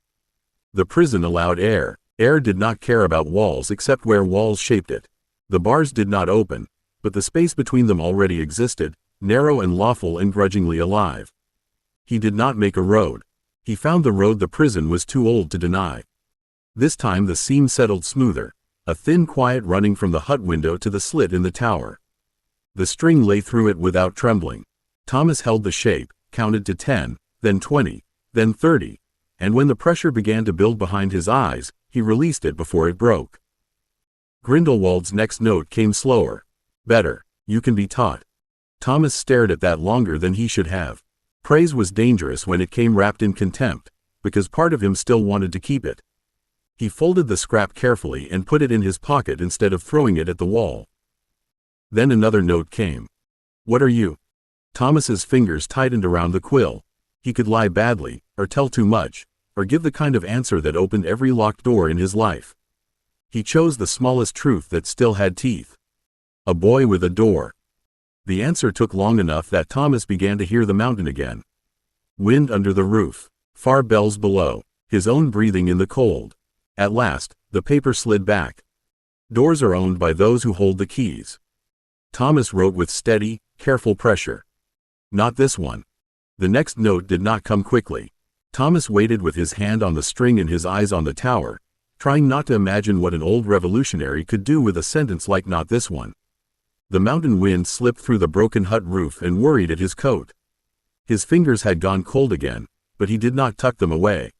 The prison allowed air. Air did not care about walls except where walls shaped it. The bars did not open, but the space between them already existed, narrow and lawful and grudgingly alive. He did not make a road. He found the road the prison was too old to deny. This time the seam settled smoother, a thin quiet running from the hut window to the slit in the tower. The string lay through it without trembling. Thomas held the shape, counted to 10, then 20, then 30, and when the pressure began to build behind his eyes, he released it before it broke. Grindelwald's next note came slower. "Better. You can be taught." Thomas stared at that longer than he should have. Praise was dangerous when it came wrapped in contempt, because part of him still wanted to keep it. He folded the scrap carefully and put it in his pocket instead of throwing it at the wall. Then another note came. "What are you?" Thomas's fingers tightened around the quill. He could lie badly, or tell too much, or give the kind of answer that opened every locked door in his life. He chose the smallest truth that still had teeth. A boy with a door. The answer took long enough that Thomas began to hear the mountain again. Wind under the roof. Far bells below. His own breathing in the cold. At last, the paper slid back. Doors are owned by those who hold the keys. Thomas wrote with steady, careful pressure. Not this one. The next note did not come quickly. Thomas waited with his hand on the string and his eyes on the tower, trying not to imagine what an old revolutionary could do with a sentence like "not this one." The mountain wind slipped through the broken hut roof and worried at his coat. His fingers had gone cold again, but he did not tuck them away.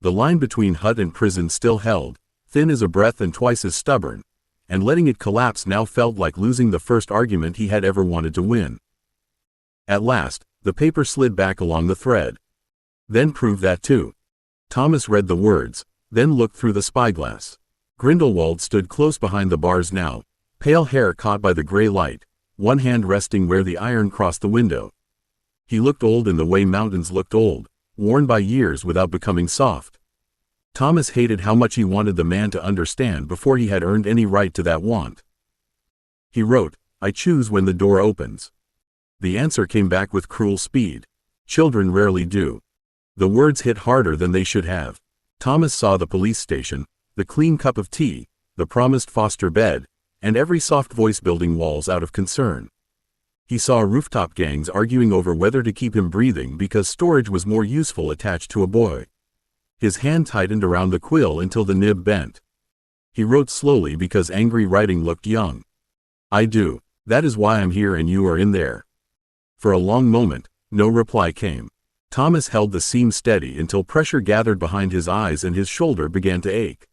The line between hut and prison still held, thin as a breath and twice as stubborn, and letting it collapse now felt like losing the first argument he had ever wanted to win. At last, the paper slid back along the thread. Then prove that too. Thomas read the words, then looked through the spyglass. Grindelwald stood close behind the bars now, pale hair caught by the gray light, one hand resting where the iron crossed the window. He looked old in the way mountains looked old, worn by years without becoming soft. Thomas hated how much he wanted the man to understand before he had earned any right to that want. He wrote, "I choose when the door opens." The answer came back with cruel speed. Children rarely do. The words hit harder than they should have. Thomas saw the police station, the clean cup of tea, the promised foster bed, and every soft voice building walls out of concern. He saw rooftop gangs arguing over whether to keep him breathing because storage was more useful attached to a boy. His hand tightened around the quill until the nib bent. He wrote slowly because angry writing looked young. "I do. That is why I'm here and you are in there." For a long moment, no reply came. Thomas held the seam steady until pressure gathered behind his eyes and his shoulder began to ache.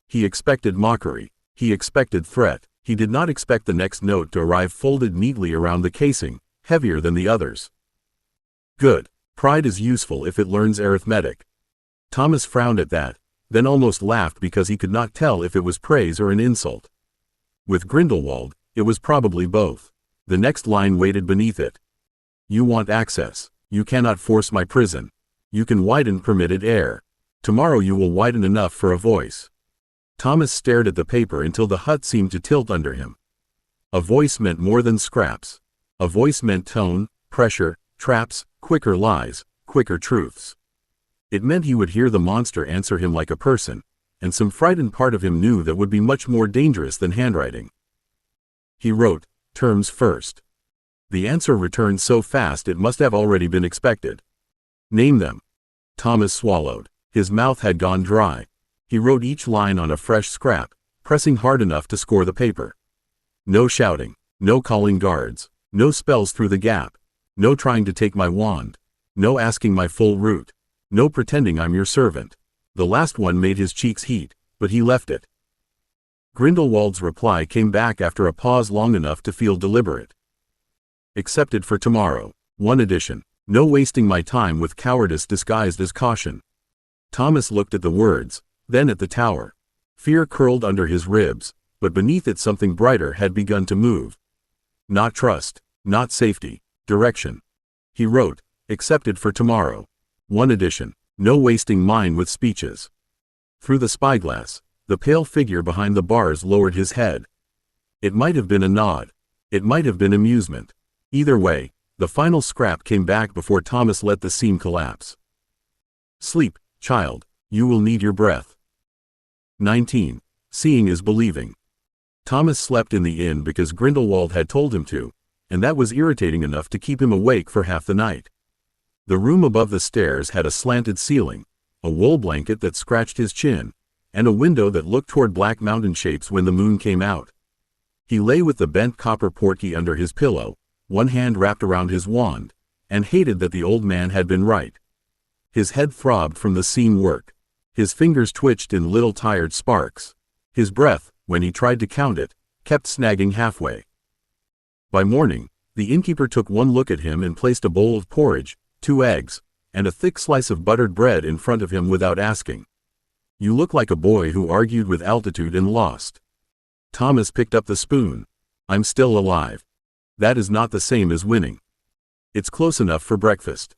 He expected mockery. He expected threat. He did not expect the next note to arrive folded neatly around the casing, heavier than the others. Good. Pride is useful if it learns arithmetic. Thomas frowned at that, then almost laughed because he could not tell if it was praise or an insult. With Grindelwald, it was probably both. The next line waited beneath it. "You want access. You cannot force my prison. You can widen permitted air. Tomorrow you will widen enough for a voice." Thomas stared at the paper until the hut seemed to tilt under him. A voice meant more than scraps. A voice meant tone, pressure, traps, quicker lies, quicker truths. It meant he would hear the monster answer him like a person, and some frightened part of him knew that would be much more dangerous than handwriting. He wrote, "Terms first." The answer returned so fast it must have already been expected. "Name them." Thomas swallowed. His mouth had gone dry. He wrote each line on a fresh scrap, pressing hard enough to score the paper. No shouting, no calling guards, no spells through the gap, no trying to take my wand, no asking my full route, no pretending I'm your servant. The last one made his cheeks heat, but he left it. Grindelwald's reply came back after a pause long enough to feel deliberate. "Accepted for tomorrow. 1 edition. No wasting my time with cowardice disguised as caution." Thomas looked at the words, then at the tower. Fear curled under his ribs, but beneath it something brighter had begun to move. Not trust, not safety, direction. He wrote, "Accepted for tomorrow. 1 edition. No wasting mine with speeches." Through the spyglass, the pale figure behind the bars lowered his head. It might have been a nod. It might have been amusement. Either way, the final scrap came back before Thomas let the seam collapse. "Sleep, child. You will need your breath." 19. Seeing is believing. Thomas slept in the inn because Grindelwald had told him to, and that was irritating enough to keep him awake for half the night. The room above the stairs had a slanted ceiling, a wool blanket that scratched his chin, and a window that looked toward black mountain shapes when the moon came out. He lay with the bent copper portkey under his pillow, one hand wrapped around his wand, and hated that the old man had been right. His head throbbed from the seam work. His fingers twitched in little tired sparks. His breath, when he tried to count it, kept snagging halfway. By morning, the innkeeper took one look at him and placed a bowl of porridge, 2 eggs, and a thick slice of buttered bread in front of him without asking. "You look like a boy who argued with altitude and lost." Thomas picked up the spoon. "I'm still alive. That is not the same as winning. It's close enough for breakfast."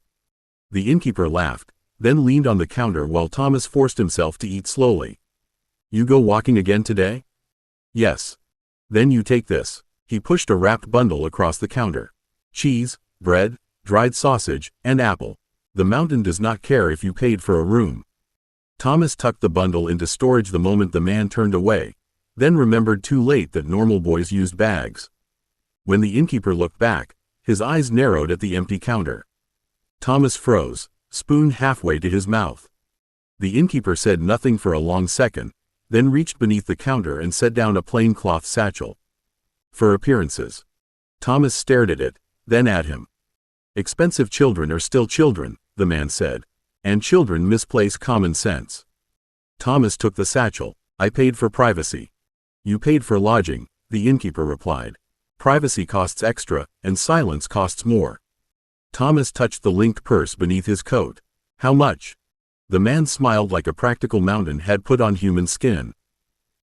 The innkeeper laughed, then leaned on the counter while Thomas forced himself to eat slowly. "You go walking again today?" "Yes." "Then you take this." He pushed a wrapped bundle across the counter. "Cheese, bread, dried sausage, and apple. The mountain does not care if you paid for a room." Thomas tucked the bundle into storage the moment the man turned away, then remembered too late that normal boys used bags. When the innkeeper looked back, his eyes narrowed at the empty counter. Thomas froze, spoon halfway to his mouth. The innkeeper said nothing for a long second, then reached beneath the counter and set down a plain cloth satchel. "For appearances." Thomas stared at it, then at him. "Expensive children are still children," the man said, "and children misplace common sense." Thomas took the satchel. "I paid for privacy." "You paid for lodging," the innkeeper replied. "Privacy costs extra, and silence costs more." Thomas touched the linked purse beneath his coat. "How much?" The man smiled like a practical mountain had put on human skin.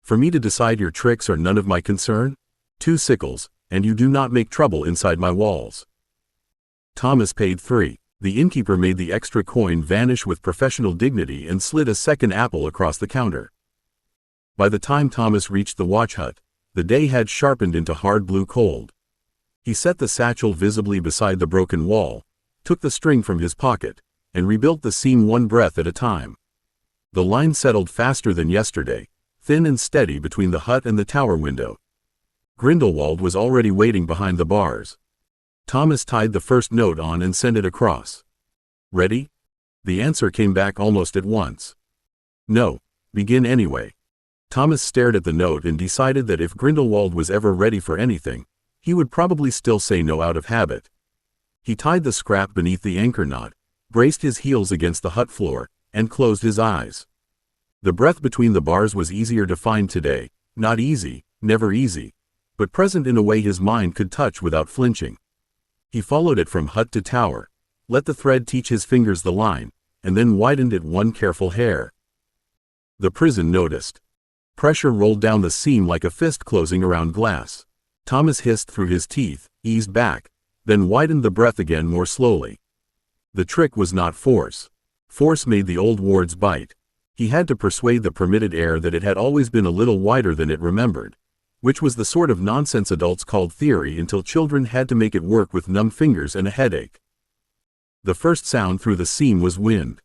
"For me to decide your tricks are none of my concern? 2 sickles, and you do not make trouble inside my walls." Thomas paid 3. The innkeeper made the extra coin vanish with professional dignity and slid a second apple across the counter. By the time Thomas reached the watch hut, the day had sharpened into hard blue cold. He set the satchel visibly beside the broken wall, took the string from his pocket, and rebuilt the seam one breath at a time. The line settled faster than yesterday, thin and steady between the hut and the tower window. Grindelwald was already waiting behind the bars. Thomas tied the first note on and sent it across. "Ready?" The answer came back almost at once. "No, begin anyway." Thomas stared at the note and decided that if Grindelwald was ever ready for anything, he would probably still say no out of habit. He tied the scrap beneath the anchor knot, braced his heels against the hut floor, and closed his eyes. The breath between the bars was easier to find today, not easy, never easy, but present in a way his mind could touch without flinching. He followed it from hut to tower, let the thread teach his fingers the line, and then widened it one careful hair. The prison noticed. Pressure rolled down the seam like a fist closing around glass. Thomas hissed through his teeth, eased back, then widened the breath again more slowly. The trick was not force. Force made the old wards bite. He had to persuade the permitted air that it had always been a little wider than it remembered, which was the sort of nonsense adults called theory until children had to make it work with numb fingers and a headache. The first sound through the seam was wind.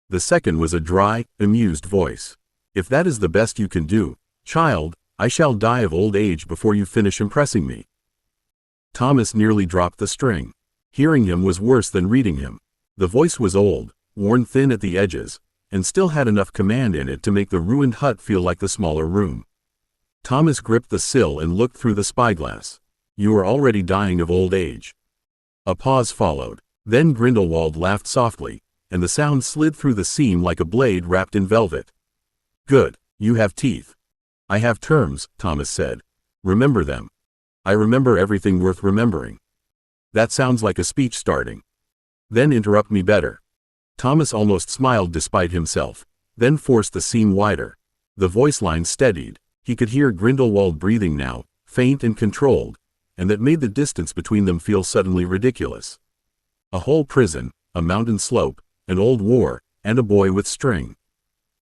The second was a dry, amused voice. "If that is the best you can do, child, I shall die of old age before you finish impressing me." Thomas nearly dropped the string. Hearing him was worse than reading him. The voice was old, worn thin at the edges, and still had enough command in it to make the ruined hut feel like the smaller room. Thomas gripped the sill and looked through the spyglass. "You are already dying of old age." A pause followed. Then Grindelwald laughed softly, and the sound slid through the seam like a blade wrapped in velvet. "Good, you have teeth." "I have terms," Thomas said. "Remember them." "I remember everything worth remembering." "That sounds like a speech starting." "Then interrupt me better." Thomas almost smiled despite himself, then forced the seam wider. The voice line steadied. He could hear Grindelwald breathing now, faint and controlled, and that made the distance between them feel suddenly ridiculous. A whole prison, a mountain slope, an old war, and a boy with string.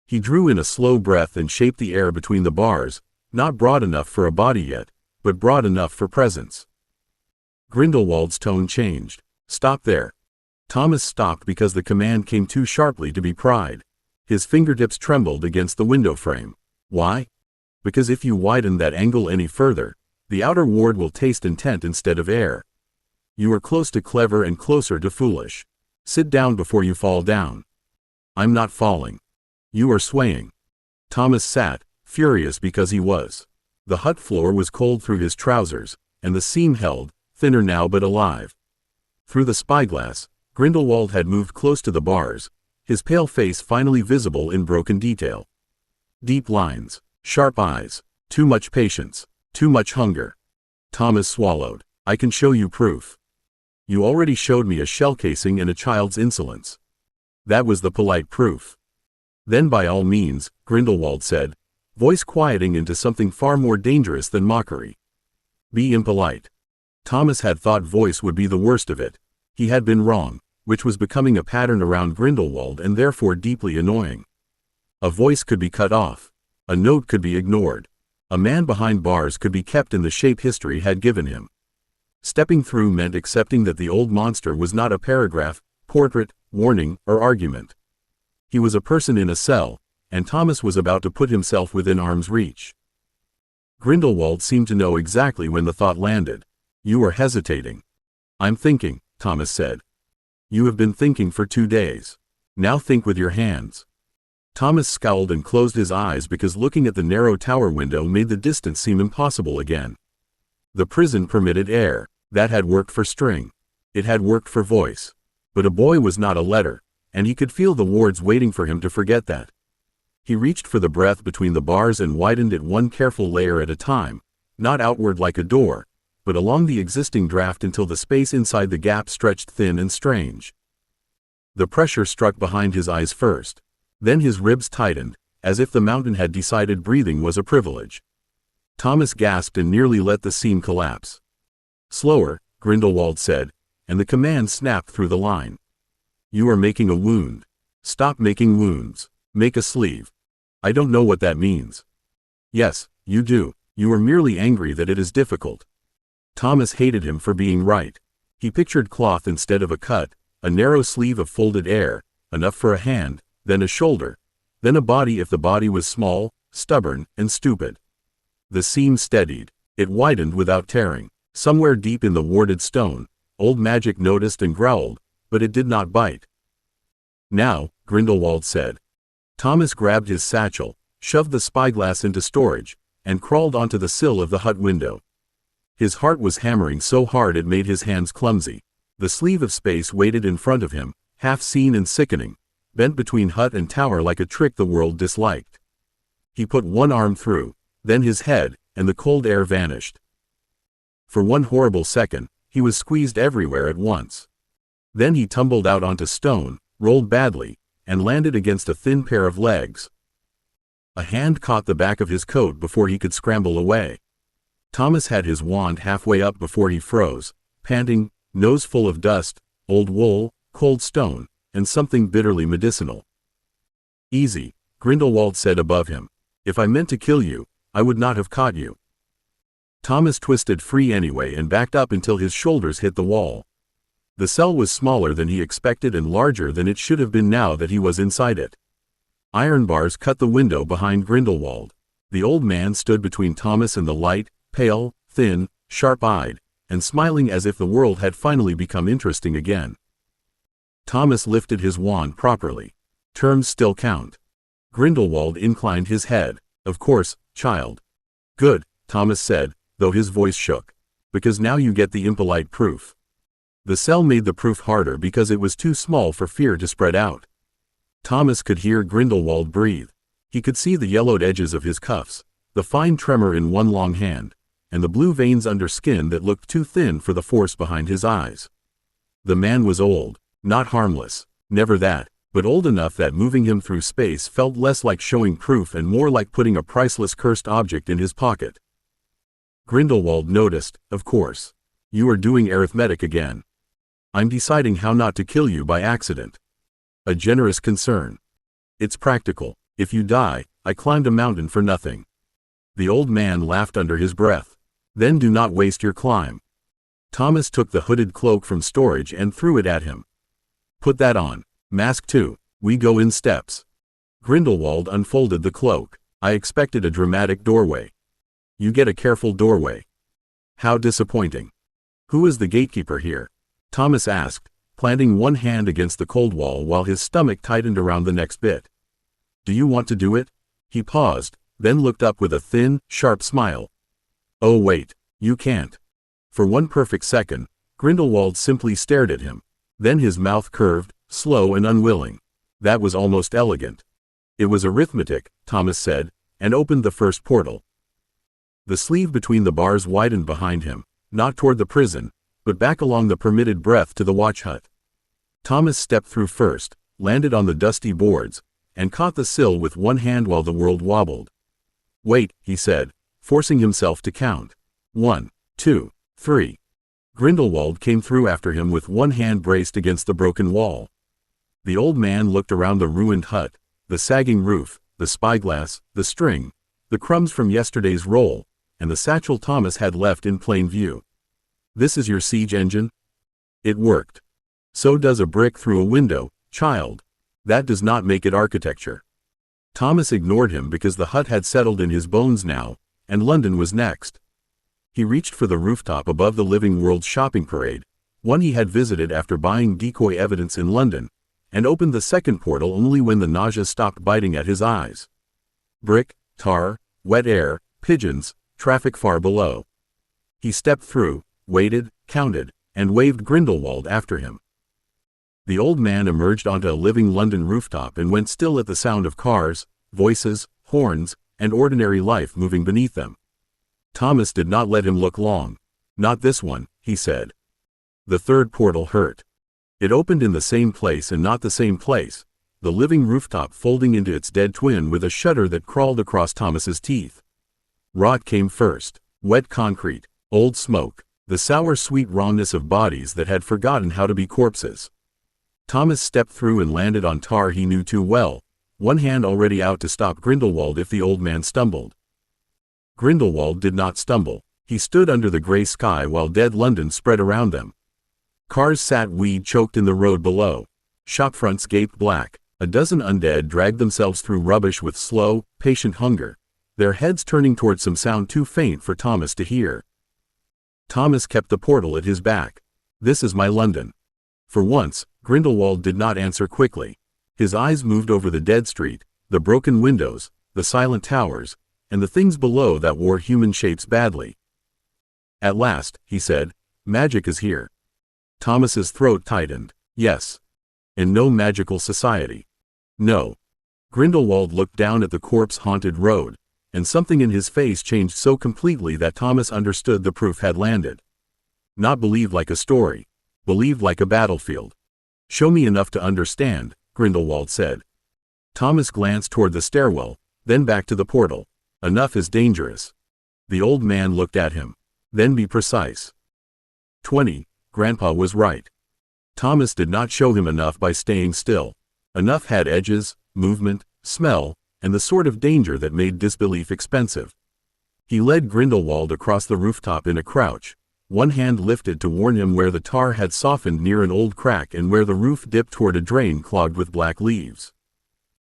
He drew in a slow breath and shaped the air between the bars, not broad enough for a body yet, but broad enough for presence. Grindelwald's tone changed. "Stop there." Thomas stopped because the command came too sharply to be pried. His fingertips trembled against the window frame. "Why?" "Because if you widen that angle any further, the outer ward will taste intent instead of air. You are close to clever and closer to foolish. Sit down before you fall down." "I'm not falling." "You are swaying." Thomas sat, furious because he was. The hut floor was cold through his trousers, and the seam held, thinner now but alive. Through the spyglass, Grindelwald had moved close to the bars, his pale face finally visible in broken detail. Deep lines, sharp eyes, too much patience, too much hunger. Thomas swallowed. "I can show you proof." "You already showed me a shell casing and a child's insolence." "That was the polite proof." "Then by all means," Grindelwald said, voice quieting into something far more dangerous than mockery. "Be impolite." Thomas had thought voice would be the worst of it. He had been wrong, which was becoming a pattern around Grindelwald and therefore deeply annoying. A voice could be cut off. A note could be ignored. A man behind bars could be kept in the shape history had given him. Stepping through meant accepting that the old monster was not a paragraph, portrait, warning, or argument. He was a person in a cell, and Thomas was about to put himself within arm's reach. Grindelwald seemed to know exactly when the thought landed. "You are hesitating." "I'm thinking," Thomas said. "You have been thinking for 2 days. Now think with your hands." Thomas scowled and closed his eyes because looking at the narrow tower window made the distance seem impossible again. The prison permitted air. That had worked for string. It had worked for voice. But a boy was not a letter, and he could feel the wards waiting for him to forget that. He reached for the breath between the bars and widened it one careful layer at a time, not outward like a door, but along the existing draft until the space inside the gap stretched thin and strange. The pressure struck behind his eyes first. Then his ribs tightened, as if the mountain had decided breathing was a privilege. Thomas gasped and nearly let the seam collapse. "Slower," Grindelwald said, and the command snapped through the line. You are making a wound. Stop making wounds. Make a sleeve. I don't know what that means. Yes, you do. You are merely angry that it is difficult. Thomas hated him for being right. He pictured cloth instead of a cut, a narrow sleeve of folded air, enough for a hand, then a shoulder, then a body if the body was small, stubborn, and stupid. The seam steadied. It widened without tearing. Somewhere deep in the warded stone, old Magic noticed and growled, but it did not bite. Now, Grindelwald said. Thomas grabbed his satchel, shoved the spyglass into storage, and crawled onto the sill of the hut window. His heart was hammering so hard it made his hands clumsy. The sleeve of space waited in front of him, half seen and sickening, bent between hut and tower like a trick the world disliked. He put one arm through, then his head, and the cold air vanished. For one horrible second, he was squeezed everywhere at once. Then he tumbled out onto stone, rolled badly, and landed against a thin pair of legs. A hand caught the back of his coat before he could scramble away. Thomas had his wand halfway up before he froze, panting, nose full of dust, old wool, cold stone, and something bitterly medicinal. Easy, Grindelwald said above him. If I meant to kill you, I would not have caught you. Thomas twisted free anyway and backed up until his shoulders hit the wall. The cell was smaller than he expected and larger than it should have been now that he was inside it. Iron bars cut the window behind Grindelwald. The old man stood between Thomas and the light, pale, thin, sharp-eyed, and smiling as if the world had finally become interesting again. Thomas lifted his wand properly. Terms still count. Grindelwald inclined his head. Of course, child. Good, Thomas said, though his voice shook. Because now you get the impolite proof. The cell made the proof harder because it was too small for fear to spread out. Thomas could hear Grindelwald breathe. He could see the yellowed edges of his cuffs, the fine tremor in one long hand, and the blue veins under skin that looked too thin for the force behind his eyes. The man was old, not harmless, never that, but old enough that moving him through space felt less like showing proof and more like putting a priceless cursed object in his pocket. Grindelwald noticed, of course. You are doing arithmetic again. I'm deciding how not to kill you by accident. A generous concern. It's practical. If you die, I climbed a mountain for nothing. The old man laughed under his breath. Then do not waste your climb. Thomas took the hooded cloak from storage and threw it at him. Put that on. Mask too. We go in steps. Grindelwald unfolded the cloak. I expected a dramatic doorway. You get a careful doorway. How disappointing. Who is the gatekeeper here? Thomas asked, planting one hand against the cold wall while his stomach tightened around the next bit. Do you want to do it? He paused, then looked up with a thin, sharp smile. Oh wait, you can't. For one perfect second, Grindelwald simply stared at him. Then his mouth curved, slow and unwilling. That was almost elegant. It was arithmetic, Thomas said, and opened the first portal. The sleeve between the bars widened behind him, not toward the prison, but back along the permitted breath to the watch hut. Thomas stepped through first, landed on the dusty boards, and caught the sill with one hand while the world wobbled. Wait, he said, forcing himself to count. 1, 2, 3. Grindelwald came through after him with one hand braced against the broken wall. The old man looked around the ruined hut, the sagging roof, the spyglass, the string, the crumbs from yesterday's roll, and the satchel Thomas had left in plain view. This is your siege engine? It worked. So does a brick through a window, child. That does not make it architecture. Thomas ignored him because the hut had settled in his bones now, and London was next. He reached for the rooftop above the Living World shopping parade, one he had visited after buying decoy evidence in London, and opened the second portal only when the nausea stopped biting at his eyes. Brick, tar, wet air, pigeons, traffic far below. He stepped through, waited, counted, and waved Grindelwald after him. The old man emerged onto a living London rooftop and went still at the sound of cars, voices, horns, and ordinary life moving beneath them. Thomas did not let him look long. Not this one, he said. The third portal hurt. It opened in the same place and not the same place, the living rooftop folding into its dead twin with a shudder that crawled across Thomas's teeth. Rot came first, wet concrete, old smoke, the sour sweet rawness of bodies that had forgotten how to be corpses. Thomas stepped through and landed on tar he knew too well, one hand already out to stop Grindelwald if the old man stumbled. Grindelwald did not stumble. He stood under the gray sky while dead London spread around them. Cars sat weed-choked in the road below. Shopfronts gaped black. A dozen undead dragged themselves through rubbish with slow, patient hunger, their heads turning toward some sound too faint for Thomas to hear. Thomas kept the portal at his back. "This is my London." For once, Grindelwald did not answer quickly. His eyes moved over the dead street, the broken windows, the silent towers, and the things below that wore human shapes badly. "At last," he said, "magic is here." Thomas's throat tightened. "Yes. And no magical society." "No." Grindelwald looked down at the corpse-haunted road, and something in his face changed so completely that Thomas understood the proof had landed. Not believed like a story. Believed like a battlefield. "Show me enough to understand," Grindelwald said. Thomas glanced toward the stairwell, then back to the portal. "Enough is dangerous." The old man looked at him. "Then be precise." 20. Grandpa was right. Thomas did not show him enough by staying still. Enough had edges, movement, smell, and the sort of danger that made disbelief expensive. He led Grindelwald across the rooftop in a crouch, one hand lifted to warn him where the tar had softened near an old crack and where the roof dipped toward a drain clogged with black leaves.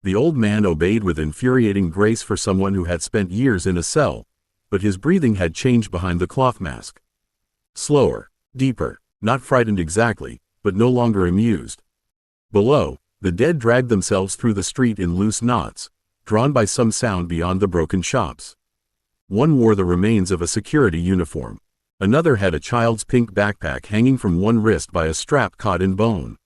The old man obeyed with infuriating grace for someone who had spent years in a cell, but his breathing had changed behind the cloth mask. Slower, deeper, not frightened exactly, but no longer amused. Below, the dead dragged themselves through the street in loose knots, drawn by some sound beyond the broken shops. One wore the remains of a security uniform. Another had a child's pink backpack hanging from one wrist by a strap caught in bone.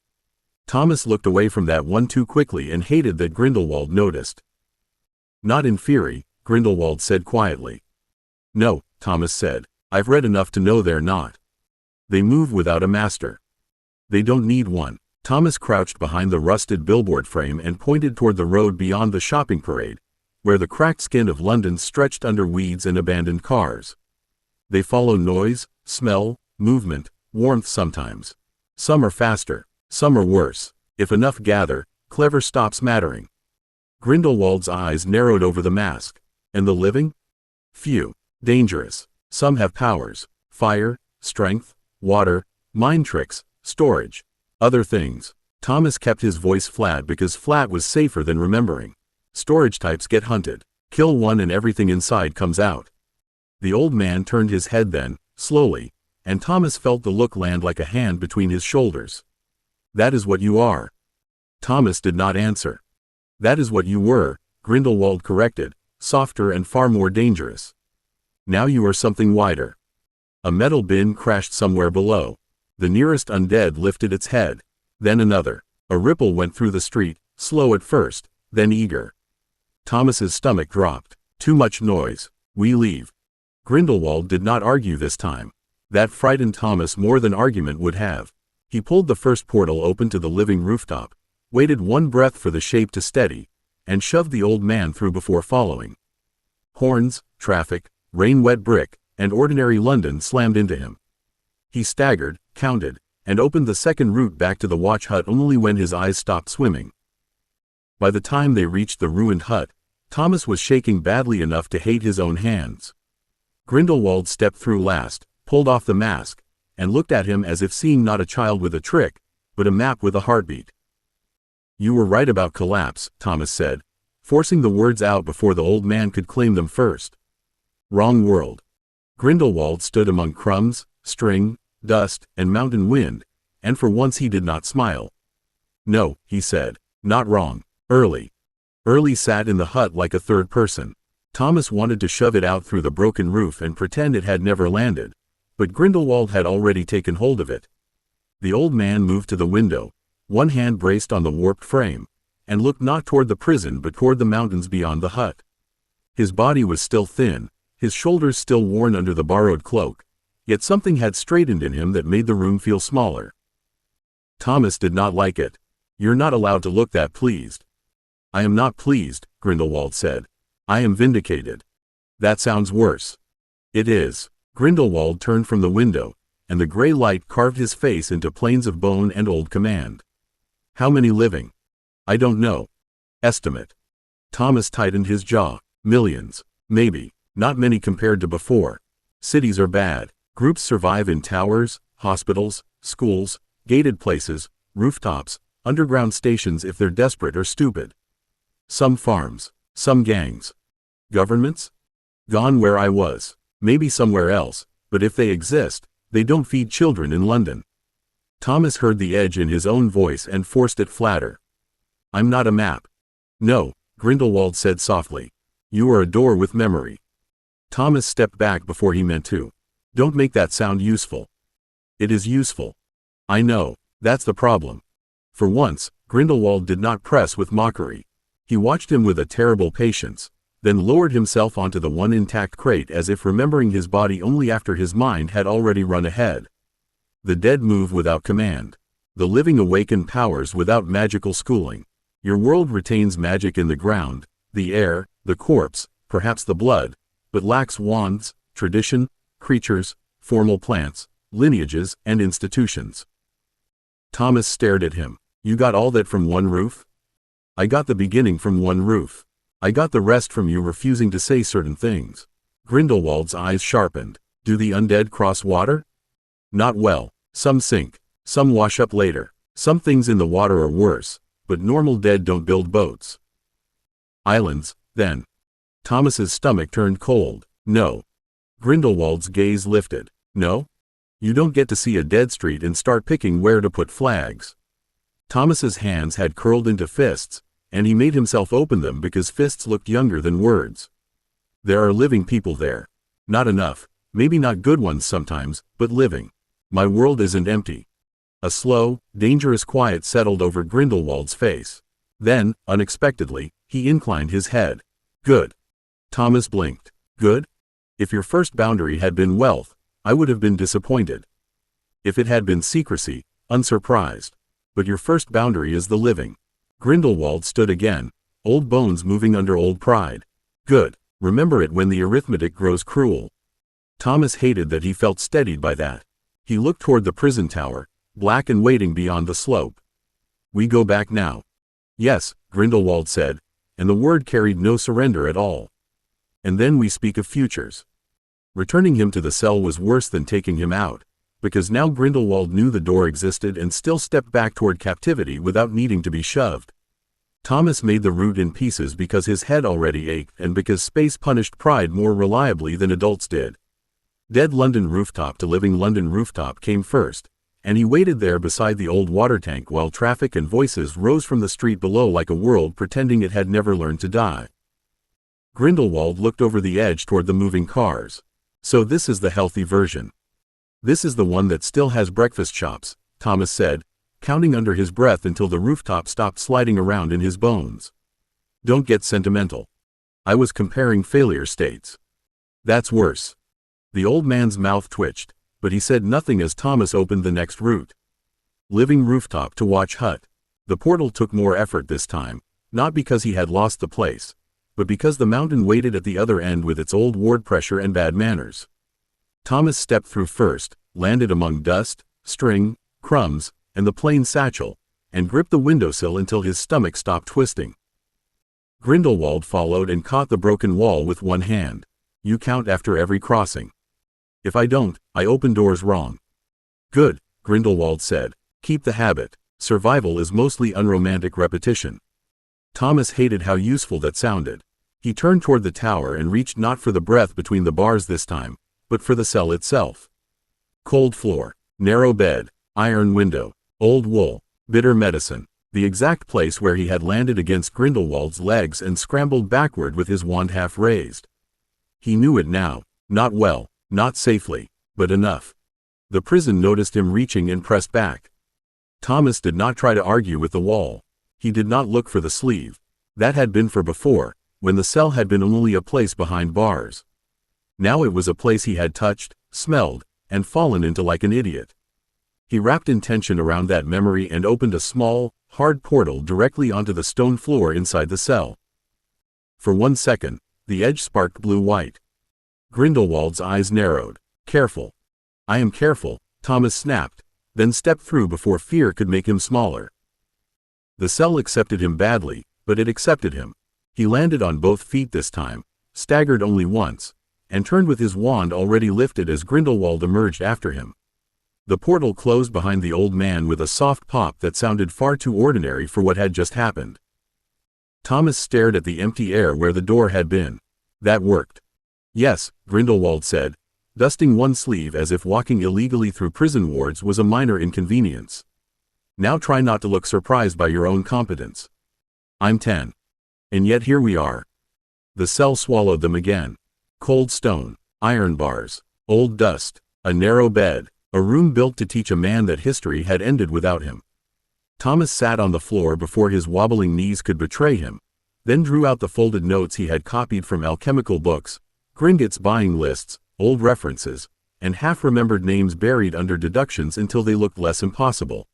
Thomas looked away from that one too quickly and hated that Grindelwald noticed. "Not in fury," Grindelwald said quietly. "No," Thomas said. "I've read enough to know they're not. They move without a master. They don't need one." Thomas crouched behind the rusted billboard frame and pointed toward the road beyond the shopping parade, where the cracked skin of London stretched under weeds and abandoned cars. "They follow noise, smell, movement, warmth sometimes. Some are faster, some are worse. If enough gather, clever stops mattering." Grindelwald's eyes narrowed over the mask. "And the living?" "Few. Dangerous. Some have powers. Fire, strength, water, mind tricks, storage. Other things." Thomas kept his voice flat because flat was safer than remembering. "Storage types get hunted. Kill one and everything inside comes out." The old man turned his head then, slowly, and Thomas felt the look land like a hand between his shoulders. "That is what you are." Thomas did not answer. "That is what you were," Grindelwald corrected, "softer and far more dangerous. Now you are something wider." A metal bin crashed somewhere below. The nearest undead lifted its head. Then another. A ripple went through the street, slow at first, then eager. Thomas's stomach dropped. "Too much noise. We leave." Grindelwald did not argue this time. That frightened Thomas more than argument would have. He pulled the first portal open to the living rooftop, waited one breath for the shape to steady, and shoved the old man through before following. Horns, traffic, rain-wet brick, and ordinary London slammed into him. He staggered, counted, and opened the second route back to the watch hut only when his eyes stopped swimming. By the time they reached the ruined hut, Thomas was shaking badly enough to hate his own hands. Grindelwald stepped through last, pulled off the mask, and looked at him as if seeing not a child with a trick, but a map with a heartbeat. "You were right about collapse," Thomas said, forcing the words out before the old man could claim them first. "Wrong world." Grindelwald stood among crumbs, string, dust, and mountain wind, and for once he did not smile. "No," he said, "not wrong. Early." Early sat in the hut like a third person. Thomas wanted to shove it out through the broken roof and pretend it had never landed, but Grindelwald had already taken hold of it. The old man moved to the window, one hand braced on the warped frame, and looked not toward the prison but toward the mountains beyond the hut. His body was still thin, his shoulders still worn under the borrowed cloak, yet something had straightened in him that made the room feel smaller. Thomas did not like it. "You're not allowed to look that pleased." "I am not pleased," Grindelwald said. "I am vindicated." "That sounds worse." "It is." Grindelwald turned from the window, and the gray light carved his face into planes of bone and old command. How many living? I don't know. Estimate. Thomas tightened his jaw. Millions. Maybe. Not many compared to before. Cities are bad. Groups survive in towers, hospitals, schools, gated places, rooftops, underground stations if they're desperate or stupid. Some farms. Some gangs. Governments? Gone where I was. Maybe somewhere else, but if they exist, they don't feed children in London. Thomas heard the edge in his own voice and forced it flatter. I'm not a map. No, Grindelwald said softly. You are a door with memory. Thomas stepped back before he meant to. Don't make that sound useful. It is useful. I know, that's the problem. For once, Grindelwald did not press with mockery. He watched him with a terrible patience, then lowered himself onto the one intact crate as if remembering his body only after his mind had already run ahead. The dead move without command. The living awaken powers without magical schooling. Your world retains magic in the ground, the air, the corpse, perhaps the blood, but lacks wands, tradition, creatures, formal plants, lineages, and institutions. Thomas stared at him. You got all that from one roof? I got the beginning from one roof. I got the rest from you refusing to say certain things. Grindelwald's eyes sharpened. Do the undead cross water? Not well. Some sink. Some wash up later. Some things in the water are worse, but normal dead don't build boats. Islands, then. Thomas's stomach turned cold. No. Grindelwald's gaze lifted. No? You don't get to see a dead street and start picking where to put flags. Thomas's hands had curled into fists, and he made himself open them because fists looked younger than words. There are living people there. Not enough, maybe not good ones sometimes, but living. My world isn't empty. A slow, dangerous quiet settled over Grindelwald's face. Then, unexpectedly, he inclined his head. Good. Thomas blinked. Good? If your first boundary had been wealth, I would have been disappointed. If it had been secrecy, unsurprised. But your first boundary is the living. Grindelwald stood again, old bones moving under old pride. Good. Remember it when the arithmetic grows cruel. Thomas hated that he felt steadied by that. He looked toward the prison tower, black and waiting beyond the slope. We go back now. Yes, Grindelwald said, and the word carried no surrender at all. And then we speak of futures. Returning him to the cell was worse than taking him out, because now Grindelwald knew the door existed and still stepped back toward captivity without needing to be shoved. Thomas made the route in pieces because his head already ached and because space punished pride more reliably than adults did. Dead London rooftop to living London rooftop came first, and he waited there beside the old water tank while traffic and voices rose from the street below like a world pretending it had never learned to die. Grindelwald looked over the edge toward the moving cars. So this is the healthy version. This is the one that still has breakfast shops, Thomas said, counting under his breath until the rooftop stopped sliding around in his bones. Don't get sentimental. I was comparing failure states. That's worse. The old man's mouth twitched, but he said nothing as Thomas opened the next route. Living rooftop to watch hut. The portal took more effort this time, not because he had lost the place, but because the mountain waited at the other end with its old ward pressure and bad manners. Thomas stepped through first, landed among dust, string, crumbs, and the plain satchel, and gripped the windowsill until his stomach stopped twisting. Grindelwald followed and caught the broken wall with one hand. You count after every crossing. If I don't, I open doors wrong. Good, Grindelwald said. Keep the habit. Survival is mostly unromantic repetition. Thomas hated how useful that sounded. He turned toward the tower and reached not for the breath between the bars this time, but for the cell itself. Cold floor, narrow bed, iron window, old wool, bitter medicine, the exact place where he had landed against Grindelwald's legs and scrambled backward with his wand half raised. He knew it now, not well, not safely, but enough. The prison noticed him reaching and pressed back. Thomas did not try to argue with the wall. He did not look for the sleeve. That had been for before, when the cell had been only a place behind bars. Now it was a place he had touched, smelled, and fallen into like an idiot. He wrapped intention around that memory and opened a small, hard portal directly onto the stone floor inside the cell. For 1 second, the edge sparked blue-white. Grindelwald's eyes narrowed. Careful. I am careful, Thomas snapped, then stepped through before fear could make him smaller. The cell accepted him badly, but it accepted him. He landed on both feet this time, staggered only once, and turned with his wand already lifted as Grindelwald emerged after him. The portal closed behind the old man with a soft pop that sounded far too ordinary for what had just happened. Thomas stared at the empty air where the door had been. That worked. Yes, Grindelwald said, dusting one sleeve as if walking illegally through prison wards was a minor inconvenience. Now try not to look surprised by your own competence. I'm 10. And yet here we are. The cell swallowed them again. Cold stone, iron bars, old dust, a narrow bed, a room built to teach a man that history had ended without him. Thomas sat on the floor before his wobbling knees could betray him, then drew out the folded notes he had copied from alchemical books, Gringotts buying lists, old references, and half-remembered names buried under deductions until they looked less impossible.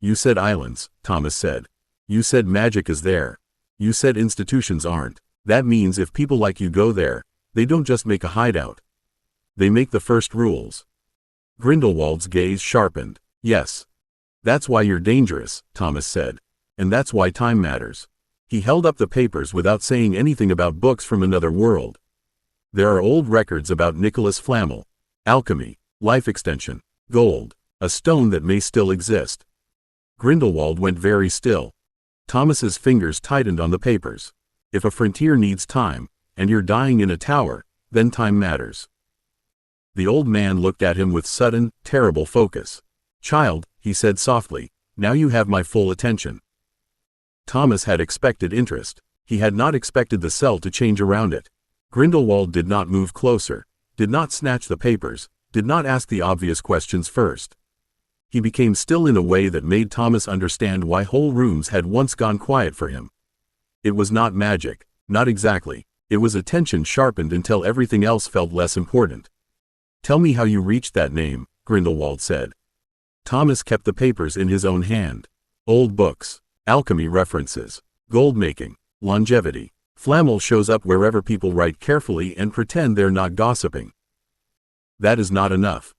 You said islands, Thomas said. You said magic is there. You said institutions aren't. That means if people like you go there, they don't just make a hideout. They make the first rules. Grindelwald's gaze sharpened. Yes. That's why you're dangerous, Thomas said. And that's why time matters. He held up the papers without saying anything about books from another world. There are old records about Nicholas Flamel, alchemy, life extension, gold, a stone that may still exist. Grindelwald went very still. Thomas's fingers tightened on the papers. If a frontier needs time, and you're dying in a tower, then time matters. The old man looked at him with sudden, terrible focus. Child, he said softly, now you have my full attention. Thomas had expected interest. He had not expected the cell to change around it. Grindelwald did not move closer, did not snatch the papers, did not ask the obvious questions first. He became still in a way that made Thomas understand why whole rooms had once gone quiet for him. It was not magic, not exactly. It was attention sharpened until everything else felt less important. Tell me how you reached that name, Grindelwald said. Thomas kept the papers in his own hand. Old books, alchemy references, gold making, longevity. Flamel shows up wherever people write carefully and pretend they're not gossiping. That is not enough.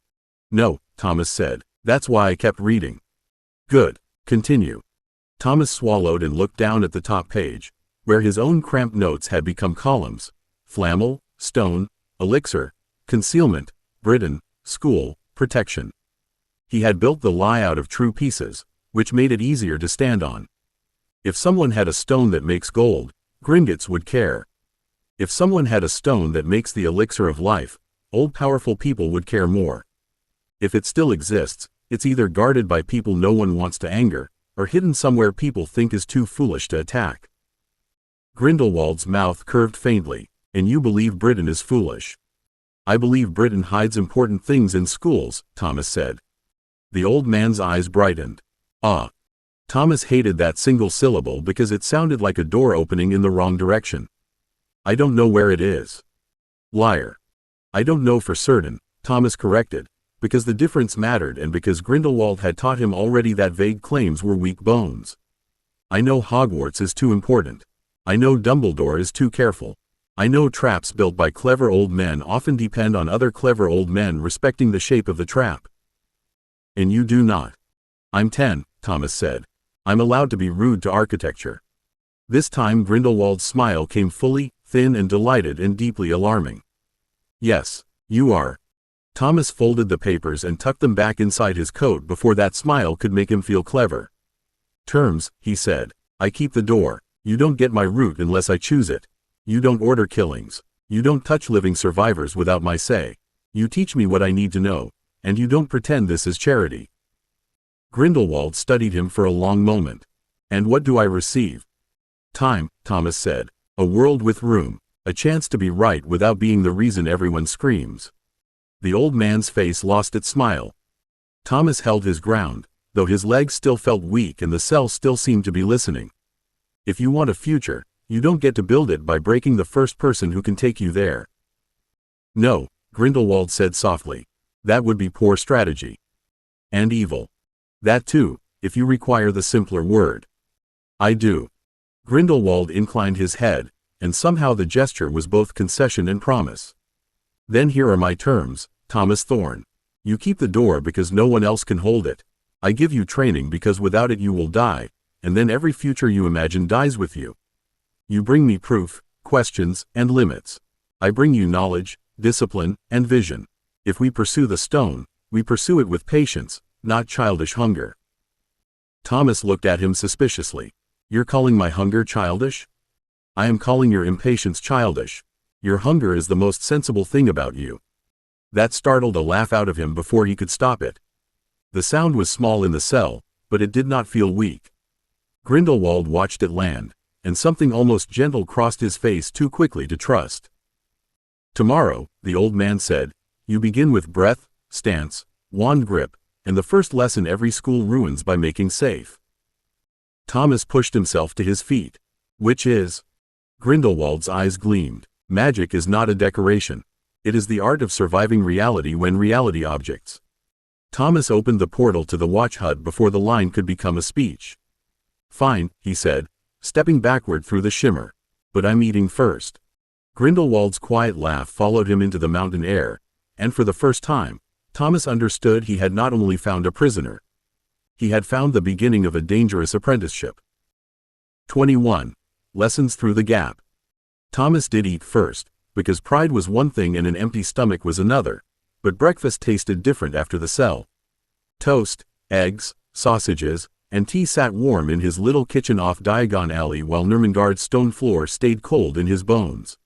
No, Thomas said. That's why I kept reading. Good. Continue. Thomas swallowed and looked down at the top page, where his own cramped notes had become columns. Flamel, stone, elixir, concealment, Britain, school, protection. He had built the lie out of true pieces, which made it easier to stand on. If someone had a stone that makes gold, Gringotts would care. If someone had a stone that makes the elixir of life, old powerful people would care more. If it still exists, it's either guarded by people no one wants to anger, or hidden somewhere people think is too foolish to attack. Grindelwald's mouth curved faintly. And you believe Britain is foolish? I believe Britain hides important things in schools, Thomas said. The old man's eyes brightened. Ah. Thomas hated that single syllable because it sounded like a door opening in the wrong direction. I don't know where it is. Liar. I don't know for certain, Thomas corrected, because the difference mattered and because Grindelwald had taught him already that vague claims were weak bones. I know Hogwarts is too important. I know Dumbledore is too careful. I know traps built by clever old men often depend on other clever old men respecting the shape of the trap. And you do not. I'm 10, Thomas said. I'm allowed to be rude to architecture. This time Grindelwald's smile came fully, thin and delighted and deeply alarming. Yes, you are. Thomas folded the papers and tucked them back inside his coat before that smile could make him feel clever. Terms, he said. I keep the door. You don't get my route unless I choose it. You don't order killings. You don't touch living survivors without my say. You teach me what I need to know, and you don't pretend this is charity. Grindelwald studied him for a long moment. And what do I receive? Time, Thomas said. A world with room. A chance to be right without being the reason everyone screams. The old man's face lost its smile. Thomas held his ground, though his legs still felt weak and the cell still seemed to be listening. If you want a future, you don't get to build it by breaking the first person who can take you there. No, Grindelwald said softly. That would be poor strategy. And evil. That too, if you require the simpler word. I do. Grindelwald inclined his head, and somehow the gesture was both concession and promise. Then here are my terms, Thomas Thorne. You keep the door because no one else can hold it. I give you training because without it you will die, and then every future you imagine dies with you. You bring me proof, questions, and limits. I bring you knowledge, discipline, and vision. If we pursue the stone, we pursue it with patience, not childish hunger." Thomas looked at him suspiciously. "You're calling my hunger childish?" "I am calling your impatience childish. Your hunger is the most sensible thing about you." That startled a laugh out of him before he could stop it. The sound was small in the cell, but it did not feel weak. Grindelwald watched it land, and something almost gentle crossed his face too quickly to trust. "Tomorrow," the old man said, "you begin with breath, stance, wand grip, and the first lesson every school ruins by making safe." Thomas pushed himself to his feet. "Which is?" Grindelwald's eyes gleamed. "Magic is not a decoration. It is the art of surviving reality when reality objects." Thomas opened the portal to the watch hut before the line could become a speech. "Fine," he said, stepping backward through the shimmer. "But I'm eating first." Grindelwald's quiet laugh followed him into the mountain air, and for the first time, Thomas understood he had not only found a prisoner. He had found the beginning of a dangerous apprenticeship. 21. Lessons through the gap. Thomas did eat first, because pride was one thing and an empty stomach was another, but breakfast tasted different after the cell. Toast, eggs, sausages, and tea sat warm in his little kitchen off Diagon Alley while Nurmengard's stone floor stayed cold in his bones.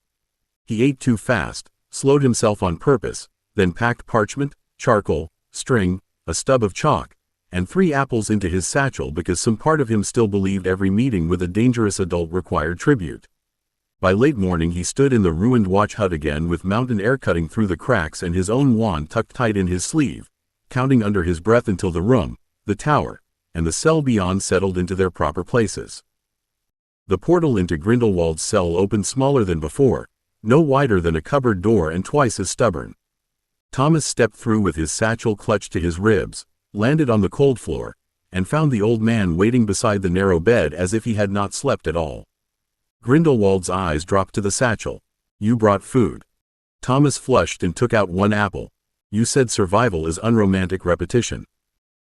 He ate too fast, slowed himself on purpose, then packed parchment, charcoal, string, a stub of chalk, and 3 apples into his satchel because some part of him still believed every meeting with a dangerous adult required tribute. By late morning he stood in the ruined watch hut again with mountain air cutting through the cracks and his own wand tucked tight in his sleeve, counting under his breath until the room, the tower, and the cell beyond settled into their proper places. The portal into Grindelwald's cell opened smaller than before, no wider than a cupboard door and twice as stubborn. Thomas stepped through with his satchel clutched to his ribs, landed on the cold floor, and found the old man waiting beside the narrow bed as if he had not slept at all. Grindelwald's eyes dropped to the satchel. "You brought food." Thomas flushed and took out 1 apple. "You said survival is unromantic repetition."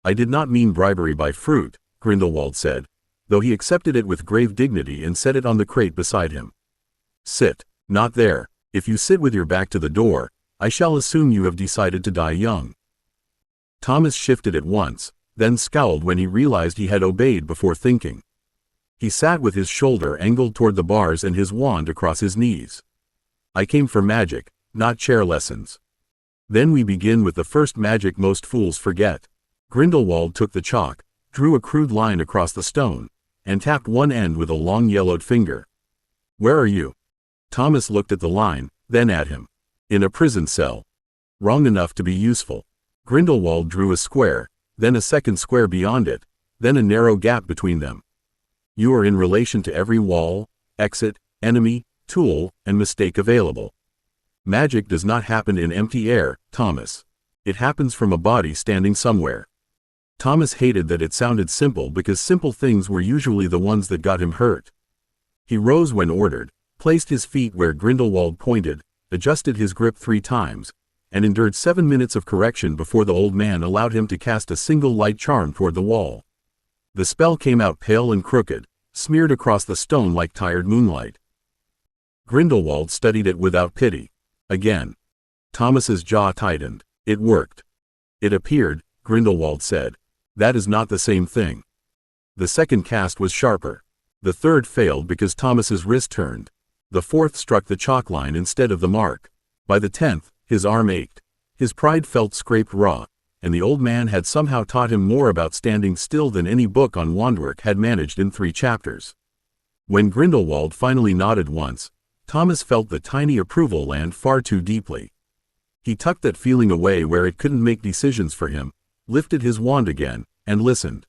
"I did not mean bribery by fruit," Grindelwald said, though he accepted it with grave dignity and set it on the crate beside him. "Sit. Not there. If you sit with your back to the door, I shall assume you have decided to die young." Thomas shifted at once, then scowled when he realized he had obeyed before thinking. He sat with his shoulder angled toward the bars and his wand across his knees. "I came for magic, not chair lessons." "Then we begin with the first magic most fools forget." Grindelwald took the chalk, drew a crude line across the stone, and tapped one end with a long yellowed finger. "Where are you?" Thomas looked at the line, then at him. "In a prison cell." "Wrong enough to be useful." Grindelwald drew a square, then a second square beyond it, then a narrow gap between them. "You are in relation to every wall, exit, enemy, tool, and mistake available. Magic does not happen in empty air, Thomas. It happens from a body standing somewhere." Thomas hated that it sounded simple because simple things were usually the ones that got him hurt. He rose when ordered, placed his feet where Grindelwald pointed, adjusted his grip 3 times, and endured 7 minutes of correction before the old man allowed him to cast a single light charm toward the wall. The spell came out pale and crooked, smeared across the stone like tired moonlight. Grindelwald studied it without pity. Again. Thomas's jaw tightened. "It worked." "It appeared," Grindelwald said. "That is not the same thing." The second cast was sharper. The third failed because Thomas's wrist turned. The fourth struck the chalk line instead of the mark. By the 10th, his arm ached. His pride felt scraped raw, and the old man had somehow taught him more about standing still than any book on wandwork had managed in 3 chapters. When Grindelwald finally nodded once, Thomas felt the tiny approval land far too deeply. He tucked that feeling away where it couldn't make decisions for him, lifted his wand again, and listened.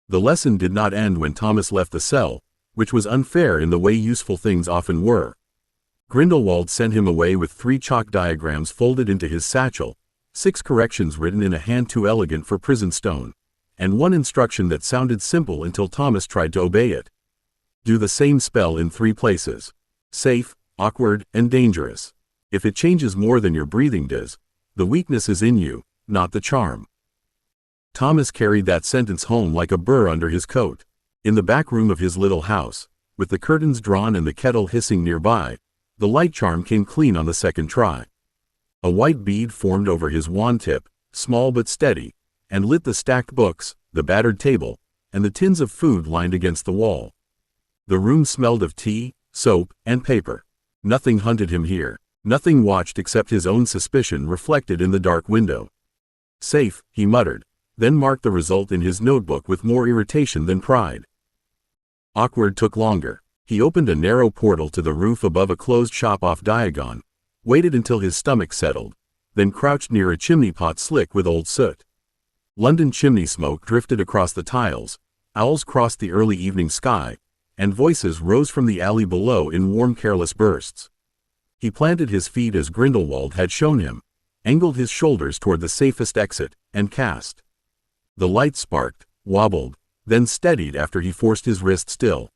The lesson did not end when Thomas left the cell, which was unfair in the way useful things often were. Grindelwald sent him away with 3 chalk diagrams folded into his satchel, 6 corrections written in a hand too elegant for prison stone, and 1 instruction that sounded simple until Thomas tried to obey it. Do the same spell in 3 places. Safe, awkward, and dangerous. If it changes more than your breathing does, the weakness is in you, not the charm. Thomas carried that sentence home like a burr under his coat. In the back room of his little house, with the curtains drawn and the kettle hissing nearby, the light charm came clean on the second try. A white bead formed over his wand tip, small but steady, and lit the stacked books, the battered table, and the tins of food lined against the wall. The room smelled of tea, soap, and paper. Nothing hunted him here. Nothing watched except his own suspicion reflected in the dark window. Safe, he muttered, then marked the result in his notebook with more irritation than pride. Awkward took longer. He opened a narrow portal to the roof above a closed shop off Diagon, waited until his stomach settled, then crouched near a chimney pot slick with old soot. London chimney smoke drifted across the tiles, owls crossed the early evening sky, and voices rose from the alley below in warm careless bursts. He planted his feet as Grindelwald had shown him, angled his shoulders toward the safest exit, and cast. The light sparked, wobbled, then steadied after he forced his wrist still.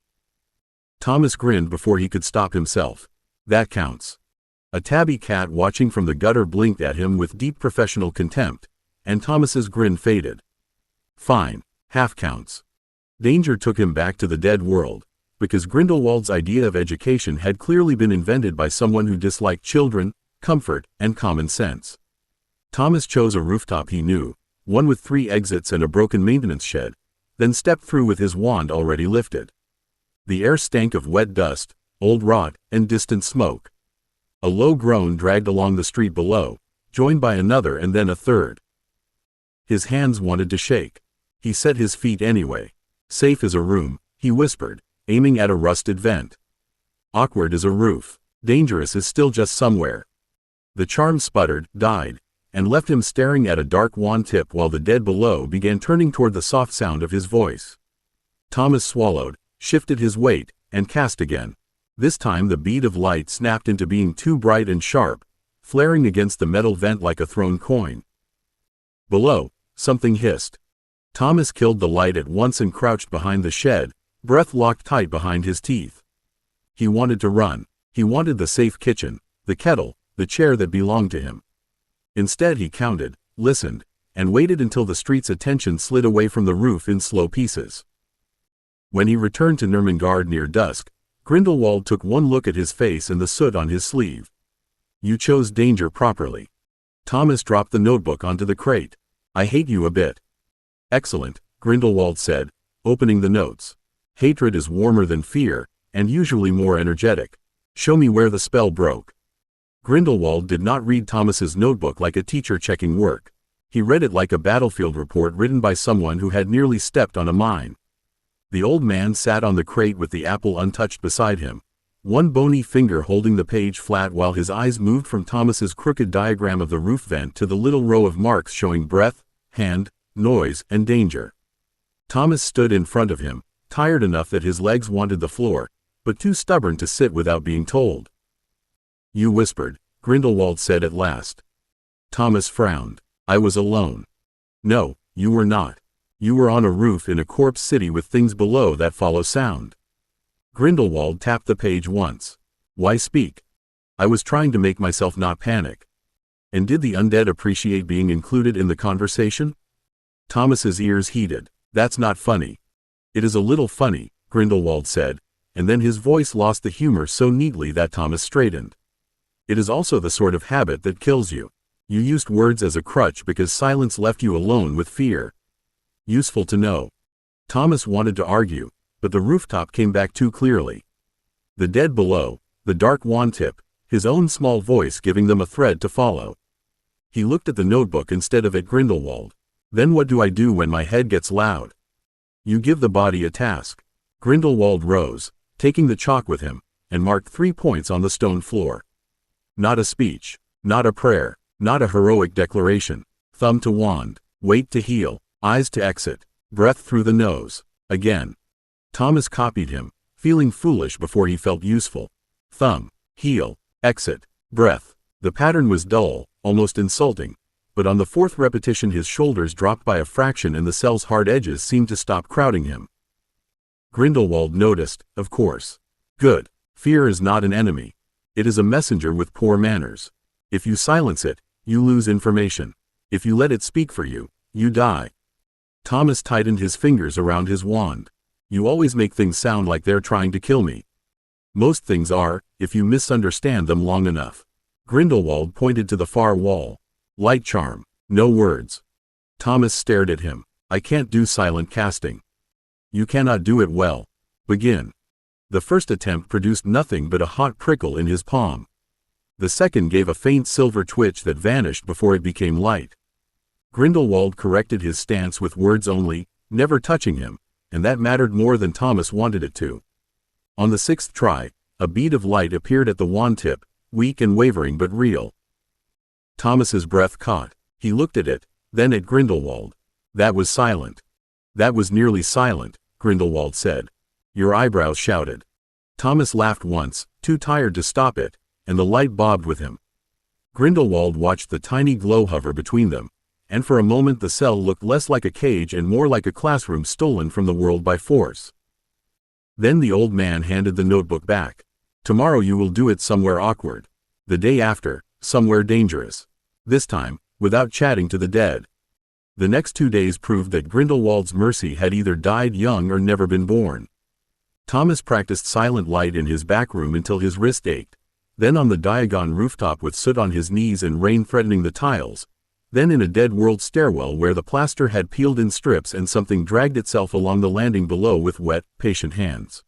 Thomas grinned before he could stop himself. That counts. A tabby cat watching from the gutter blinked at him with deep professional contempt, and Thomas's grin faded. Fine, half counts. Danger took him back to the dead world, because Grindelwald's idea of education had clearly been invented by someone who disliked children, comfort, and common sense. Thomas chose a rooftop he knew, one with 3 exits and a broken maintenance shed, then stepped through with his wand already lifted. The air stank of wet dust, old rot, and distant smoke. A low groan dragged along the street below, joined by another and then a third. His hands wanted to shake. He set his feet anyway. Safe is a room, he whispered, aiming at a rusted vent. Awkward is a roof. Dangerous is still just somewhere. The charm sputtered, died, and left him staring at a dark wand tip while the dead below began turning toward the soft sound of his voice. Thomas swallowed, shifted his weight, and cast again. This time the bead of light snapped into being too bright and sharp, flaring against the metal vent like a thrown coin. Below, something hissed. Thomas killed the light at once and crouched behind the shed, breath locked tight behind his teeth. He wanted to run. He wanted the safe kitchen, the kettle, the chair that belonged to him. Instead he counted, listened, and waited until the street's attention slid away from the roof in slow pieces. When he returned to Nurmengard near dusk, Grindelwald took one look at his face and the soot on his sleeve. You chose danger properly. Thomas dropped the notebook onto the crate. I hate you a bit. Excellent, Grindelwald said, opening the notes. Hatred is warmer than fear, and usually more energetic. Show me where the spell broke. Grindelwald did not read Thomas's notebook like a teacher checking work. He read it like a battlefield report written by someone who had nearly stepped on a mine. The old man sat on the crate with the apple untouched beside him, one bony finger holding the page flat while his eyes moved from Thomas's crooked diagram of the roof vent to the little row of marks showing breath, hand, noise, and danger. Thomas stood in front of him, tired enough that his legs wanted the floor, but too stubborn to sit without being told. You whispered, Grindelwald said at last. Thomas frowned. I was alone. No, you were not. You were on a roof in a corpse city with things below that follow sound. Grindelwald tapped the page once. Why speak? I was trying to make myself not panic. And did the undead appreciate being included in the conversation? Thomas's ears heated. That's not funny. It is a little funny, Grindelwald said, and then his voice lost the humor so neatly that Thomas straightened. It is also the sort of habit that kills you. You used words as a crutch because silence left you alone with fear. Useful to know. Thomas wanted to argue, but the rooftop came back too clearly. The dead below, the dark wand tip, his own small voice giving them a thread to follow. He looked at the notebook instead of at Grindelwald. Then what do I do when my head gets loud? You give the body a task. Grindelwald rose, taking the chalk with him, and marked 3 points on the stone floor. Not a speech, not a prayer, not a heroic declaration. Thumb to wand, weight to heel, eyes to exit, breath through the nose. Again. Thomas copied him, feeling foolish before he felt useful. Thumb, heel, exit, breath. The pattern was dull, almost insulting, but on the 4th repetition his shoulders dropped by a fraction and the cell's hard edges seemed to stop crowding him. Grindelwald noticed, of course. Good. Fear is not an enemy. It is a messenger with poor manners. If you silence it, you lose information. If you let it speak for you, you die. Thomas tightened his fingers around his wand. You always make things sound like they're trying to kill me. Most things are, if you misunderstand them long enough. Grindelwald pointed to the far wall. Light charm. No words. Thomas stared at him. I can't do silent casting. You cannot do it well. Begin. The first attempt produced nothing but a hot prickle in his palm. The second gave a faint silver twitch that vanished before it became light. Grindelwald corrected his stance with words only, never touching him, and that mattered more than Thomas wanted it to. On the sixth try, a bead of light appeared at the wand tip, weak and wavering but real. Thomas's breath caught. He looked at it, then at Grindelwald. That was silent. That was nearly silent, Grindelwald said. Your eyebrows shouted. Thomas laughed once, too tired to stop it, and the light bobbed with him. Grindelwald watched the tiny glow hover between them, and for a moment the cell looked less like a cage and more like a classroom stolen from the world by force. Then the old man handed the notebook back. Tomorrow you will do it somewhere awkward. The day after, somewhere dangerous. This time, without chatting to the dead. The next 2 days proved that Grindelwald's mercy had either died young or never been born. Thomas practiced silent light in his back room until his wrist ached, then on the Diagon rooftop with soot on his knees and rain threatening the tiles, then in a dead-world stairwell where the plaster had peeled in strips and something dragged itself along the landing below with wet, patient hands.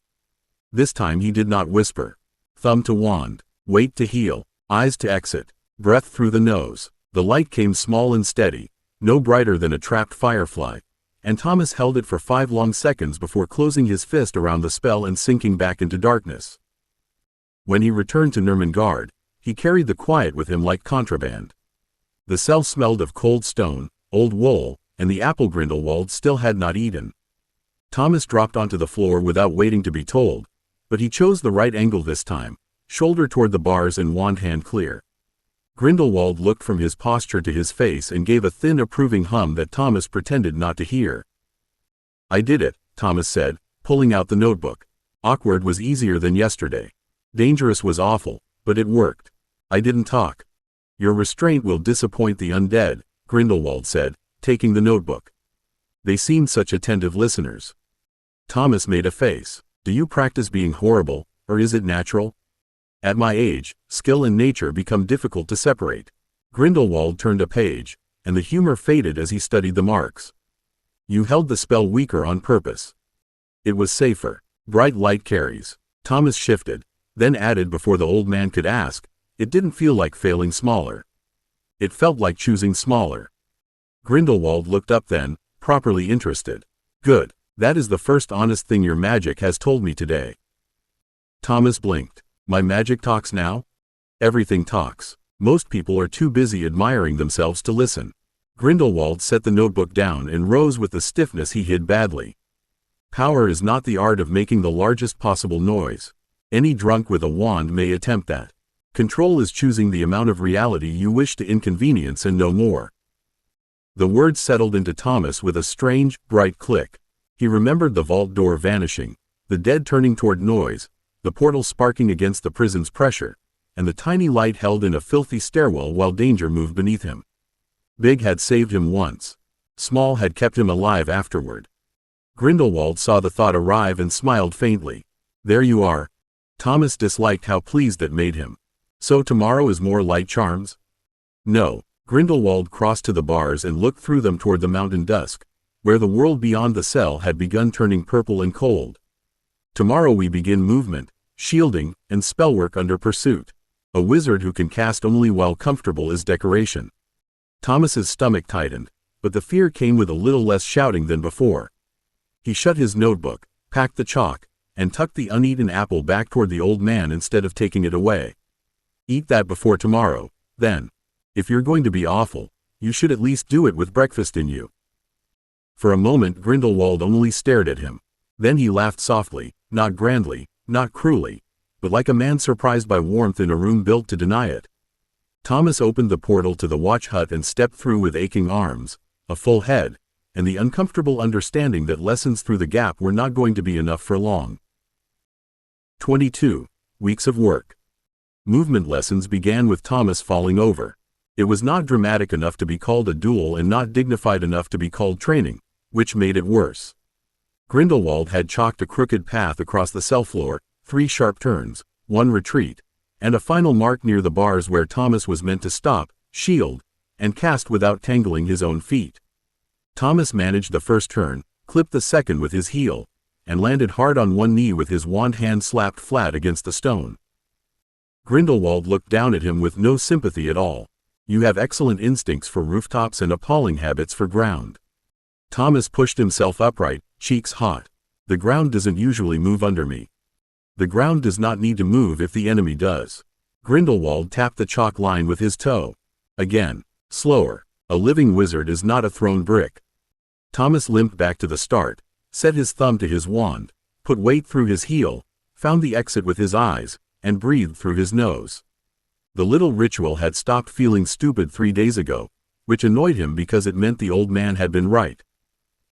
This time he did not whisper. Thumb to wand, weight to heel, eyes to exit, breath through the nose. The light came small and steady, no brighter than a trapped firefly, and Thomas held it for 5 long seconds before closing his fist around the spell and sinking back into darkness. When he returned to Nurmengard, he carried the quiet with him like contraband. The cell smelled of cold stone, old wool, and the apple Grindelwald still had not eaten. Thomas dropped onto the floor without waiting to be told, but he chose the right angle this time, shoulder toward the bars and wand hand clear. Grindelwald looked from his posture to his face and gave a thin approving hum that Thomas pretended not to hear. I did it, Thomas said, pulling out the notebook. Awkward was easier than yesterday. Dangerous was awful, but it worked. I didn't talk. Your restraint will disappoint the undead, Grindelwald said, taking the notebook. They seemed such attentive listeners. Thomas made a face. Do you practice being horrible, or is it natural? At my age, skill and nature become difficult to separate. Grindelwald turned a page, and the humor faded as he studied the marks. You held the spell weaker on purpose. It was safer. Bright light carries. Thomas shifted, then added before the old man could ask, it didn't feel like failing smaller. It felt like choosing smaller. Grindelwald looked up then, properly interested. Good. That is the first honest thing your magic has told me today. Thomas blinked. My magic talks now? Everything talks. Most people are too busy admiring themselves to listen. Grindelwald set the notebook down and rose with the stiffness he hid badly. Power is not the art of making the largest possible noise. Any drunk with a wand may attempt that. Control is choosing the amount of reality you wish to inconvenience and no more. The words settled into Thomas with a strange, bright click. He remembered the vault door vanishing, the dead turning toward noise, the portal sparking against the prison's pressure, and the tiny light held in a filthy stairwell while danger moved beneath him. Big had saved him once. Small had kept him alive afterward. Grindelwald saw the thought arrive and smiled faintly. There you are. Thomas disliked how pleased it made him. So tomorrow is more light charms? No. Grindelwald crossed to the bars and looked through them toward the mountain dusk, where the world beyond the cell had begun turning purple and cold. Tomorrow we begin movement, shielding, and spellwork under pursuit. A wizard who can cast only while comfortable is decoration. Thomas's stomach tightened, but the fear came with a little less shouting than before. He shut his notebook, packed the chalk, and tucked the uneaten apple back toward the old man instead of taking it away. Eat that before tomorrow, then. If you're going to be awful, you should at least do it with breakfast in you. For a moment Grindelwald only stared at him. Then he laughed softly, not grandly, not cruelly, but like a man surprised by warmth in a room built to deny it. Thomas opened the portal to the watch hut and stepped through with aching arms, a full head, and the uncomfortable understanding that lessons through the gap were not going to be enough for long. 22 weeks of work. Movement lessons began with Thomas falling over. It was not dramatic enough to be called a duel and not dignified enough to be called training, which made it worse. Grindelwald had chalked a crooked path across the cell floor, 3 sharp turns, 1 retreat, and a final mark near the bars where Thomas was meant to stop, shield, and cast without tangling his own feet. Thomas managed the first turn, clipped the second with his heel, and landed hard on one knee with his wand hand slapped flat against the stone. Grindelwald looked down at him with no sympathy at all. You have excellent instincts for rooftops and appalling habits for ground. Thomas pushed himself upright, cheeks hot. The ground doesn't usually move under me. The ground does not need to move if the enemy does. Grindelwald tapped the chalk line with his toe. Again, slower. A living wizard is not a thrown brick. Thomas limped back to the start, set his thumb to his wand, put weight through his heel, found the exit with his eyes, and breathed through his nose. The little ritual had stopped feeling stupid 3 days ago, which annoyed him because it meant the old man had been right.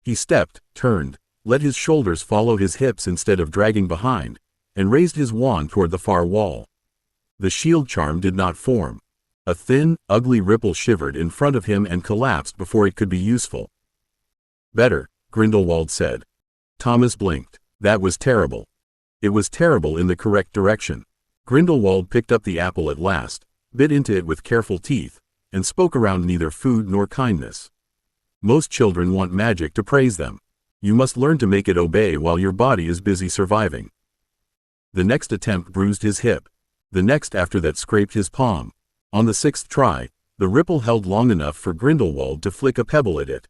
He stepped, turned, let his shoulders follow his hips instead of dragging behind, and raised his wand toward the far wall. The shield charm did not form. A thin, ugly ripple shivered in front of him and collapsed before it could be useful. Better, Grindelwald said. Thomas blinked. That was terrible. It was terrible in the correct direction. Grindelwald picked up the apple at last, bit into it with careful teeth, and spoke around neither food nor kindness. Most children want magic to praise them. You must learn to make it obey while your body is busy surviving. The next attempt bruised his hip. The next after that scraped his palm. On the 6th try, the ripple held long enough for Grindelwald to flick a pebble at it.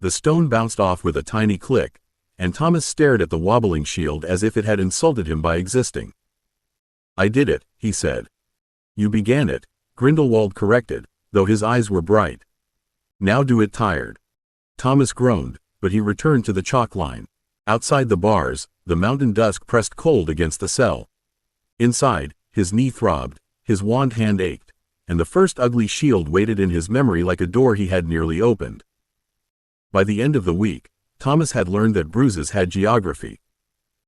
The stone bounced off with a tiny click, and Thomas stared at the wobbling shield as if it had insulted him by existing. I did it, he said. You began it, Grindelwald corrected, though his eyes were bright. Now do it tired. Thomas groaned, but he returned to the chalk line. Outside the bars, the mountain dusk pressed cold against the cell. Inside, his knee throbbed, his wand hand ached, and the first ugly shield waited in his memory like a door he had nearly opened. By the end of the week, Thomas had learned that bruises had geography.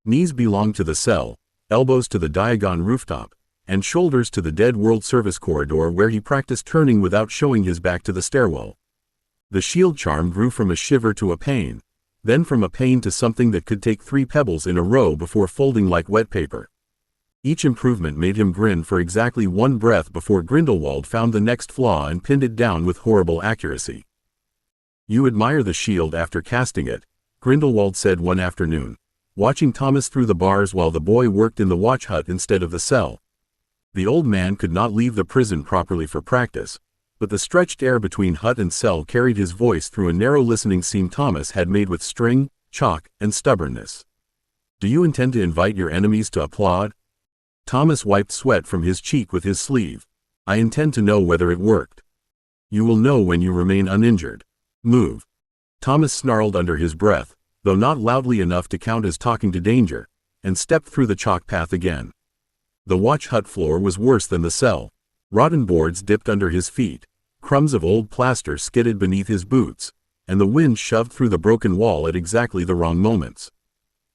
Knees belonged to the cell, elbows to the Diagon rooftop, and shoulders to the dead World Service corridor where he practiced turning without showing his back to the stairwell. The shield charm grew from a shiver to a pain, then from a pain to something that could take 3 pebbles in a row before folding like wet paper. Each improvement made him grin for exactly 1 breath before Grindelwald found the next flaw and pinned it down with horrible accuracy. You admire the shield after casting it, Grindelwald said one afternoon, watching Thomas through the bars while the boy worked in the watch hut instead of the cell. The old man could not leave the prison properly for practice, but the stretched air between hut and cell carried his voice through a narrow listening seam Thomas had made with string, chalk, and stubbornness. Do you intend to invite your enemies to applaud? Thomas wiped sweat from his cheek with his sleeve. I intend to know whether it worked. You will know when you remain uninjured. Move. Thomas snarled under his breath, though not loudly enough to count as talking to danger, and stepped through the chalk path again. The watch hut floor was worse than the cell. Rotten boards dipped under his feet, crumbs of old plaster skidded beneath his boots, and the wind shoved through the broken wall at exactly the wrong moments.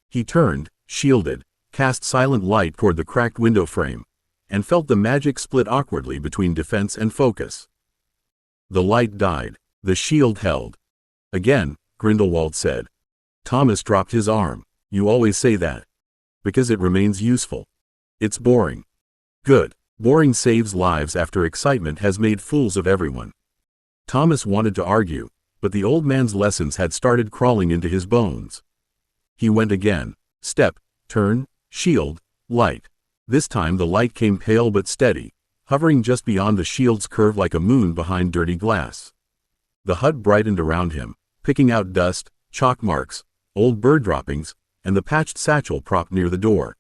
He turned, shielded, cast silent light toward the cracked window frame, and felt the magic split awkwardly between defense and focus. The light died. The shield held. Again, Grindelwald said. Thomas dropped his arm. You always say that. Because it remains useful. It's boring. Good. Boring saves lives after excitement has made fools of everyone. Thomas wanted to argue, but the old man's lessons had started crawling into his bones. He went again. Step, turn, shield, light. This time the light came pale but steady, hovering just beyond the shield's curve like a moon behind dirty glass. The hut brightened around him, picking out dust, chalk marks, old bird droppings, and the patched satchel propped near the door.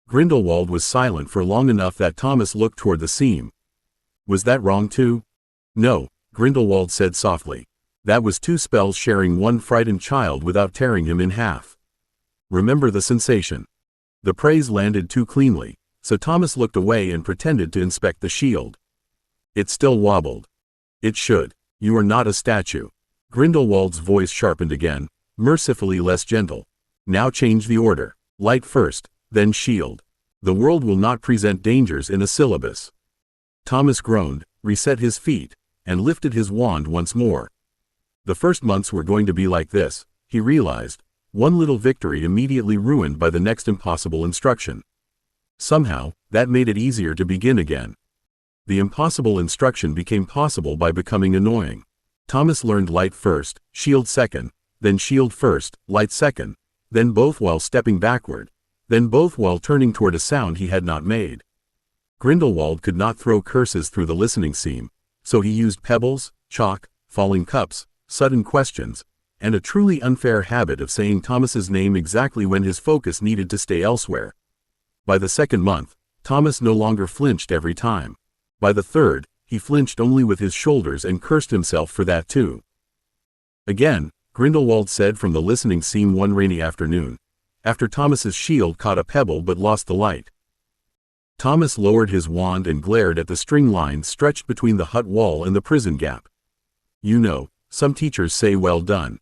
Grindelwald was silent for long enough that Thomas looked toward the seam. Was that wrong too? No, Grindelwald said softly. That was 2 spells sharing 1 frightened child without tearing him in half. Remember the sensation. The praise landed too cleanly, so Thomas looked away and pretended to inspect the shield. It still wobbled. It should. You are not a statue. Grindelwald's voice sharpened again, mercifully less gentle. Now change the order. Light first, then shield. The world will not present dangers in a syllabus. Thomas groaned, reset his feet, and lifted his wand once more. The first months were going to be like this, he realized, one little victory immediately ruined by the next impossible instruction. Somehow, that made it easier to begin again. The impossible instruction became possible by becoming annoying. Thomas learned light first, shield second, then shield first, light second, then both while stepping backward, then both while turning toward a sound he had not made. Grindelwald could not throw curses through the listening seam, so he used pebbles, chalk, falling cups, sudden questions, and a truly unfair habit of saying Thomas's name exactly when his focus needed to stay elsewhere. By the second month, Thomas no longer flinched every time. By the third, he flinched only with his shoulders and cursed himself for that too. Again, Grindelwald said from the listening seam one rainy afternoon, after Thomas's shield caught a pebble but lost the light. Thomas lowered his wand and glared at the string lines stretched between the hut wall and the prison gap. You know, some teachers say well done.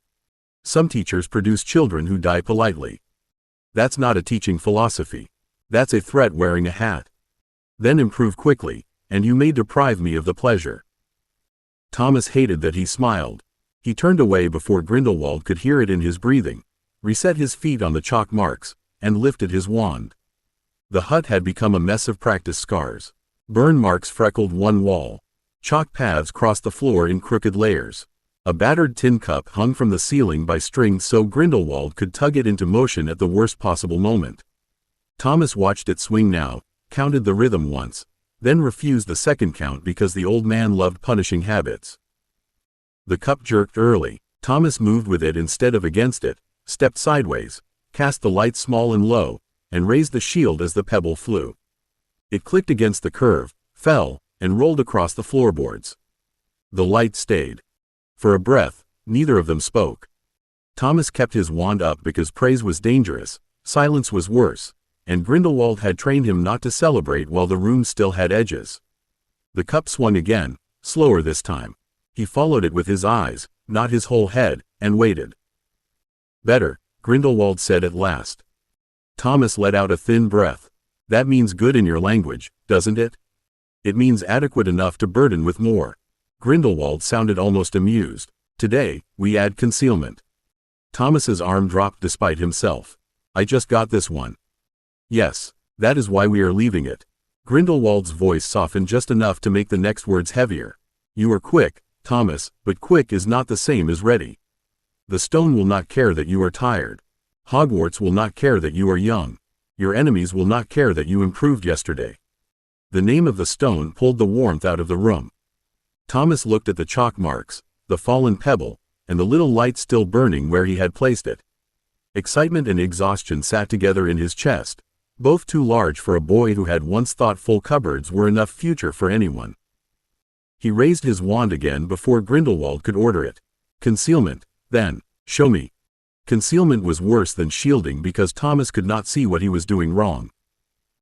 Some teachers produce children who die politely. That's not a teaching philosophy. That's a threat wearing a hat. Then improve quickly, and you may deprive me of the pleasure. Thomas hated that he smiled. He turned away before Grindelwald could hear it in his breathing, reset his feet on the chalk marks, and lifted his wand. The hut had become a mess of practice scars. Burn marks freckled one wall. Chalk paths crossed the floor in crooked layers. A battered tin cup hung from the ceiling by strings so Grindelwald could tug it into motion at the worst possible moment. Thomas watched it swing now, counted the rhythm once, then refused the second count because the old man loved punishing habits. The cup jerked early. Thomas moved with it instead of against it, stepped sideways, cast the light small and low, and raised the shield as the pebble flew. It clicked against the curve, fell, and rolled across the floorboards. The light stayed. For a breath, neither of them spoke. Thomas kept his wand up because praise was dangerous, silence was worse, and Grindelwald had trained him not to celebrate while the room still had edges. The cup swung again, slower this time. He followed it with his eyes, not his whole head, and waited. Better, Grindelwald said at last. Thomas let out a thin breath. That means good in your language, doesn't it? It means adequate enough to burden with more. Grindelwald sounded almost amused. Today, we add concealment. Thomas's arm dropped despite himself. I just got this one. Yes, that is why we are leaving it. Grindelwald's voice softened just enough to make the next words heavier. You are quick, Thomas, but quick is not the same as ready. The stone will not care that you are tired. Hogwarts will not care that you are young. Your enemies will not care that you improved yesterday. The name of the stone pulled the warmth out of the room. Thomas looked at the chalk marks, the fallen pebble, and the little light still burning where he had placed it. Excitement and exhaustion sat together in his chest, both too large for a boy who had once thought full cupboards were enough future for anyone. He raised his wand again before Grindelwald could order it. Concealment, then. Show me. Concealment was worse than shielding because Thomas could not see what he was doing wrong.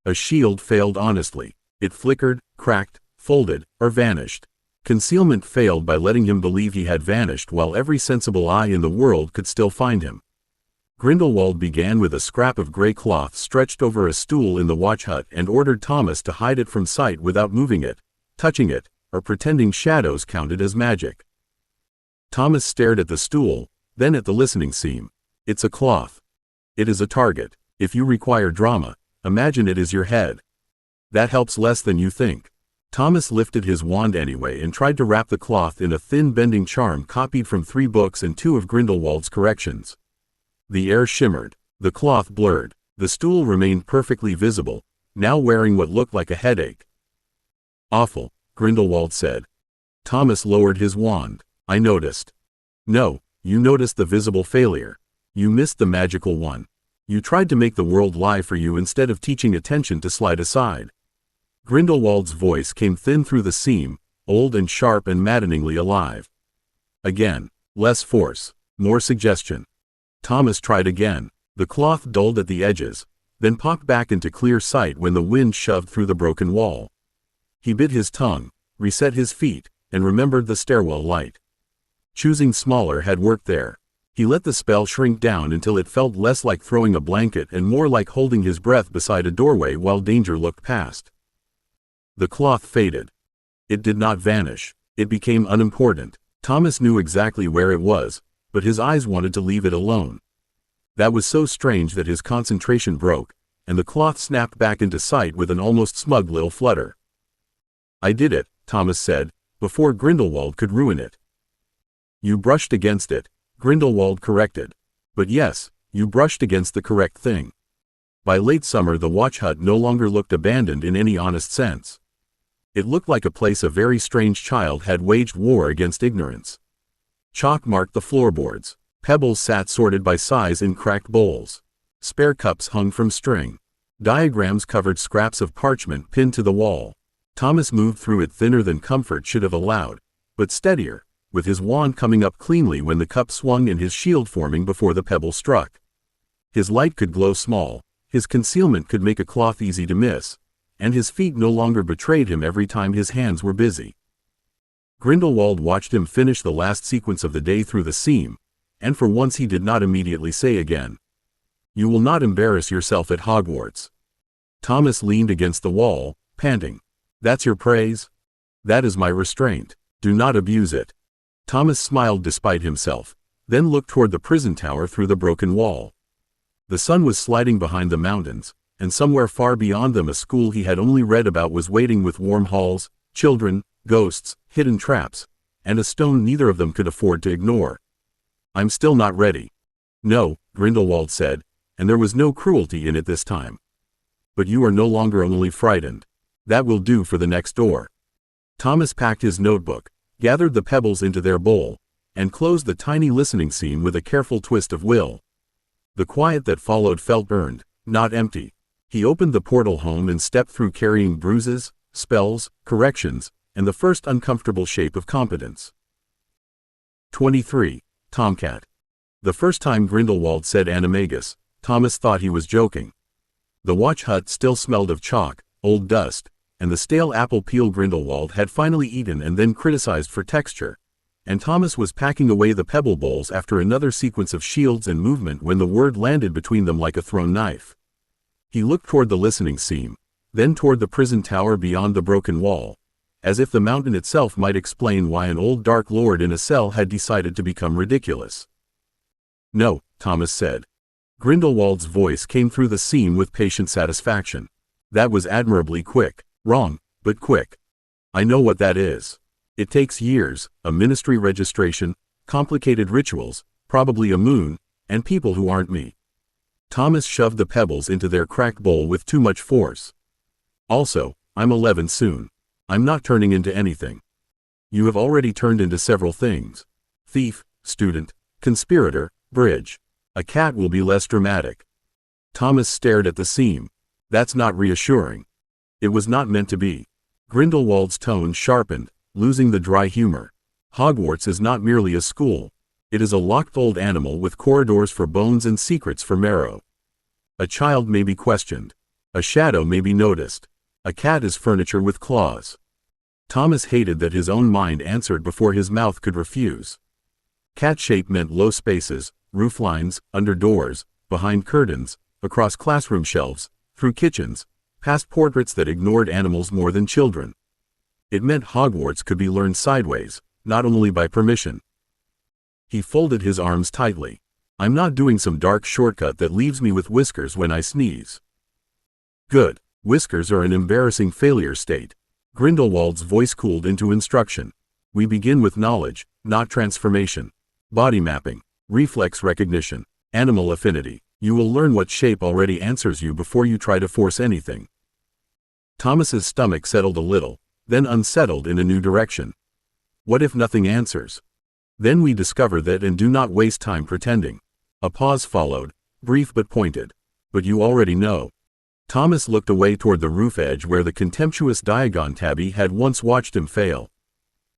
A shield failed honestly. It flickered, cracked, folded, or vanished. Concealment failed by letting him believe he had vanished while every sensible eye in the world could still find him. Grindelwald began with a scrap of gray cloth stretched over a stool in the watch hut and ordered Thomas to hide it from sight without moving it, touching it, or pretending shadows counted as magic. Thomas stared at the stool, then at the listening seam. It's a cloth. It is a target. If you require drama, imagine it is your head. That helps less than you think. Thomas lifted his wand anyway and tried to wrap the cloth in a thin bending charm copied from 3 books and 2 of Grindelwald's corrections. The air shimmered. The cloth blurred. The stool remained perfectly visible, now wearing what looked like a headache. Awful, Grindelwald said. Thomas lowered his wand. I noticed. No, you noticed the visible failure. You missed the magical one. You tried to make the world lie for you instead of teaching attention to slide aside. Grindelwald's voice came thin through the seam, old and sharp and maddeningly alive. Again, less force, more suggestion. Thomas tried again. The cloth dulled at the edges, then popped back into clear sight when the wind shoved through the broken wall. He bit his tongue, reset his feet, and remembered the stairwell light. Choosing smaller had worked there. He let the spell shrink down until it felt less like throwing a blanket and more like holding his breath beside a doorway while danger looked past. The cloth faded. It did not vanish. It became unimportant. Thomas knew exactly where it was, but his eyes wanted to leave it alone. That was so strange that his concentration broke, and the cloth snapped back into sight with an almost smug little flutter. "I did it," Thomas said, before Grindelwald could ruin it. "You brushed against it," Grindelwald corrected. "But yes, you brushed against the correct thing." By late summer the watch hut no longer looked abandoned in any honest sense. It looked like a place a very strange child had waged war against ignorance. Chalk marked the floorboards. Pebbles sat sorted by size in cracked bowls. Spare cups hung from string. Diagrams covered scraps of parchment pinned to the wall. Thomas moved through it thinner than comfort should have allowed, but steadier, with his wand coming up cleanly when the cup swung and his shield forming before the pebble struck. His light could glow small, his concealment could make a cloth easy to miss, and his feet no longer betrayed him every time his hands were busy. Grindelwald watched him finish the last sequence of the day through the seam, and for once he did not immediately say again, "You will not embarrass yourself at Hogwarts." Thomas leaned against the wall, panting. "That's your praise? That is my restraint. Do not abuse it." Thomas smiled despite himself, then looked toward the prison tower through the broken wall. The sun was sliding behind the mountains, and somewhere far beyond them a school he had only read about was waiting with warm halls, children, ghosts, hidden traps, and a stone neither of them could afford to ignore. "I'm still not ready." "No," Grindelwald said, and there was no cruelty in it this time. "But you are no longer only frightened. That will do for the next door." Thomas packed his notebook, gathered the pebbles into their bowl, and closed the tiny listening seam with a careful twist of will. The quiet that followed felt earned, not empty. He opened the portal home and stepped through carrying bruises, spells, corrections, and the first uncomfortable shape of competence. 23. Tomcat. The first time Grindelwald said animagus, Thomas thought he was joking. The watch hut still smelled of chalk, old dust, and the stale apple peel Grindelwald had finally eaten and then criticized for texture, and Thomas was packing away the pebble bowls after another sequence of shields and movement when the word landed between them like a thrown knife. He looked toward the listening seam, then toward the prison tower beyond the broken wall, as if the mountain itself might explain why an old dark lord in a cell had decided to become ridiculous. "No," Thomas said. Grindelwald's voice came through the seam with patient satisfaction. "That was admirably quick. Wrong, but quick. I know what that is. It takes years, a ministry registration, complicated rituals, probably a moon, and people who aren't me." Thomas shoved the pebbles into their cracked bowl with too much force. "Also, I'm 11 soon. I'm not turning into anything. You have already turned into several things. Thief, student, conspirator, bridge. A cat will be less dramatic." Thomas stared at the seam. "That's not reassuring." "It was not meant to be." Grindelwald's tone sharpened, losing the dry humor. "Hogwarts is not merely a school. It is a locked old animal with corridors for bones and secrets for marrow. A child may be questioned. A shadow may be noticed. A cat is furniture with claws." Thomas hated that his own mind answered before his mouth could refuse. Cat shape meant low spaces, roof lines, under doors, behind curtains, across classroom shelves, through kitchens, past portraits that ignored animals more than children. It meant Hogwarts could be learned sideways, not only by permission. He folded his arms tightly. "I'm not doing some dark shortcut that leaves me with whiskers when I sneeze." "Good. Whiskers are an embarrassing failure state." Grindelwald's voice cooled into instruction. "We begin with knowledge, not transformation. Body mapping, reflex recognition, animal affinity. You will learn what shape already answers you before you try to force anything." Thomas's stomach settled a little, then unsettled in a new direction. What if nothing answers? Then we discover that and do not waste time pretending. A pause followed, brief but pointed. "But you already know." Thomas looked away toward the roof edge where the contemptuous Diagon tabby had once watched him fail.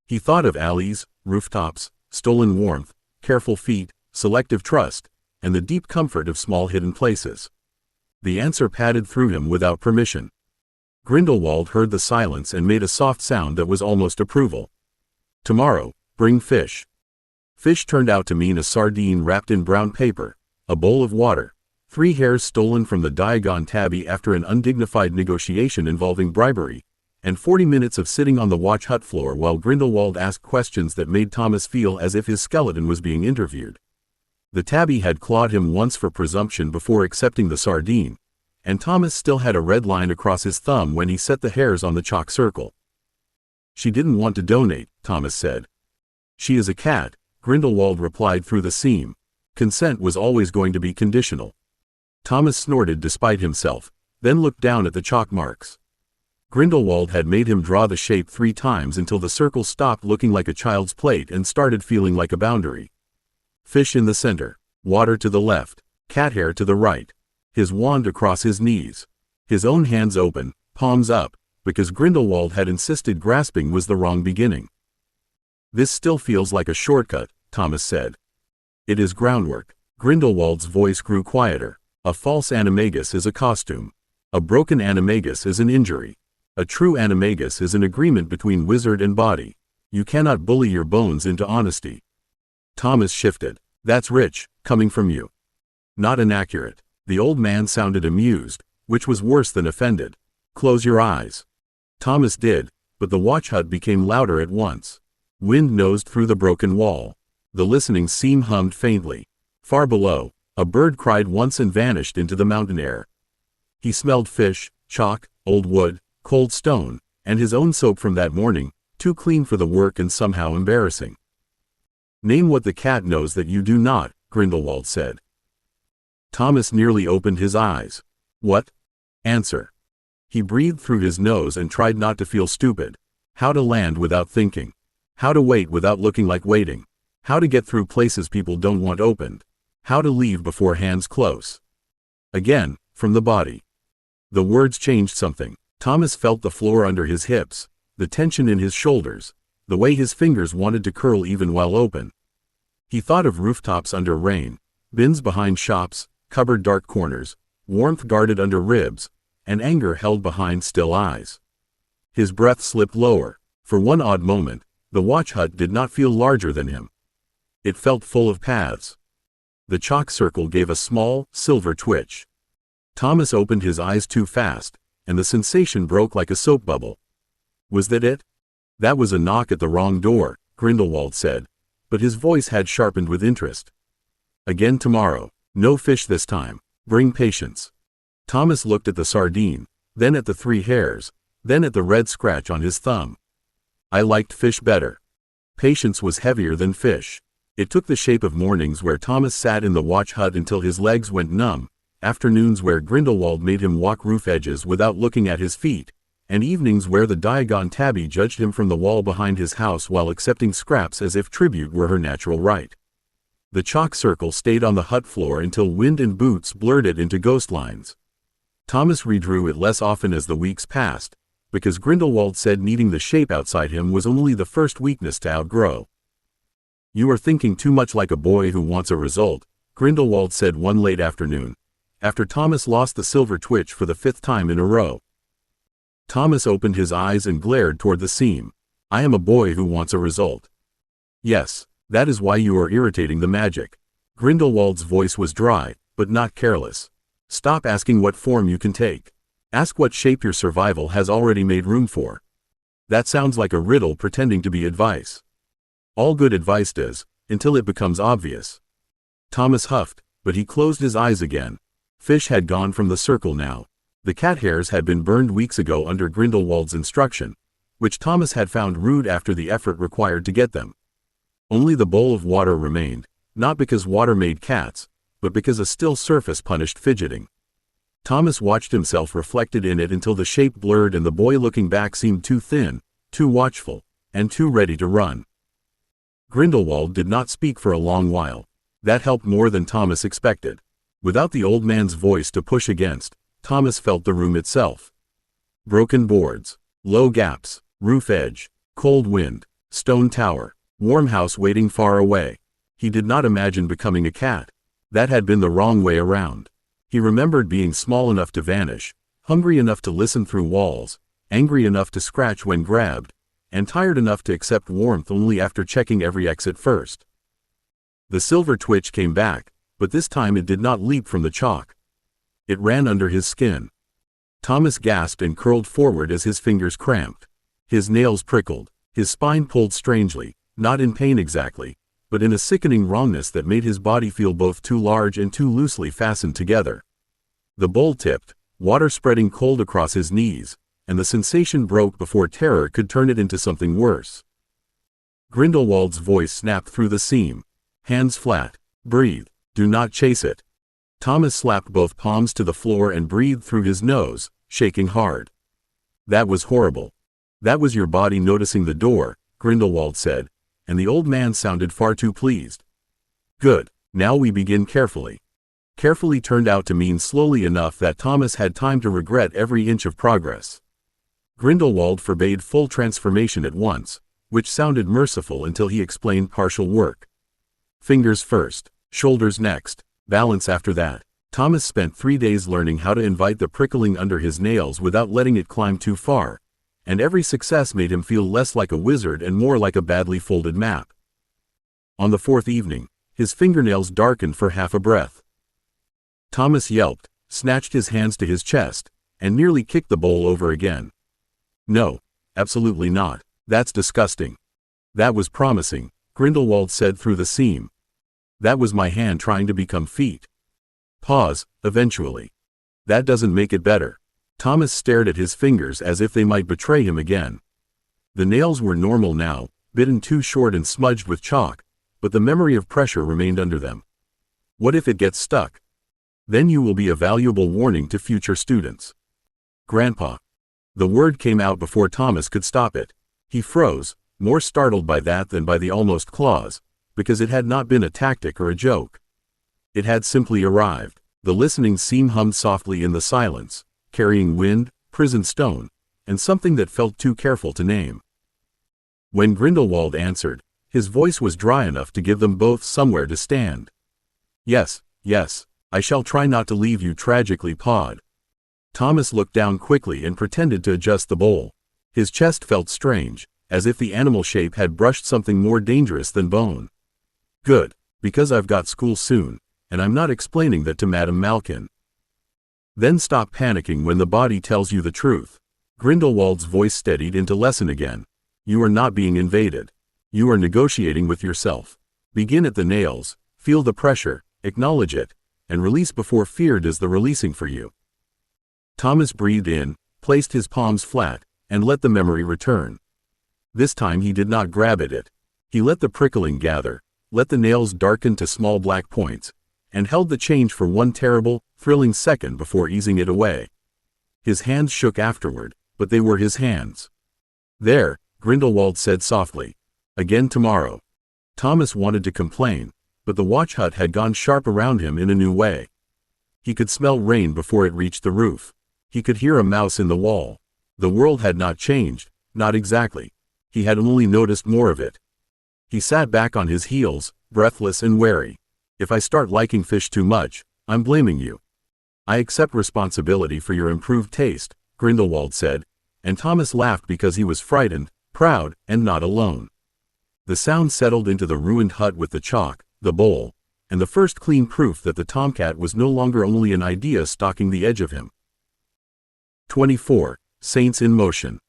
He thought of alleys, rooftops, stolen warmth, careful feet, selective trust, and the deep comfort of small hidden places. The answer padded through him without permission. Grindelwald heard the silence and made a soft sound that was almost approval. "Tomorrow, bring fish." Fish turned out to mean a sardine wrapped in brown paper, a bowl of water, 3 hairs stolen from the Diagon tabby after an undignified negotiation involving bribery, and 40 minutes of sitting on the watch hut floor while Grindelwald asked questions that made Thomas feel as if his skeleton was being interviewed. The tabby had clawed him once for presumption before accepting the sardine, and Thomas still had a red line across his thumb when he set the hairs on the chalk circle. She didn't want to donate, Thomas said. She is a cat, Grindelwald replied through the seam. Consent was always going to be conditional. Thomas snorted despite himself, then looked down at the chalk marks. Grindelwald had made him draw the shape 3 times until the circle stopped looking like a child's plate and started feeling like a boundary. Fish in the center, water to the left, cat hair to the right, his wand across his knees, his own hands open, palms up, because Grindelwald had insisted grasping was the wrong beginning. This still feels like a shortcut, Thomas said. It is groundwork. Grindelwald's voice grew quieter. A false animagus is a costume. A broken animagus is an injury. A true animagus is an agreement between wizard and body. You cannot bully your bones into honesty. Thomas shifted. That's rich, coming from you. Not inaccurate. The old man sounded amused, which was worse than offended. Close your eyes. Thomas did, but the watch hut became louder at once. Wind nosed through the broken wall. The listening seam hummed faintly. Far below, a bird cried once and vanished into the mountain air. He smelled fish, chalk, old wood, cold stone, and his own soap from that morning, too clean for the work and somehow embarrassing. Name what the cat knows that you do not, Grindelwald said. Thomas nearly opened his eyes. What? Answer. He breathed through his nose and tried not to feel stupid. How to land without thinking. How to wait without looking like waiting. How to get through places people don't want opened. How to leave before hands close. Again, from the body. The words changed something. Thomas felt the floor under his hips, the tension in his shoulders, the way his fingers wanted to curl even while open. He thought of rooftops under rain, bins behind shops, cupboard dark corners, warmth guarded under ribs, and anger held behind still eyes. His breath slipped lower. For one odd moment, the watch hut did not feel larger than him. It felt full of paths. The chalk circle gave a small, silver twitch. Thomas opened his eyes too fast, and the sensation broke like a soap bubble. Was that it? That was a knock at the wrong door, Grindelwald said, but his voice had sharpened with interest. Again tomorrow. No fish this time. Bring patience. Thomas looked at the sardine, then at the 3 hairs, then at the red scratch on his thumb. I liked fish better. Patience was heavier than fish. It took the shape of mornings where Thomas sat in the watch hut until his legs went numb, afternoons where Grindelwald made him walk roof edges without looking at his feet, and evenings where the Diagon tabby judged him from the wall behind his house while accepting scraps as if tribute were her natural right. The chalk circle stayed on the hut floor until wind and boots blurred it into ghost lines. Thomas redrew it less often as the weeks passed, because Grindelwald said needing the shape outside him was only the first weakness to outgrow. You are thinking too much like a boy who wants a result, Grindelwald said one late afternoon, after Thomas lost the silver twitch for the 5th time in a row. Thomas opened his eyes and glared toward the seam. I am a boy who wants a result. Yes, that is why you are irritating the magic. Grindelwald's voice was dry, but not careless. Stop asking what form you can take. Ask what shape your survival has already made room for. That sounds like a riddle pretending to be advice. All good advice does, until it becomes obvious. Thomas huffed, but he closed his eyes again. Fish had gone from the circle now. The cat hairs had been burned weeks ago under Grindelwald's instruction, which Thomas had found rude after the effort required to get them. Only the bowl of water remained, not because water made cats, but because a still surface punished fidgeting. Thomas watched himself reflected in it until the shape blurred and the boy looking back seemed too thin, too watchful, and too ready to run. Grindelwald did not speak for a long while. That helped more than Thomas expected. Without the old man's voice to push against, Thomas felt the room itself. Broken boards, low gaps, roof edge, cold wind, stone tower, warm house waiting far away. He did not imagine becoming a cat. That had been the wrong way around. He remembered being small enough to vanish, hungry enough to listen through walls, angry enough to scratch when grabbed, and tired enough to accept warmth only after checking every exit first. The silver twitch came back, but this time it did not leap from the chalk. It ran under his skin. Thomas gasped and curled forward as his fingers cramped. His nails prickled, his spine pulled strangely, not in pain exactly, but in a sickening wrongness that made his body feel both too large and too loosely fastened together. The bowl tipped, water spreading cold across his knees, and the sensation broke before terror could turn it into something worse. Grindelwald's voice snapped through the seam. Hands flat. Breathe. Do not chase it. Thomas slapped both palms to the floor and breathed through his nose, shaking hard. That was horrible. That was your body noticing the door, Grindelwald said, and the old man sounded far too pleased. Good. Now we begin carefully. Carefully turned out to mean slowly enough that Thomas had time to regret every inch of progress. Grindelwald forbade full transformation at once, which sounded merciful until he explained partial work. Fingers first, shoulders next, balance after that. Thomas spent 3 days learning how to invite the prickling under his nails without letting it climb too far, and every success made him feel less like a wizard and more like a badly folded map. On the 4th evening, his fingernails darkened for half a breath. Thomas yelped, snatched his hands to his chest, and nearly kicked the bowl over again. No, absolutely not. That's disgusting. That was promising, Grindelwald said through the seam. That was my hand trying to become feet. Pause, eventually. That doesn't make it better. Thomas stared at his fingers as if they might betray him again. The nails were normal now, bitten too short and smudged with chalk, but the memory of pressure remained under them. What if it gets stuck? Then you will be a valuable warning to future students. Grandpa. The word came out before Thomas could stop it. He froze, more startled by that than by the almost clause, because it had not been a tactic or a joke. It had simply arrived. The listening seam hummed softly in the silence, carrying wind, prison stone, and something that felt too careful to name. When Grindelwald answered, his voice was dry enough to give them both somewhere to stand. Yes, yes, I shall try not to leave you tragically pawed. Thomas looked down quickly and pretended to adjust the bowl. His chest felt strange, as if the animal shape had brushed something more dangerous than bone. Good, because I've got school soon, and I'm not explaining that to Madame Malkin. Then stop panicking when the body tells you the truth. Grindelwald's voice steadied into lesson again. You are not being invaded. You are negotiating with yourself. Begin at the nails, feel the pressure, acknowledge it, and release before fear does the releasing for you. Thomas breathed in, placed his palms flat, and let the memory return. This time he did not grab at it. He let the prickling gather, let the nails darken to small black points, and held the change for one terrible, thrilling second before easing it away. His hands shook afterward, but they were his hands. There, Grindelwald said softly. Again tomorrow. Thomas wanted to complain, but the watch hut had gone sharp around him in a new way. He could smell rain before it reached the roof. He could hear a mouse in the wall. The world had not changed, not exactly. He had only noticed more of it. He sat back on his heels, breathless and wary. If I start liking fish too much, I'm blaming you. I accept responsibility for your improved taste, Grindelwald said, and Thomas laughed because he was frightened, proud, and not alone. The sound settled into the ruined hut with the chalk, the bowl, and the first clean proof that the tomcat was no longer only an idea stalking the edge of him. 24. Saints in Motion.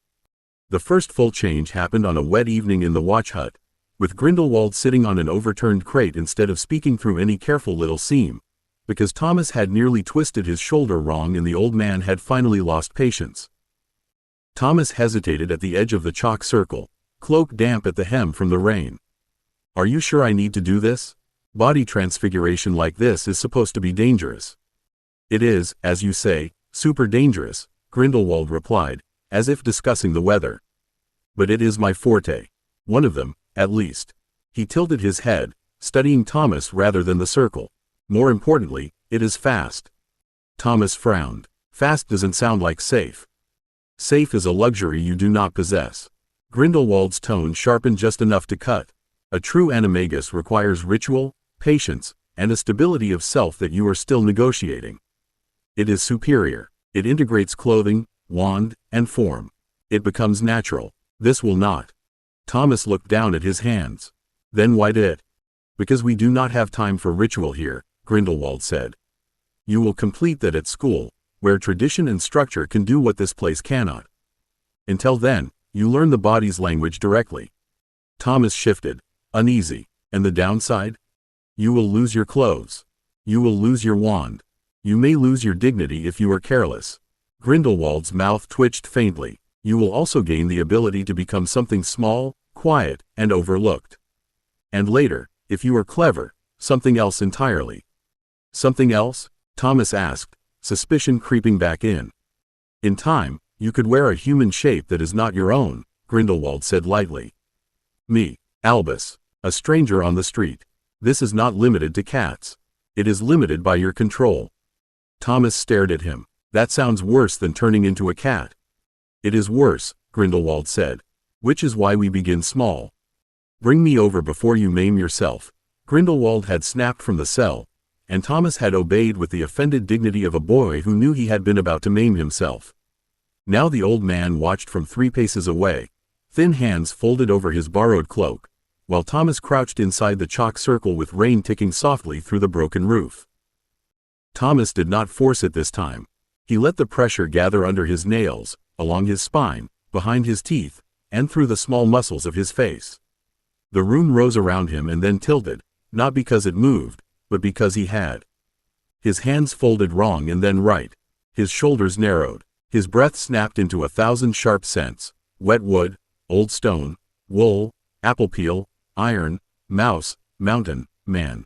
The first full change happened on a wet evening in the watch hut, with Grindelwald sitting on an overturned crate instead of speaking through any careful little seam, because Thomas had nearly twisted his shoulder wrong and the old man had finally lost patience. Thomas hesitated at the edge of the chalk circle, cloak damp at the hem from the rain. Are you sure I need to do this? Body transfiguration like this is supposed to be dangerous. It is, as you say, super dangerous, Grindelwald replied, as if discussing the weather. But it is my forte. One of them, at least. He tilted his head, studying Thomas rather than the circle. More importantly, it is fast. Thomas frowned. Fast doesn't sound like safe. Safe is a luxury you do not possess. Grindelwald's tone sharpened just enough to cut. A true animagus requires ritual, patience, and a stability of self that you are still negotiating. It is superior. It integrates clothing, wand, and form. It becomes natural. This will not. Thomas looked down at his hands. Then why did? Because we do not have time for ritual here, Grindelwald said. You will complete that at school, where tradition and structure can do what this place cannot. Until then, you learn the body's language directly. Thomas shifted, uneasy. And the downside? You will lose your clothes. You will lose your wand. You may lose your dignity if you are careless. Grindelwald's mouth twitched faintly. You will also gain the ability to become something small, quiet, and overlooked. And later, if you are clever, something else entirely. Something else? Thomas asked, suspicion creeping back in. In time, you could wear a human shape that is not your own, Grindelwald said lightly. Me, Albus, a stranger on the street. This is not limited to cats. It is limited by your control. Thomas stared at him. That sounds worse than turning into a cat. It is worse, Grindelwald said. Which is why we begin small. Bring me over before you maim yourself. Grindelwald had snapped from the cell, and Thomas had obeyed with the offended dignity of a boy who knew he had been about to maim himself. Now the old man watched from 3 paces away, thin hands folded over his borrowed cloak, while Thomas crouched inside the chalk circle with rain ticking softly through the broken roof. Thomas did not force it this time. He let the pressure gather under his nails, along his spine, behind his teeth, and through the small muscles of his face. The room rose around him and then tilted, not because it moved, but because he had. His hands folded wrong and then right. His shoulders narrowed. His breath snapped into 1,000 sharp scents: wet wood, old stone, wool, apple peel, iron, mouse, mountain, man.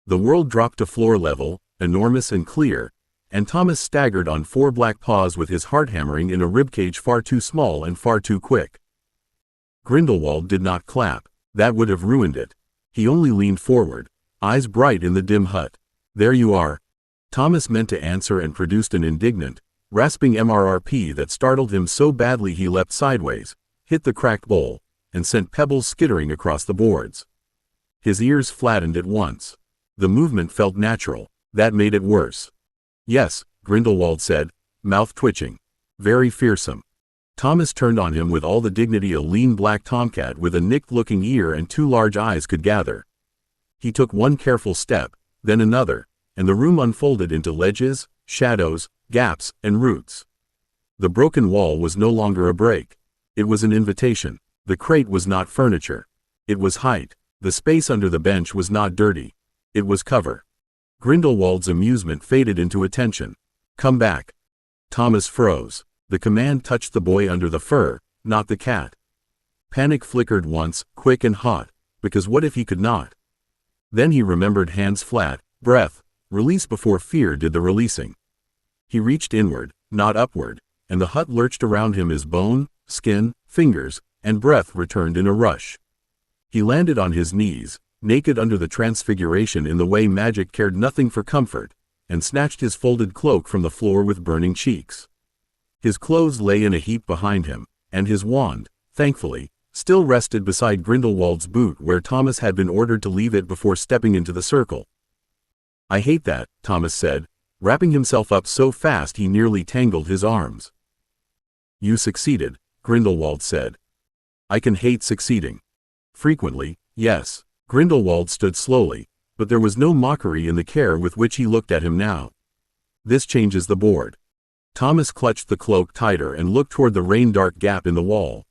The world dropped to floor level, enormous and clear, and Thomas staggered on 4 black paws with his heart hammering in a ribcage far too small and far too quick. Grindelwald did not clap. That would have ruined it. He only leaned forward, eyes bright in the dim hut. There you are. Thomas meant to answer and produced an indignant, rasping MRRP that startled him so badly he leapt sideways, hit the cracked bowl, and sent pebbles skittering across the boards. His ears flattened at once. The movement felt natural. That made it worse. Yes, Grindelwald said, mouth twitching. Very fearsome. Thomas turned on him with all the dignity a lean black tomcat with a nicked-looking ear and 2 large eyes could gather. He took 1 careful step, then another, and the room unfolded into ledges, shadows, gaps, and roots. The broken wall was no longer a break. It was an invitation. The crate was not furniture. It was height. The space under the bench was not dirty. It was cover. Grindelwald's amusement faded into attention. Come back. Thomas froze. The command touched the boy under the fur, not the cat. Panic flickered once, quick and hot, because what if he could not? Then he remembered hands flat, breath, release before fear did the releasing. He reached inward, not upward, and the hut lurched around him as bone, skin, fingers, and breath returned in a rush. He landed on his knees, naked under the transfiguration in the way magic cared nothing for comfort, and snatched his folded cloak from the floor with burning cheeks. His clothes lay in a heap behind him, and his wand, thankfully, still rested beside Grindelwald's boot where Thomas had been ordered to leave it before stepping into the circle. I hate that, Thomas said, wrapping himself up so fast he nearly tangled his arms. You succeeded, Grindelwald said. I can hate succeeding. Frequently, yes. Grindelwald stood slowly, but there was no mockery in the care with which he looked at him now. This changes the board. Thomas clutched the cloak tighter and looked toward the rain-dark gap in the wall.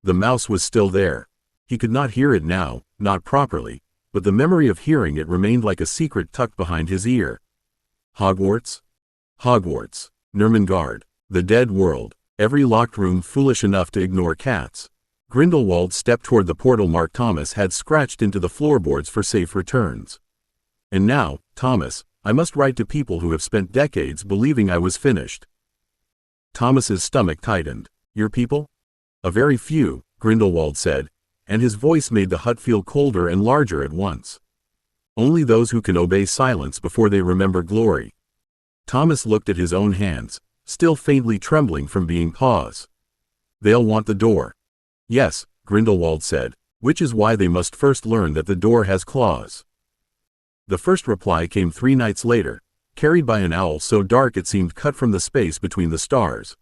The mouse was still there. He could not hear it now, not properly, but the memory of hearing it remained like a secret tucked behind his ear. Hogwarts? Hogwarts. Nurmengard. The dead world. Every locked room foolish enough to ignore cats. Grindelwald stepped toward the portal mark Thomas had scratched into the floorboards for safe returns. And now, Thomas, I must write to people who have spent decades believing I was finished. Thomas's stomach tightened. Your people? A very few, Grindelwald said, and his voice made the hut feel colder and larger at once. Only those who can obey silence before they remember glory. Thomas looked at his own hands, still faintly trembling from being paws. They'll want the door. Yes, Grindelwald said, which is why they must first learn that the door has claws. The first reply came 3 nights later, carried by an owl so dark it seemed cut from the space between the stars.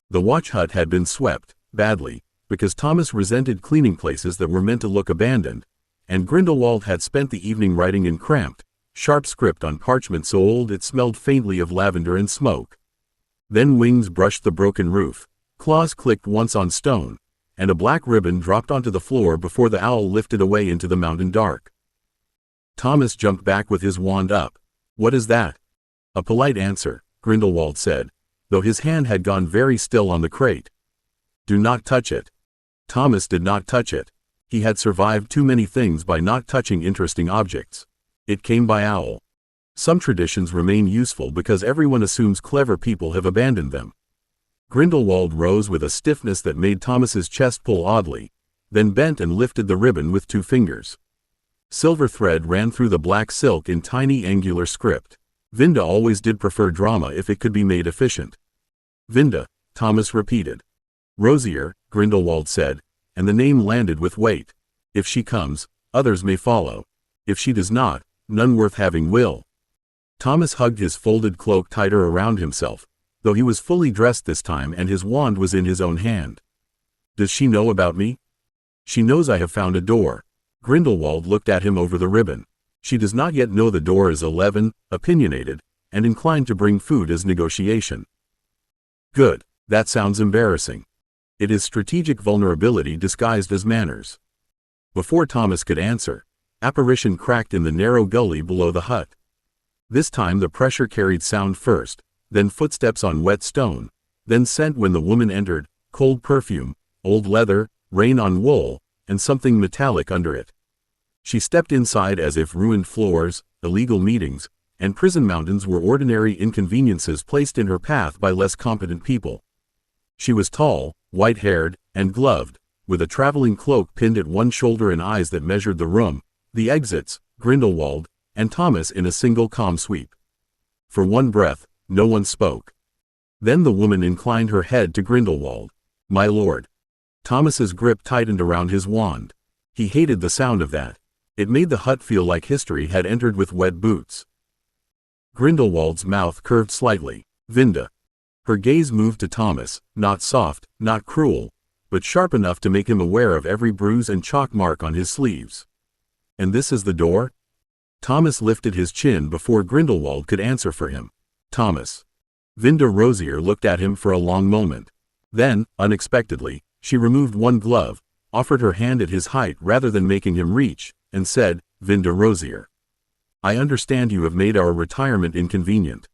The watch hut had been swept, badly, because Thomas resented cleaning places that were meant to look abandoned, and Grindelwald had spent the evening writing in cramped, sharp script on parchment so old it smelled faintly of lavender and smoke. Then wings brushed the broken roof, claws clicked once on stone, and a black ribbon dropped onto the floor before the owl lifted away into the mountain dark. Thomas jumped back with his wand up. "What is that?" "A polite answer," Grindelwald said, though his hand had gone very still on the crate. "Do not touch it." Thomas did not touch it. He had survived too many things by not touching interesting objects. It came by owl. Some traditions remain useful because everyone assumes clever people have abandoned them. Grindelwald rose with a stiffness that made Thomas's chest pull oddly, then bent and lifted the ribbon with 2 fingers. Silver thread ran through the black silk in tiny angular script. Vinda always did prefer drama if it could be made efficient. "Vinda," Thomas repeated. "Rosier," Grindelwald said, and the name landed with weight. "If she comes, others may follow. If she does not, none worth having will." Thomas hugged his folded cloak tighter around himself, though he was fully dressed this time and his wand was in his own hand. "Does she know about me?" "She knows I have found a door." Grindelwald looked at him over the ribbon. "She does not yet know the door is 11, opinionated, and inclined to bring food as negotiation." "Good. That sounds embarrassing." "It is strategic vulnerability disguised as manners." Before Thomas could answer, apparition cracked in the narrow gully below the hut. This time the pressure carried sound first, then footsteps on wet stone, then scent when the woman entered, cold perfume, old leather, rain on wool, and something metallic under it. She stepped inside as if ruined floors, illegal meetings, and prison mountains were ordinary inconveniences placed in her path by less competent people. She was tall, white-haired, and gloved, with a traveling cloak pinned at one shoulder and eyes that measured the room, the exits, Grindelwald, and Thomas in a single calm sweep. For one breath, no one spoke. Then the woman inclined her head to Grindelwald. "My lord." Thomas's grip tightened around his wand. He hated the sound of that. It made the hut feel like history had entered with wet boots. Grindelwald's mouth curved slightly. "Vinda." Her gaze moved to Thomas, not soft, not cruel, but sharp enough to make him aware of every bruise and chalk mark on his sleeves. "And this is the door?" Thomas lifted his chin before Grindelwald could answer for him. "Thomas." Vinda Rosier looked at him for a long moment. Then, unexpectedly, she removed one glove, offered her hand at his height rather than making him reach, and said, "Vinda Rosier. I understand you have made our retirement inconvenient."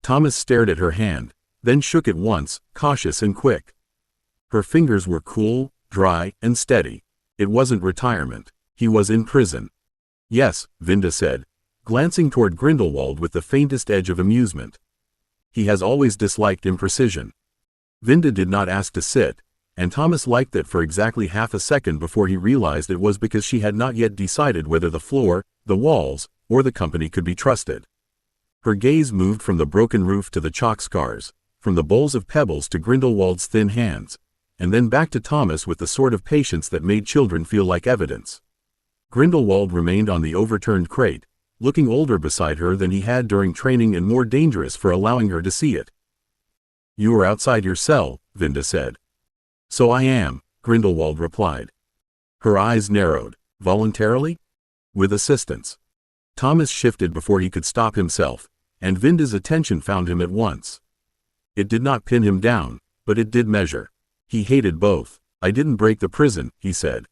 Thomas stared at her hand, then shook it once, cautious and quick. Her fingers were cool, dry, and steady. It wasn't retirement. He was in prison. "Yes," Vinda said, glancing toward Grindelwald with the faintest edge of amusement. "He has always disliked imprecision." Vinda did not ask to sit, and Thomas liked that for exactly half a second before he realized it was because she had not yet decided whether the floor, the walls, or the company could be trusted. Her gaze moved from the broken roof to the chalk scars, from the bowls of pebbles to Grindelwald's thin hands, and then back to Thomas with the sort of patience that made children feel like evidence. Grindelwald remained on the overturned crate, looking older beside her than he had during training and more dangerous for allowing her to see it. "You are outside your cell," Vinda said. "So I am," Grindelwald replied. Her eyes narrowed. "Voluntarily?" "With assistance." Thomas shifted before he could stop himself, and Vinda's attention found him at once. It did not pin him down, but it did measure. He hated both. "I didn't break the prison," he said.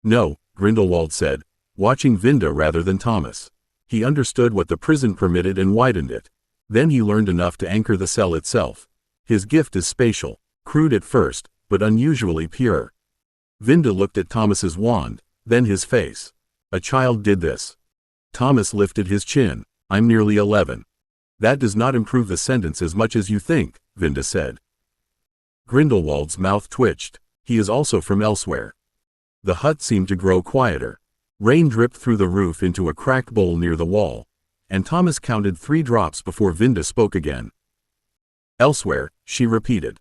"No," Grindelwald said, watching Vinda rather than Thomas. He understood what the prison permitted and widened it. Then he learned enough to anchor the cell itself. His gift is spatial, crude at first, but unusually pure. Vinda looked at Thomas's wand, then his face. "A child did this." Thomas lifted his chin. "I'm nearly 11. "That does not improve the sentence as much as you think," Vinda said. Grindelwald's mouth twitched. "He is also from elsewhere." The hut seemed to grow quieter. Rain dripped through the roof into a cracked bowl near the wall, and Thomas counted 3 drops before Vinda spoke again. "Elsewhere," she repeated.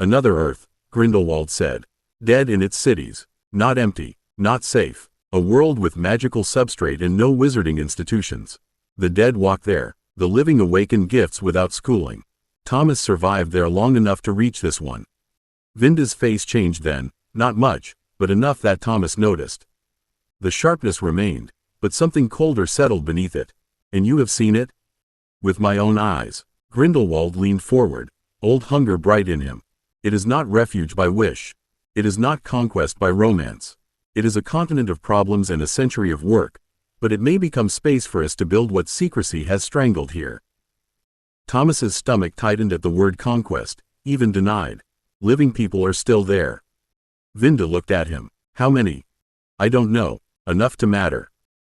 "Another Earth," Grindelwald said. "Dead in its cities. Not empty, not safe. A world with magical substrate and no wizarding institutions. The dead walk there. The living awaken gifts without schooling. Thomas survived there long enough to reach this one." Vinda's face changed then, not much, but enough that Thomas noticed. The sharpness remained, but something colder settled beneath it. "And you have seen it?" "With my own eyes." Grindelwald leaned forward, old hunger bright in him. "It is not refuge by wish." It is not conquest by romance. It is a continent of problems and a century of work, but it may become space for us to build what secrecy has strangled here. Thomas's stomach tightened at the word conquest, even denied. Living people are still there. Vinda looked at him. How many? I don't know. Enough to matter.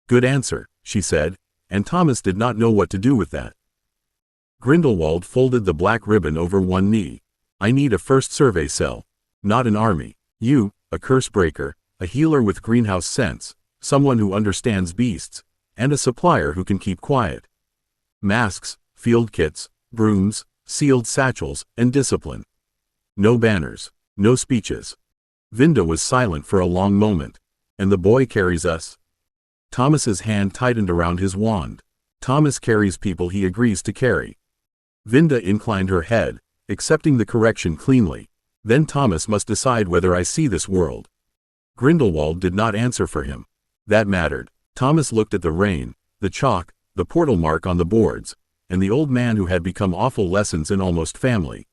Good answer, she said, and Thomas did not know what to do with that. Grindelwald folded the black ribbon over one knee. I need a first survey cell. Not an army. You, a curse breaker, a healer with greenhouse sense, someone who understands beasts, and a supplier who can keep quiet. Masks, field kits, brooms, sealed satchels, and discipline. No banners, no speeches. Vinda was silent for a long moment. And the boy carries us. Thomas's hand tightened around his wand. Thomas carries people he agrees to carry. Vinda inclined her head, accepting the correction cleanly. Then Thomas must decide whether I see this world. Grindelwald did not answer for him. That mattered. Thomas looked at the rain, the chalk, the portal mark on the boards, and the old man who had become awful lessons in almost family.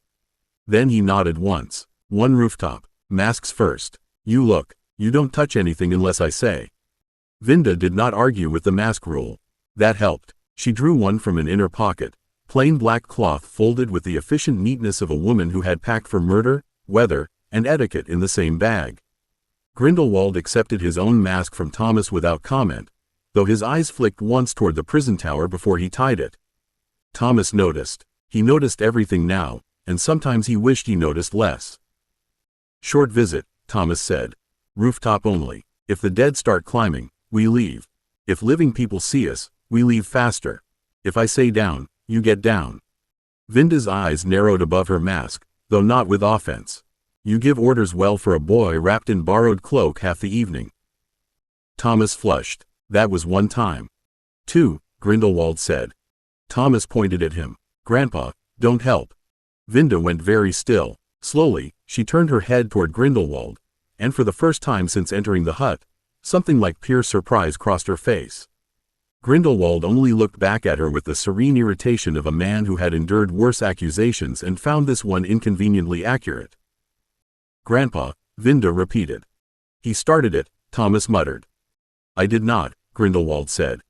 Then he nodded once. One rooftop. Masks first. You look. You don't touch anything unless I say. Vinda did not argue with the mask rule. That helped. She drew one from an inner pocket. Plain black cloth folded with the efficient neatness of a woman who had packed for murder, weather, and etiquette in the same bag. Grindelwald accepted his own mask from Thomas without comment, though his eyes flicked once toward the prison tower before he tied it. Thomas noticed. He noticed everything now, and sometimes he wished he noticed less. Short visit, Thomas said. Rooftop only. If the dead start climbing, we leave. If living people see us, we leave faster. If I say down, you get down. Vinda's eyes narrowed above her mask, though not with offense. You give orders well for a boy wrapped in borrowed cloak half the evening. Thomas flushed. That was one time. 2, Grindelwald said. Thomas pointed at him. Grandpa, don't help. Vinda went very still. Slowly, she turned her head toward Grindelwald, and for the first time since entering the hut, something like pure surprise crossed her face. Grindelwald only looked back at her with the serene irritation of a man who had endured worse accusations and found this one inconveniently accurate. Grandpa, Vinda repeated. He started it, Thomas muttered. I did not, Grindelwald said.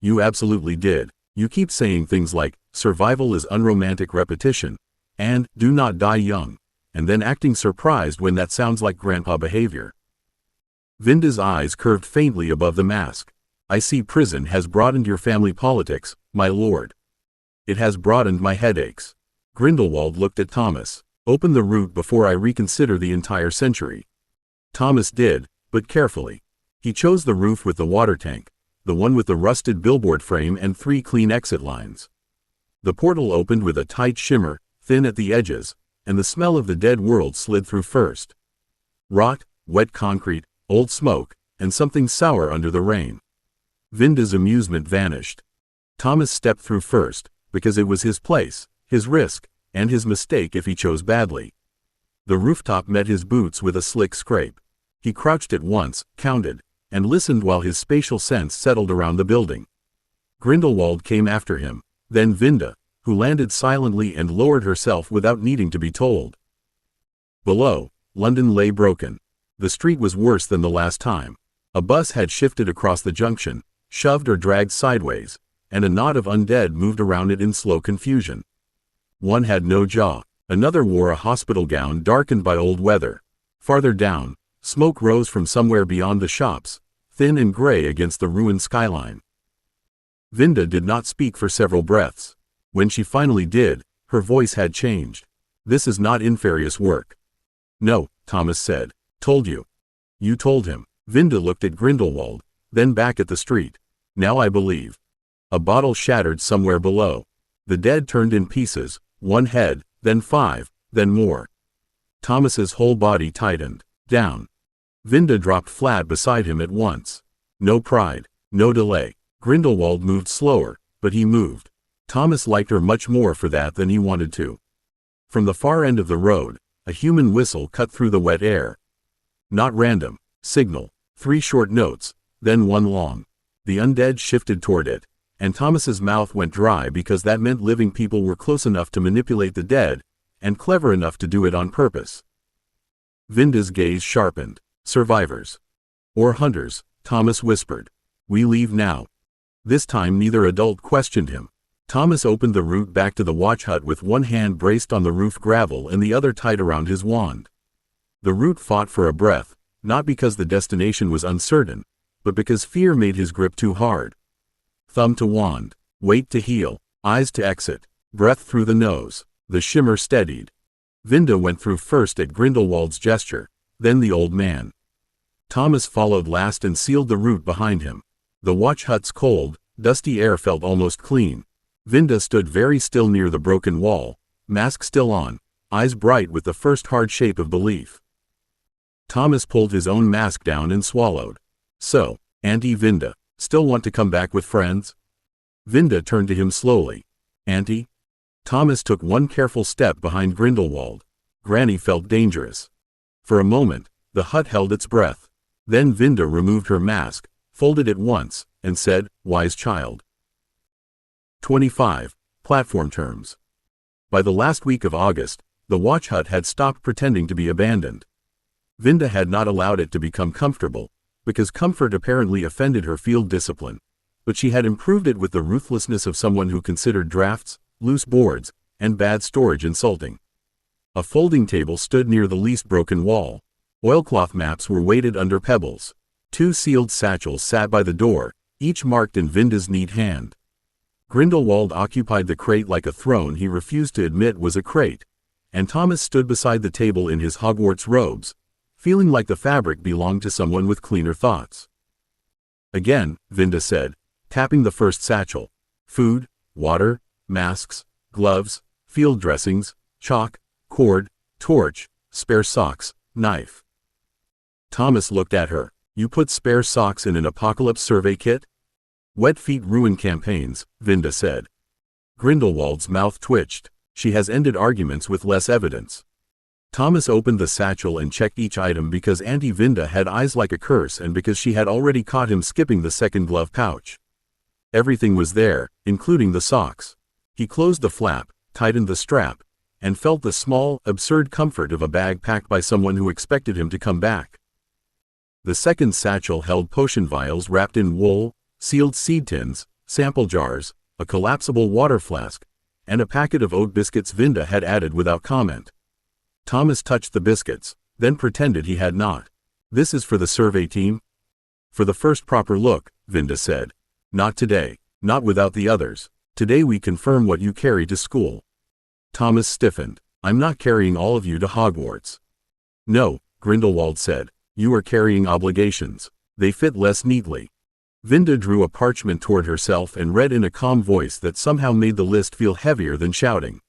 You absolutely did. You keep saying things like, survival is unromantic repetition, and, do not die young, and then acting surprised when that sounds like grandpa behavior. Vinda's eyes curved faintly above the mask. I see prison has broadened your family politics, my lord. It has broadened my headaches. Grindelwald looked at Thomas. Open the route before I reconsider the entire century. Thomas did, but carefully. He chose the roof with the water tank, the one with the rusted billboard frame and 3 clean exit lines. The portal opened with a tight shimmer, thin at the edges, and the smell of the dead world slid through first. Rot, wet concrete, old smoke, and something sour under the rain. Vinda's amusement vanished. Thomas stepped through first, because it was his place, his risk, and his mistake if he chose badly. The rooftop met his boots with a slick scrape. He crouched at once, counted, and listened while his spatial sense settled around the building. Grindelwald came after him, then Vinda, who landed silently and lowered herself without needing to be told. Below, London lay broken. The street was worse than the last time. A bus had shifted across the junction, shoved or dragged sideways, and a knot of undead moved around it in slow confusion. One had no jaw. Another wore a hospital gown darkened by old weather. Farther down, smoke rose from somewhere beyond the shops, thin and gray against the ruined skyline. Vinda did not speak for several breaths. When she finally did, her voice had changed. This is not nefarious work. No, Thomas said. Told you. You told him. Vinda looked at Grindelwald, then back at the street. Now I believe. A bottle shattered somewhere below. The dead turned in pieces, one head, then 5, then more. Thomas's whole body tightened. Down. Vinda dropped flat beside him at once. No pride, no delay. Grindelwald moved slower, but he moved. Thomas liked her much more for that than he wanted to. From the far end of the road, a human whistle cut through the wet air. Not random. Signal. 3 short notes, then one long. The undead shifted toward it, and Thomas's mouth went dry because that meant living people were close enough to manipulate the dead, and clever enough to do it on purpose. Vinda's gaze sharpened. Survivors. Or hunters, Thomas whispered. We leave now. This time neither adult questioned him. Thomas opened the route back to the watch hut with one hand braced on the roof gravel and the other tight around his wand. The route fought for a breath, not because the destination was uncertain, but because fear made his grip too hard. Thumb to wand, weight to heel, eyes to exit, breath through the nose. The shimmer steadied. Vinda went through first at Grindelwald's gesture, then the old man. Thomas followed last and sealed the route behind him. The watch hut's cold, dusty air felt almost clean. Vinda stood very still near the broken wall, mask still on, eyes bright with the first hard shape of belief. Thomas pulled his own mask down and swallowed. So, Auntie Vinda, still want to come back with friends? Vinda turned to him slowly. Auntie? Thomas took one careful step behind Grindelwald. Granny felt dangerous. For a moment, the hut held its breath. Then Vinda removed her mask, folded it once, and said, Wise child. 25. Platform terms. By the last week of August, the watch hut had stopped pretending to be abandoned. Vinda had not allowed it to become comfortable, because comfort apparently offended her field discipline, but she had improved it with the ruthlessness of someone who considered drafts, loose boards, and bad storage insulting. A folding table stood near the least broken wall. Oilcloth maps were weighted under pebbles. 2 sealed satchels sat by the door, each marked in Vinda's neat hand. Grindelwald occupied the crate like a throne he refused to admit was a crate, and Thomas stood beside the table in his Hogwarts robes, feeling like the fabric belonged to someone with cleaner thoughts. Again, Vinda said, tapping the first satchel. Food, water, masks, gloves, field dressings, chalk, cord, torch, spare socks, knife. Thomas looked at her. You put spare socks in an apocalypse survey kit? Wet feet ruin campaigns, Vinda said. Grindelwald's mouth twitched. She has ended arguments with less evidence. Thomas opened the satchel and checked each item because Auntie Vinda had eyes like a curse and because she had already caught him skipping the second glove pouch. Everything was there, including the socks. He closed the flap, tightened the strap, and felt the small, absurd comfort of a bag packed by someone who expected him to come back. The second satchel held potion vials wrapped in wool, sealed seed tins, sample jars, a collapsible water flask, and a packet of oat biscuits Vinda had added without comment. Thomas touched the biscuits, then pretended he had not. This is for the survey team? For the first proper look, Vinda said. Not today, not without the others. Today we confirm what you carry to school. Thomas stiffened. I'm not carrying all of you to Hogwarts. No, Grindelwald said. You are carrying obligations. They fit less neatly. Vinda drew a parchment toward herself and read in a calm voice that somehow made the list feel heavier than shouting.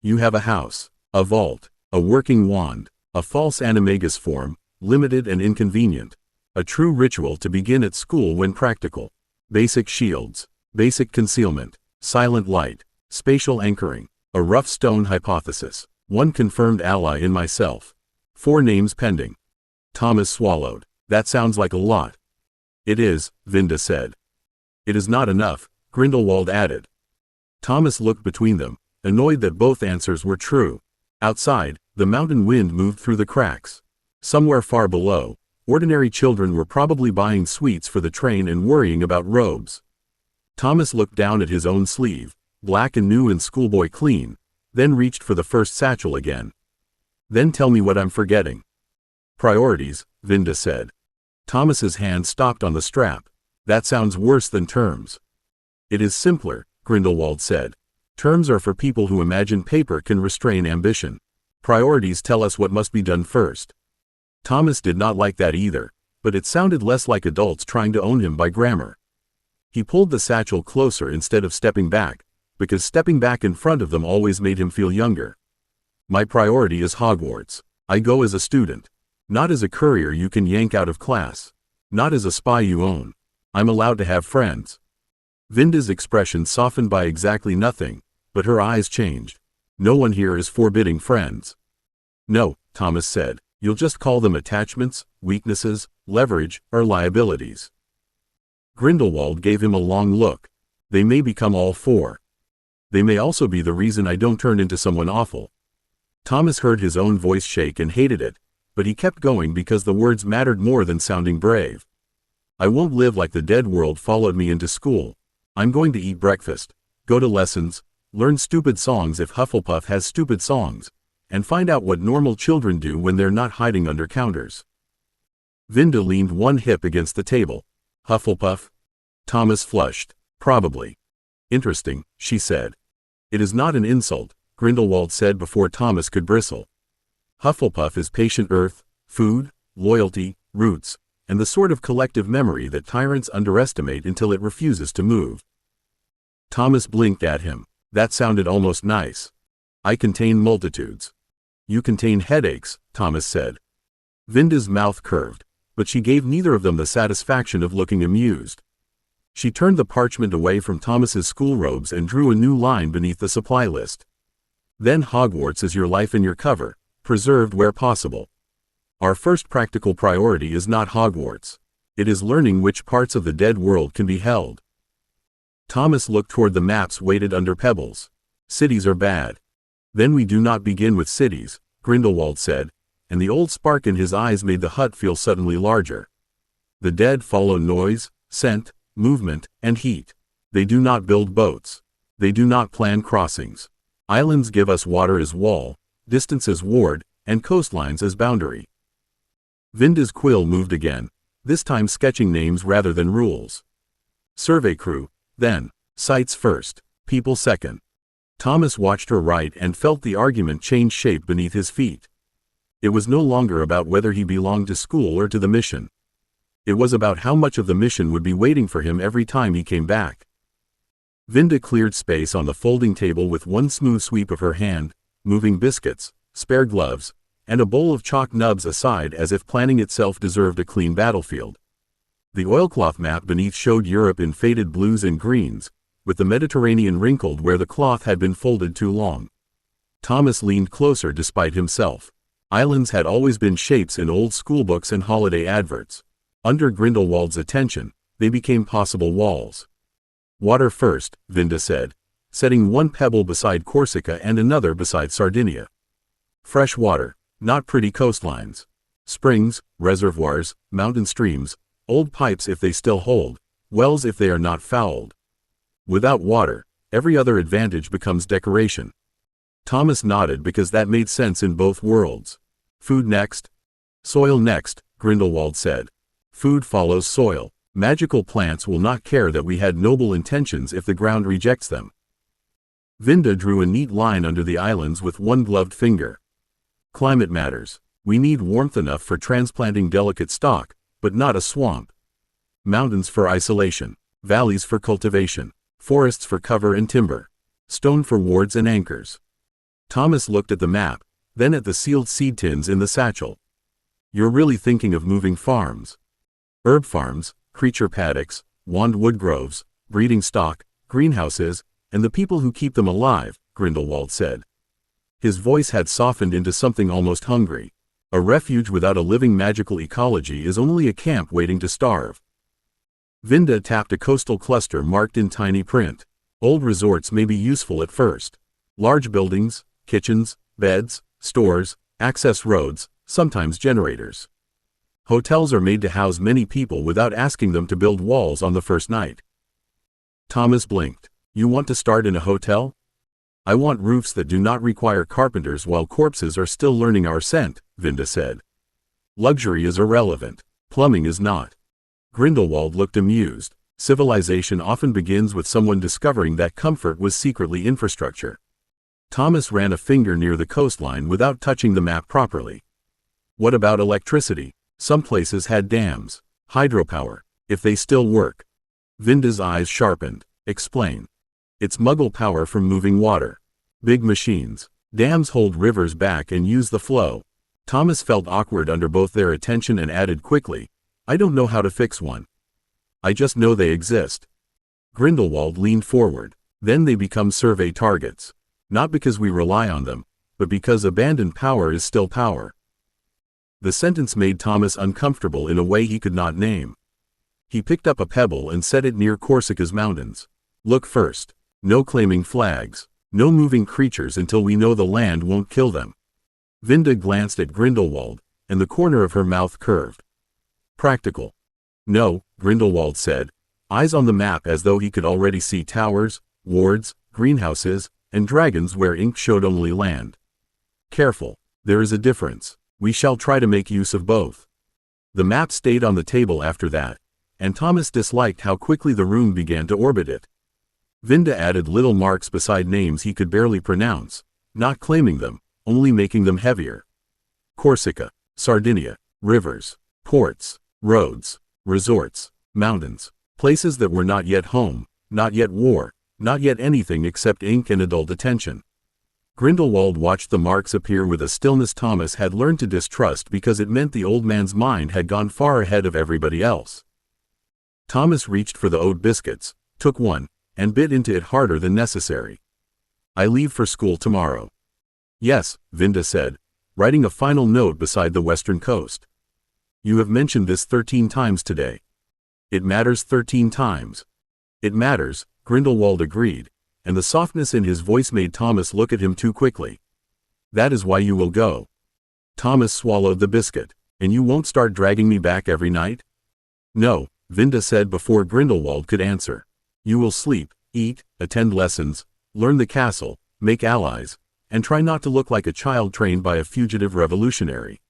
You have a house, a vault, a working wand, a false animagus form, limited and inconvenient. A true ritual to begin at school when practical. Basic shields, basic concealment, silent light, spatial anchoring, a rough stone hypothesis, one confirmed ally in myself. 4 names pending. Thomas swallowed. That sounds like a lot. It is, Vinda said. It is not enough, Grindelwald added. Thomas looked between them, annoyed that both answers were true. Outside, the mountain wind moved through the cracks. Somewhere far below, ordinary children were probably buying sweets for the train and worrying about robes. Thomas looked down at his own sleeve, black and new and schoolboy clean, then reached for the first satchel again. Then tell me what I'm forgetting. Priorities, Vinda said. Thomas's hand stopped on the strap. That sounds worse than terms. It is simpler, Grindelwald said. Terms are for people who imagine paper can restrain ambition. Priorities tell us what must be done first. Thomas did not like that either, but it sounded less like adults trying to own him by grammar. He pulled the satchel closer instead of stepping back, because stepping back in front of them always made him feel younger. My priority is Hogwarts. I go as a student. Not as a courier you can yank out of class. Not as a spy you own. I'm allowed to have friends. Vinda's expression softened by exactly nothing, but her eyes changed. No one here is forbidding friends. No, Thomas said. You'll just call them attachments, weaknesses, leverage, or liabilities. Grindelwald gave him a long look. They may become all 4. They may also be the reason I don't turn into someone awful. Thomas heard his own voice shake and hated it, but he kept going because the words mattered more than sounding brave. I won't live like the dead world followed me into school. I'm going to eat breakfast, go to lessons, learn stupid songs if Hufflepuff has stupid songs, and find out what normal children do when they're not hiding under counters. Vinda leaned one hip against the table. Hufflepuff? Thomas flushed. Probably. Interesting, she said. It is not an insult, Grindelwald said before Thomas could bristle. Hufflepuff is patient earth, food, loyalty, roots, and the sort of collective memory that tyrants underestimate until it refuses to move. Thomas blinked at him. That sounded almost nice. I contain multitudes. You contain headaches, Thomas said. Vinda's mouth curved, but she gave neither of them the satisfaction of looking amused. She turned the parchment away from Thomas's school robes and drew a new line beneath the supply list. Then Hogwarts is your life and your cover, preserved where possible. Our first practical priority is not Hogwarts. It is learning which parts of the dead world can be held. Thomas looked toward the maps weighted under pebbles. Cities are bad. Then we do not begin with cities, Grindelwald said, and the old spark in his eyes made the hut feel suddenly larger. The dead follow noise, scent, movement, and heat. They do not build boats. They do not plan crossings. Islands give us water as wall, distance as ward, and coastlines as boundary. Vinda's quill moved again, this time sketching names rather than rules. Survey crew, then. Sites first, people second. Thomas watched her write and felt the argument change shape beneath his feet. It was no longer about whether he belonged to school or to the mission. It was about how much of the mission would be waiting for him every time he came back. Vinda cleared space on the folding table with one smooth sweep of her hand, moving biscuits, spare gloves, and a bowl of chalk nubs aside as if planning itself deserved a clean battlefield. The oilcloth map beneath showed Europe in faded blues and greens, with the Mediterranean wrinkled where the cloth had been folded too long. Thomas leaned closer despite himself. Islands had always been shapes in old schoolbooks and holiday adverts. Under Grindelwald's attention, they became possible walls. Water first, Vinda said, setting one pebble beside Corsica and another beside Sardinia. Fresh water, not pretty coastlines. Springs, reservoirs, mountain streams, old pipes if they still hold, wells if they are not fouled. Without water, every other advantage becomes decoration. Thomas nodded because that made sense in both worlds. Food next? Soil next, Grindelwald said. Food follows soil. Magical plants will not care that we had noble intentions if the ground rejects them. Vinda drew a neat line under the islands with one gloved finger. Climate matters. We need warmth enough for transplanting delicate stock, but not a swamp. Mountains for isolation. Valleys for cultivation. Forests for cover and timber. Stone for wards and anchors. Thomas looked at the map, then at the sealed seed tins in the satchel. You're really thinking of moving farms. Herb farms, creature paddocks, wand wood groves, breeding stock, greenhouses, and the people who keep them alive, Grindelwald said. His voice had softened into something almost hungry. A refuge without a living magical ecology is only a camp waiting to starve. Vinda tapped a coastal cluster marked in tiny print. Old resorts may be useful at first. Large buildings, kitchens, beds, stores, access roads, sometimes generators. Hotels are made to house many people without asking them to build walls on the first night. Thomas blinked. You want to start in a hotel? I want roofs that do not require carpenters while corpses are still learning our scent, Vinda said. Luxury is irrelevant. Plumbing is not. Grindelwald looked amused. Civilization often begins with someone discovering that comfort was secretly infrastructure. Thomas ran a finger near the coastline without touching the map properly. What about electricity? Some places had dams. Hydropower, if they still work. Vinda's eyes sharpened. Explain. It's muggle power from moving water. Big machines. Dams hold rivers back and use the flow. Thomas felt awkward under both their attention and added quickly, I don't know how to fix one. I just know they exist. Grindelwald leaned forward. Then they become survey targets. Not because we rely on them, but because abandoned power is still power. The sentence made Thomas uncomfortable in a way he could not name. He picked up a pebble and set it near Corsica's mountains. Look first. No claiming flags. No moving creatures until we know the land won't kill them. Vinda glanced at Grindelwald, and the corner of her mouth curved. Practical. No, Grindelwald said, eyes on the map as though he could already see towers, wards, greenhouses, and dragons where ink showed only land. Careful, there is a difference. We shall try to make use of both. The map stayed on the table after that, and Thomas disliked how quickly the room began to orbit it. Vinda added little marks beside names he could barely pronounce, not claiming them, only making them heavier. Corsica, Sardinia, rivers, ports, roads, resorts, mountains, places that were not yet home, not yet war, not yet anything except ink and adult attention. Grindelwald watched the marks appear with a stillness Thomas had learned to distrust because it meant the old man's mind had gone far ahead of everybody else. Thomas reached for the oat biscuits, took one, and bit into it harder than necessary. I leave for school tomorrow. Yes, Vinda said, writing a final note beside the western coast. You have mentioned this 13 times today. It matters 13 times. It matters, Grindelwald agreed, and the softness in his voice made Thomas look at him too quickly. That is why you will go. Thomas swallowed the biscuit. And you won't start dragging me back every night? No, Vinda said before Grindelwald could answer. You will sleep, eat, attend lessons, learn the castle, make allies, and try not to look like a child trained by a fugitive revolutionary.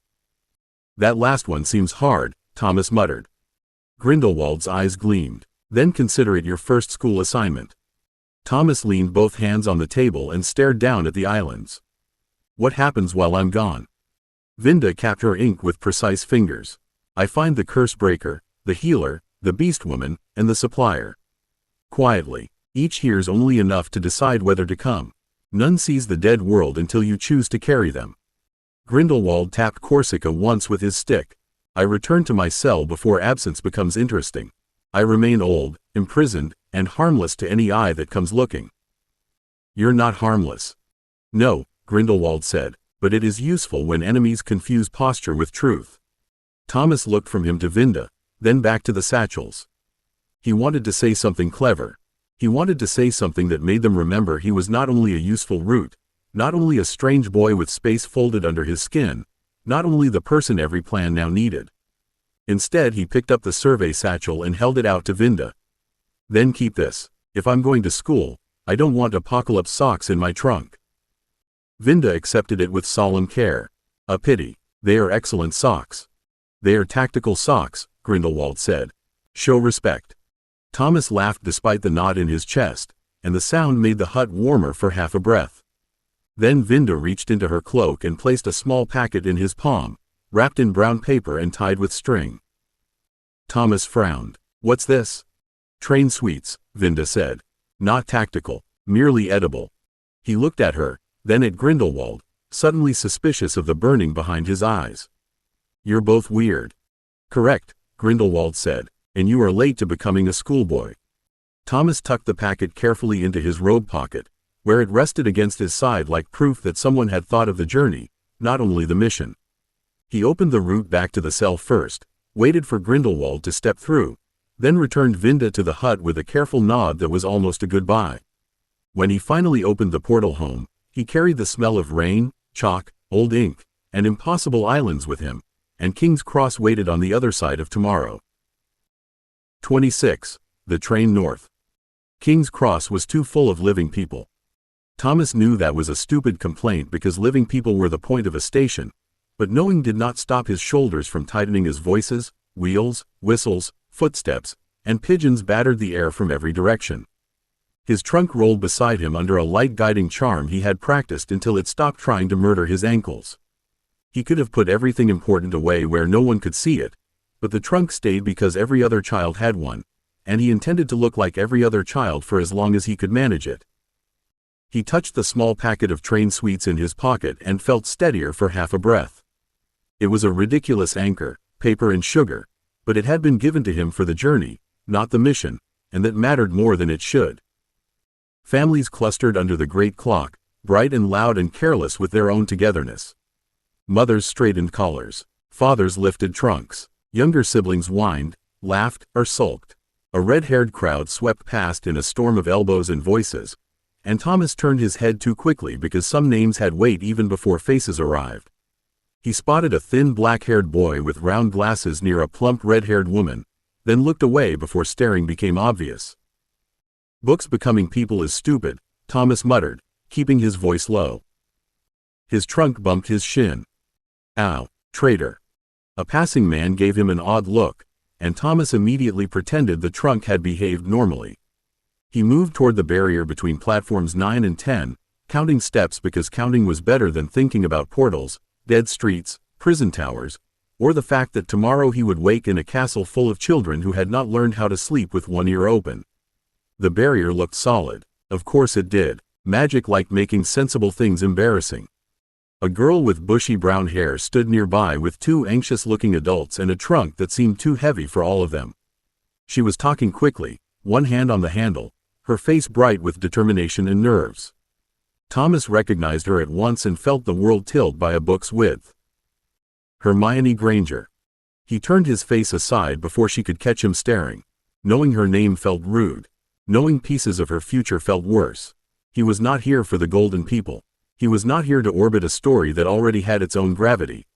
That last one seems hard, Thomas muttered. Grindelwald's eyes gleamed. Then consider it your first school assignment. Thomas leaned both hands on the table and stared down at the islands. What happens while I'm gone? Vinda capped her ink with precise fingers. I find the curse breaker, the healer, the beast woman, and the supplier. Quietly, each hears only enough to decide whether to come. None sees the dead world until you choose to carry them. Grindelwald tapped Corsica once with his stick. I return to my cell before absence becomes interesting. I remain old, imprisoned, and harmless to any eye that comes looking. You're not harmless. No, Grindelwald said, but it is useful when enemies confuse posture with truth. Thomas looked from him to Vinda, then back to the satchels. He wanted to say something clever. He wanted to say something that made them remember he was not only a useful root, not only a strange boy with space folded under his skin, not only the person every plan now needed. Instead he picked up the survey satchel and held it out to Vinda. Then keep this. If I'm going to school, I don't want apocalypse socks in my trunk. Vinda accepted it with solemn care. A pity. They are excellent socks. They are tactical socks, Grindelwald said. Show respect. Thomas laughed despite the knot in his chest, and the sound made the hut warmer for half a breath. Then Vinda reached into her cloak and placed a small packet in his palm, wrapped in brown paper and tied with string. Thomas frowned. What's this? Train sweets, Vinda said. Not tactical, merely edible. He looked at her, then at Grindelwald, suddenly suspicious of the burning behind his eyes. You're both weird. Correct, Grindelwald said, and you are late to becoming a schoolboy. Thomas tucked the packet carefully into his robe pocket, where it rested against his side like proof that someone had thought of the journey, not only the mission. He opened the route back to the cell first, waited for Grindelwald to step through, then returned Vinda to the hut with a careful nod that was almost a goodbye. When he finally opened the portal home, he carried the smell of rain, chalk, old ink, and impossible islands with him, and King's Cross waited on the other side of tomorrow. 26. The train north. King's Cross was too full of living people. Thomas knew that was a stupid complaint because living people were the point of a station, but knowing did not stop his shoulders from tightening as voices, wheels, whistles, footsteps, and pigeons battered the air from every direction. His trunk rolled beside him under a light guiding charm he had practiced until it stopped trying to murder his ankles. He could have put everything important away where no one could see it, but the trunk stayed because every other child had one, and he intended to look like every other child for as long as he could manage it. He touched the small packet of train sweets in his pocket and felt steadier for half a breath. It was a ridiculous anchor, paper and sugar, but it had been given to him for the journey, not the mission, and that mattered more than it should. Families clustered under the great clock, bright and loud and careless with their own togetherness. Mothers straightened collars. Fathers lifted trunks. Younger siblings whined, laughed, or sulked. A red-haired crowd swept past in a storm of elbows and voices, and Thomas turned his head too quickly because some names had weight even before faces arrived. He spotted a thin black-haired boy with round glasses near a plump red-haired woman, then looked away before staring became obvious. "Books becoming people is stupid," Thomas muttered, keeping his voice low. His trunk bumped his shin. "Ow, traitor." A passing man gave him an odd look, and Thomas immediately pretended the trunk had behaved normally. He moved toward the barrier between platforms 9 and 10, counting steps because counting was better than thinking about portals, dead streets, prison towers, or the fact that tomorrow he would wake in a castle full of children who had not learned how to sleep with one ear open. The barrier looked solid. Of course it did. Magic like making sensible things embarrassing. A girl with bushy brown hair stood nearby with two anxious-looking adults and a trunk that seemed too heavy for all of them. She was talking quickly, one hand on the handle, her face bright with determination and nerves. Thomas recognized her at once and felt the world tilt by a book's width. Hermione Granger. He turned his face aside before she could catch him staring. Knowing her name felt rude. Knowing pieces of her future felt worse. He was not here for the golden people. He was not here to orbit a story that already had its own gravity.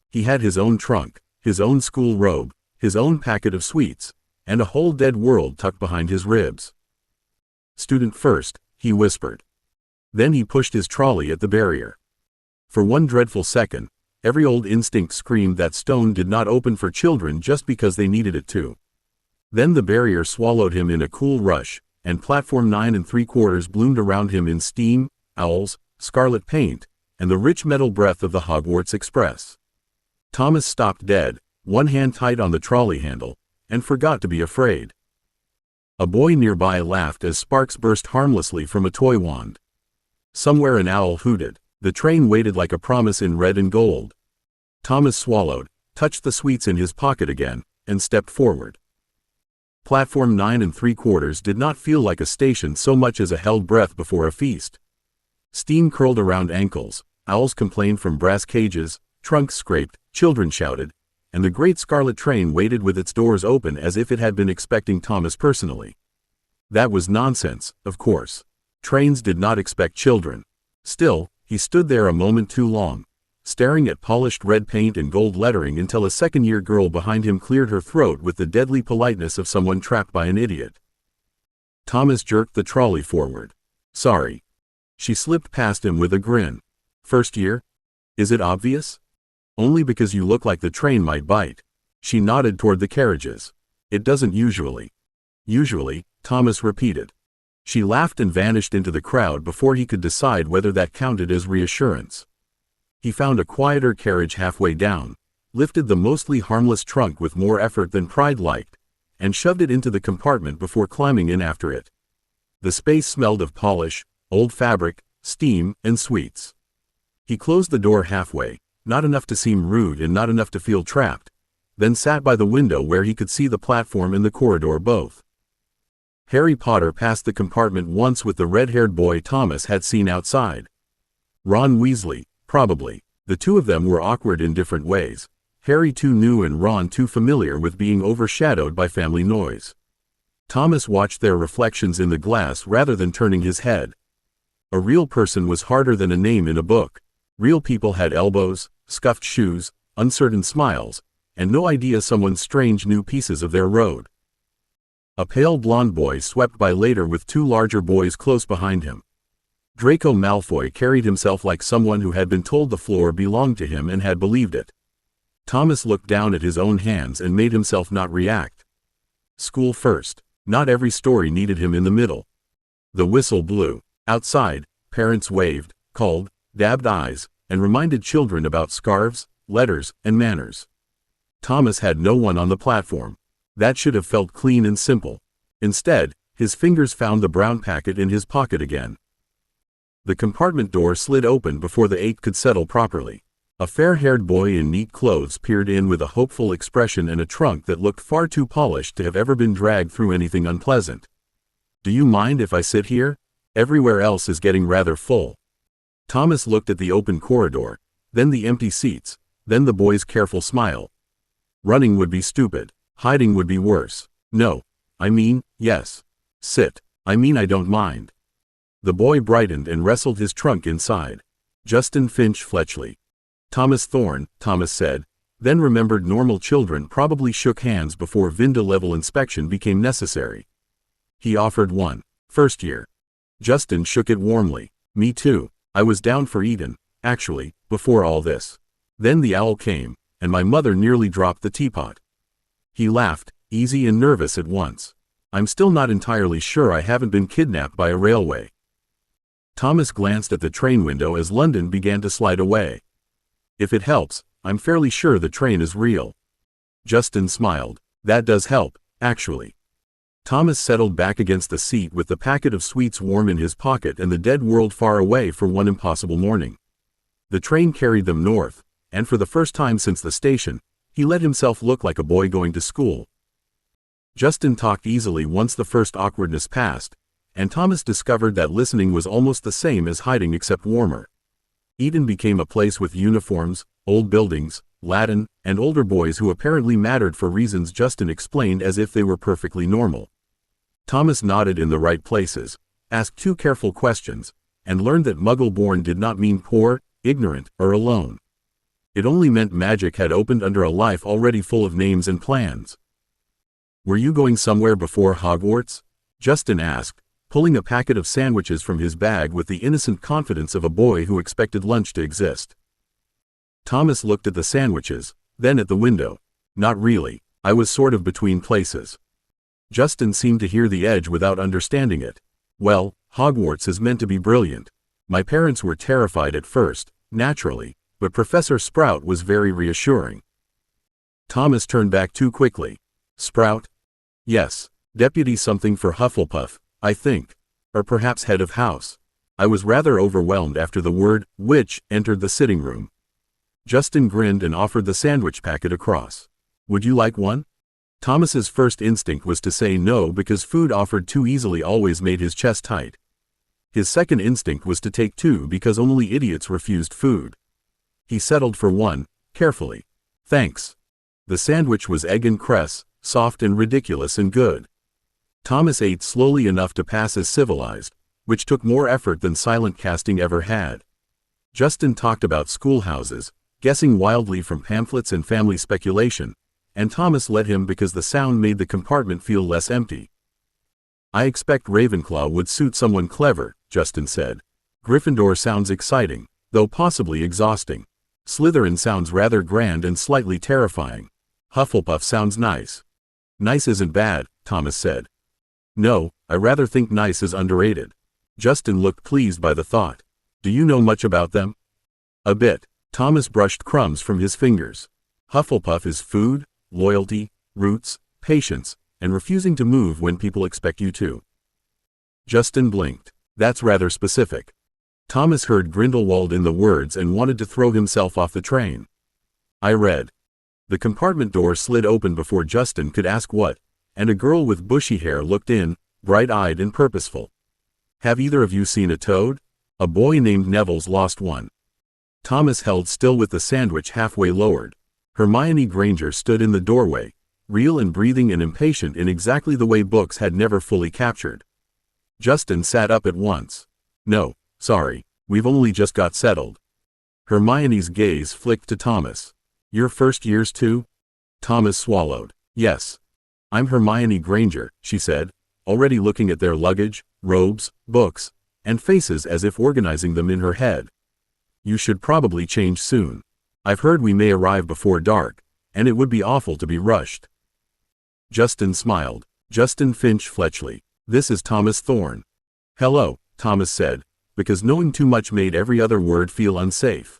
He had his own trunk, his own school robe, his own packet of sweets, and a whole dead world tucked behind his ribs. "Student first," he whispered. Then he pushed his trolley at the barrier. For one dreadful second, every old instinct screamed that stone did not open for children just because they needed it to. Then the barrier swallowed him in a cool rush, and platform 9 3/4 bloomed around him in steam, owls, scarlet paint, and the rich metal breath of the Hogwarts Express. Thomas stopped dead, one hand tight on the trolley handle, and forgot to be afraid. A boy nearby laughed as sparks burst harmlessly from a toy wand. Somewhere an owl hooted. The train waited like a promise in red and gold. Thomas swallowed, touched the sweets in his pocket again, and stepped forward. Platform 9 3/4 did not feel like a station so much as a held breath before a feast. Steam curled around ankles, owls complained from brass cages, trunks scraped, children shouted, and the great scarlet train waited with its doors open as if it had been expecting Thomas personally. That was nonsense, of course. Trains did not expect children. Still, he stood there a moment too long, staring at polished red paint and gold lettering until a second-year girl behind him cleared her throat with the deadly politeness of someone trapped by an idiot. Thomas jerked the trolley forward. "Sorry." She slipped past him with a grin. "First year? Is it obvious? Only because you look like the train might bite." She nodded toward the carriages. "It doesn't usually." "Usually," Thomas repeated. She laughed and vanished into the crowd before he could decide whether that counted as reassurance. He found a quieter carriage halfway down, lifted the mostly harmless trunk with more effort than pride liked, and shoved it into the compartment before climbing in after it. The space smelled of polish, old fabric, steam, and sweets. He closed the door halfway, not enough to seem rude and not enough to feel trapped, then sat by the window where he could see the platform and the corridor both. Harry Potter passed the compartment once with the red-haired boy Thomas had seen outside. Ron Weasley, probably. The two of them were awkward in different ways. Harry too new and Ron too familiar with being overshadowed by family noise. Thomas watched their reflections in the glass rather than turning his head. A real person was harder than a name in a book. Real people had elbows, scuffed shoes, uncertain smiles, and no idea someone strange knew pieces of their road. A pale blonde boy swept by later with two larger boys close behind him. Draco Malfoy carried himself like someone who had been told the floor belonged to him and had believed it. Thomas looked down at his own hands and made himself not react. School first. Not every story needed him in the middle. The whistle blew. Outside, parents waved, called, dabbed eyes, and reminded children about scarves, letters, and manners. Thomas had no one on the platform. That should have felt clean and simple. Instead, his fingers found the brown packet in his pocket again. The compartment door slid open before the 8 could settle properly. A fair-haired boy in neat clothes peered in with a hopeful expression and a trunk that looked far too polished to have ever been dragged through anything unpleasant. "Do you mind if I sit here? Everywhere else is getting rather full." Thomas looked at the open corridor, then the empty seats, then the boy's careful smile. Running would be stupid. Hiding would be worse. "No. I mean, yes. Sit. I mean I don't mind." The boy brightened and wrestled his trunk inside. Justin Finch Fletchley. Thomas Thorne, Thomas said, then remembered normal children probably shook hands before Vinda-level inspection became necessary. He offered one. First year. Justin shook it warmly. Me too. I was down for Eden, actually, before all this. Then the owl came, and my mother nearly dropped the teapot. He laughed, easy and nervous at once. I'm still not entirely sure I haven't been kidnapped by a railway. Thomas glanced at the train window as London began to slide away. If it helps, I'm fairly sure the train is real. Justin smiled. That does help, actually. Thomas settled back against the seat with the packet of sweets warm in his pocket and the dead world far away for one impossible morning. The train carried them north, and for the first time since the station, he let himself look like a boy going to school. Justin talked easily once the first awkwardness passed, and Thomas discovered that listening was almost the same as hiding except warmer. Eden became a place with uniforms, old buildings, Latin, and older boys who apparently mattered for reasons Justin explained as if they were perfectly normal. Thomas nodded in the right places, asked 2 careful questions, and learned that Muggle-born did not mean poor, ignorant, or alone. It only meant magic had opened under a life already full of names and plans. Were you going somewhere before Hogwarts? Justin asked, pulling a packet of sandwiches from his bag with the innocent confidence of a boy who expected lunch to exist. Thomas looked at the sandwiches, then at the window. Not really. I was sort of between places. Justin seemed to hear the edge without understanding it. Well, Hogwarts is meant to be brilliant. My parents were terrified at first, naturally, but Professor Sprout was very reassuring. Thomas turned back too quickly. Sprout? Yes, deputy something for Hufflepuff, I think. Or perhaps head of house. I was rather overwhelmed after the word witch entered the sitting room. Justin grinned and offered the sandwich packet across. Would you like one? Thomas's first instinct was to say no because food offered too easily always made his chest tight. His second instinct was to take 2 because only idiots refused food. He settled for 1, carefully. Thanks. The sandwich was egg and cress, soft and ridiculous and good. Thomas ate slowly enough to pass as civilized, which took more effort than silent casting ever had. Justin talked about schoolhouses, guessing wildly from pamphlets and family speculation, and Thomas let him because the sound made the compartment feel less empty. I expect Ravenclaw would suit someone clever, Justin said. Gryffindor sounds exciting, though possibly exhausting. Slytherin sounds rather grand and slightly terrifying. Hufflepuff sounds nice. Nice isn't bad, Thomas said. No, I rather think nice is underrated. Justin looked pleased by the thought. Do you know much about them? A bit. Thomas brushed crumbs from his fingers. Hufflepuff is food, loyalty, roots, patience, and refusing to move when people expect you to. Justin blinked. That's rather specific. Thomas heard Grindelwald in the words and wanted to throw himself off the train. I read. The compartment door slid open before Justin could ask what, and a girl with bushy hair looked in, bright-eyed and purposeful. Have either of you seen a toad? A boy named Neville's lost one. Thomas held still with the sandwich halfway lowered. Hermione Granger stood in the doorway, real and breathing and impatient in exactly the way books had never fully captured. Justin sat up at once. No, sorry, we've only just got settled. Hermione's gaze flicked to Thomas. Your first years too? Thomas swallowed. Yes. I'm Hermione Granger, she said, already looking at their luggage, robes, books, and faces as if organizing them in her head. You should probably change soon. I've heard we may arrive before dark, and it would be awful to be rushed. Justin smiled. Justin Finch Fletchley. This is Thomas Thorne. Hello, Thomas said, because knowing too much made every other word feel unsafe.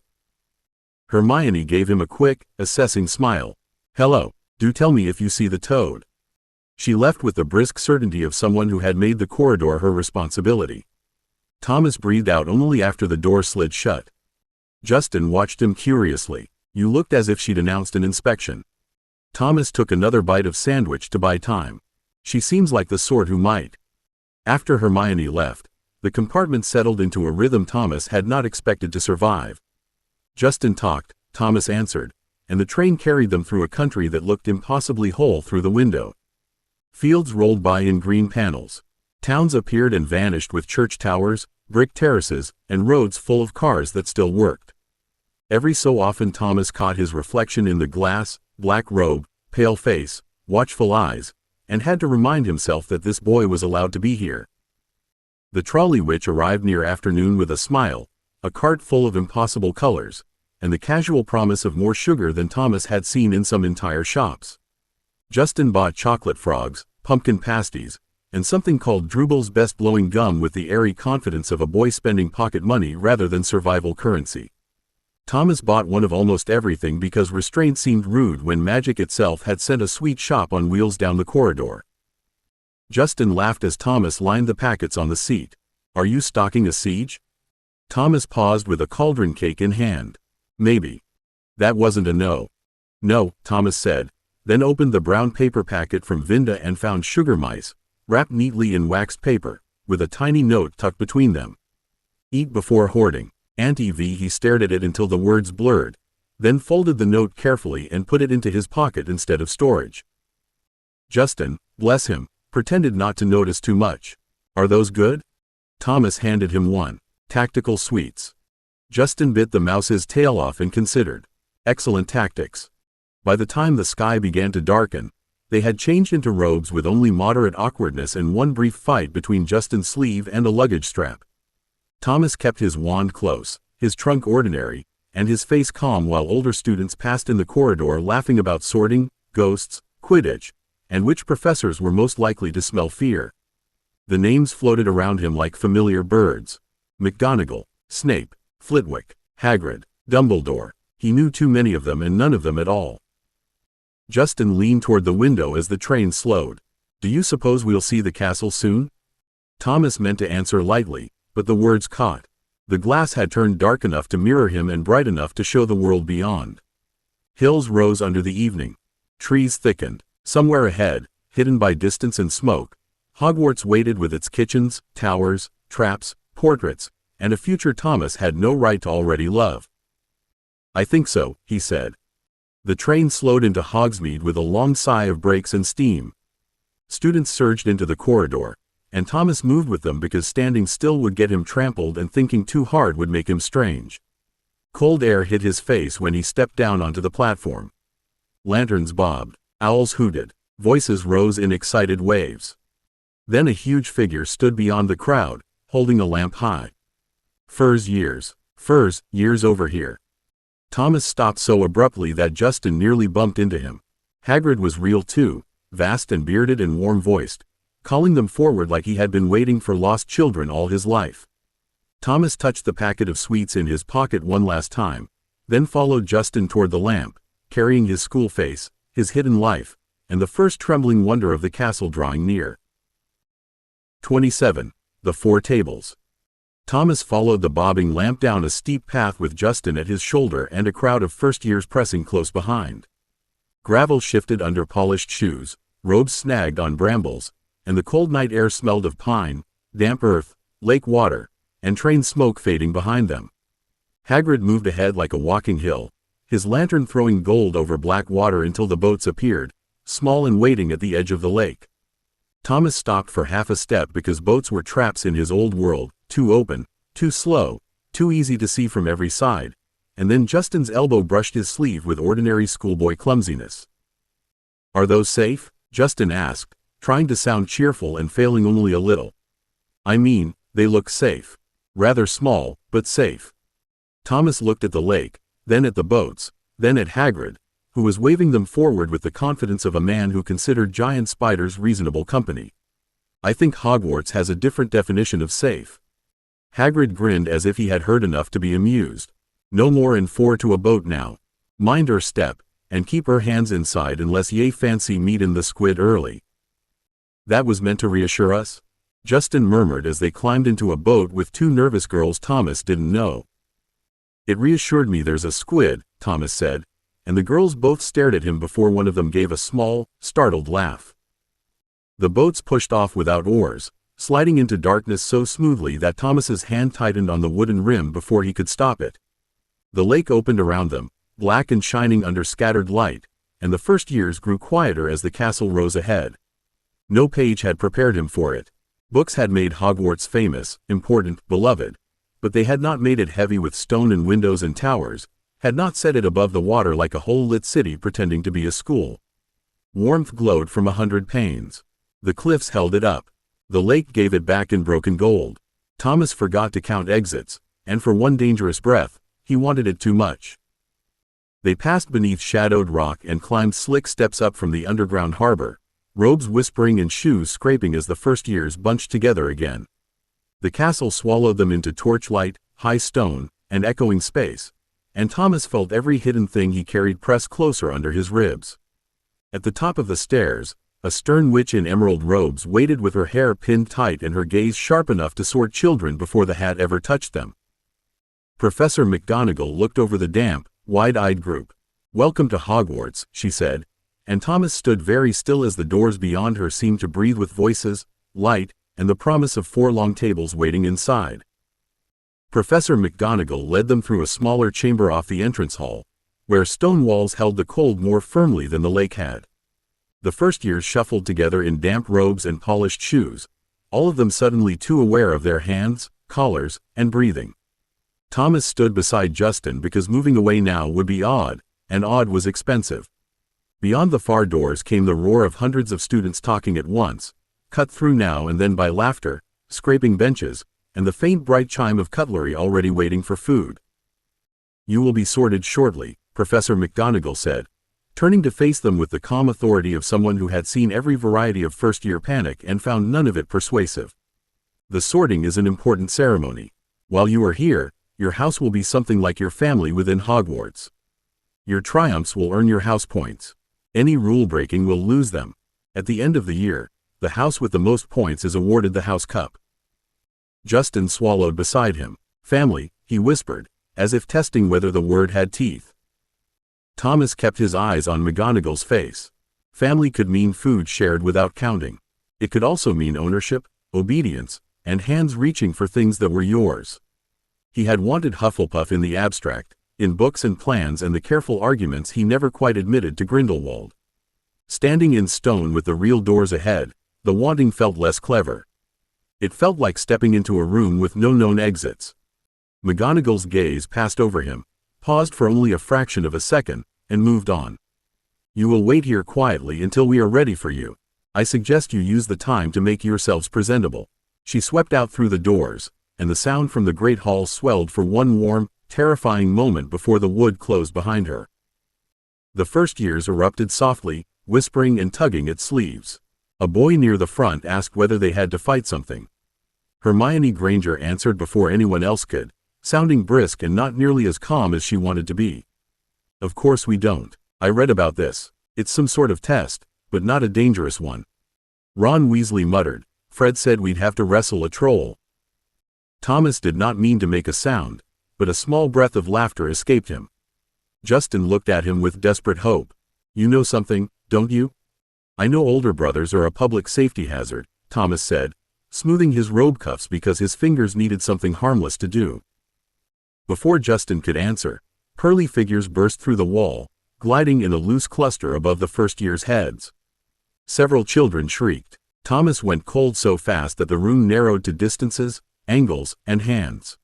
Hermione gave him a quick, assessing smile. Hello, do tell me if you see the toad. She left with the brisk certainty of someone who had made the corridor her responsibility. Thomas breathed out only after the door slid shut. Justin watched him curiously. You looked as if she'd announced an inspection. Thomas took another bite of sandwich to buy time. She seems like the sort who might. After Hermione left, the compartment settled into a rhythm Thomas had not expected to survive. Justin talked, Thomas answered, and the train carried them through a country that looked impossibly whole through the window. Fields rolled by in green panels. Towns appeared and vanished with church towers, brick terraces, and roads full of cars that still worked. Every so often Thomas caught his reflection in the glass, black robe, pale face, watchful eyes, and had to remind himself that this boy was allowed to be here. The trolley witch arrived near afternoon with a smile, a cart full of impossible colors, and the casual promise of more sugar than Thomas had seen in some entire shops. Justin bought chocolate frogs, pumpkin pasties, and something called Drubel's Best blowing gum with the airy confidence of a boy spending pocket money rather than survival currency. Thomas bought one of almost everything because restraint seemed rude when magic itself had sent a sweet shop on wheels down the corridor. Justin laughed as Thomas lined the packets on the seat. "Are you stalking a siege?" Thomas paused with a cauldron cake in hand. "Maybe." That wasn't a no. "No," Thomas said, then opened the brown paper packet from Vinda and found sugar mice, wrapped neatly in waxed paper, with a tiny note tucked between them. "Eat before hoarding." Auntie V. He stared at it until the words blurred, then folded the note carefully and put it into his pocket instead of storage. Justin, bless him, pretended not to notice too much. "Are those good?" Thomas handed him one. "Tactical sweets." Justin bit the mouse's tail off and considered. Excellent tactics. By the time the sky began to darken, they had changed into robes with only moderate awkwardness and one brief fight between Justin's sleeve and a luggage strap. Thomas kept his wand close, his trunk ordinary, and his face calm while older students passed in the corridor laughing about sorting, ghosts, Quidditch, and which professors were most likely to smell fear. The names floated around him like familiar birds. McGonagall, Snape, Flitwick, Hagrid, Dumbledore. He knew too many of them and none of them at all. Justin leaned toward the window as the train slowed. "Do you suppose we'll see the castle soon?" Thomas meant to answer lightly, but the words caught. The glass had turned dark enough to mirror him and bright enough to show the world beyond. Hills rose under the evening. Trees thickened. Somewhere ahead, hidden by distance and smoke, Hogwarts waited with its kitchens, towers, traps, portraits, and a future Thomas had no right to already love. "I think so," he said. The train slowed into Hogsmeade with a long sigh of brakes and steam. Students surged into the corridor, and Thomas moved with them because standing still would get him trampled and thinking too hard would make him strange. Cold air hit his face when he stepped down onto the platform. Lanterns bobbed, owls hooted, voices rose in excited waves. Then a huge figure stood beyond the crowd, holding a lamp high. Furs years over here." Thomas stopped so abruptly that Justin nearly bumped into him. Hagrid was real too, vast and bearded and warm-voiced, calling them forward like he had been waiting for lost children all his life. Thomas touched the packet of sweets in his pocket one last time, then followed Justin toward the lamp, carrying his school face, his hidden life, and the first trembling wonder of the castle drawing near. 27. The Four Tables. Thomas followed the bobbing lamp down a steep path with Justin at his shoulder and a crowd of first-years pressing close behind. Gravel shifted under polished shoes, robes snagged on brambles, and the cold night air smelled of pine, damp earth, lake water, and train smoke fading behind them. Hagrid moved ahead like a walking hill, his lantern throwing gold over black water until the boats appeared, small and waiting at the edge of the lake. Thomas stopped for half a step because boats were traps in his old world, too open, too slow, too easy to see from every side, and then Justin's elbow brushed his sleeve with ordinary schoolboy clumsiness. "Are those safe?" Justin asked, trying to sound cheerful and failing only a little. "I mean, they look safe. Rather small, but safe." Thomas looked at the lake, then at the boats, then at Hagrid, who was waving them forward with the confidence of a man who considered giant spiders reasonable company. "I think Hogwarts has a different definition of safe." Hagrid grinned as if he had heard enough to be amused. "No more in 4 to a boat now. Mind her step, and keep her hands inside unless ye fancy meetin' the squid early." "That was meant to reassure us?" Justin murmured as they climbed into a boat with 2 nervous girls Thomas didn't know. "It reassured me there's a squid," Thomas said, and the girls both stared at him before one of them gave a small, startled laugh. The boats pushed off without oars, sliding into darkness so smoothly that Thomas's hand tightened on the wooden rim before he could stop it. The lake opened around them, black and shining under scattered light, and the first years grew quieter as the castle rose ahead. No page had prepared him for it. Books had made Hogwarts famous, important, beloved, but they had not made it heavy with stone and windows and towers, had not set it above the water like a whole lit city pretending to be a school. Warmth glowed from 100 panes. The cliffs held it up. The lake gave it back in broken gold. Thomas forgot to count exits, and for one dangerous breath, he wanted it too much. They passed beneath shadowed rock and climbed slick steps up from the underground harbor, robes whispering and shoes scraping as the first years bunched together again. The castle swallowed them into torchlight, high stone, and echoing space, and Thomas felt every hidden thing he carried press closer under his ribs. At the top of the stairs, a stern witch in emerald robes waited with her hair pinned tight and her gaze sharp enough to sort children before the hat ever touched them. Professor McGonagall looked over the damp, wide-eyed group. "Welcome to Hogwarts," she said, and Thomas stood very still as the doors beyond her seemed to breathe with voices, light, and the promise of 4 long tables waiting inside. Professor McGonagall led them through a smaller chamber off the entrance hall, where stone walls held the cold more firmly than the lake had. The first years shuffled together in damp robes and polished shoes, all of them suddenly too aware of their hands, collars, and breathing. Thomas stood beside Justin because moving away now would be odd, and odd was expensive. Beyond the far doors came the roar of hundreds of students talking at once, cut through now and then by laughter, scraping benches, and the faint bright chime of cutlery already waiting for food. "You will be sorted shortly," Professor McGonagall said, turning to face them with the calm authority of someone who had seen every variety of first-year panic and found none of it persuasive. "The sorting is an important ceremony. While you are here, your house will be something like your family within Hogwarts. Your triumphs will earn your house points. Any rule-breaking will lose them. At the end of the year, the house with the most points is awarded the house cup." Justin swallowed beside him. "Family," he whispered, as if testing whether the word had teeth. Thomas kept his eyes on McGonagall's face. Family could mean food shared without counting. It could also mean ownership, obedience, and hands reaching for things that were yours. He had wanted Hufflepuff in the abstract, in books and plans and the careful arguments he never quite admitted to Grindelwald. Standing in stone with the real doors ahead, the wanting felt less clever. It felt like stepping into a room with no known exits. McGonagall's gaze passed over him, paused for only a fraction of a second, and moved on. "You will wait here quietly until we are ready for you. I suggest you use the time to make yourselves presentable." She swept out through the doors, and the sound from the great hall swelled for one warm, terrifying moment before the wood closed behind her. The first years erupted softly, whispering and tugging at sleeves. A boy near the front asked whether they had to fight something. Hermione Granger answered before anyone else could, sounding brisk and not nearly as calm as she wanted to be. "Of course we don't. I read about this. It's some sort of test, but not a dangerous one." Ron Weasley muttered, "Fred said we'd have to wrestle a troll." Thomas did not mean to make a sound, but a small breath of laughter escaped him. Justin looked at him with desperate hope. "You know something, don't you?" "I know older brothers are a public safety hazard," Thomas said, smoothing his robe cuffs because his fingers needed something harmless to do. Before Justin could answer, pearly figures burst through the wall, gliding in a loose cluster above the first year's heads. Several children shrieked. Thomas went cold so fast that the room narrowed to distances, angles, and hands.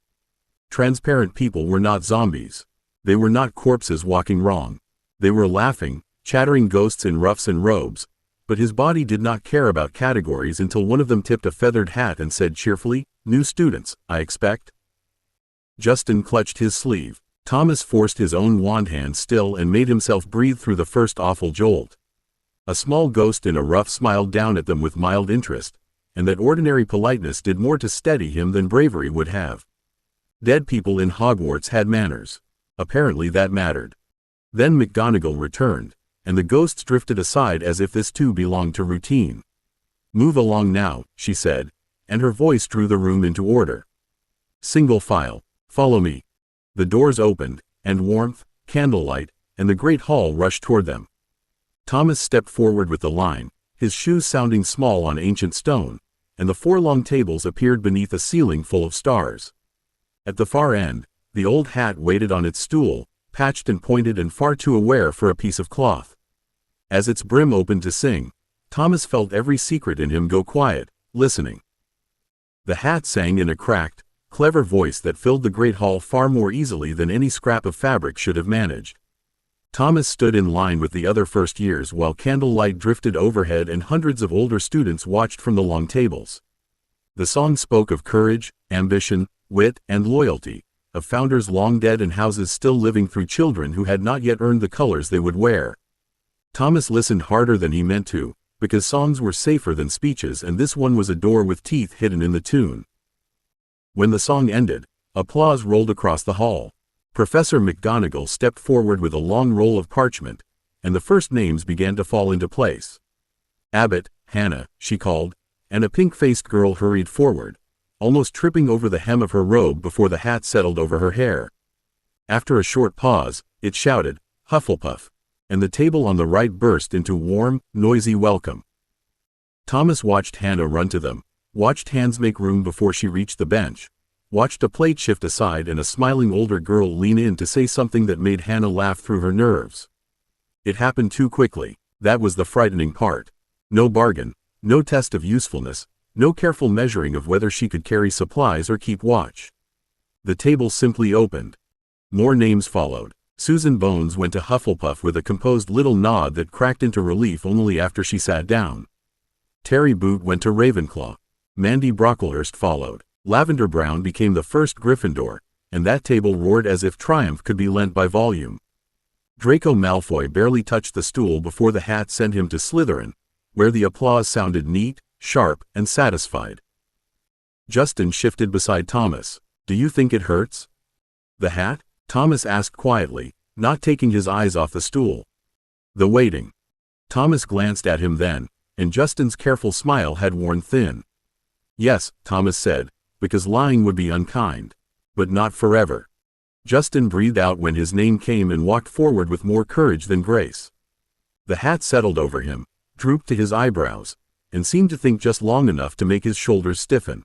Transparent people were not zombies. They were not corpses walking wrong. They were laughing, chattering ghosts in ruffs and robes, but his body did not care about categories until one of them tipped a feathered hat and said cheerfully, "New students, I expect." Justin clutched his sleeve. Thomas forced his own wand hand still and made himself breathe through the first awful jolt. A small ghost in a ruff smiled down at them with mild interest, and that ordinary politeness did more to steady him than bravery would have. Dead people in Hogwarts had manners. Apparently that mattered. Then McGonagall returned, and the ghosts drifted aside as if this too belonged to routine. "Move along now," she said, and her voice drew the room into order. "Single file. Follow me." The doors opened, and warmth, candlelight, and the great hall rushed toward them. Thomas stepped forward with the line, his shoes sounding small on ancient stone, and the 4 long tables appeared beneath a ceiling full of stars. At the far end, the old hat waited on its stool, patched and pointed and far too aware for a piece of cloth. As its brim opened to sing, Thomas felt every secret in him go quiet, listening. The hat sang in a cracked, clever voice that filled the great hall far more easily than any scrap of fabric should have managed. Thomas stood in line with the other first years while candlelight drifted overhead and hundreds of older students watched from the long tables. The song spoke of courage, ambition, wit, and loyalty, of founders long dead and houses still living through children who had not yet earned the colors they would wear. Thomas listened harder than he meant to, because songs were safer than speeches, and this one was a door with teeth hidden in the tune. When the song ended, applause rolled across the hall. Professor McGonagall stepped forward with a long roll of parchment, and the first names began to fall into place. Abbott, Hannah, she called, and a pink-faced girl hurried forward, almost tripping over the hem of her robe before the hat settled over her hair. After a short pause, it shouted, "Hufflepuff," and the table on the right burst into warm, noisy welcome. Thomas watched Hannah run to them, watched hands make room before she reached the bench, watched a plate shift aside and a smiling older girl lean in to say something that made Hannah laugh through her nerves. It happened too quickly. That was the frightening part. No bargain, no test of usefulness, no careful measuring of whether she could carry supplies or keep watch. The table simply opened. More names followed. Susan Bones went to Hufflepuff with a composed little nod that cracked into relief only after she sat down. Terry Boot went to Ravenclaw. Mandy Brocklehurst followed. Lavender Brown became the first Gryffindor, and that table roared as if triumph could be lent by volume. Draco Malfoy barely touched the stool before the hat sent him to Slytherin, where the applause sounded neat, sharp, and satisfied. Justin shifted beside Thomas. "Do you think it hurts?" "The hat?" Thomas asked quietly, not taking his eyes off the stool. "The waiting." Thomas glanced at him then, and Justin's careful smile had worn thin. "Yes," Thomas said, "because lying would be unkind. But not forever." Justin breathed out when his name came and walked forward with more courage than grace. The hat settled over him, drooped to his eyebrows, and seemed to think just long enough to make his shoulders stiffen.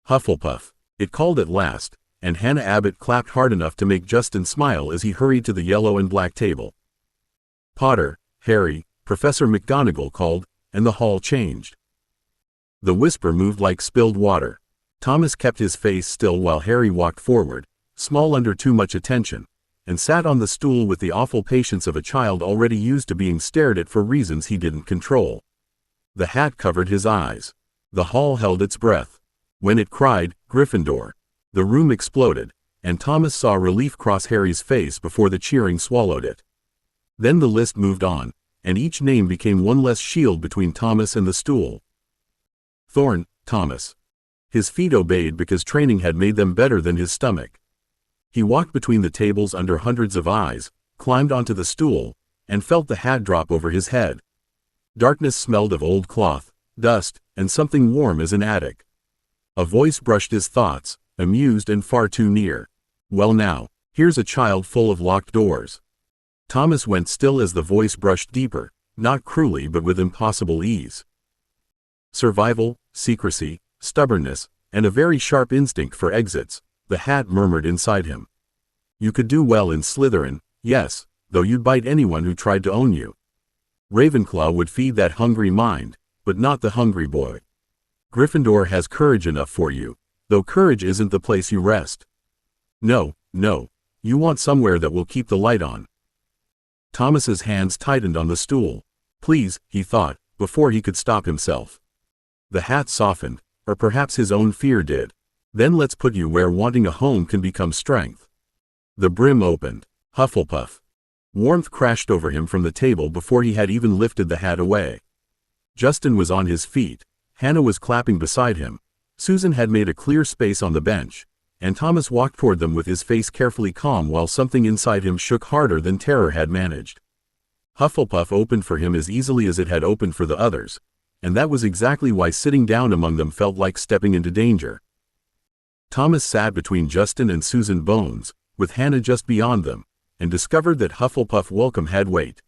"Hufflepuff," it called at last, and Hannah Abbott clapped hard enough to make Justin smile as he hurried to the yellow and black table. "Potter, Harry," Professor McGonagall called, and the hall changed. The whisper moved like spilled water. Thomas kept his face still while Harry walked forward, small under too much attention, and sat on the stool with the awful patience of a child already used to being stared at for reasons he didn't control. The hat covered his eyes. The hall held its breath. When it cried, "Gryffindor," the room exploded, and Thomas saw relief cross Harry's face before the cheering swallowed it. Then the list moved on, and each name became one less shield between Thomas and the stool. Thorne, Thomas. His feet obeyed because training had made them better than his stomach. He walked between the tables under hundreds of eyes, climbed onto the stool, and felt the hat drop over his head. Darkness smelled of old cloth, dust, and something warm as an attic. A voice brushed his thoughts, amused and far too near. "Well now, here's a child full of locked doors." Thomas went still as the voice brushed deeper, not cruelly but with impossible ease. "Survival, secrecy, stubbornness, and a very sharp instinct for exits," the hat murmured inside him. "You could do well in Slytherin, yes, though you'd bite anyone who tried to own you. Ravenclaw would feed that hungry mind, but not the hungry boy. Gryffindor has courage enough for you, though courage isn't the place you rest. No, no, you want somewhere that will keep the light on." Thomas's hands tightened on the stool. "Please," he thought, before he could stop himself. The hat softened, or perhaps his own fear did. "Then let's put you where wanting a home can become strength." The brim opened. Hufflepuff. Warmth crashed over him from the table before he had even lifted the hat away. Justin was on his feet. Hannah was clapping beside him. Susan had made a clear space on the bench, and Thomas walked toward them with his face carefully calm while something inside him shook harder than terror had managed. Hufflepuff opened for him as easily as it had opened for the others, and that was exactly why sitting down among them felt like stepping into danger. Thomas sat between Justin and Susan Bones, with Hannah just beyond them, and discovered that Hufflepuff welcome had weight.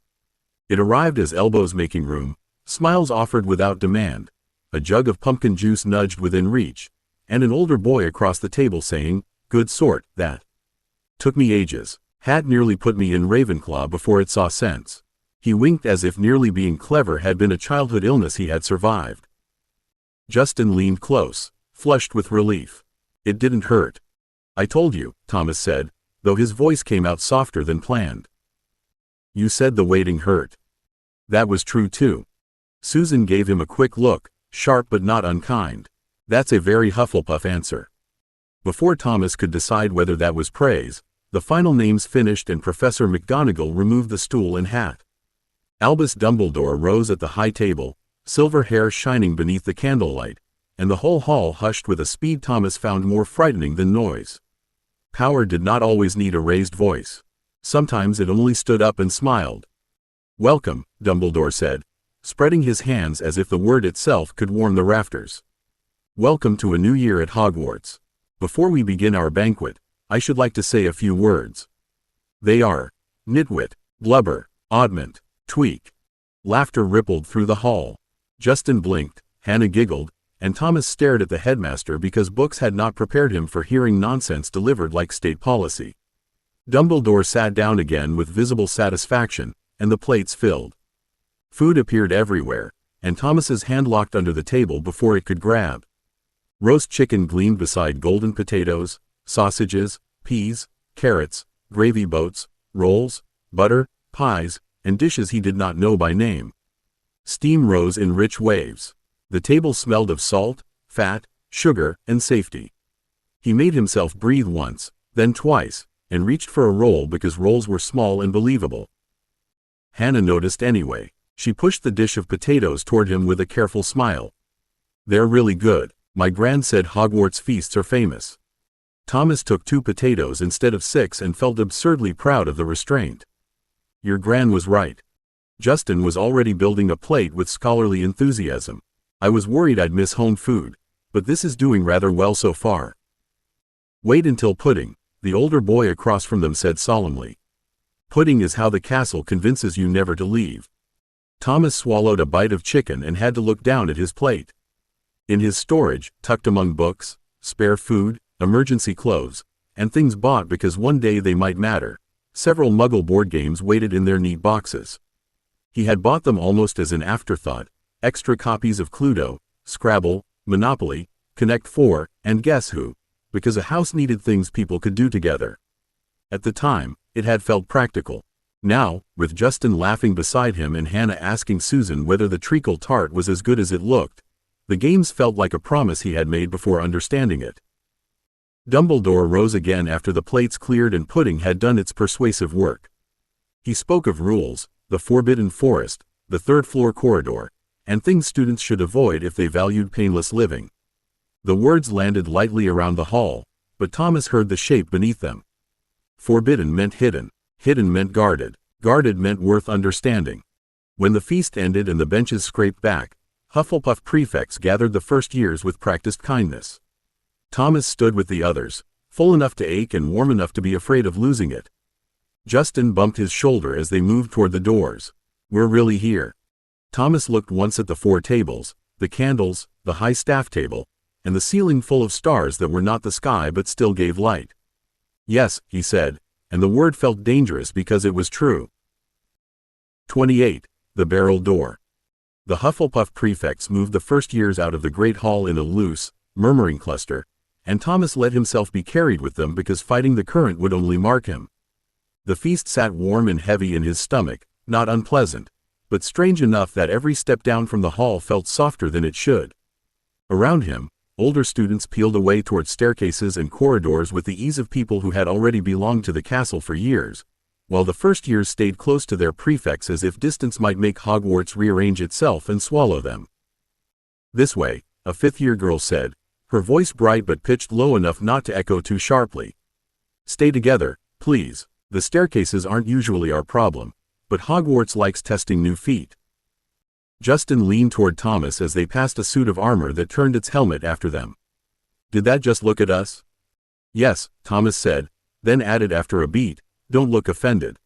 It arrived as elbows making room, smiles offered without demand, a jug of pumpkin juice nudged within reach, and an older boy across the table saying, "Good sort, that. Took me ages. Hat nearly put me in Ravenclaw before it saw sense." He winked as if nearly being clever had been a childhood illness he had survived. Justin leaned close, flushed with relief. It didn't hurt. I told you, Thomas said, though his voice came out softer than planned. You said the waiting hurt. That was true too. Susan gave him a quick look, sharp but not unkind. That's a very Hufflepuff answer. Before Thomas could decide whether that was praise, the final names finished and Professor McGonagall removed the stool and hat. Albus Dumbledore rose at the high table, silver hair shining beneath the candlelight, and the whole hall hushed with a speed Thomas found more frightening than noise. Power did not always need a raised voice. Sometimes it only stood up and smiled. Welcome, Dumbledore said, spreading his hands as if the word itself could warm the rafters. Welcome to a new year at Hogwarts. Before we begin our banquet, I should like to say a few words. They are nitwit, blubber, oddment, tweak. Laughter rippled through the hall. Justin blinked, Hannah giggled, and Thomas stared at the headmaster because books had not prepared him for hearing nonsense delivered like state policy. Dumbledore sat down again with visible satisfaction, and the plates filled. Food appeared everywhere, and Thomas's hand locked under the table before it could grab. Roast chicken gleamed beside golden potatoes, sausages, peas, carrots, gravy boats, rolls, butter, pies, and dishes he did not know by name. Steam rose in rich waves. The table smelled of salt, fat, sugar, and safety. He made himself breathe once, then twice, and reached for a roll because rolls were small and believable. Hannah noticed anyway. She pushed the dish of potatoes toward him with a careful smile. They're really good. My gran said Hogwarts feasts are famous. Thomas took 2 potatoes instead of 6 and felt absurdly proud of the restraint. Your gran was right. Justin was already building a plate with scholarly enthusiasm. I was worried I'd miss home food, but this is doing rather well so far. Wait until pudding, the older boy across from them said solemnly. Pudding is how the castle convinces you never to leave. Thomas swallowed a bite of chicken and had to look down at his plate. In his storage, tucked among books, spare food, emergency clothes, and things bought because one day they might matter, several Muggle board games waited in their neat boxes. He had bought them almost as an afterthought, extra copies of Cluedo, Scrabble, Monopoly, Connect 4, and Guess Who, because a house needed things people could do together. At the time, it had felt practical. Now, with Justin laughing beside him and Hannah asking Susan whether the treacle tart was as good as it looked, the games felt like a promise he had made before understanding it. Dumbledore rose again after the plates cleared and pudding had done its persuasive work. He spoke of rules, the Forbidden Forest, the third-floor corridor, and things students should avoid if they valued painless living. The words landed lightly around the hall, but Thomas heard the shape beneath them. Forbidden meant hidden, hidden meant guarded, guarded meant worth understanding. When the feast ended and the benches scraped back, Hufflepuff prefects gathered the first years with practiced kindness. Thomas stood with the others, full enough to ache and warm enough to be afraid of losing it. Justin bumped his shoulder as they moved toward the doors. We're really here. Thomas looked once at the 4 tables, the candles, the high staff table, and the ceiling full of stars that were not the sky but still gave light. Yes, he said, and the word felt dangerous because it was true. 28. The Barrel Door. The Hufflepuff prefects moved the first years out of the Great Hall in a loose, murmuring cluster, and Thomas let himself be carried with them because fighting the current would only mark him. The feast sat warm and heavy in his stomach, not unpleasant, but strange enough that every step down from the hall felt softer than it should. Around him, older students peeled away toward staircases and corridors with the ease of people who had already belonged to the castle for years, while the first years stayed close to their prefects as if distance might make Hogwarts rearrange itself and swallow them. This way, a 5th-year girl said, her voice bright but pitched low enough not to echo too sharply. Stay together, please. The staircases aren't usually our problem, but Hogwarts likes testing new feet. Justin leaned toward Thomas as they passed a suit of armor that turned its helmet after them. Did that just look at us? Yes, Thomas said, then added after a beat, don't look offended.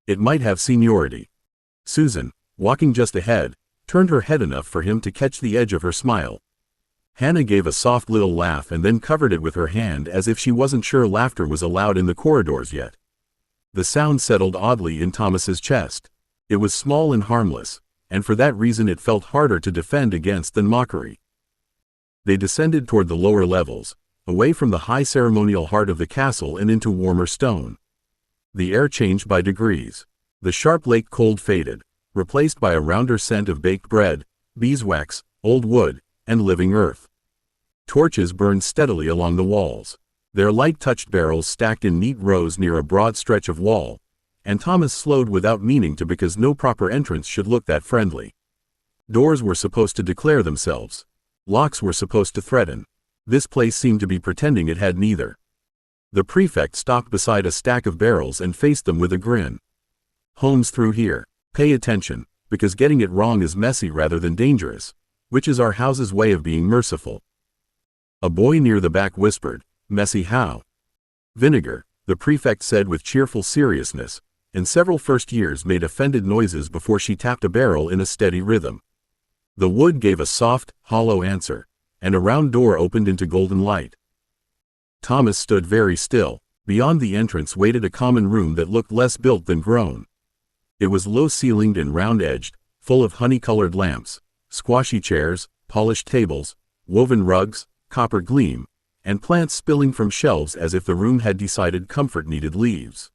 It might have seniority. Susan, walking just ahead, turned her head enough for him to catch the edge of her smile. Hannah gave a soft little laugh and then covered it with her hand as if she wasn't sure laughter was allowed in the corridors yet. The sound settled oddly in Thomas's chest. It was small and harmless, and for that reason it felt harder to defend against than mockery. They descended toward the lower levels, away from the high ceremonial heart of the castle and into warmer stone. The air changed by degrees. The sharp lake cold faded, replaced by a rounder scent of baked bread, beeswax, old wood, and living earth. Torches burned steadily along the walls. Their light touched barrels stacked in neat rows near a broad stretch of wall, and Thomas slowed without meaning to because no proper entrance should look that friendly. Doors were supposed to declare themselves. Locks were supposed to threaten. This place seemed to be pretending it had neither. The prefect stopped beside a stack of barrels and faced them with a grin. "Home's through here. Pay attention, because getting it wrong is messy rather than dangerous, which is our house's way of being merciful." A boy near the back whispered, "Messy how?" "Vinegar," the prefect said with cheerful seriousness, and several first years made offended noises before she tapped a barrel in a steady rhythm. The wood gave a soft, hollow answer, and a round door opened into golden light. Thomas stood very still. Beyond the entrance waited a common room that looked less built than grown. It was low-ceilinged and round-edged, full of honey-colored lamps, squashy chairs, polished tables, woven rugs, copper gleam, and plants spilling from shelves as if the room had decided comfort needed leaves.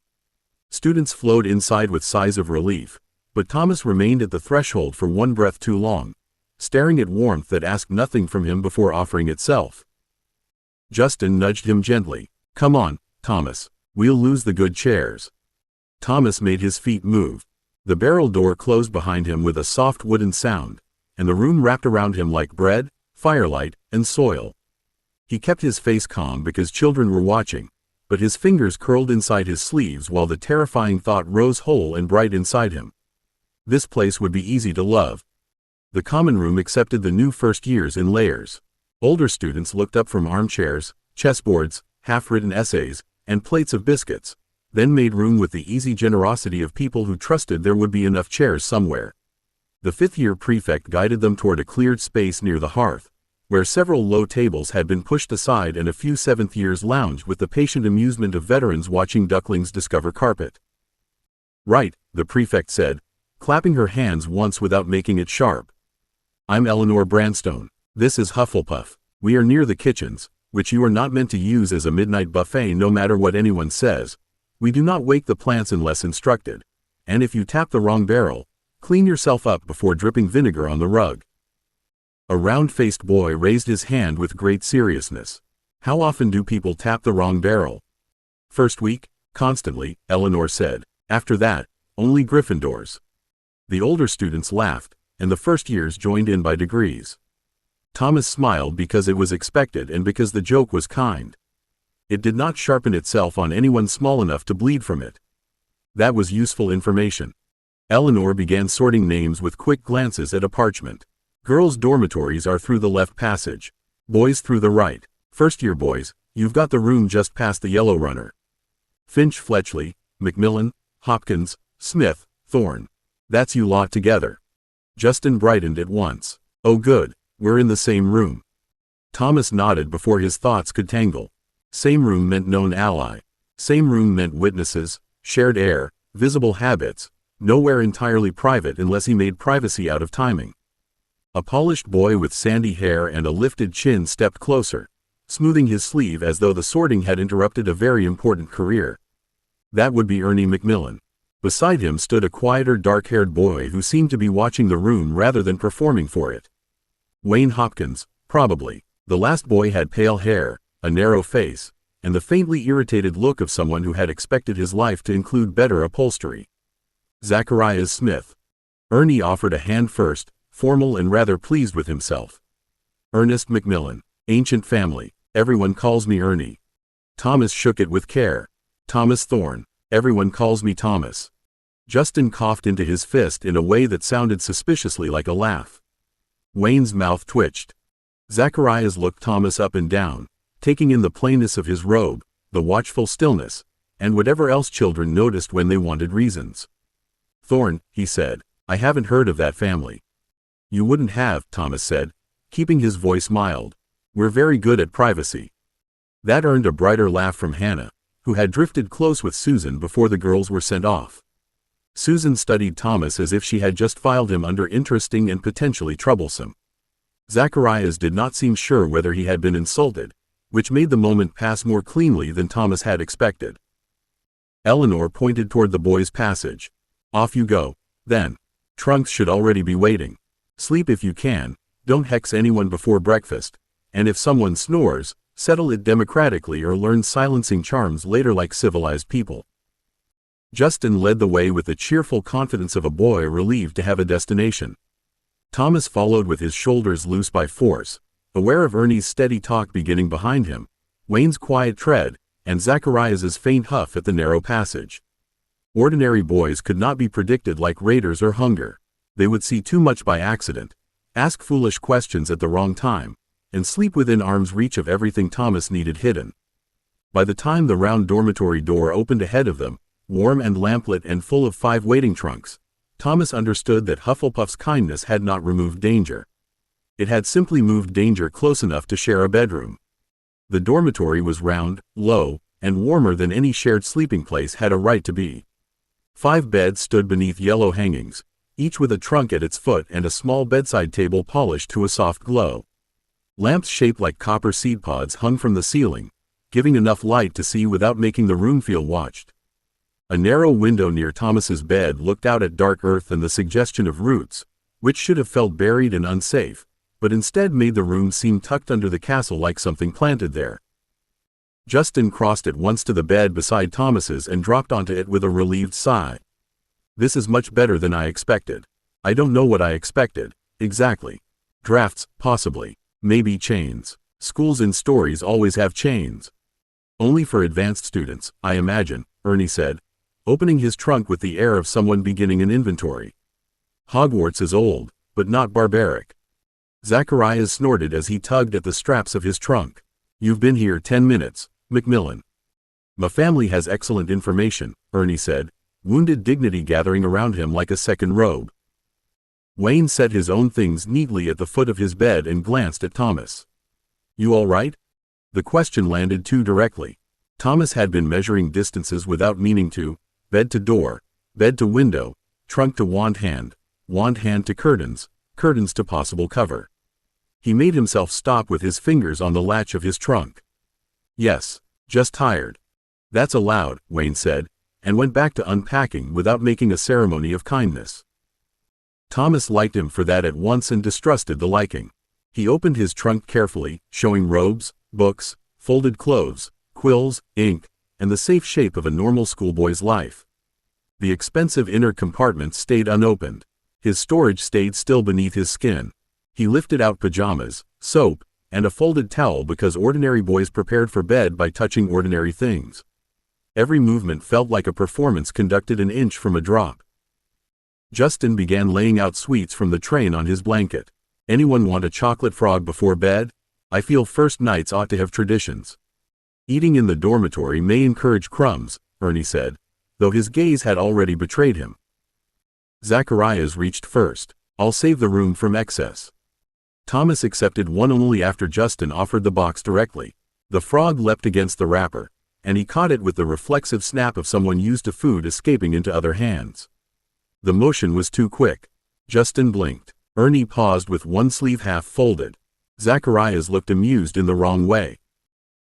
Students flowed inside with sighs of relief, but Thomas remained at the threshold for one breath too long, staring at warmth that asked nothing from him before offering itself. Justin nudged him gently. "Come on, Thomas. We'll lose the good chairs." Thomas made his feet move. The barrel door closed behind him with a soft wooden sound, and the room wrapped around him like bread, firelight, and soil. He kept his face calm because children were watching, but his fingers curled inside his sleeves while the terrifying thought rose whole and bright inside him. This place would be easy to love. The common room accepted the new first years in layers. Older students looked up from armchairs, chessboards, half-written essays, and plates of biscuits, then made room with the easy generosity of people who trusted there would be enough chairs somewhere. The fifth-year prefect guided them toward a cleared space near the hearth, where several low tables had been pushed aside and a few seventh-years lounged with the patient amusement of veterans watching ducklings discover carpet. "Right," the prefect said, clapping her hands once without making it sharp. "I'm Eleanor Branstone. This is Hufflepuff. We are near the kitchens, which you are not meant to use as a midnight buffet no matter what anyone says. We do not wake the plants unless instructed. And if you tap the wrong barrel, clean yourself up before dripping vinegar on the rug." A round-faced boy raised his hand with great seriousness. "How often do people tap the wrong barrel?" "First week, constantly," Eleanor said. "After that, only Gryffindors." The older students laughed, and the first years joined in by degrees. Thomas smiled because it was expected and because the joke was kind. It did not sharpen itself on anyone small enough to bleed from it. That was useful information. Eleanor began sorting names with quick glances at a parchment. "Girls' dormitories are through the left passage. Boys through the right. First-year boys, you've got the room just past the yellow runner. Finch, Fletchley, Macmillan, Hopkins, Smith, Thorne. That's you lot together." Justin brightened at once. "Oh good, we're in the same room." Thomas nodded before his thoughts could tangle. Same room meant known ally. Same room meant witnesses, shared air, visible habits, nowhere entirely private unless he made privacy out of timing. A polished boy with sandy hair and a lifted chin stepped closer, smoothing his sleeve as though the sorting had interrupted a very important career. That would be Ernie Macmillan. Beside him stood a quieter dark-haired boy who seemed to be watching the room rather than performing for it. Wayne Hopkins, probably. The last boy had pale hair, a narrow face, and the faintly irritated look of someone who had expected his life to include better upholstery. Zacharias Smith. Ernie offered a hand first, formal and rather pleased with himself. "Ernest Macmillan. Ancient family. Everyone calls me Ernie." Thomas shook it with care. "Thomas Thorne. Everyone calls me Thomas." Justin coughed into his fist in a way that sounded suspiciously like a laugh. Wayne's mouth twitched. Zacharias looked Thomas up and down, taking in the plainness of his robe, the watchful stillness, and whatever else children noticed when they wanted reasons. "Thorne," he said, "I haven't heard of that family." "You wouldn't have," Thomas said, keeping his voice mild. "We're very good at privacy." That earned a brighter laugh from Hannah, who had drifted close with Susan before the girls were sent off. Susan studied Thomas as if she had just filed him under interesting and potentially troublesome. Zacharias did not seem sure whether he had been insulted, which made the moment pass more cleanly than Thomas had expected. Eleanor pointed toward the boys' passage. Off you go, then. Trunks should already be waiting. Sleep if you can, don't hex anyone before breakfast, and if someone snores, settle it democratically or learn silencing charms later like civilized people. Justin led the way with the cheerful confidence of a boy relieved to have a destination. Thomas followed with his shoulders loose by force, aware of Ernie's steady talk beginning behind him, Wayne's quiet tread, and Zacharias's faint huff at the narrow passage. Ordinary boys could not be predicted like raiders or hunger. They would see too much by accident, ask foolish questions at the wrong time, and sleep within arm's reach of everything Thomas needed hidden. By the time the round dormitory door opened ahead of them, warm and lamplit and full of 5 waiting trunks, Thomas understood that Hufflepuff's kindness had not removed danger. It had simply moved danger close enough to share a bedroom. The dormitory was round, low, and warmer than any shared sleeping place had a right to be. 5 beds stood beneath yellow hangings, each with a trunk at its foot and a small bedside table polished to a soft glow. Lamps shaped like copper seed pods hung from the ceiling, giving enough light to see without making the room feel watched. A narrow window near Thomas's bed looked out at dark earth and the suggestion of roots, which should have felt buried and unsafe, but instead made the room seem tucked under the castle like something planted there. Justin crossed at once to the bed beside Thomas's and dropped onto it with a relieved sigh. This is much better than I expected. I don't know what I expected, exactly. Drafts, possibly. Maybe chains. Schools in stories always have chains. Only for advanced students, I imagine, Ernie said, opening his trunk with the air of someone beginning an inventory. Hogwarts is old, but not barbaric. Zacharias snorted as he tugged at the straps of his trunk. You've been here 10 minutes, Macmillan. My family has excellent information, Ernie said, wounded dignity gathering around him like a second robe. Wayne set his own things neatly at the foot of his bed and glanced at Thomas. You all right? The question landed too directly. Thomas had been measuring distances without meaning to, bed to door, bed to window, trunk to wand hand to curtains, curtains to possible cover. He made himself stop with his fingers on the latch of his trunk. Yes, just tired. That's allowed, Wayne said, and went back to unpacking without making a ceremony of kindness. Thomas liked him for that at once and distrusted the liking. He opened his trunk carefully, showing robes, books, folded clothes, quills, ink, and the safe shape of a normal schoolboy's life. The expensive inner compartment stayed unopened. His storage stayed still beneath his skin. He lifted out pajamas, soap, and a folded towel because ordinary boys prepared for bed by touching ordinary things. Every movement felt like a performance conducted an inch from a drop. Justin began laying out sweets from the train on his blanket. Anyone want a chocolate frog before bed? I feel first nights ought to have traditions. Eating in the dormitory may encourage crumbs, Ernie said, though his gaze had already betrayed him. Zacharias reached first. I'll save the room from excess. Thomas accepted one only after Justin offered the box directly. The frog leapt against the wrapper, and he caught it with the reflexive snap of someone used to food escaping into other hands. The motion was too quick. Justin blinked. Ernie paused with one sleeve half folded. Zacharias looked amused in the wrong way.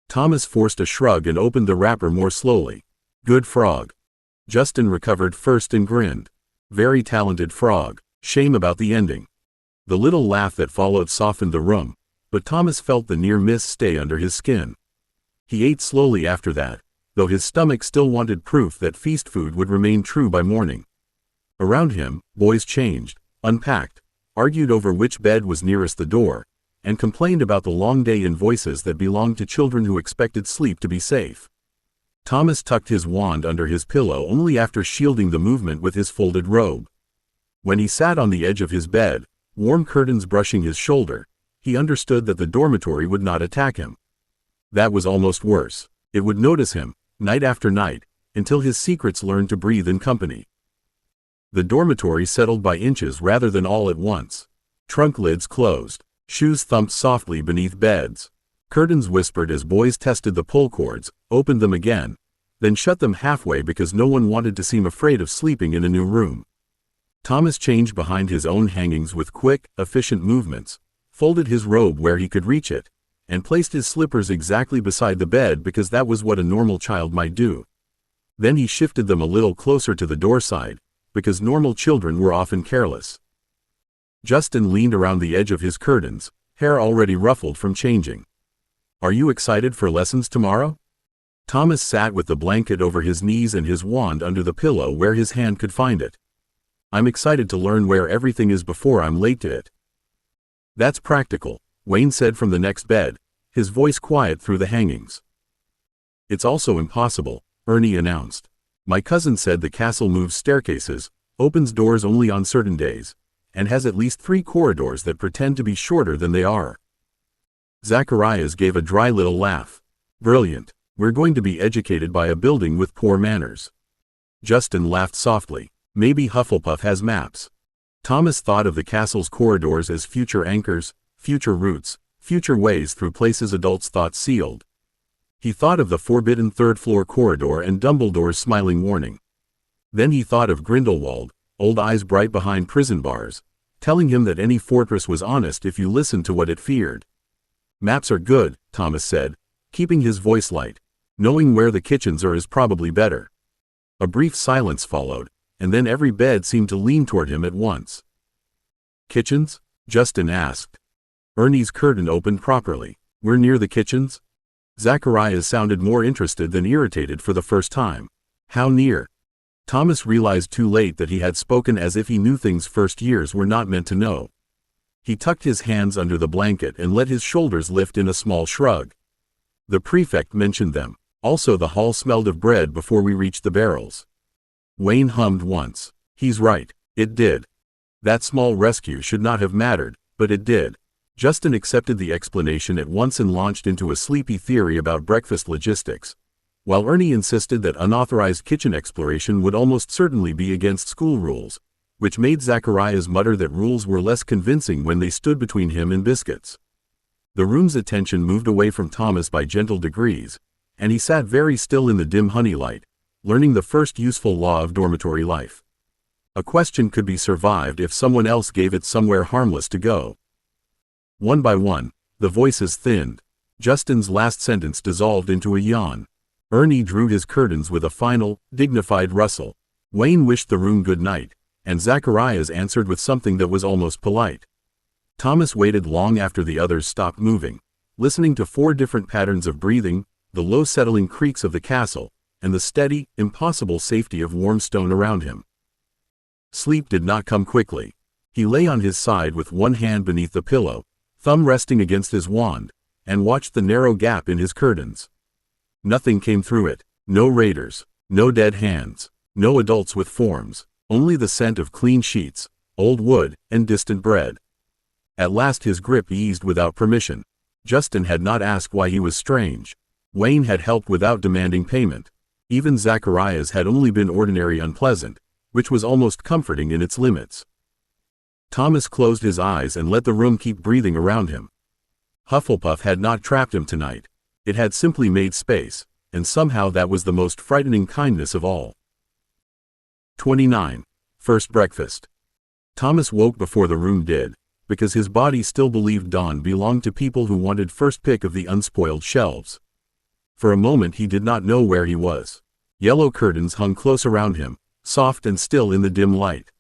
Thomas forced a shrug and opened the wrapper more slowly. Good frog. Justin recovered first and grinned. Very talented frog. Shame about the ending. The little laugh that followed softened the room, but Thomas felt the near miss stay under his skin. He ate slowly after that, though his stomach still wanted proof that feast food would remain true by morning. Around him, boys changed, unpacked, argued over which bed was nearest the door, and complained about the long day in voices that belonged to children who expected sleep to be safe. Thomas tucked his wand under his pillow only after shielding the movement with his folded robe. When he sat on the edge of his bed, warm curtains brushing his shoulder, he understood that the dormitory would not attack him. That was almost worse. It would notice him, night after night, until his secrets learned to breathe in company. The dormitory settled by inches rather than all at once. Trunk lids closed. Shoes thumped softly beneath beds. Curtains whispered as boys tested the pull cords, opened them again, then shut them halfway because no one wanted to seem afraid of sleeping in a new room. Thomas changed behind his own hangings with quick, efficient movements, folded his robe where he could reach it, and placed his slippers exactly beside the bed because that was what a normal child might do. Then he shifted them a little closer to the door side, because normal children were often careless. Justin leaned around the edge of his curtains, hair already ruffled from changing. "Are you excited for lessons tomorrow?" Thomas sat with the blanket over his knees and his wand under the pillow where his hand could find it. "I'm excited to learn where everything is before I'm late to it." "That's practical," Wayne said from the next bed, his voice quiet through the hangings. "It's also impossible," Ernie announced. "My cousin said the castle moves staircases, opens doors only on certain days, and has at least 3 corridors that pretend to be shorter than they are." Zacharias gave a dry little laugh. "Brilliant. We're going to be educated by a building with poor manners." Justin laughed softly. "Maybe Hufflepuff has maps." Thomas thought of the castle's corridors as future anchors, future routes, future ways through places adults thought sealed. He thought of the forbidden third-floor corridor and Dumbledore's smiling warning. Then he thought of Grindelwald, old eyes bright behind prison bars, telling him that any fortress was honest if you listened to what it feared. "Maps are good," Thomas said, keeping his voice light. "Knowing where the kitchens are is probably better." A brief silence followed, and then every bed seemed to lean toward him at once. "Kitchens?" Justin asked. Ernie's curtain opened properly. "We're near the kitchens?" Zacharias sounded more interested than irritated for the first time. "How near?" Thomas realized too late that he had spoken as if he knew things first years were not meant to know. He tucked his hands under the blanket and let his shoulders lift in a small shrug. "The prefect mentioned them. Also the hall smelled of bread before we reached the barrels." Wayne hummed once. "He's right. It did. That small rescue should not have mattered, but it did." Justin accepted the explanation at once and launched into a sleepy theory about breakfast logistics, while Ernie insisted that unauthorized kitchen exploration would almost certainly be against school rules, which made Zacharias mutter that rules were less convincing when they stood between him and biscuits. The room's attention moved away from Thomas by gentle degrees, and he sat very still in the dim honey light, learning the first useful law of dormitory life. A question could be survived if someone else gave it somewhere harmless to go. One by one, the voices thinned. Justin's last sentence dissolved into a yawn. Ernie drew his curtains with a final, dignified rustle. Wayne wished the room good night, and Zacharias answered with something that was almost polite. Thomas waited long after the others stopped moving, listening to 4 different patterns of breathing, the low settling creaks of the castle, and the steady, impossible safety of warm stone around him. Sleep did not come quickly. He lay on his side with one hand beneath the pillow, thumb resting against his wand, and watched the narrow gap in his curtains. Nothing came through it. No raiders, no dead hands, no adults with forms, only the scent of clean sheets, old wood, and distant bread. At last his grip eased without permission. Justin had not asked why he was strange. Wayne had helped without demanding payment. Even Zacharias had only been ordinary unpleasant, which was almost comforting in its limits. Thomas closed his eyes and let the room keep breathing around him. Hufflepuff had not trapped him tonight. It had simply made space, and somehow that was the most frightening kindness of all. 29. First breakfast. Thomas woke before the room did, because his body still believed dawn belonged to people who wanted first pick of the unspoiled shelves. For a moment he did not know where he was. Yellow curtains hung close around him, soft and still in the dim light.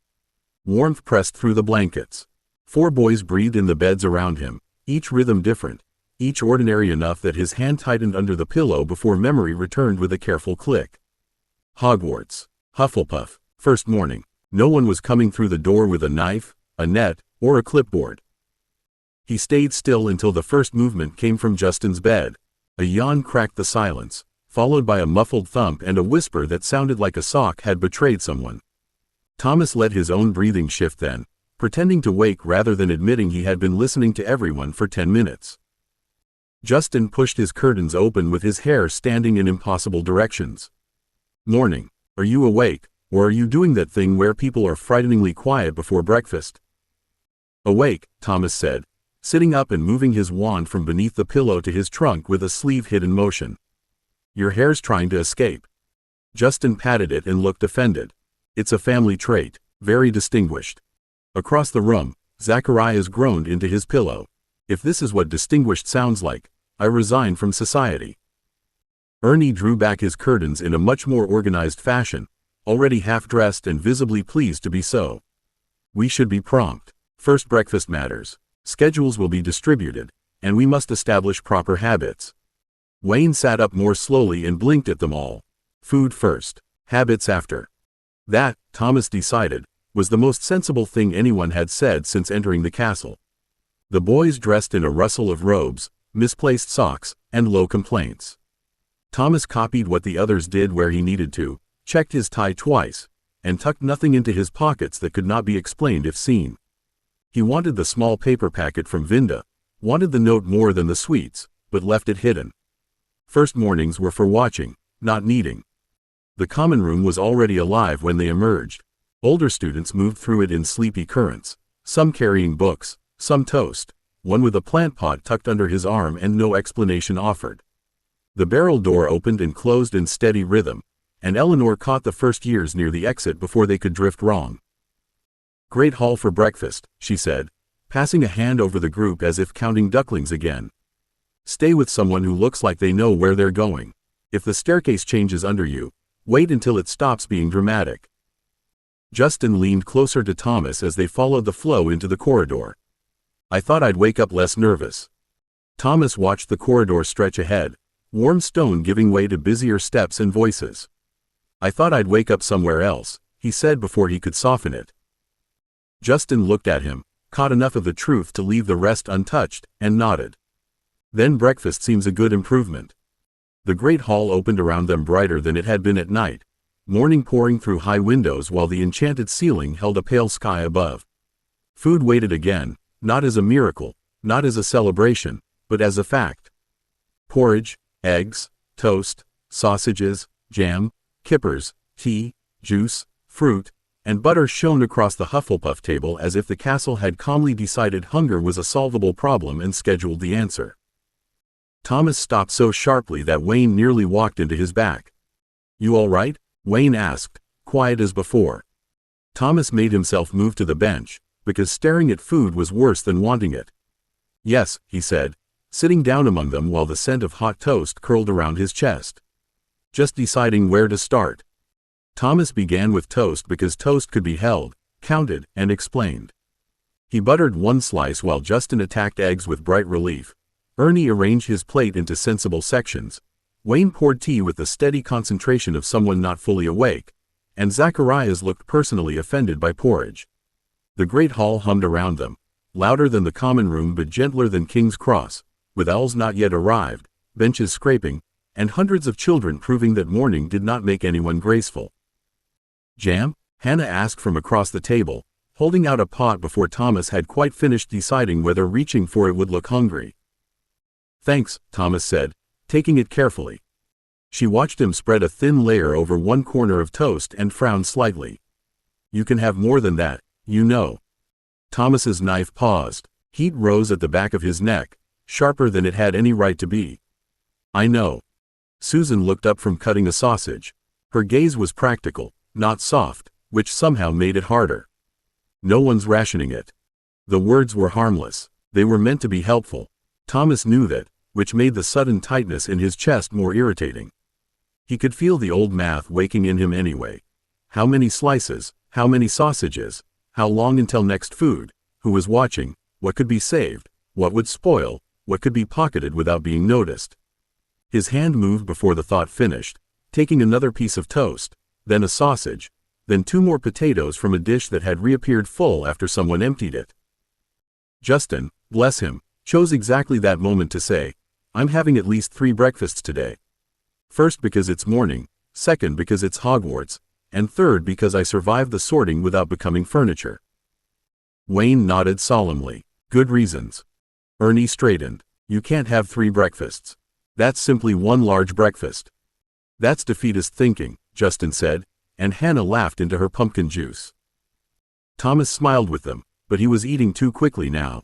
Warmth pressed through the blankets. 4 boys breathed in the beds around him, each rhythm different, each ordinary enough that his hand tightened under the pillow before memory returned with a careful click. Hogwarts. Hufflepuff. First morning. No one was coming through the door with a knife, a net, or a clipboard. He stayed still until the first movement came from Justin's bed. A yawn cracked the silence, followed by a muffled thump and a whisper that sounded like a sock had betrayed someone. Thomas let his own breathing shift then, pretending to wake rather than admitting he had been listening to everyone for 10 minutes. Justin pushed his curtains open with his hair standing in impossible directions. "Morning. Are you awake, or are you doing that thing where people are frighteningly quiet before breakfast?" "Awake," Thomas said, sitting up and moving his wand from beneath the pillow to his trunk with a sleeve-hidden motion. "Your hair's trying to escape." Justin patted it and looked offended. "It's a family trait, very distinguished." Across the room, Zacharias groaned into his pillow. "If this is what distinguished sounds like, I resign from society. Ernie drew back his curtains in a much more organized fashion, already half-dressed and visibly pleased to be so. We should be prompt. First, breakfast matters. Schedules will be distributed, and we must establish proper habits. Wayne sat up more slowly and blinked at them all. Food first, habits after. That, Thomas decided, was the most sensible thing anyone had said since entering the castle. The boys dressed in a rustle of robes, misplaced socks, and low complaints. Thomas copied what the others did where he needed to, checked his tie twice, and tucked nothing into his pockets that could not be explained if seen. He wanted the small paper packet from Vinda, wanted the note more than the sweets, but left it hidden. First mornings were for watching, not needing. The common room was already alive when they emerged. Older students moved through it in sleepy currents, some carrying books, some toast, one with a plant pot tucked under his arm and no explanation offered. The barrel door opened and closed in steady rhythm, and Eleanor caught the first years near the exit before they could drift wrong. Great hall for breakfast, she said, passing a hand over the group as if counting ducklings again. Stay with someone who looks like they know where they're going. If the staircase changes under you, wait until it stops being dramatic. Justin leaned closer to Thomas as they followed the flow into the corridor. I thought I'd wake up less nervous. Thomas watched the corridor stretch ahead, warm stone giving way to busier steps and voices. I thought I'd wake up somewhere else, he said before he could soften it. Justin looked at him, caught enough of the truth to leave the rest untouched, and nodded. Then breakfast seems a good improvement. The great hall opened around them brighter than it had been at night, morning pouring through high windows while the enchanted ceiling held a pale sky above. Food waited again, not as a miracle, not as a celebration, but as a fact. Porridge, eggs, toast, sausages, jam, kippers, tea, juice, fruit, and butter shone across the Hufflepuff table as if the castle had calmly decided hunger was a solvable problem and scheduled the answer. Thomas stopped so sharply that Wayne nearly walked into his back. You all right? Wayne asked, quiet as before. Thomas made himself move to the bench, because staring at food was worse than wanting it. Yes, he said, sitting down among them while the scent of hot toast curled around his chest. Just deciding where to start. Thomas began with toast because toast could be held, counted, and explained. He buttered one slice while Justin attacked eggs with bright relief. Ernie arranged his plate into sensible sections. Wayne poured tea with the steady concentration of someone not fully awake, and Zacharias looked personally offended by porridge. The great hall hummed around them, louder than the common room but gentler than King's Cross, with owls not yet arrived, benches scraping, and hundreds of children proving that morning did not make anyone graceful. Jam? Hannah asked from across the table, holding out a pot before Thomas had quite finished deciding whether reaching for it would look hungry. Thanks, Thomas said, taking it carefully. She watched him spread a thin layer over one corner of toast and frowned slightly. You can have more than that, you know. Thomas's knife paused. Heat rose at the back of his neck, sharper than it had any right to be. I know. Susan looked up from cutting a sausage. Her gaze was practical, not soft, which somehow made it harder. No one's rationing it. The words were harmless. They were meant to be helpful. Thomas knew that, which made the sudden tightness in his chest more irritating. He could feel the old math waking in him anyway. How many slices, how many sausages, how long until next food, who was watching, what could be saved, what would spoil, what could be pocketed without being noticed. His hand moved before the thought finished, taking another piece of toast, then a sausage, then 2 more potatoes from a dish that had reappeared full after someone emptied it. Justin, bless him, chose exactly that moment to say, I'm having at least 3 breakfasts today. First because it's morning, second because it's Hogwarts, and third because I survived the sorting without becoming furniture. Wayne nodded solemnly. Good reasons. Ernie straightened. You can't have 3 breakfasts. That's simply one large breakfast. That's defeatist thinking, Justin said, and Hannah laughed into her pumpkin juice. Thomas smiled with them, but he was eating too quickly now.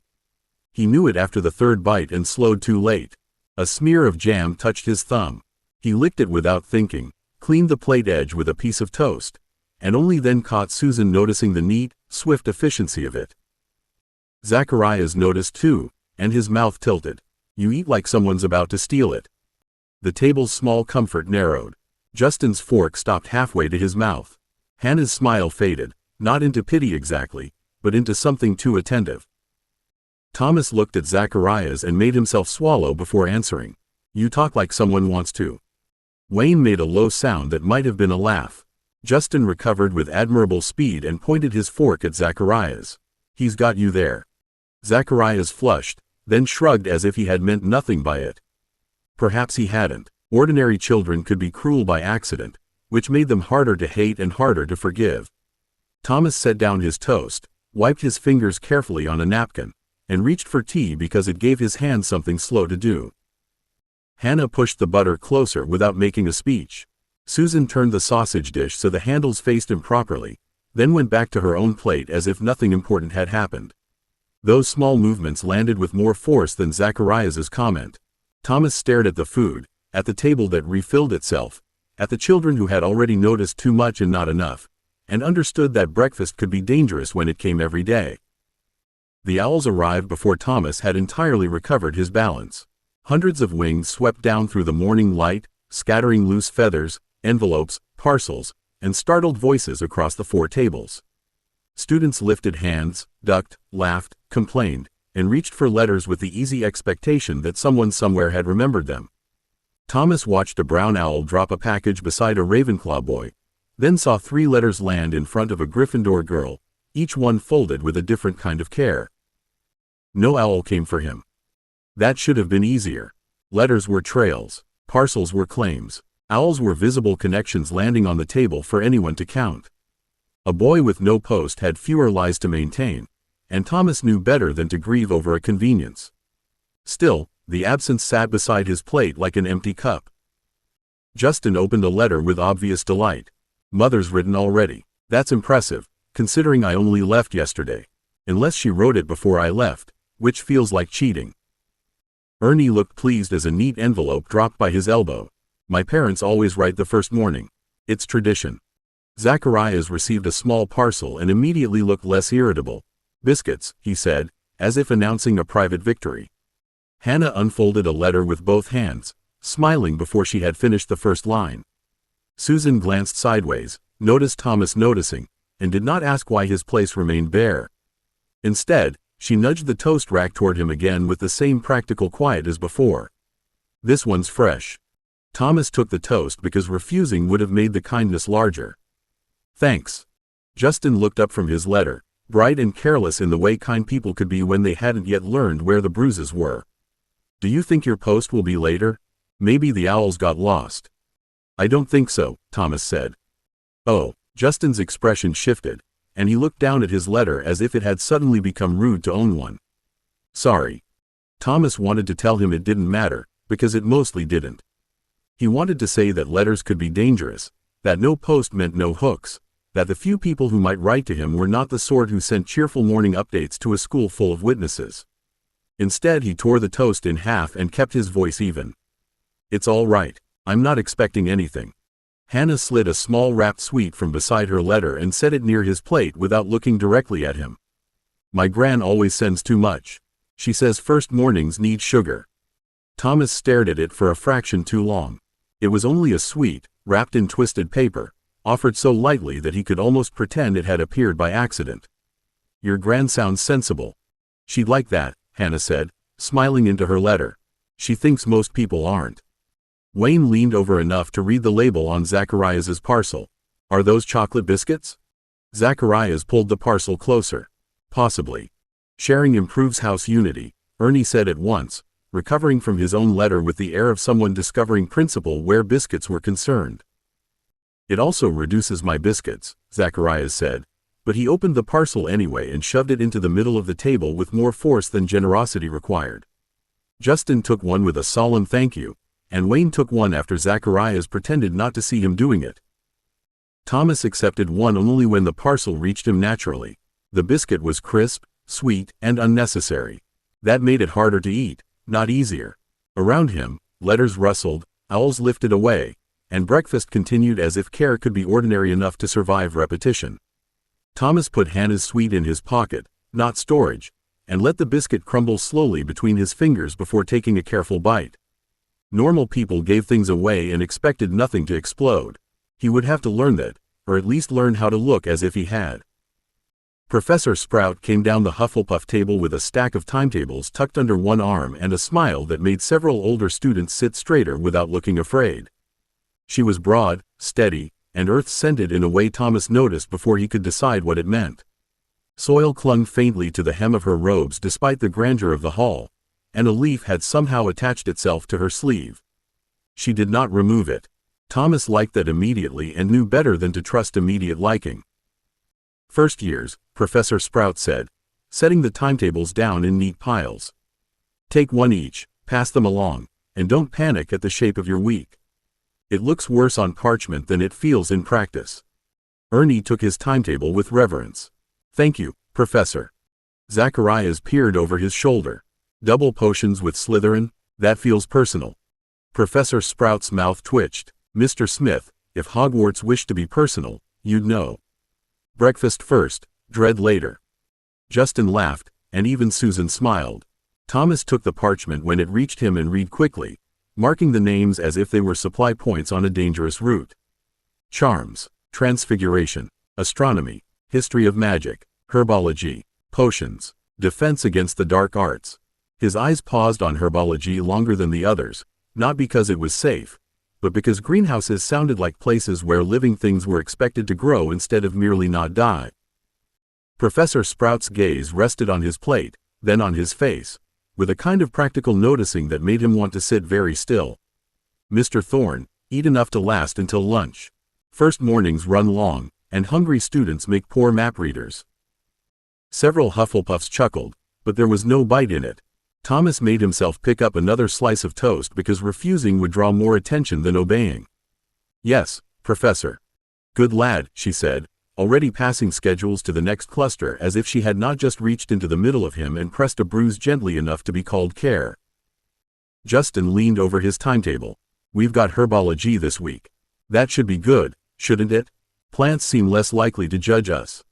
He knew it after the 3rd bite and slowed too late. A smear of jam touched his thumb. He licked it without thinking, cleaned the plate edge with a piece of toast, and only then caught Susan noticing the neat, swift efficiency of it. Zacharias noticed too, and his mouth tilted. You eat like someone's about to steal it. The table's small comfort narrowed. Justin's fork stopped halfway to his mouth. Hannah's smile faded, not into pity exactly, but into something too attentive. Thomas looked at Zacharias and made himself swallow before answering. You talk like someone wants to. Wayne made a low sound that might have been a laugh. Justin recovered with admirable speed and pointed his fork at Zacharias. He's got you there. Zacharias flushed, then shrugged as if he had meant nothing by it. Perhaps he hadn't. Ordinary children could be cruel by accident, which made them harder to hate and harder to forgive. Thomas set down his toast, wiped his fingers carefully on a napkin, and reached for tea because it gave his hand something slow to do. Hannah pushed the butter closer without making a speech. Susan turned the sausage dish so the handles faced him properly, then went back to her own plate as if nothing important had happened. Those small movements landed with more force than Zacharias's comment. Thomas stared at the food, at the table that refilled itself, at the children who had already noticed too much and not enough, and understood that breakfast could be dangerous when it came every day. The owls arrived before Thomas had entirely recovered his balance. Hundreds of wings swept down through the morning light, scattering loose feathers, envelopes, parcels, and startled voices across the 4 tables. Students lifted hands, ducked, laughed, complained, and reached for letters with the easy expectation that someone somewhere had remembered them. Thomas watched a brown owl drop a package beside a Ravenclaw boy, then saw 3 letters land in front of a Gryffindor girl, each one folded with a different kind of care. No owl came for him. That should have been easier. Letters were trails. Parcels were claims. Owls were visible connections landing on the table for anyone to count. A boy with no post had fewer lies to maintain, and Thomas knew better than to grieve over a convenience. Still, the absence sat beside his plate like an empty cup. Justin opened a letter with obvious delight. Mother's written already. That's impressive, considering I only left yesterday. Unless she wrote it before I left, which feels like cheating. Ernie looked pleased as a neat envelope dropped by his elbow. My parents always write the first morning. It's tradition. Zacharias received a small parcel and immediately looked less irritable. Biscuits, he said, as if announcing a private victory. Hannah unfolded a letter with both hands, smiling before she had finished the first line. Susan glanced sideways, noticed Thomas noticing, and did not ask why his place remained bare. Instead, she nudged the toast rack toward him again with the same practical quiet as before. This one's fresh. Thomas took the toast because refusing would have made the kindness larger. Thanks. Justin looked up from his letter, bright and careless in the way kind people could be when they hadn't yet learned where the bruises were. Do you think your post will be later? Maybe the owls got lost. I don't think so, Thomas said. Oh, Justin's expression shifted, and he looked down at his letter as if it had suddenly become rude to own one. Sorry. Thomas wanted to tell him it didn't matter, because it mostly didn't. He wanted to say that letters could be dangerous, that no post meant no hooks, that the few people who might write to him were not the sort who sent cheerful morning updates to a school full of witnesses. Instead, he tore the toast in half and kept his voice even. It's all right. I'm not expecting anything. Hannah slid a small wrapped sweet from beside her letter and set it near his plate without looking directly at him. My gran always sends too much. She says first mornings need sugar. Thomas stared at it for a fraction too long. It was only a sweet, wrapped in twisted paper, offered so lightly that he could almost pretend it had appeared by accident. Your gran sounds sensible. She'd like that, Hannah said, smiling into her letter. She thinks most people aren't. Wayne leaned over enough to read the label on Zacharias's parcel. Are those chocolate biscuits? Zacharias pulled the parcel closer. Possibly. Sharing improves house unity, Ernie said at once, recovering from his own letter with the air of someone discovering principle where biscuits were concerned. It also reduces my biscuits, Zacharias said, but he opened the parcel anyway and shoved it into the middle of the table with more force than generosity required. Justin took one with a solemn thank you, and Wayne took one after Zacharias pretended not to see him doing it. Thomas accepted one only when the parcel reached him naturally. The biscuit was crisp, sweet, and unnecessary. That made it harder to eat, not easier. Around him, letters rustled, owls lifted away, and breakfast continued as if care could be ordinary enough to survive repetition. Thomas put Hannah's sweet in his pocket, not storage, and let the biscuit crumble slowly between his fingers before taking a careful bite. Normal people gave things away and expected nothing to explode. He would have to learn that, or at least learn how to look as if he had. Professor Sprout came down the Hufflepuff table with a stack of timetables tucked under one arm and a smile that made several older students sit straighter without looking afraid. She was broad, steady, and earth-scented in a way Thomas noticed before he could decide what it meant. Soil clung faintly to the hem of her robes despite the grandeur of the hall, and a leaf had somehow attached itself to her sleeve. She did not remove it. Thomas liked that immediately and knew better than to trust immediate liking. First years, Professor Sprout said, setting the timetables down in neat piles. Take one each, pass them along, and don't panic at the shape of your week. It looks worse on parchment than it feels in practice. Ernie took his timetable with reverence. Thank you, Professor. Zacharias peered over his shoulder. Double potions with Slytherin? That feels personal. Professor Sprout's mouth twitched. Mr. Smith, if Hogwarts wished to be personal, you'd know. Breakfast first, dread later. Justin laughed, and even Susan smiled. Thomas took the parchment when it reached him and read quickly, marking the names as if they were supply points on a dangerous route. Charms, transfiguration, astronomy, history of magic, herbology, potions, defense against the dark arts. His eyes paused on herbology longer than the others, not because it was safe, but because greenhouses sounded like places where living things were expected to grow instead of merely not die. Professor Sprout's gaze rested on his plate, then on his face, with a kind of practical noticing that made him want to sit very still. Mr. Thorne, eat enough to last until lunch. First mornings run long, and hungry students make poor map readers. Several Hufflepuffs chuckled, but there was no bite in it. Thomas made himself pick up another slice of toast because refusing would draw more attention than obeying. Yes, Professor. Good lad, she said, already passing schedules to the next cluster as if she had not just reached into the middle of him and pressed a bruise gently enough to be called care. Justin leaned over his timetable. We've got herbology this week. That should be good, shouldn't it? Plants seem less likely to judge us.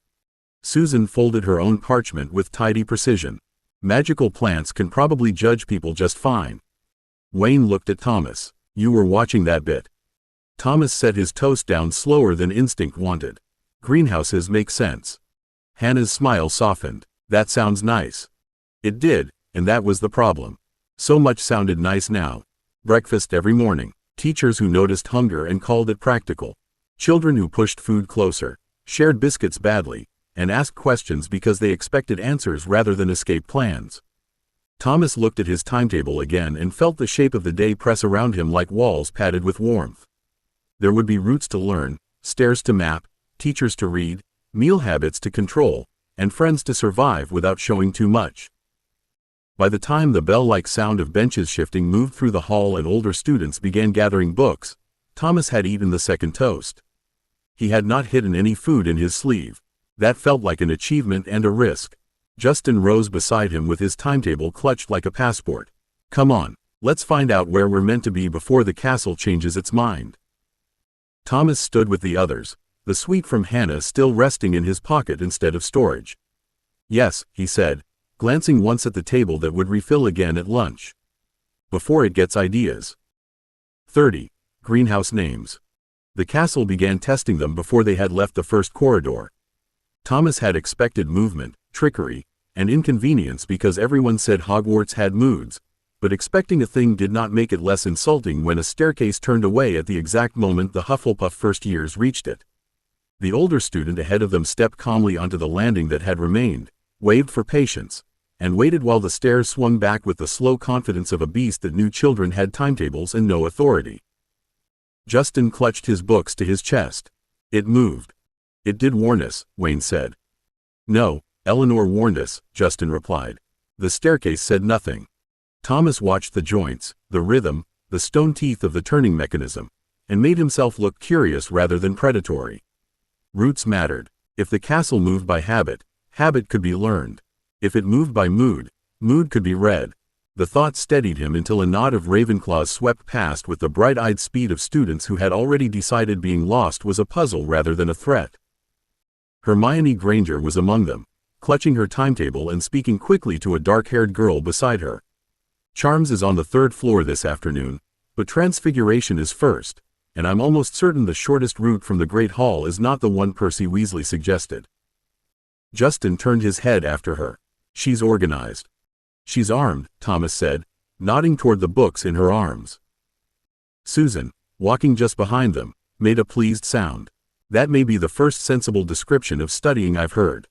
Susan folded her own parchment with tidy precision. Magical plants can probably judge people just fine. Wayne looked at Thomas. You were watching that bit. Thomas set his toast down slower than instinct wanted. Greenhouses make sense. Hannah's smile softened. That sounds nice. It did, and that was the problem. So much sounded nice now. Breakfast every morning. Teachers who noticed hunger and called it practical. Children who pushed food closer, shared biscuits badly, and asked questions because they expected answers rather than escape plans. Thomas looked at his timetable again and felt the shape of the day press around him like walls padded with warmth. There would be routes to learn, stairs to map, teachers to read, meal habits to control, and friends to survive without showing too much. By the time the bell-like sound of benches shifting moved through the hall and older students began gathering books, Thomas had eaten the second toast. He had not hidden any food in his sleeve. That felt like an achievement and a risk. Justin rose beside him with his timetable clutched like a passport. Come on, let's find out where we're meant to be before the castle changes its mind. Thomas stood with the others, the sweet from Hannah still resting in his pocket instead of storage. Yes, he said, glancing once at the table that would refill again at lunch. Before it gets ideas. 30. Greenhouse names. The castle began testing them before they had left the first corridor. Thomas had expected movement, trickery, and inconvenience because everyone said Hogwarts had moods, but expecting a thing did not make it less insulting when a staircase turned away at the exact moment the Hufflepuff first years reached it. The older student ahead of them stepped calmly onto the landing that had remained, waved for patience, and waited while the stairs swung back with the slow confidence of a beast that knew children had timetables and no authority. Justin clutched his books to his chest. It moved. It did warn us, Wayne said. No, Eleanor warned us, Justin replied. The staircase said nothing. Thomas watched the joints, the rhythm, the stone teeth of the turning mechanism, and made himself look curious rather than predatory. Roots mattered. If the castle moved by habit, habit could be learned. If it moved by mood, mood could be read. The thought steadied him until a knot of Ravenclaws swept past with the bright-eyed speed of students who had already decided being lost was a puzzle rather than a threat. Hermione Granger was among them, clutching her timetable and speaking quickly to a dark-haired girl beside her. Charms is on the 3rd floor this afternoon, but Transfiguration is first, and I'm almost certain the shortest route from the Great Hall is not the one Percy Weasley suggested. Justin turned his head after her. She's organized. She's armed, Thomas said, nodding toward the books in her arms. Susan, walking just behind them, made a pleased sound. That may be the first sensible description of studying I've heard.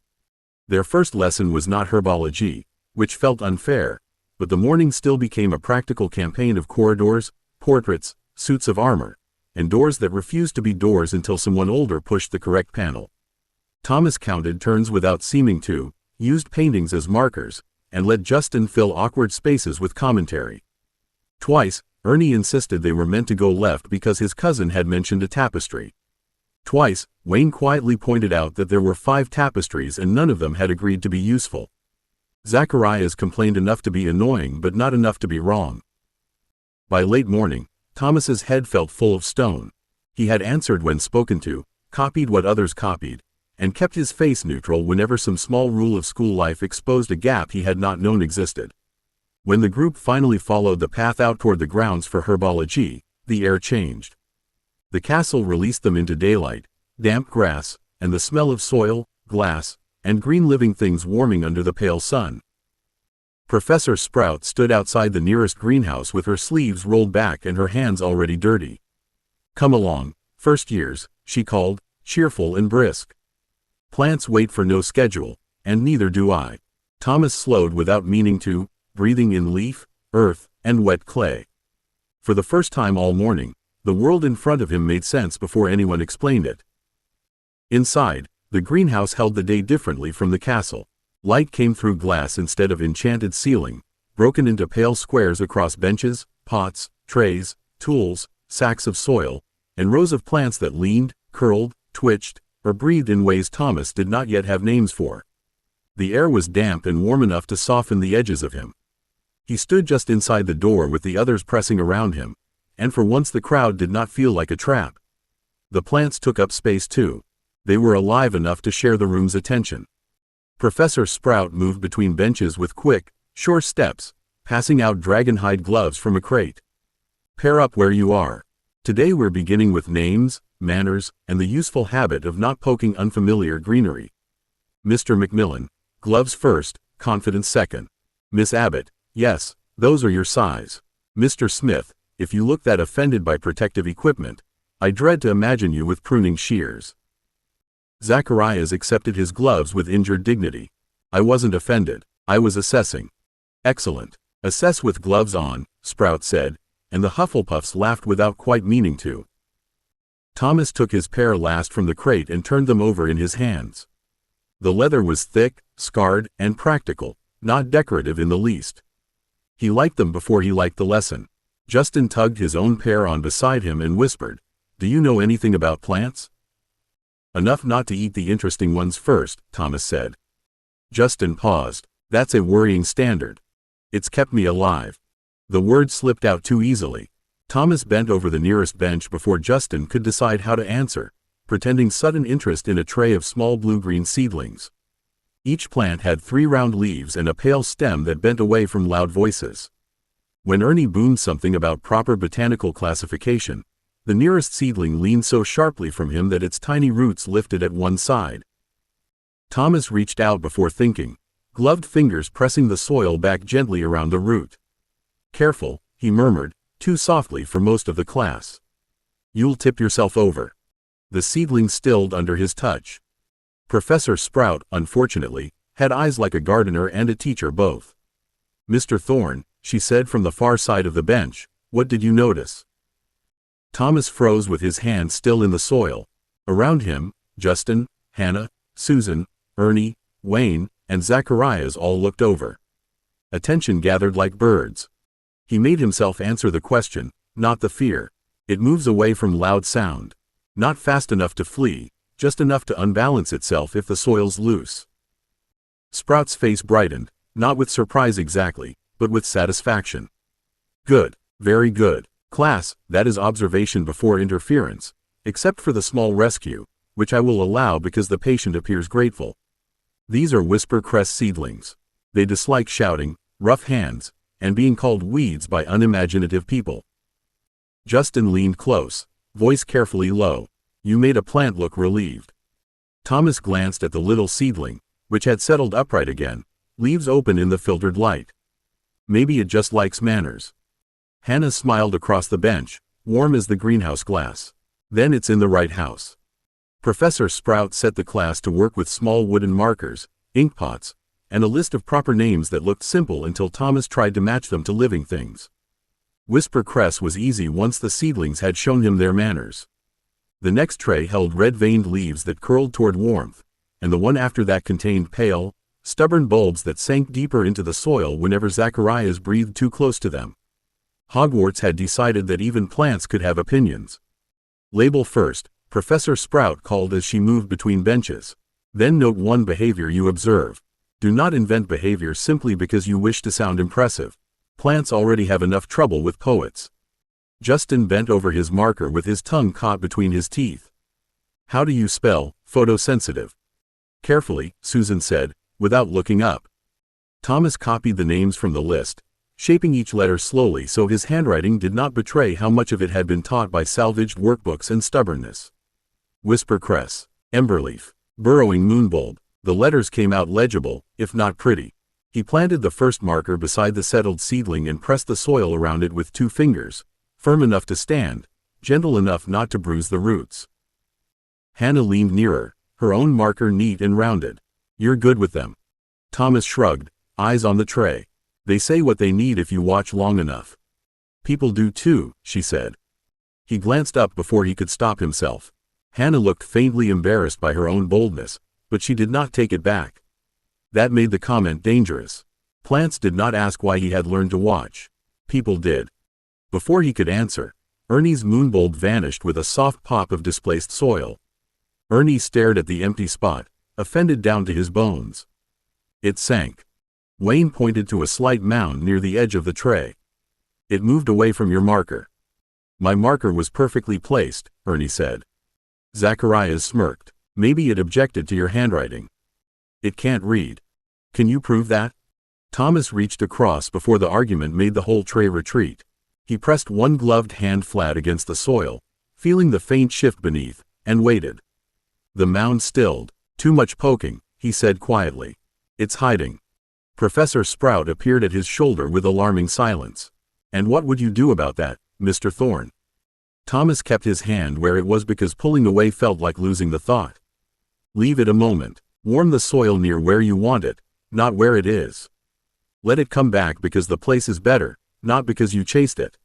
Their first lesson was not herbology, which felt unfair, but the morning still became a practical campaign of corridors, portraits, suits of armor, and doors that refused to be doors until someone older pushed the correct panel. Thomas counted turns without seeming to, used paintings as markers, and let Justin fill awkward spaces with commentary. Twice, Ernie insisted they were meant to go left because his cousin had mentioned a tapestry. Twice, Wayne quietly pointed out that there were 5 tapestries and none of them had agreed to be useful. Zacharias complained enough to be annoying but not enough to be wrong. By late morning, Thomas's head felt full of stone. He had answered when spoken to, copied what others copied, and kept his face neutral whenever some small rule of school life exposed a gap he had not known existed. When the group finally followed the path out toward the grounds for herbology, the air changed. The castle released them into daylight, damp grass, and the smell of soil, glass, and green living things warming under the pale sun. Professor Sprout stood outside the nearest greenhouse with her sleeves rolled back and her hands already dirty. "Come along, first years," she called, cheerful and brisk. "Plants wait for no schedule, and neither do I." Thomas slowed without meaning to, breathing in leaf, earth, and wet clay. For the first time all morning, the world in front of him made sense before anyone explained it. Inside, the greenhouse held the day differently from the castle. Light came through glass instead of enchanted ceiling, broken into pale squares across benches, pots, trays, tools, sacks of soil, and rows of plants that leaned, curled, twitched, or breathed in ways Thomas did not yet have names for. The air was damp and warm enough to soften the edges of him. He stood just inside the door with the others pressing around him, and for once the crowd did not feel like a trap. The plants took up space too. They were alive enough to share the room's attention. Professor Sprout moved between benches with quick, sure steps, passing out dragonhide gloves from a crate. "Pair up where you are. Today we're beginning with names, manners, and the useful habit of not poking unfamiliar greenery. Mr. Macmillan, gloves first, confidence second. Miss Abbott, yes, those are your size. Mr. Smith, if you look that offended by protective equipment, I dread to imagine you with pruning shears." Zacharias accepted his gloves with injured dignity. "I wasn't offended. I was assessing." "Excellent. Assess with gloves on," Sprout said, and the Hufflepuffs laughed without quite meaning to. Thomas took his pair last from the crate and turned them over in his hands. The leather was thick, scarred, and practical, not decorative in the least. He liked them before he liked the lesson. Justin tugged his own pair on beside him and whispered, "Do you know anything about plants?" "Enough not to eat the interesting ones first," Thomas said. Justin paused. "That's a worrying standard. It's kept me alive." The word slipped out too easily. Thomas bent over the nearest bench before Justin could decide how to answer, pretending sudden interest in a tray of small blue-green seedlings. Each plant had 3 round leaves and a pale stem that bent away from loud voices. When Ernie boomed something about proper botanical classification, the nearest seedling leaned so sharply from him that its tiny roots lifted at one side. Thomas reached out before thinking, gloved fingers pressing the soil back gently around the root. "Careful," he murmured, too softly for most of the class. "You'll tip yourself over." The seedling stilled under his touch. Professor Sprout, unfortunately, had eyes like a gardener and a teacher both. "Mr. Thorne," she said from the far side of the bench, "what did you notice?" Thomas froze with his hand still in the soil. Around him, Justin, Hannah, Susan, Ernie, Wayne, and Zacharias all looked over. Attention gathered like birds. He made himself answer the question, not the fear. It moves away from loud sound. Not fast enough to flee, just enough to unbalance itself if the soil's loose. Sprout's face brightened, not with surprise exactly, but with satisfaction. "Good, very good. Class, that is observation before interference, except for the small rescue, which I will allow because the patient appears grateful. These are whisper cress seedlings. They dislike shouting, rough hands, and being called weeds by unimaginative people. Justin leaned close, voice carefully low. You made a plant look relieved. Thomas glanced at the little seedling, which had settled upright again, leaves open in the filtered light. Maybe it just likes manners. Hannah smiled across the bench, warm as the greenhouse glass. Then it's in the right house. Professor Sprout set the class to work with small wooden markers, ink pots, and a list of proper names that looked simple until Thomas tried to match them to living things. Whisper cress was easy once the seedlings had shown him their manners. The next tray held red-veined leaves that curled toward warmth, and the one after that contained pale, stubborn bulbs that sank deeper into the soil whenever Zacharias breathed too close to them. Hogwarts had decided that even plants could have opinions. Label first, Professor Sprout called as she moved between benches. Then note one behavior you observe. Do not invent behavior simply because you wish to sound impressive. Plants already have enough trouble with poets. Justin bent over his marker with his tongue caught between his teeth. How do you spell photosensitive? Carefully, Susan said, without looking up. Thomas copied the names from the list, shaping each letter slowly so his handwriting did not betray how much of it had been taught by salvaged workbooks and stubbornness. Whisper cress, emberleaf, burrowing moonbulb. The letters came out legible, if not pretty. He planted the first marker beside the settled seedling and pressed the soil around it with 2 fingers, firm enough to stand, gentle enough not to bruise the roots. Hannah leaned nearer, her own marker neat and rounded. You're good with them. Thomas shrugged, eyes on the tray. They say what they need if you watch long enough. People do too, she said. He glanced up before he could stop himself. Hannah looked faintly embarrassed by her own boldness, but she did not take it back. That made the comment dangerous. Plants did not ask why he had learned to watch. People did. Before he could answer, Ernie's moonbulb vanished with a soft pop of displaced soil. Ernie stared at the empty spot, offended down to his bones. It sank. Wayne pointed to a slight mound near the edge of the tray. It moved away from your marker. My marker was perfectly placed, Ernie said. Zacharias smirked. Maybe it objected to your handwriting. It can't read. Can you prove that? Thomas reached across before the argument made the whole tray retreat. He pressed one gloved hand flat against the soil, feeling the faint shift beneath, and waited. The mound stilled. Too much poking, he said quietly. It's hiding. Professor Sprout appeared at his shoulder with alarming silence. And what would you do about that, Mr. Thorne? Thomas kept his hand where it was because pulling away felt like losing the thought. Leave it a moment. Warm the soil near where you want it, not where it is. Let it come back because the place is better, not because you chased it.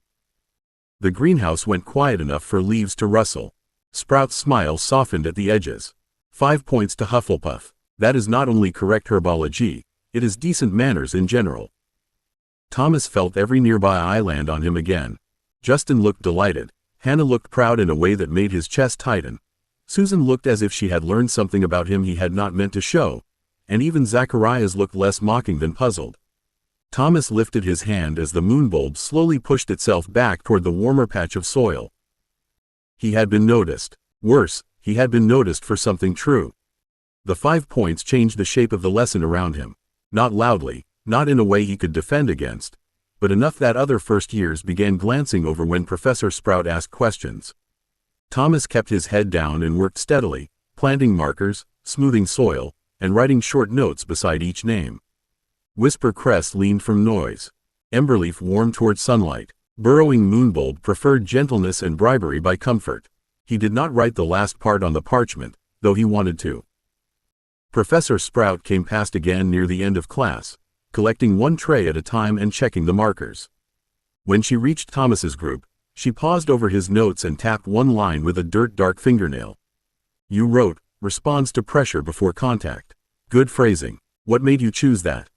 The greenhouse went quiet enough for leaves to rustle. Sprout's smile softened at the edges. 5 points to Hufflepuff. That is not only correct herbology, it is decent manners in general. Thomas felt every nearby eye land on him again. Justin looked delighted. Hannah looked proud in a way that made his chest tighten. Susan looked as if she had learned something about him he had not meant to show, and even Zacharias looked less mocking than puzzled. Thomas lifted his hand as the moonbulb slowly pushed itself back toward the warmer patch of soil. He had been noticed. Worse, he had been noticed for something true. The 5 points changed the shape of the lesson around him. Not loudly, not in a way he could defend against, but enough that other first years began glancing over when Professor Sprout asked questions. Thomas kept his head down and worked steadily, planting markers, smoothing soil, and writing short notes beside each name. Whisper cress leaned from noise. Emberleaf warmed toward sunlight. Burrowing moonbulb preferred gentleness and bribery by comfort. He did not write the last part on the parchment, though he wanted to. Professor Sprout came past again near the end of class, collecting one tray at a time and checking the markers. When she reached Thomas's group, she paused over his notes and tapped one line with a dark fingernail. You wrote, responds to pressure before contact. Good phrasing. What made you choose that?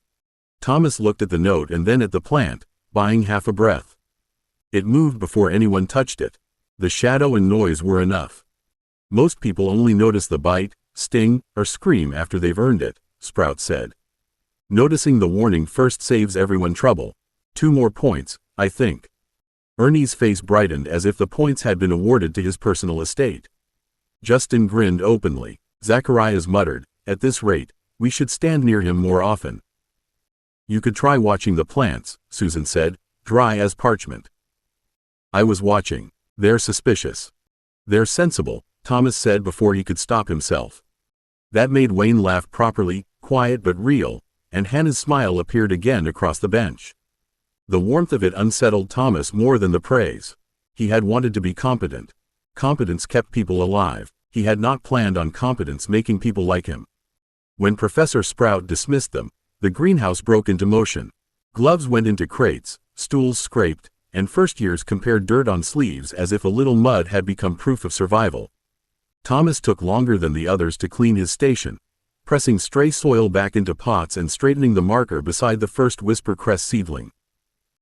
Thomas looked at the note and then at the plant, buying half a breath. It moved before anyone touched it. The shadow and noise were enough. Most people only notice the bite, sting, or scream after they've earned it, Sprout said. Noticing the warning first saves everyone trouble. 2 more points, I think. Ernie's face brightened as if the points had been awarded to his personal estate. Justin grinned openly. Zacharias muttered, at this rate, We should stand near him more often. You could try watching the plants, Susan said, dry as parchment. I was watching. They're suspicious. They're sensible, Thomas said before he could stop himself. That made Wayne laugh properly, quiet but real, and Hannah's smile appeared again across the bench. The warmth of it unsettled Thomas more than the praise. He had wanted to be competent. Competence kept people alive. He had not planned on competence making people like him. When Professor Sprout dismissed them, the greenhouse broke into motion. Gloves went into crates, stools scraped, and first-years compared dirt on sleeves as if a little mud had become proof of survival. Thomas took longer than the others to clean his station, pressing stray soil back into pots and straightening the marker beside the first whisper cress seedling.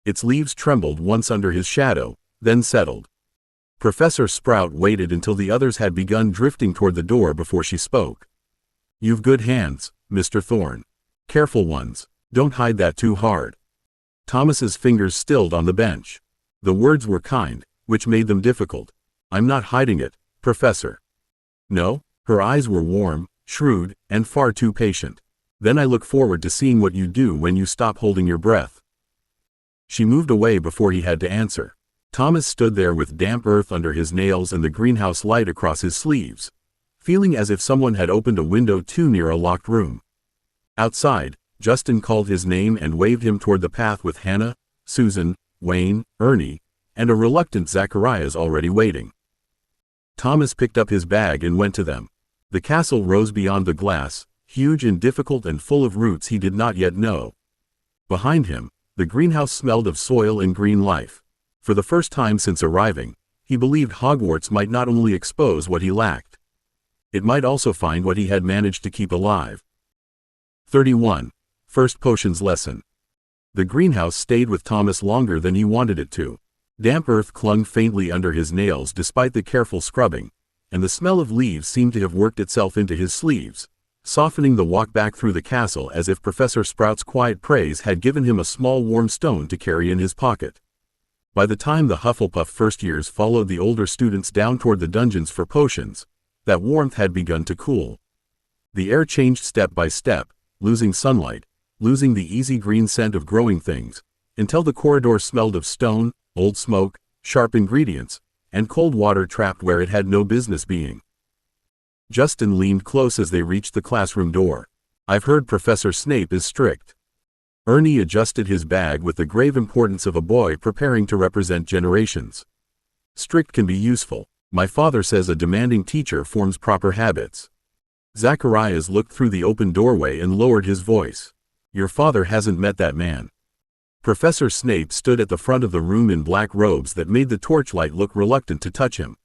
Its leaves trembled once under his shadow, then settled. Professor Sprout waited until the others had begun drifting toward the door before she spoke. You've good hands, Mr. Thorne. Careful ones. Don't hide that too hard. Thomas's fingers stilled on the bench. The words were kind, which made them difficult. I'm not hiding it, Professor. No? Her eyes were warm, shrewd, and far too patient. Then I look forward to seeing what you do when you stop holding your breath. She moved away before he had to answer. Thomas stood there with damp earth under his nails and the greenhouse light across his sleeves, feeling as if someone had opened a window too near a locked room. Outside, Justin called his name and waved him toward the path with Hannah, Susan, Wayne, Ernie, and a reluctant Zacharias already waiting. Thomas picked up his bag and went to them. The castle rose beyond the glass, huge and difficult and full of roots he did not yet know. Behind him, the greenhouse smelled of soil and green life. For the first time since arriving, he believed Hogwarts might not only expose what he lacked. It might also find what he had managed to keep alive. 31. First Potions Lesson. The greenhouse stayed with Thomas longer than he wanted it to. Damp earth clung faintly under his nails despite the careful scrubbing, and the smell of leaves seemed to have worked itself into his sleeves, softening the walk back through the castle as if Professor Sprout's quiet praise had given him a small warm stone to carry in his pocket. By the time the Hufflepuff first-years followed the older students down toward the dungeons for potions, that warmth had begun to cool. The air changed step by step, losing sunlight, losing the easy green scent of growing things, until the corridor smelled of stone, old smoke, sharp ingredients, and cold water trapped where it had no business being. Justin leaned close as they reached the classroom door. I've heard Professor Snape is strict. Ernie adjusted his bag with the grave importance of a boy preparing to represent generations. Strict can be useful. My father says a demanding teacher forms proper habits. Zacharias looked through the open doorway and lowered his voice. Your father hasn't met that man. Professor Snape stood at the front of the room in black robes that made the torchlight look reluctant to touch him.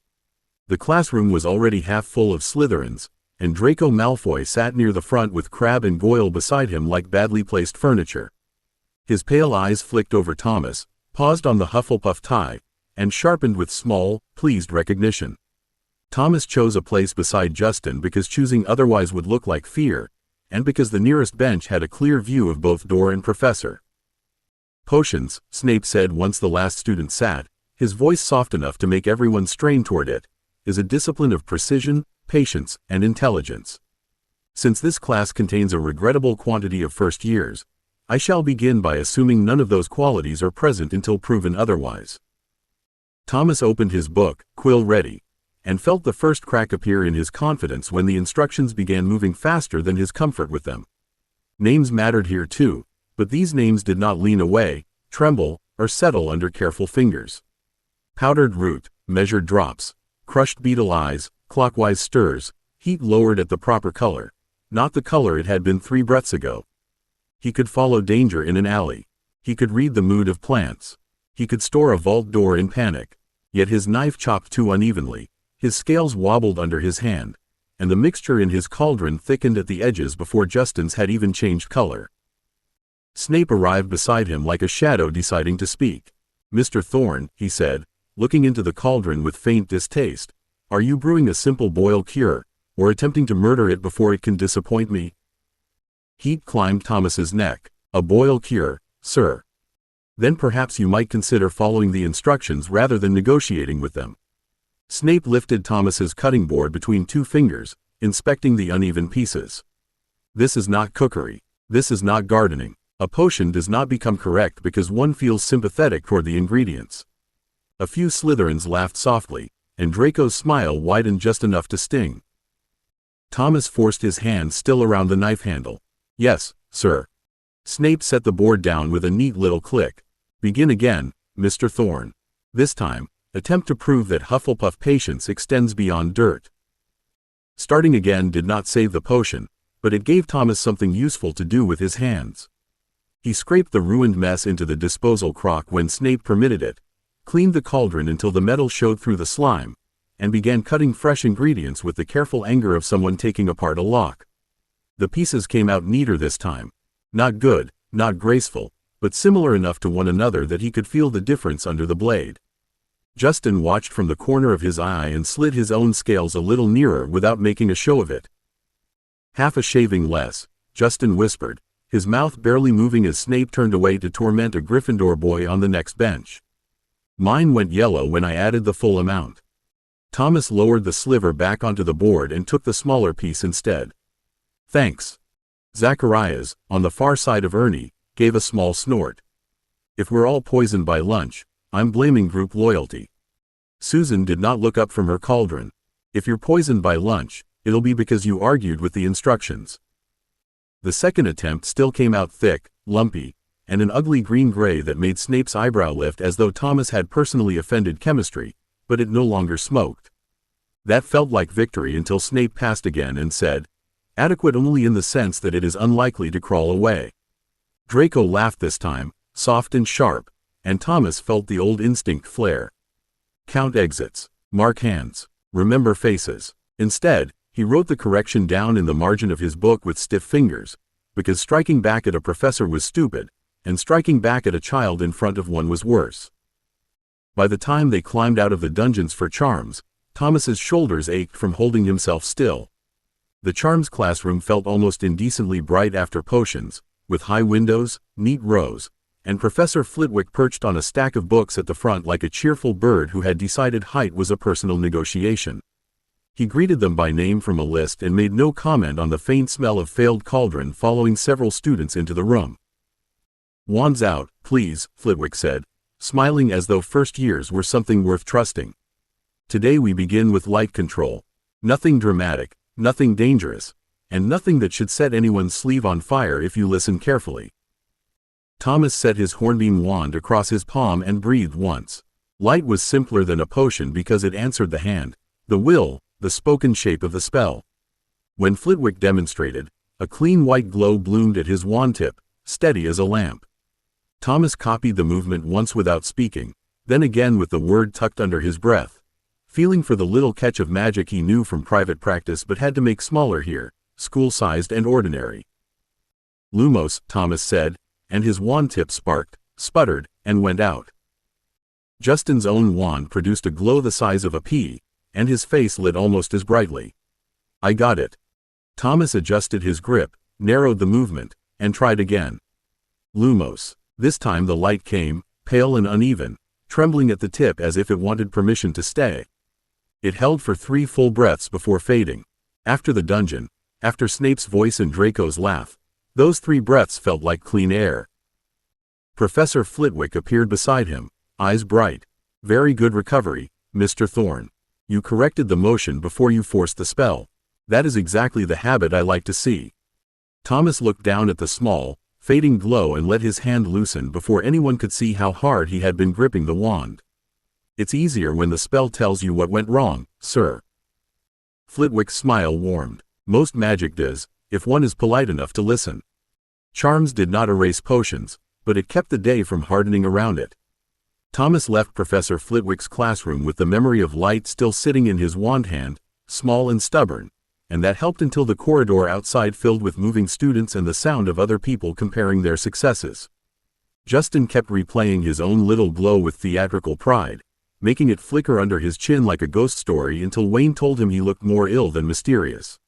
The classroom was already half full of Slytherins, and Draco Malfoy sat near the front with Crabbe and Goyle beside him like badly placed furniture. His pale eyes flicked over Thomas, paused on the Hufflepuff tie, and sharpened with small, pleased recognition. Thomas chose a place beside Justin because choosing otherwise would look like fear, and because the nearest bench had a clear view of both door and professor. Potions, Snape said once the last student sat, his voice soft enough to make everyone strain toward it, is a discipline of precision, patience, and intelligence. Since this class contains a regrettable quantity of first years, I shall begin by assuming none of those qualities are present until proven otherwise. Thomas opened his book, quill ready, and felt the first crack appear in his confidence when the instructions began moving faster than his comfort with them. Names mattered here too, but these names did not lean away, tremble, or settle under careful fingers. Powdered root, measured drops, crushed beetle eyes, clockwise stirs, heat lowered at the proper color, not the color it had been 3 breaths ago. He could follow danger in an alley. He could read the mood of plants. He could store a vault door in panic. Yet his knife chopped too unevenly, his scales wobbled under his hand, and the mixture in his cauldron thickened at the edges before Justin's had even changed color. Snape arrived beside him like a shadow deciding to speak. Mr. Thorne, he said, looking into the cauldron with faint distaste, are you brewing a simple boil cure, or attempting to murder it before it can disappoint me? Heat climbed Thomas's neck. A boil cure, sir. Then perhaps you might consider following the instructions rather than negotiating with them. Snape lifted Thomas's cutting board between 2 fingers, inspecting the uneven pieces. This is not cookery. This is not gardening. A potion does not become correct because one feels sympathetic toward the ingredients. A few Slytherins laughed softly, and Draco's smile widened just enough to sting. Thomas forced his hand still around the knife handle. Yes, sir. Snape set the board down with a neat little click. Begin again, Mr. Thorne. This time, attempt to prove that Hufflepuff patience extends beyond dirt. Starting again did not save the potion, but it gave Thomas something useful to do with his hands. He scraped the ruined mess into the disposal crock when Snape permitted it, cleaned the cauldron until the metal showed through the slime, and began cutting fresh ingredients with the careful anger of someone taking apart a lock. The pieces came out neater this time. Not good, not graceful, but similar enough to one another that he could feel the difference under the blade. Justin watched from the corner of his eye and slid his own scales a little nearer without making a show of it. Half a shaving less, Justin whispered, his mouth barely moving as Snape turned away to torment a Gryffindor boy on the next bench. Mine went yellow when I added the full amount. Thomas lowered the sliver back onto the board and took the smaller piece instead. Thanks. Zacharias, on the far side of Ernie, gave a small snort. If we're all poisoned by lunch, I'm blaming group loyalty. Susan did not look up from her cauldron. If you're poisoned by lunch, it'll be because you argued with the instructions. The second attempt still came out thick, lumpy, and an ugly green-gray that made Snape's eyebrow lift as though Thomas had personally offended chemistry, but it no longer smoked. That felt like victory until Snape passed again and said, adequate only in the sense that it is unlikely to crawl away. Draco laughed this time, soft and sharp, and Thomas felt the old instinct flare. Count exits, mark hands, remember faces. Instead, he wrote the correction down in the margin of his book with stiff fingers, because striking back at a professor was stupid, and striking back at a child in front of one was worse. By the time they climbed out of the dungeons for charms, Thomas's shoulders ached from holding himself still. The charms classroom felt almost indecently bright after potions, with high windows, neat rows, and Professor Flitwick perched on a stack of books at the front like a cheerful bird who had decided height was a personal negotiation. He greeted them by name from a list and made no comment on the faint smell of failed cauldron following several students into the room. Wands out, please, Flitwick said, smiling as though first years were something worth trusting. Today we begin with light control. Nothing dramatic, nothing dangerous, and nothing that should set anyone's sleeve on fire if you listen carefully. Thomas set his hornbeam wand across his palm and breathed once. Light was simpler than a potion because it answered the hand, the will, the spoken shape of the spell. When Flitwick demonstrated, a clean white glow bloomed at his wand tip, steady as a lamp. Thomas copied the movement once without speaking, then again with the word tucked under his breath, feeling for the little catch of magic he knew from private practice but had to make smaller here, school-sized and ordinary. Lumos, Thomas said, and his wand tip sparked, sputtered, and went out. Justin's own wand produced a glow the size of a pea, and his face lit almost as brightly. I got it. Thomas adjusted his grip, narrowed the movement, and tried again. Lumos. This time the light came, pale and uneven, trembling at the tip as if it wanted permission to stay. It held for 3 full breaths before fading. After the dungeon, after Snape's voice and Draco's laugh, those 3 breaths felt like clean air. Professor Flitwick appeared beside him, eyes bright. Very good recovery, Mr. Thorne. You corrected the motion before you forced the spell. That is exactly the habit I like to see. Thomas looked down at the small, fading glow and let his hand loosen before anyone could see how hard he had been gripping the wand. It's easier when the spell tells you what went wrong, sir. Flitwick's smile warmed. Most magic does, if one is polite enough to listen. Charms did not erase potions, but it kept the day from hardening around it. Thomas left Professor Flitwick's classroom with the memory of light still sitting in his wand hand, small and stubborn, and that helped until the corridor outside filled with moving students and the sound of other people comparing their successes. Justin kept replaying his own little glow with theatrical pride, making it flicker under his chin like a ghost story until Wayne told him he looked more ill than mysterious.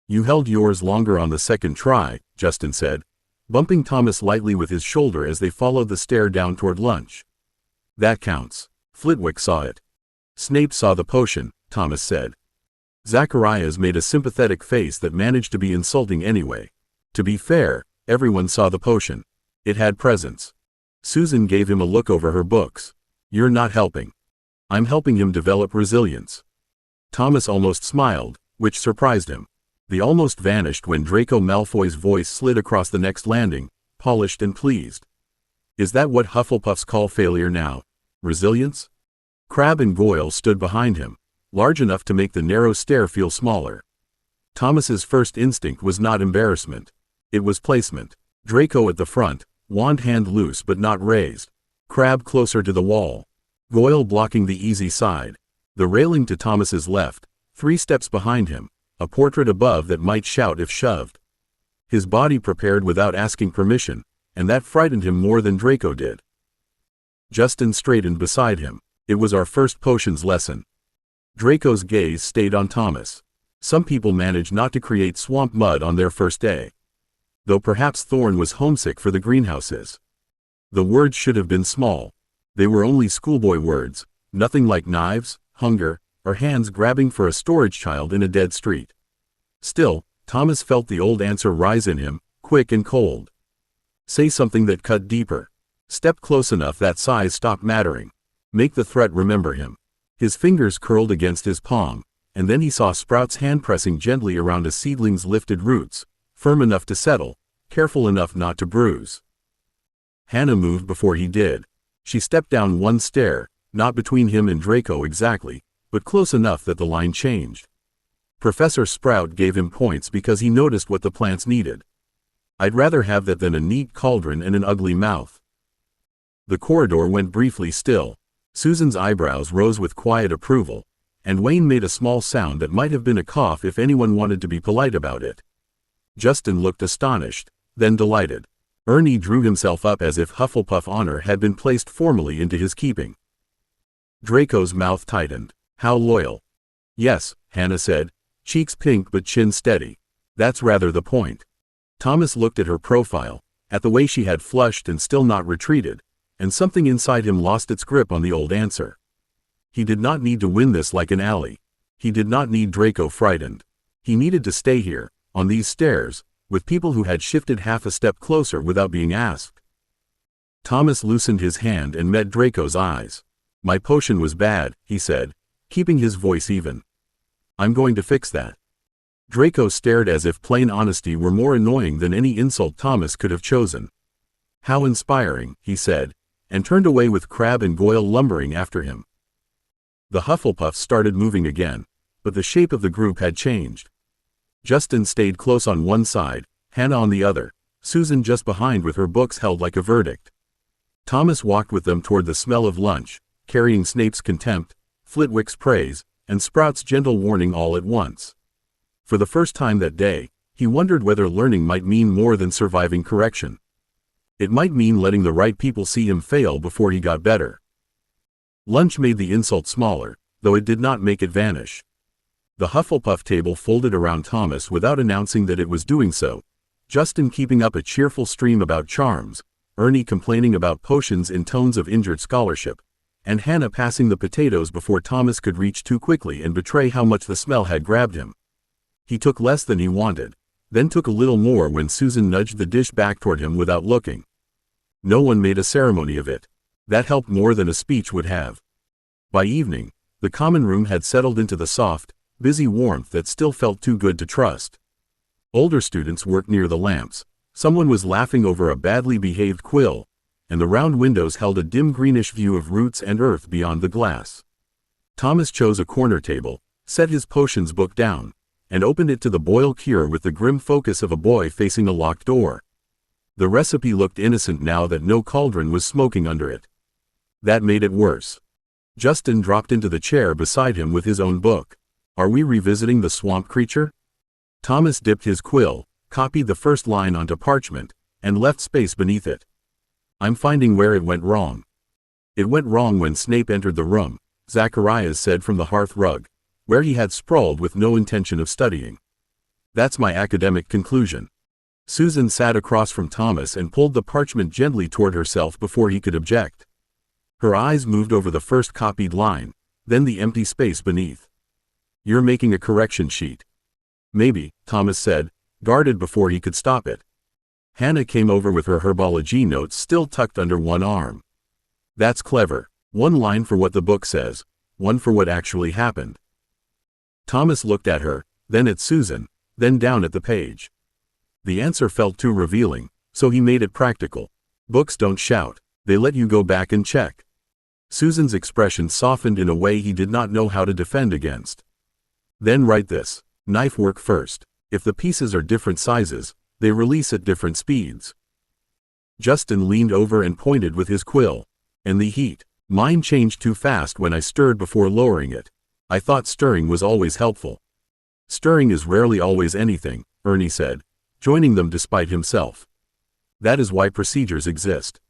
You held yours longer on the second try, Justin said, bumping Thomas lightly with his shoulder as they followed the stair down toward lunch. That counts. Flitwick saw it. Snape saw the potion, Thomas said. Zacharias made a sympathetic face that managed to be insulting anyway. To be fair, everyone saw the potion. It had presence. Susan gave him a look over her books. You're not helping. I'm helping him develop resilience. Thomas almost smiled, which surprised him. They almost vanished when Draco Malfoy's voice slid across the next landing, polished and pleased. Is that what Hufflepuffs call failure now? Resilience? Crabbe and Goyle stood behind him, large enough to make the narrow stair feel smaller. Thomas's first instinct was not embarrassment. It was placement. Draco at the front, wand hand loose but not raised. Crabbe closer to the wall. Goyle blocking the easy side. The railing to Thomas's left, 3 steps behind him, a portrait above that might shout if shoved. His body prepared without asking permission, and that frightened him more than Draco did. Justin straightened beside him. It was our first potions lesson. Draco's gaze stayed on Thomas. Some people manage not to create swamp mud on their first day. Though perhaps Thorne was homesick for the greenhouses. The words should have been small. They were only schoolboy words, nothing like knives, hunger, or hands grabbing for a storage child in a dead street. Still, Thomas felt the old answer rise in him, quick and cold. Say something that cut deeper. Step close enough that size stopped mattering. Make the threat remember him. His fingers curled against his palm, and then he saw Sprout's hand pressing gently around a seedling's lifted roots, firm enough to settle, careful enough not to bruise. Hannah moved before he did. She stepped down one stair, not between him and Draco exactly, but close enough that the line changed. Professor Sprout gave him points because he noticed what the plants needed. I'd rather have that than a neat cauldron and an ugly mouth. The corridor went briefly still. Susan's eyebrows rose with quiet approval, and Wayne made a small sound that might have been a cough if anyone wanted to be polite about it. Justin looked astonished, then delighted. Ernie drew himself up as if Hufflepuff honor had been placed formally into his keeping. Draco's mouth tightened. How loyal. Yes, Hannah said, cheeks pink but chin steady. That's rather the point. Thomas looked at her profile, at the way she had flushed and still not retreated, and something inside him lost its grip on the old answer. He did not need to win this like an alley. He did not need Draco frightened. He needed to stay here, on these stairs, with people who had shifted half a step closer without being asked. Thomas loosened his hand and met Draco's eyes. My potion was bad, he said, keeping his voice even. I'm going to fix that. Draco stared as if plain honesty were more annoying than any insult Thomas could have chosen. How inspiring, he said, and turned away with Crabbe and Goyle lumbering after him. The Hufflepuffs started moving again, but the shape of the group had changed. Justin stayed close on one side, Hannah on the other, Susan just behind with her books held like a verdict. Thomas walked with them toward the smell of lunch, carrying Snape's contempt, Flitwick's praise, and Sprout's gentle warning all at once. For the first time that day, he wondered whether learning might mean more than surviving correction. It might mean letting the right people see him fail before he got better. Lunch made the insult smaller, though it did not make it vanish. The Hufflepuff table folded around Thomas without announcing that it was doing so, Justin keeping up a cheerful stream about charms, Ernie complaining about potions in tones of injured scholarship, and Hannah passing the potatoes before Thomas could reach too quickly and betray how much the smell had grabbed him. He took less than he wanted, then took a little more when Susan nudged the dish back toward him without looking. No one made a ceremony of it. That helped more than a speech would have. By evening, the common room had settled into the soft, busy warmth that still felt too good to trust. Older students worked near the lamps, someone was laughing over a badly behaved quill, and the round windows held a dim greenish view of roots and earth beyond the glass. Thomas chose a corner table, set his potions book down, and opened it to the boil cure with the grim focus of a boy facing a locked door. The recipe looked innocent now that no cauldron was smoking under it. That made it worse. Justin dropped into the chair beside him with his own book. Are we revisiting the swamp creature? Thomas dipped his quill, copied the first line onto parchment, and left space beneath it. I'm finding where it went wrong. It went wrong when Snape entered the room, Zacharias said from the hearth rug, where he had sprawled with no intention of studying. That's my academic conclusion. Susan sat across from Thomas and pulled the parchment gently toward herself before he could object. Her eyes moved over the first copied line, then the empty space beneath. You're making a correction sheet. Maybe, Thomas said, guarded before he could stop it. Hannah came over with her herbology notes still tucked under one arm. That's clever. One line for what the book says, one for what actually happened. Thomas looked at her, then at Susan, then down at the page. The answer felt too revealing, so he made it practical. Books don't shout, they let you go back and check. Susan's expression softened in a way he did not know how to defend against. Then write this. Knife work first. If the pieces are different sizes, they release at different speeds. Justin leaned over and pointed with his quill. And the heat. Mine changed too fast when I stirred before lowering it. I thought stirring was always helpful. Stirring is rarely always anything, Ernie said, joining them despite himself. That is why procedures exist.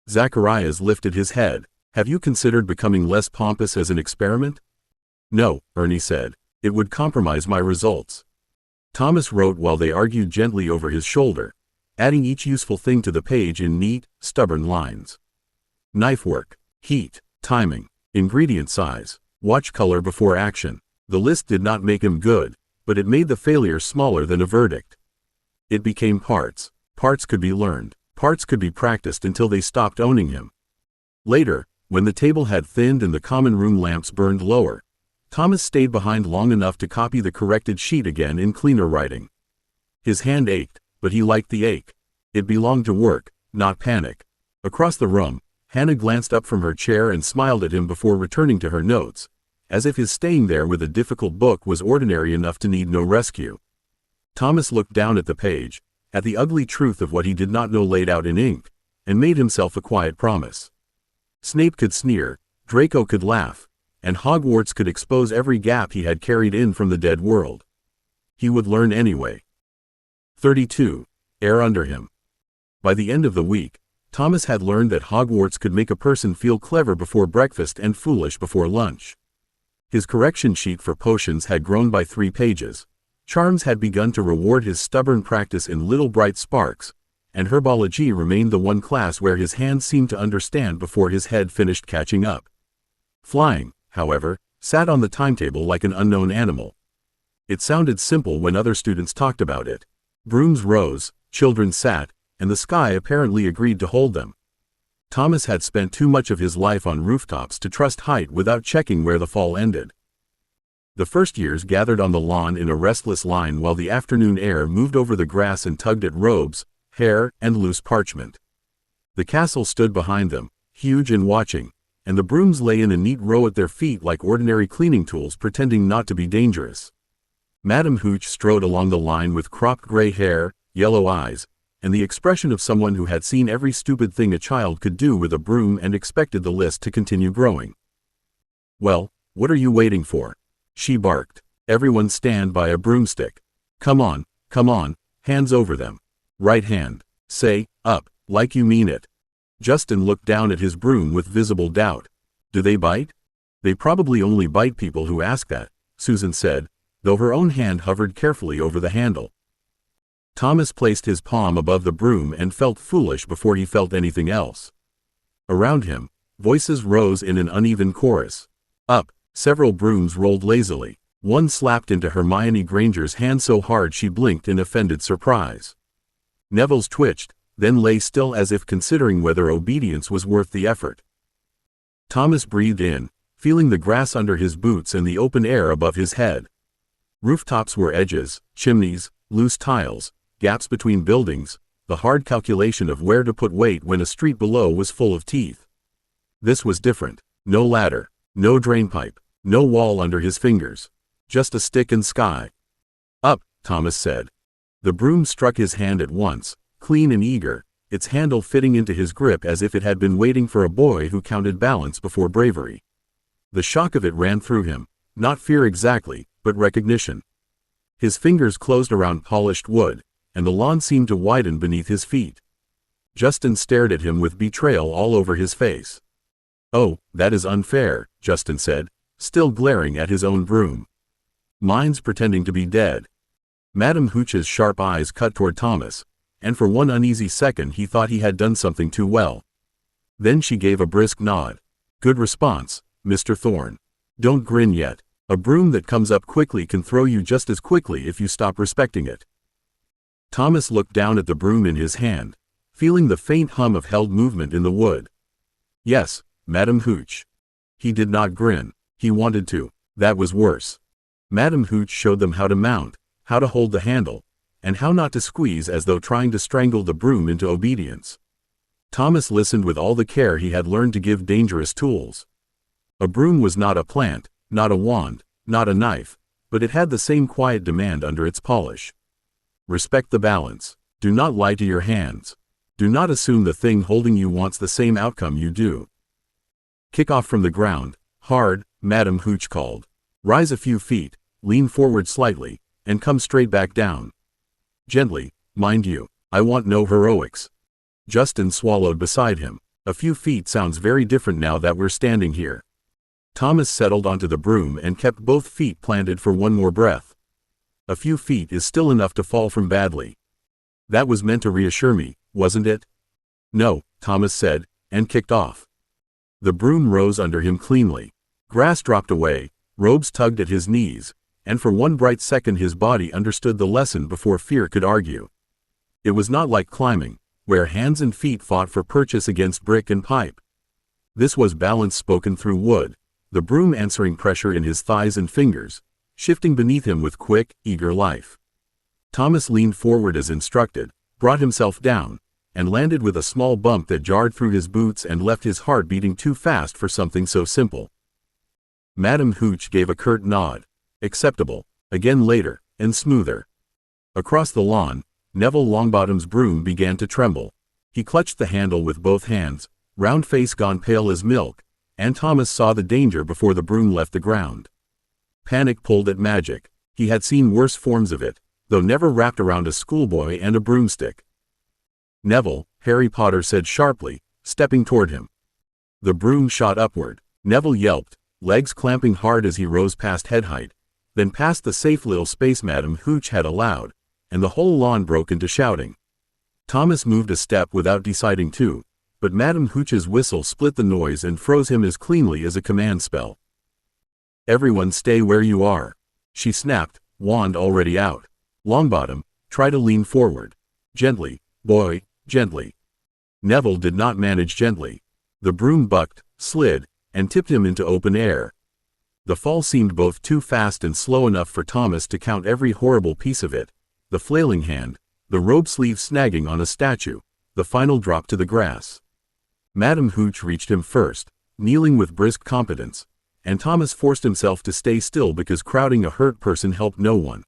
Zacharias lifted his head. Have you considered becoming less pompous as an experiment? No, Ernie said. It would compromise my results. Thomas wrote while they argued gently over his shoulder, adding each useful thing to the page in neat, stubborn lines. Knife work, heat, timing, ingredient size, watch color before action. The list did not make him good, but it made the failure smaller than a verdict. It became parts. Parts could be learned. Parts could be practiced until they stopped owning him. Later, when the table had thinned and the common room lamps burned lower, Thomas stayed behind long enough to copy the corrected sheet again in cleaner writing. His hand ached, but he liked the ache. It belonged to work, not panic. Across the room, Hannah glanced up from her chair and smiled at him before returning to her notes, as if his staying there with a difficult book was ordinary enough to need no rescue. Thomas looked down at the page, at the ugly truth of what he did not know laid out in ink, and made himself a quiet promise. Snape could sneer, Draco could laugh, and Hogwarts could expose every gap he had carried in from the dead world. He would learn anyway. 32. Air under him. By the end of the week, Thomas had learned that Hogwarts could make a person feel clever before breakfast and foolish before lunch. His correction sheet for potions had grown by 3 pages, charms had begun to reward his stubborn practice in little bright sparks, and herbology remained the one class where his hands seemed to understand before his head finished catching up. Flying, however, sat on the timetable like an unknown animal. It sounded simple when other students talked about it. Brooms rose, children sat, and the sky apparently agreed to hold them. Thomas had spent too much of his life on rooftops to trust height without checking where the fall ended. The first years gathered on the lawn in a restless line while the afternoon air moved over the grass and tugged at robes, hair, and loose parchment. The castle stood behind them, huge and watching, and the brooms lay in a neat row at their feet like ordinary cleaning tools pretending not to be dangerous. Madame Hooch strode along the line with cropped gray hair, yellow eyes, and the expression of someone who had seen every stupid thing a child could do with a broom and expected the list to continue growing. Well, what are you waiting for? She barked. Everyone stand by a broomstick. Come on, hands over them. Right hand. Say, up, like you mean it. Justin looked down at his broom with visible doubt. Do they bite? They probably only bite people who ask that, Susan said, though her own hand hovered carefully over the handle. Thomas placed his palm above the broom and felt foolish before he felt anything else. Around him, voices rose in an uneven chorus. Up, several brooms rolled lazily. One slapped into Hermione Granger's hand so hard she blinked in offended surprise. Neville's twitched, then lay still as if considering whether obedience was worth the effort. Thomas breathed in, feeling the grass under his boots and the open air above his head. Rooftops were edges, chimneys, loose tiles, gaps between buildings, the hard calculation of where to put weight when a street below was full of teeth. This was different. No ladder, no drainpipe, no wall under his fingers. Just a stick and sky. Up, Thomas said. The broom struck his hand at once, clean and eager, its handle fitting into his grip as if it had been waiting for a boy who counted balance before bravery. The shock of it ran through him, not fear exactly, but recognition. His fingers closed around polished wood, and the lawn seemed to widen beneath his feet. Justin stared at him with betrayal all over his face. Oh, that is unfair, Justin said, still glaring at his own broom. Mine's pretending to be dead. Madame Hooch's sharp eyes cut toward Thomas, and for one uneasy second he thought he had done something too well. Then she gave a brisk nod. Good response, Mr. Thorne. Don't grin yet. A broom that comes up quickly can throw you just as quickly if you stop respecting it. Thomas looked down at the broom in his hand, feeling the faint hum of held movement in the wood. Yes, Madam Hooch. He did not grin. He wanted to. That was worse. Madam Hooch showed them how to mount, how to hold the handle, and how not to squeeze as though trying to strangle the broom into obedience. Thomas listened with all the care he had learned to give dangerous tools. A broom was not a plant, not a wand, not a knife, but it had the same quiet demand under its polish. Respect the balance. Do not lie to your hands. Do not assume the thing holding you wants the same outcome you do. Kick off from the ground, hard, Madam Hooch called. Rise a few feet, lean forward slightly, and come straight back down. Gently, mind you. I want no heroics. Justin swallowed beside him. A few feet sounds very different now that we're standing here. Thomas settled onto the broom and kept both feet planted for one more breath. A few feet is still enough to fall from badly. That was meant to reassure me, wasn't it? No, Thomas said, and kicked off. The broom rose under him cleanly. Grass dropped away, robes tugged at his knees, and for one bright second his body understood the lesson before fear could argue. It was not like climbing, where hands and feet fought for purchase against brick and pipe. This was balance spoken through wood, the broom answering pressure in his thighs and fingers, shifting beneath him with quick, eager life. Thomas leaned forward as instructed, brought himself down, and landed with a small bump that jarred through his boots and left his heart beating too fast for something so simple. Madam Hooch gave a curt nod. Acceptable. Again later, and smoother. Across the lawn, Neville Longbottom's broom began to tremble. He clutched the handle with both hands, round face gone pale as milk, and Thomas saw the danger before the broom left the ground. Panic pulled at magic. He had seen worse forms of it, though never wrapped around a schoolboy and a broomstick. Neville, Harry Potter said sharply, stepping toward him. The broom shot upward. Neville yelped, legs clamping hard as he rose past head height, then past the safe little space Madam Hooch had allowed, and the whole lawn broke into shouting. Thomas moved a step without deciding to, but Madam Hooch's whistle split the noise and froze him as cleanly as a command spell. Everyone stay where you are. She snapped, wand already out. Longbottom, try to lean forward. Gently, boy, gently. Neville did not manage gently. The broom bucked, slid, and tipped him into open air. The fall seemed both too fast and slow enough for Thomas to count every horrible piece of it, the flailing hand, the robe sleeve snagging on a statue, the final drop to the grass. Madam Hooch reached him first, kneeling with brisk competence, and Thomas forced himself to stay still because crowding a hurt person helped no one.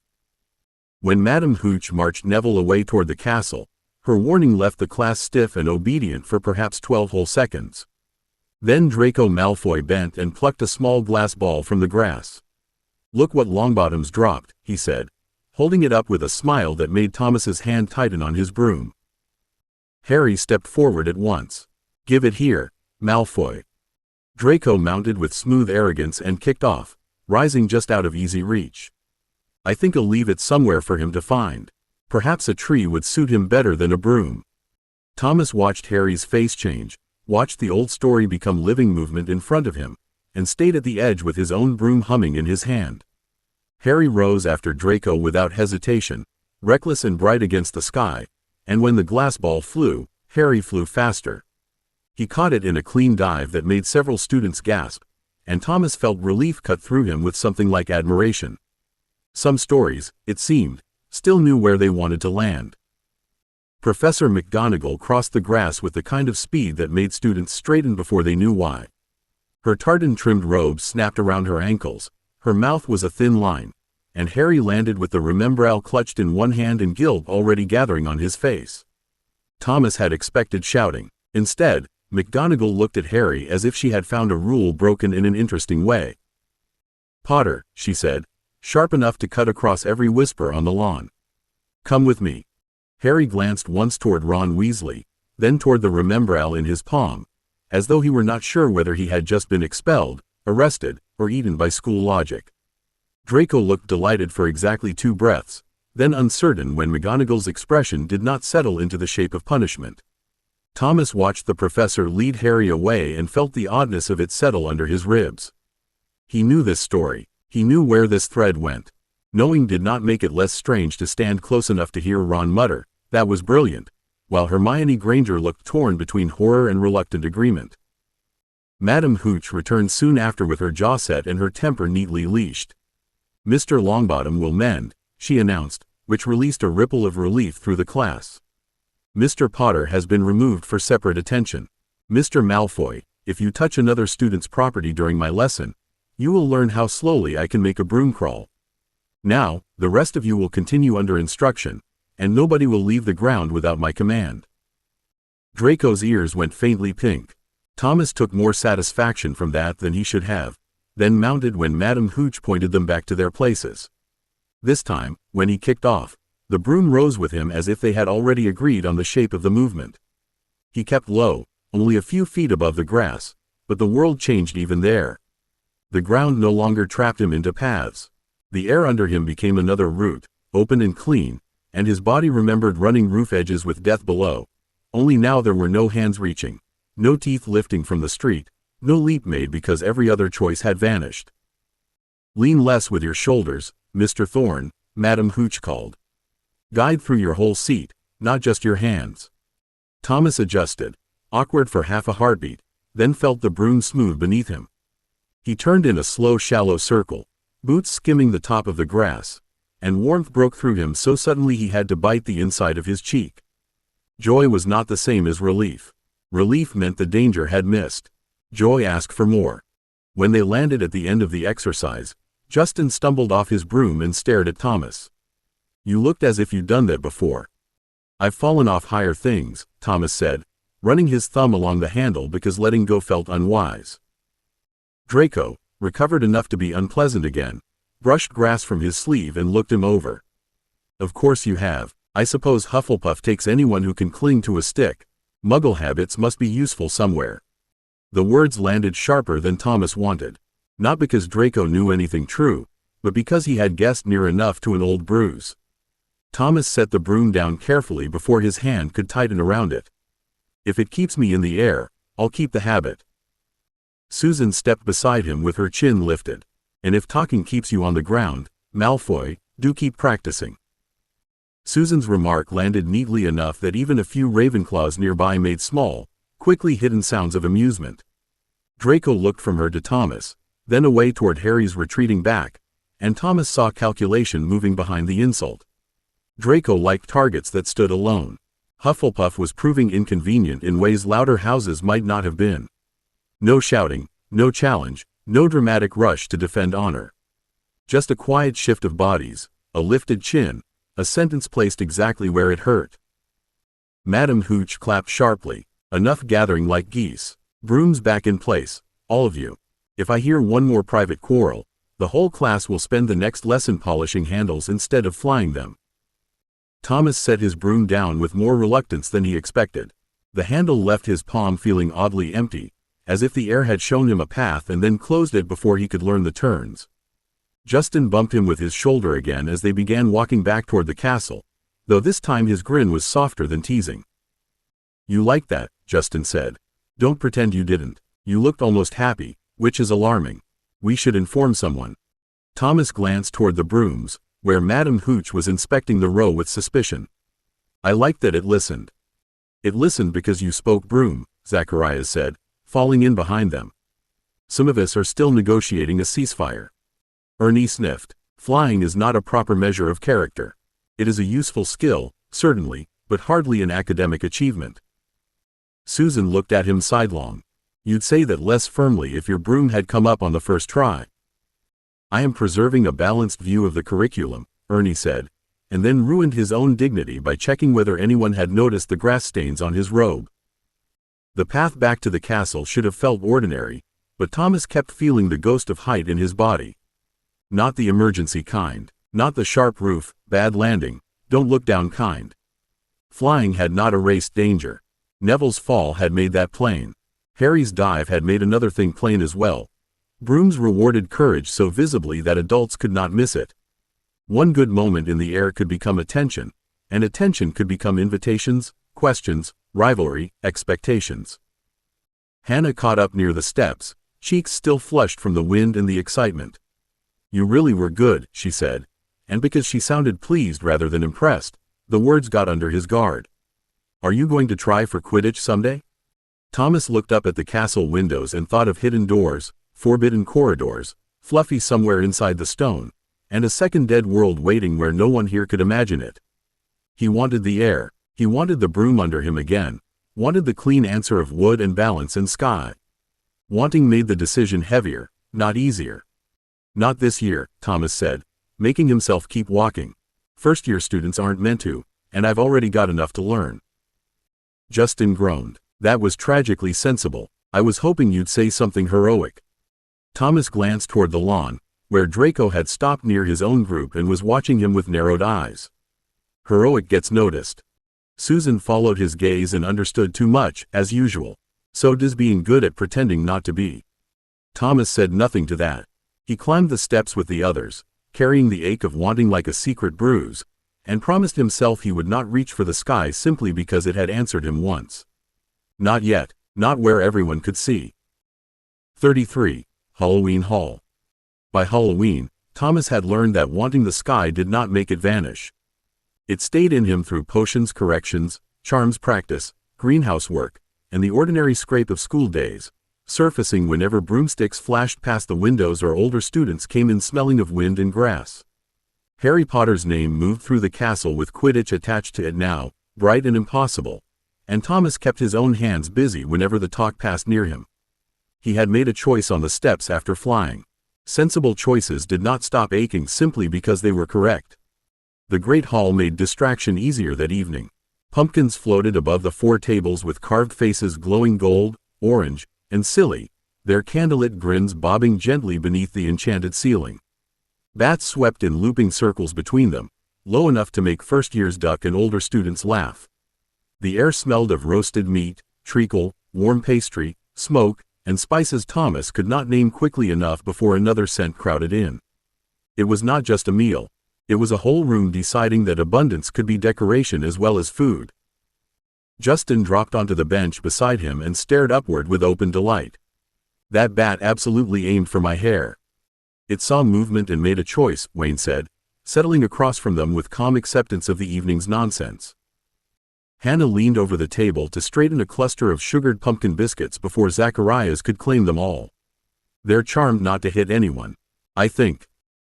When Madam Hooch marched Neville away toward the castle, her warning left the class stiff and obedient for perhaps 12 whole seconds. Then Draco Malfoy bent and plucked a small glass ball from the grass. Look what Longbottom's dropped, he said, holding it up with a smile that made Thomas's hand tighten on his broom. Harry stepped forward at once. Give it here, Malfoy. Draco mounted with smooth arrogance and kicked off, rising just out of easy reach. I think I'll leave it somewhere for him to find. Perhaps a tree would suit him better than a broom. Thomas watched Harry's face change, watched the old story become living movement in front of him, and stayed at the edge with his own broom humming in his hand. Harry rose after Draco without hesitation, reckless and bright against the sky, and when the glass ball flew, Harry flew faster. He caught it in a clean dive that made several students gasp, and Thomas felt relief cut through him with something like admiration. Some stories, it seemed, still knew where they wanted to land. Professor McGonagall crossed the grass with the kind of speed that made students straighten before they knew why. Her tartan-trimmed robe snapped around her ankles, her mouth was a thin line, and Harry landed with the Remembrall clutched in one hand and guilt already gathering on his face. Thomas had expected shouting. Instead, McGonagall looked at Harry as if she had found a rule broken in an interesting way. Potter, she said, sharp enough to cut across every whisper on the lawn. Come with me. Harry glanced once toward Ron Weasley, then toward the Remembrall in his palm, as though he were not sure whether he had just been expelled, arrested, or eaten by school logic. Draco looked delighted for exactly 2 breaths, then uncertain when McGonagall's expression did not settle into the shape of punishment. Thomas watched the professor lead Harry away and felt the oddness of it settle under his ribs. He knew this story. He knew where this thread went. Knowing did not make it less strange to stand close enough to hear Ron mutter, "That was brilliant," while Hermione Granger looked torn between horror and reluctant agreement. Madame Hooch returned soon after with her jaw set and her temper neatly leashed. "Mr. Longbottom will mend," she announced, which released a ripple of relief through the class. "Mr. Potter has been removed for separate attention. Mr. Malfoy, if you touch another student's property during my lesson, you will learn how slowly I can make a broom crawl. Now, the rest of you will continue under instruction, and nobody will leave the ground without my command." Draco's ears went faintly pink. Thomas took more satisfaction from that than he should have, then mounted when Madame Hooch pointed them back to their places. This time, when he kicked off, the broom rose with him as if they had already agreed on the shape of the movement. He kept low, only a few feet above the grass, but the world changed even there. The ground no longer trapped him into paths. The air under him became another route, open and clean, and his body remembered running roof edges with death below. Only now there were no hands reaching, no teeth lifting from the street, no leap made because every other choice had vanished. "Lean less with your shoulders, Mr. Thorne," Madame Hooch called. "Guide through your whole seat, not just your hands." Thomas adjusted, awkward for half a heartbeat, then felt the broom smooth beneath him. He turned in a slow shallow circle, boots skimming the top of the grass, and warmth broke through him so suddenly he had to bite the inside of his cheek. Joy was not the same as relief. Relief meant the danger had missed. Joy asked for more. When they landed at the end of the exercise, Justin stumbled off his broom and stared at Thomas. "You looked as if you'd done that before." "I've fallen off higher things," Thomas said, running his thumb along the handle because letting go felt unwise. Draco, recovered enough to be unpleasant again, brushed grass from his sleeve and looked him over. "Of course you have. I suppose Hufflepuff takes anyone who can cling to a stick. Muggle habits must be useful somewhere." The words landed sharper than Thomas wanted. Not because Draco knew anything true, but because he had guessed near enough to an old bruise. Thomas set the broom down carefully before his hand could tighten around it. "If it keeps me in the air, I'll keep the habit." Susan stepped beside him with her chin lifted. "And if talking keeps you on the ground, Malfoy, do keep practicing." Susan's remark landed neatly enough that even a few Ravenclaws nearby made small, quickly hidden sounds of amusement. Draco looked from her to Thomas, then away toward Harry's retreating back, and Thomas saw calculation moving behind the insult. Draco liked targets that stood alone. Hufflepuff was proving inconvenient in ways louder houses might not have been. No shouting, no challenge, no dramatic rush to defend honor. Just a quiet shift of bodies, a lifted chin, a sentence placed exactly where it hurt. Madame Hooch clapped sharply. "Enough gathering like geese. Brooms back in place, all of you. If I hear one more private quarrel, the whole class will spend the next lesson polishing handles instead of flying them." Thomas set his broom down with more reluctance than he expected. The handle left his palm feeling oddly empty, as if the air had shown him a path and then closed it before he could learn the turns. Justin bumped him with his shoulder again as they began walking back toward the castle, though this time his grin was softer than teasing. "You like that," Justin said. "Don't pretend you didn't. You looked almost happy, which is alarming. We should inform someone." Thomas glanced toward the brooms, where Madame Hooch was inspecting the row with suspicion. "I liked that it listened." "It listened because you spoke broom," Zacharias said, falling in behind them. "Some of us are still negotiating a ceasefire." Ernie sniffed. "Flying is not a proper measure of character. It is a useful skill, certainly, but hardly an academic achievement." Susan looked at him sidelong. "You'd say that less firmly if your broom had come up on the first try." "I am preserving a balanced view of the curriculum," Ernie said, and then ruined his own dignity by checking whether anyone had noticed the grass stains on his robe. The path back to the castle should have felt ordinary, but Thomas kept feeling the ghost of height in his body. Not the emergency kind, not the sharp roof, bad landing, don't look down kind. Flying had not erased danger. Neville's fall had made that plain. Harry's dive had made another thing plain as well. Brooms rewarded courage so visibly that adults could not miss it. One good moment in the air could become attention, and attention could become invitations, questions, rivalry, expectations. Hannah caught up near the steps, cheeks still flushed from the wind and the excitement. You really were good, she said, and because she sounded pleased rather than impressed, the words got under his guard. Are you going to try for Quidditch someday? Thomas looked up at the castle windows and thought of hidden doors, forbidden corridors, Fluffy somewhere inside the stone, and a second dead world waiting where no one here could imagine it. He wanted the air, he wanted the broom under him again, wanted the clean answer of wood and balance and sky. Wanting made the decision heavier, not easier. Not this year, Thomas said, making himself keep walking. First-year students aren't meant to, and I've already got enough to learn. Justin groaned. That was tragically sensible. I was hoping you'd say something heroic. Thomas glanced toward the lawn, where Draco had stopped near his own group and was watching him with narrowed eyes. Heroic gets noticed. Susan followed his gaze and understood too much, as usual. So does being good at pretending not to be. Thomas said nothing to that. He climbed the steps with the others, carrying the ache of wanting like a secret bruise, and promised himself he would not reach for the sky simply because it had answered him once. Not yet, not where everyone could see. 33. Halloween Hall. By Halloween, Thomas had learned that wanting the sky did not make it vanish. It stayed in him through potions corrections, charms practice, greenhouse work, and the ordinary scrape of school days, surfacing whenever broomsticks flashed past the windows or older students came in smelling of wind and grass. Harry Potter's name moved through the castle with Quidditch attached to it now, bright and impossible, and Thomas kept his own hands busy whenever the talk passed near him. He had made a choice on the steps after flying. Sensible choices did not stop aching simply because they were correct. The Great Hall made distraction easier that evening. Pumpkins floated above the 4 tables with carved faces glowing gold, orange, and silly, their candlelit grins bobbing gently beneath the enchanted ceiling. Bats swept in looping circles between them, low enough to make first-years duck and older students laugh. The air smelled of roasted meat, treacle, warm pastry, smoke, and spices Thomas could not name quickly enough before another scent crowded in. It was not just a meal. It was a whole room deciding that abundance could be decoration as well as food. Justin dropped onto the bench beside him and stared upward with open delight. That bat absolutely aimed for my hair. It saw movement and made a choice, Wayne said, settling across from them with calm acceptance of the evening's nonsense. Hannah leaned over the table to straighten a cluster of sugared pumpkin biscuits before Zacharias could claim them all. They're charmed not to hit anyone. I think.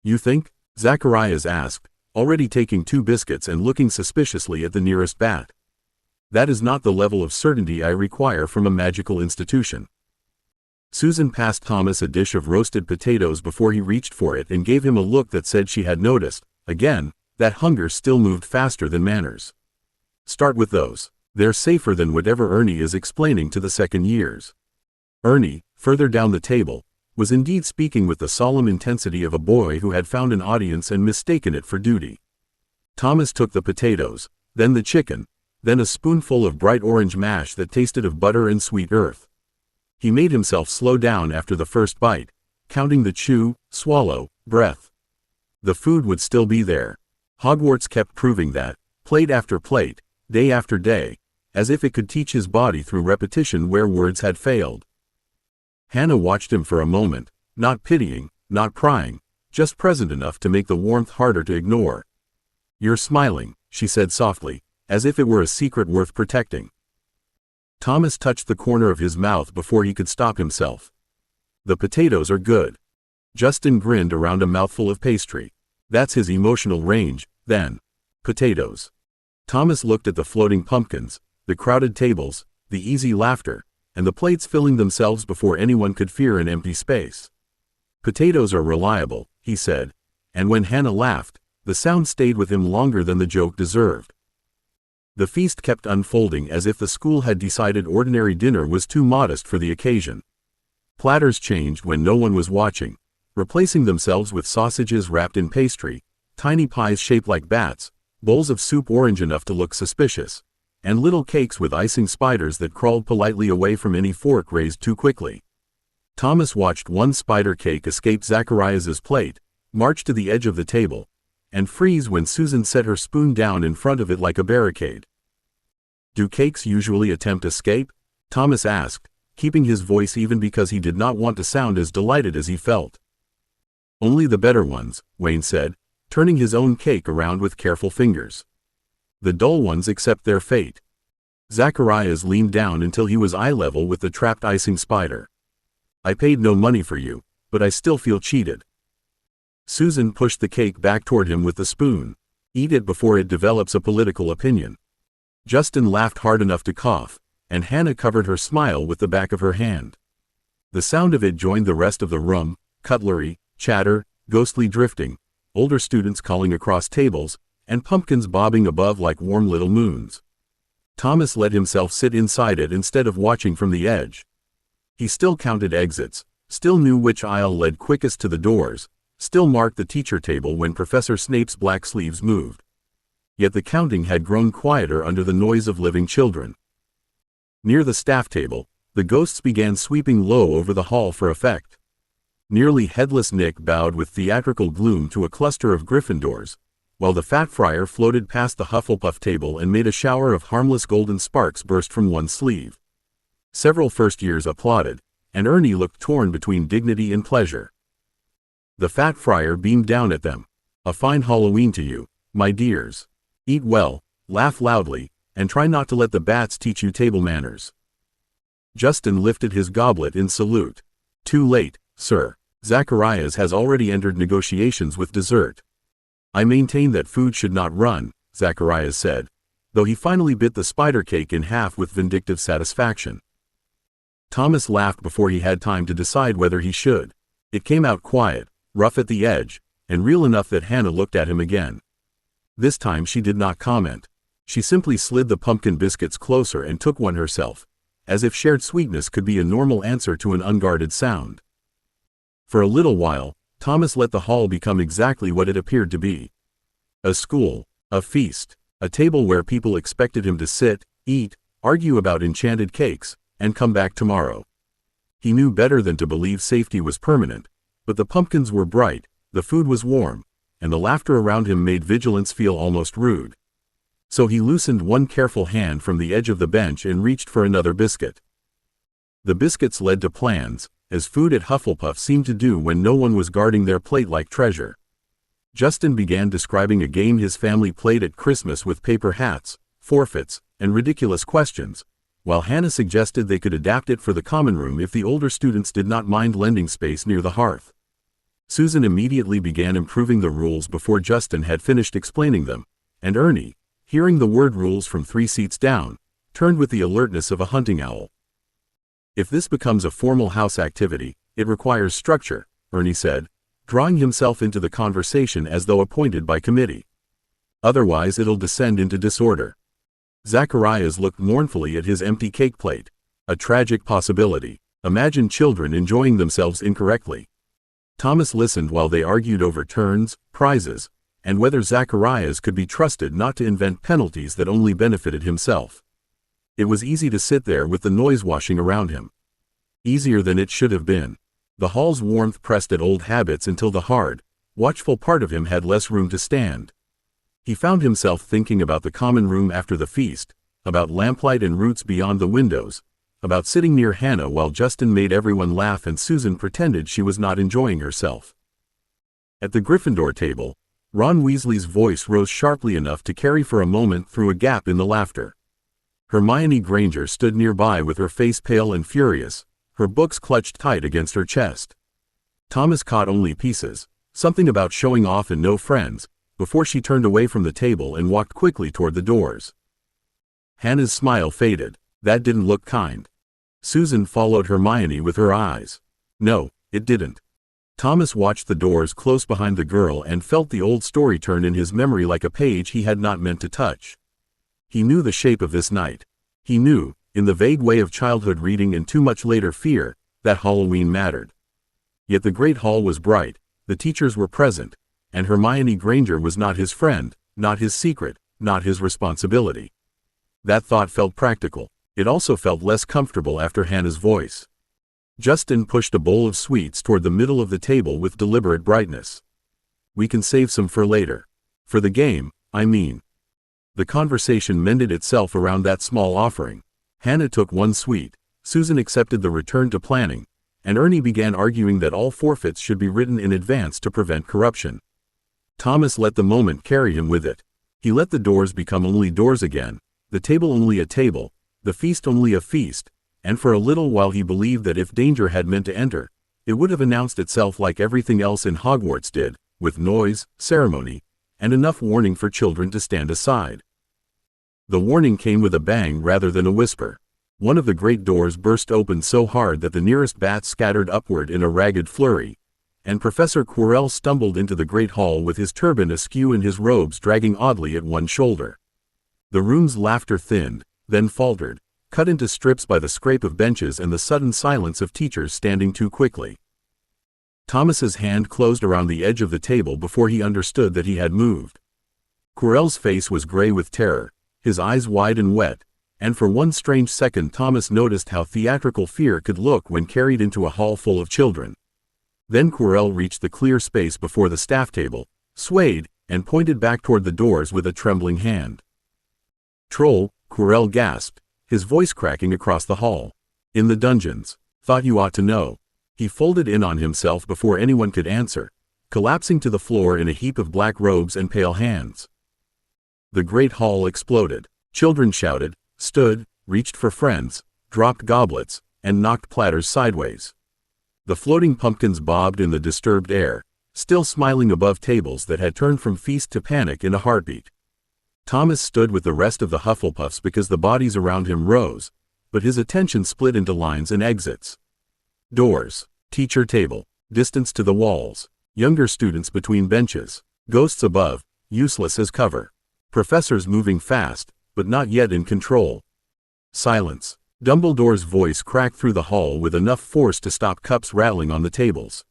You think? Zacharias asked, already taking 2 biscuits and looking suspiciously at the nearest bat. That is not the level of certainty I require from a magical institution. Susan passed Thomas a dish of roasted potatoes before he reached for it and gave him a look that said she had noticed, again, that hunger still moved faster than manners. Start with those. They're safer than whatever Ernie is explaining to the second years. Ernie, further down the table, was indeed speaking with the solemn intensity of a boy who had found an audience and mistaken it for duty. Thomas took the potatoes, then the chicken, then a spoonful of bright orange mash that tasted of butter and sweet earth. He made himself slow down after the first bite, counting the chew, swallow, breath. The food would still be there. Hogwarts kept proving that, plate after plate, day after day, as if it could teach his body through repetition where words had failed. Hannah watched him for a moment, not pitying, not prying, just present enough to make the warmth harder to ignore. You're smiling, she said softly, as if it were a secret worth protecting. Thomas touched the corner of his mouth before he could stop himself. The potatoes are good. Justin grinned around a mouthful of pastry. That's his emotional range, then. Potatoes. Thomas looked at the floating pumpkins, the crowded tables, the easy laughter, and the plates filling themselves before anyone could fear an empty space. Potatoes are reliable, he said, and when Hannah laughed, the sound stayed with him longer than the joke deserved. The feast kept unfolding as if the school had decided ordinary dinner was too modest for the occasion. Platters changed when no one was watching, replacing themselves with sausages wrapped in pastry, tiny pies shaped like bats, bowls of soup orange enough to look suspicious, and little cakes with icing spiders that crawled politely away from any fork raised too quickly. Thomas watched one spider cake escape Zacharias's plate, march to the edge of the table, and freeze when Susan set her spoon down in front of it like a barricade. Do cakes usually attempt escape? Thomas asked, keeping his voice even because he did not want to sound as delighted as he felt. Only the better ones, Wayne said, turning his own cake around with careful fingers. The dull ones accept their fate. Zacharias leaned down until he was eye level with the trapped icing spider. I paid no money for you, but I still feel cheated. Susan pushed the cake back toward him with the spoon. Eat it before it develops a political opinion. Justin laughed hard enough to cough, and Hannah covered her smile with the back of her hand. The sound of it joined the rest of the room, cutlery, chatter, ghostly drifting, older students calling across tables, and pumpkins bobbing above like warm little moons. Thomas let himself sit inside it instead of watching from the edge. He still counted exits, still knew which aisle led quickest to the doors, still marked the teacher table when Professor Snape's black sleeves moved. Yet the counting had grown quieter under the noise of living children. Near the staff table, the ghosts began sweeping low over the hall for effect. Nearly headless Nick bowed with theatrical gloom to a cluster of Gryffindors, while the Fat Friar floated past the Hufflepuff table and made a shower of harmless golden sparks burst from one sleeve. Several first-years applauded, and Ernie looked torn between dignity and pleasure. The Fat Friar beamed down at them. A fine Halloween to you, my dears. Eat well, laugh loudly, and try not to let the bats teach you table manners. Justin lifted his goblet in salute. Too late, sir. Zacharias has already entered negotiations with dessert. I maintain that food should not run, Zacharias said, though he finally bit the spider cake in half with vindictive satisfaction. Thomas laughed before he had time to decide whether he should. It came out quiet, rough at the edge, and real enough that Hannah looked at him again. This time she did not comment. She simply slid the pumpkin biscuits closer and took one herself, as if shared sweetness could be a normal answer to an unguarded sound. For a little while, Thomas let the hall become exactly what it appeared to be. A school, a feast, a table where people expected him to sit, eat, argue about enchanted cakes, and come back tomorrow. He knew better than to believe safety was permanent, but the pumpkins were bright, the food was warm, and the laughter around him made vigilance feel almost rude. So he loosened one careful hand from the edge of the bench and reached for another biscuit. The biscuits led to plans, as food at Hufflepuff seemed to do when no one was guarding their plate like treasure. Justin began describing a game his family played at Christmas with paper hats, forfeits, and ridiculous questions, while Hannah suggested they could adapt it for the common room if the older students did not mind lending space near the hearth. Susan immediately began improving the rules before Justin had finished explaining them, and Ernie, hearing the word rules from 3 seats down, turned with the alertness of a hunting owl. If this becomes a formal house activity, it requires structure, Ernie said, drawing himself into the conversation as though appointed by committee. Otherwise it'll descend into disorder. Zacharias looked mournfully at his empty cake plate. A tragic possibility. Imagine children enjoying themselves incorrectly. Thomas listened while they argued over turns, prizes, and whether Zacharias could be trusted not to invent penalties that only benefited himself. It was easy to sit there with the noise washing around him. Easier than it should have been. The hall's warmth pressed at old habits until the hard, watchful part of him had less room to stand. He found himself thinking about the common room after the feast, about lamplight and roots beyond the windows, about sitting near Hannah while Justin made everyone laugh and Susan pretended she was not enjoying herself. At the Gryffindor table, Ron Weasley's voice rose sharply enough to carry for a moment through a gap in the laughter. Hermione Granger stood nearby with her face pale and furious, her books clutched tight against her chest. Thomas caught only pieces, something about showing off and no friends, before she turned away from the table and walked quickly toward the doors. Hannah's smile faded. That didn't look kind. Susan followed Hermione with her eyes. No, it didn't. Thomas watched the doors close behind the girl and felt the old story turn in his memory like a page he had not meant to touch. He knew the shape of this night. He knew, in the vague way of childhood reading and too much later fear, that Halloween mattered. Yet the Great Hall was bright, the teachers were present, and Hermione Granger was not his friend, not his secret, not his responsibility. That thought felt practical. It also felt less comfortable after Hannah's voice. Justin pushed a bowl of sweets toward the middle of the table with deliberate brightness. We can save some for later. For the game, I mean. The conversation mended itself around that small offering. Hannah took one sweet, Susan accepted the return to planning, and Ernie began arguing that all forfeits should be written in advance to prevent corruption. Thomas let the moment carry him with it. He let the doors become only doors again, the table only a table, the feast only a feast, and for a little while he believed that if danger had meant to enter, it would have announced itself like everything else in Hogwarts did, with noise, ceremony, and enough warning for children to stand aside. The warning came with a bang rather than a whisper. One of the great doors burst open so hard that the nearest bats scattered upward in a ragged flurry, and Professor Quirrell stumbled into the great hall with his turban askew and his robes dragging oddly at one shoulder. The room's laughter thinned, then faltered, cut into strips by the scrape of benches and the sudden silence of teachers standing too quickly. Thomas's hand closed around the edge of the table before he understood that he had moved. Quirrell's face was gray with terror, his eyes wide and wet, and for one strange second Thomas noticed how theatrical fear could look when carried into a hall full of children. Then Quirrell reached the clear space before the staff table, swayed, and pointed back toward the doors with a trembling hand. "Troll," Quirrell gasped, his voice cracking across the hall. "In the dungeons. Thought you ought to know." He folded in on himself before anyone could answer, collapsing to the floor in a heap of black robes and pale hands. The great hall exploded. Children shouted, stood, reached for friends, dropped goblets, and knocked platters sideways. The floating pumpkins bobbed in the disturbed air, still smiling above tables that had turned from feast to panic in a heartbeat. Thomas stood with the rest of the Hufflepuffs because the bodies around him rose, but his attention split into lines and exits. Doors, teacher table, distance to the walls, younger students between benches, ghosts above, useless as cover. Professors moving fast, but not yet in control. Silence. Dumbledore's voice cracked through the hall with enough force to stop cups rattling on the tables.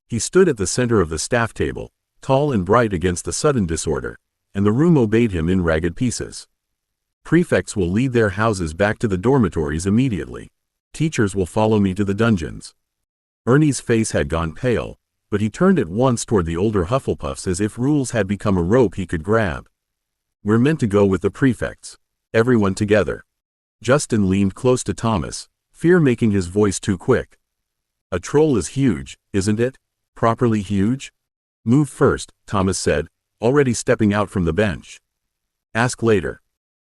He stood at the center of the staff table, tall and bright against the sudden disorder, and the room obeyed him in ragged pieces. Prefects will lead their houses back to the dormitories immediately. Teachers will follow me to the dungeons. Ernie's face had gone pale, but he turned at once toward the older Hufflepuffs as if rules had become a rope he could grab. "We're meant to go with the prefects. Everyone together." Justin leaned close to Thomas, fear making his voice too quick. "A troll is huge, isn't it? Properly huge?" "Move first," Thomas said, already stepping out from the bench. "Ask later."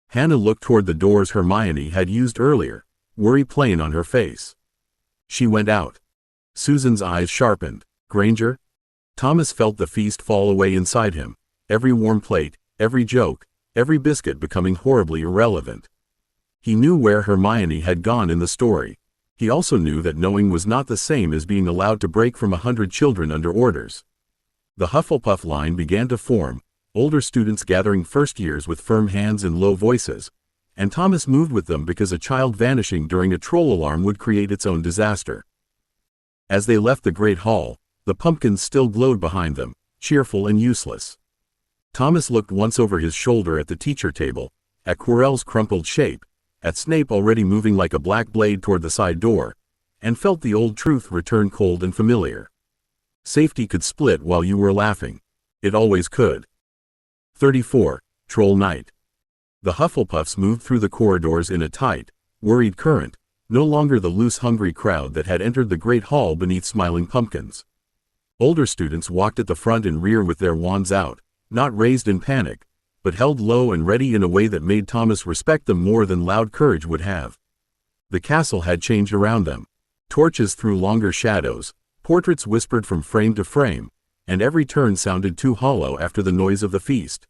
Hannah looked toward the doors Hermione had used earlier, worry plain on her face. She went out. Susan's eyes sharpened. "Granger?" Thomas felt the feast fall away inside him, every warm plate, every joke, every biscuit becoming horribly irrelevant. He knew where Hermione had gone in the story. He also knew that knowing was not the same as being allowed to break from 100 children under orders. The Hufflepuff line began to form, older students gathering first years with firm hands and low voices, and Thomas moved with them because a child vanishing during a troll alarm would create its own disaster. As they left the great hall, the pumpkins still glowed behind them, cheerful and useless. Thomas looked once over his shoulder at the teacher table, at Quirrell's crumpled shape, at Snape already moving like a black blade toward the side door, and felt the old truth return cold and familiar. Safety could split while you were laughing. It always could. 34. Troll Night. The Hufflepuffs moved through the corridors in a tight, worried current, no longer the loose hungry crowd that had entered the great hall beneath smiling pumpkins. Older students walked at the front and rear with their wands out, not raised in panic, but held low and ready in a way that made Thomas respect them more than loud courage would have. The castle had changed around them. Torches threw longer shadows, portraits whispered from frame to frame, and every turn sounded too hollow after the noise of the feast.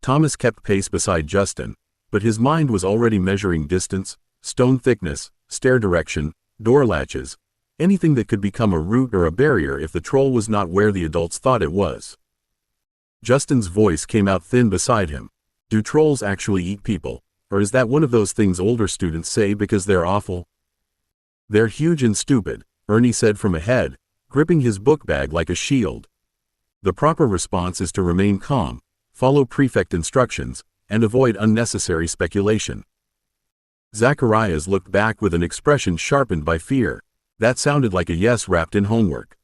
Thomas kept pace beside Justin, but his mind was already measuring distance, stone thickness, stair direction, door latches, anything that could become a root or a barrier if the troll was not where the adults thought it was. Justin's voice came out thin beside him. "Do trolls actually eat people, or is that one of those things older students say because they're awful?" "They're huge and stupid," Ernie said from ahead, gripping his book bag like a shield. "The proper response is to remain calm, follow prefect instructions, and avoid unnecessary speculation." Zacharias looked back with an expression sharpened by fear. That sounded like a yes wrapped in homework.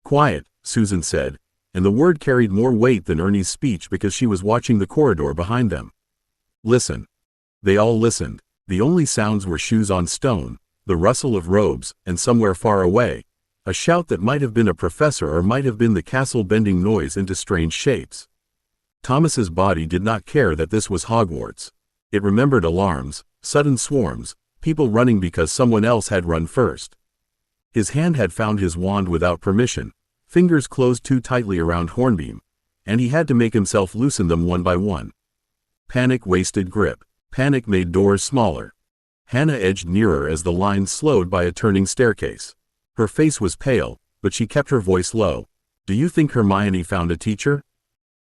"Quiet," Susan said, and the word carried more weight than Ernie's speech because she was watching the corridor behind them. "Listen." They all listened. The only sounds were shoes on stone, the rustle of robes, and somewhere far away, a shout that might have been a professor or might have been the castle bending noise into strange shapes. Thomas's body did not care that this was Hogwarts. It remembered alarms, sudden swarms, people running because someone else had run first. His hand had found his wand without permission, fingers closed too tightly around Hornbeam, and he had to make himself loosen them one by one. Panic wasted grip. Panic made doors smaller. Hannah edged nearer as the lines slowed by a turning staircase. Her face was pale, but she kept her voice low. "Do you think Hermione found a teacher?"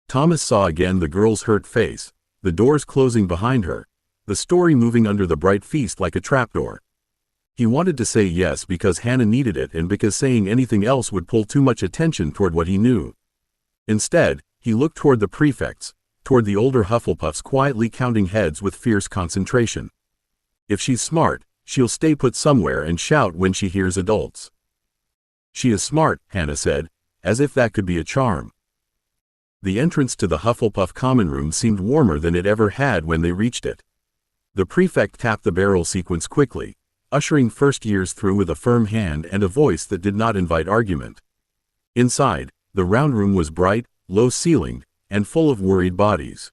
Thomas saw again the girl's hurt face, the doors closing behind her, the story moving under the bright feast like a trapdoor. He wanted to say yes because Hannah needed it and because saying anything else would pull too much attention toward what he knew. Instead, he looked toward the prefects, toward the older Hufflepuffs quietly counting heads with fierce concentration. "If she's smart, she'll stay put somewhere and shout when she hears adults." "She is smart," Hannah said, as if that could be a charm. The entrance to the Hufflepuff common room seemed warmer than it ever had when they reached it. The prefect tapped the barrel sequence quickly, ushering first years through with a firm hand and a voice that did not invite argument. Inside, the round room was bright, low-ceilinged, and full of worried bodies.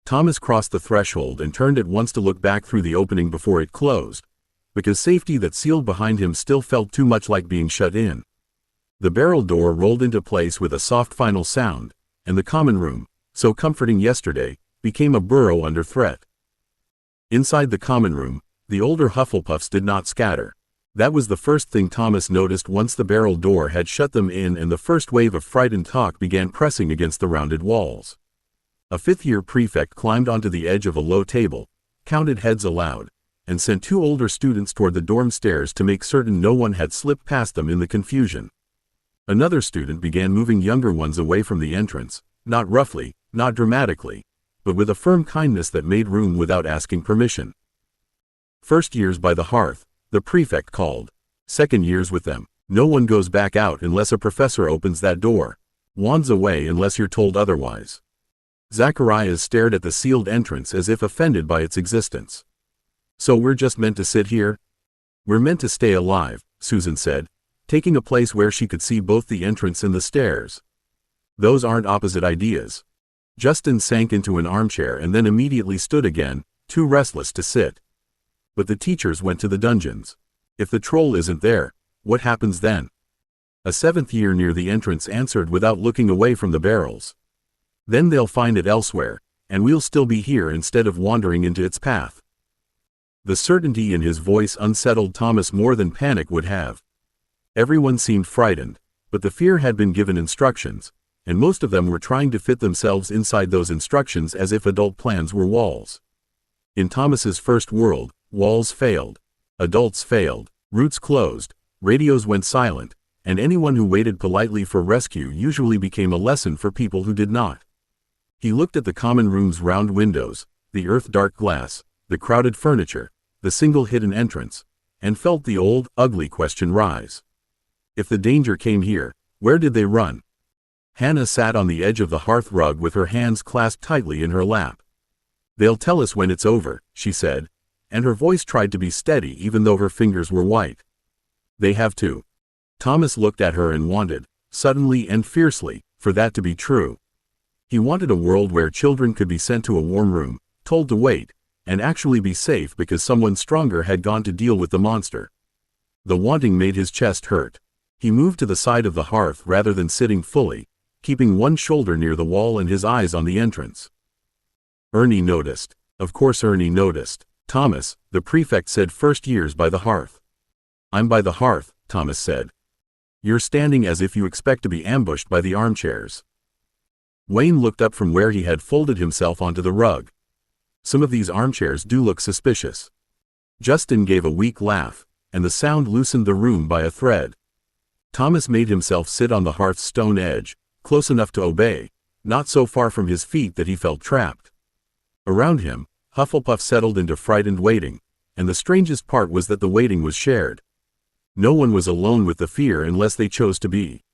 Thomas crossed the threshold and turned at once to look back through the opening before it closed, because safety that sealed behind him still felt too much like being shut in. The barrel door rolled into place with a soft final sound, and the common room, so comforting yesterday, became a burrow under threat. Inside the common room, the older Hufflepuffs did not scatter. That was the first thing Thomas noticed once the barrel door had shut them in and the first wave of frightened talk began pressing against the rounded walls. A fifth-year prefect climbed onto the edge of a low table, counted heads aloud, and sent two older students toward the dorm stairs to make certain no one had slipped past them in the confusion. Another student began moving younger ones away from the entrance, not roughly, not dramatically, but with a firm kindness that made room without asking permission. "First years by the hearth," the prefect called. "Second years with them. No one goes back out unless a professor opens that door. Wands away unless you're told otherwise." Zacharias stared at the sealed entrance as if offended by its existence. "So we're just meant to sit here?" "We're meant to stay alive," Susan said, taking a place where she could see both the entrance and the stairs. "Those aren't opposite ideas." Justin sank into an armchair and then immediately stood again, too restless to sit. "But the teachers went to the dungeons. If the troll isn't there, what happens then?" A seventh year near the entrance answered without looking away from the barrels. "Then they'll find it elsewhere, and we'll still be here instead of wandering into its path." The certainty in his voice unsettled Thomas more than panic would have. Everyone seemed frightened, but the fear had been given instructions, and most of them were trying to fit themselves inside those instructions as if adult plans were walls. In Thomas's first world, walls failed. Adults failed. Routes closed. Radios went silent, and anyone who waited politely for rescue usually became a lesson for people who did not. He looked at the common room's round windows, the earth-dark glass, the crowded furniture, the single hidden entrance, and felt the old, ugly question rise. If the danger came here, where did they run? Hannah sat on the edge of the hearth rug with her hands clasped tightly in her lap. "They'll tell us when it's over," she said, and her voice tried to be steady even though her fingers were white. "They have to." Thomas looked at her and wanted, suddenly and fiercely, for that to be true. He wanted a world where children could be sent to a warm room, told to wait, and actually be safe because someone stronger had gone to deal with the monster. The wanting made his chest hurt. He moved to the side of the hearth rather than sitting fully, keeping one shoulder near the wall and his eyes on the entrance. Ernie noticed. Of course Ernie noticed. "Thomas," the prefect said, "first years by the hearth." "I'm by the hearth," Thomas said. "You're standing as if you expect to be ambushed by the armchairs." Wayne looked up from where he had folded himself onto the rug. "Some of these armchairs do look suspicious." Justin gave a weak laugh, and the sound loosened the room by a thread. Thomas made himself sit on the hearth's stone edge, close enough to obey, not so far from his feet that he felt trapped. Around him, Hufflepuff settled into frightened waiting, and the strangest part was that the waiting was shared. No one was alone with the fear unless they chose to be.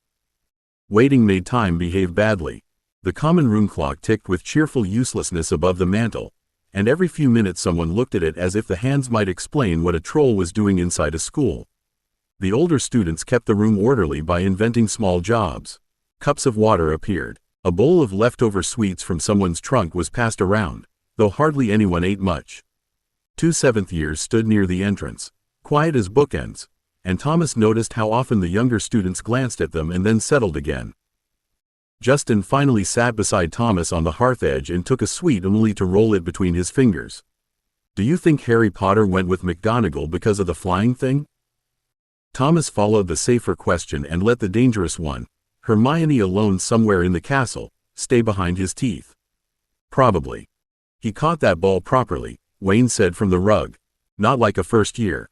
Waiting made time behave badly. The common room clock ticked with cheerful uselessness above the mantel, and every few minutes someone looked at it as if the hands might explain what a troll was doing inside a school. The older students kept the room orderly by inventing small jobs. Cups of water appeared. A bowl of leftover sweets from someone's trunk was passed around, though hardly anyone ate much. 2 seventh years stood near the entrance, quiet as bookends, and Thomas noticed how often the younger students glanced at them and then settled again. Justin finally sat beside Thomas on the hearth edge and took a sweet only to roll it between his fingers. "Do you think Harry Potter went with McGonagall because of the flying thing?" Thomas followed the safer question and let the dangerous one, Hermione alone somewhere in the castle, stay behind his teeth. "Probably. He caught that ball properly," Wayne said from the rug. "Not like a first year."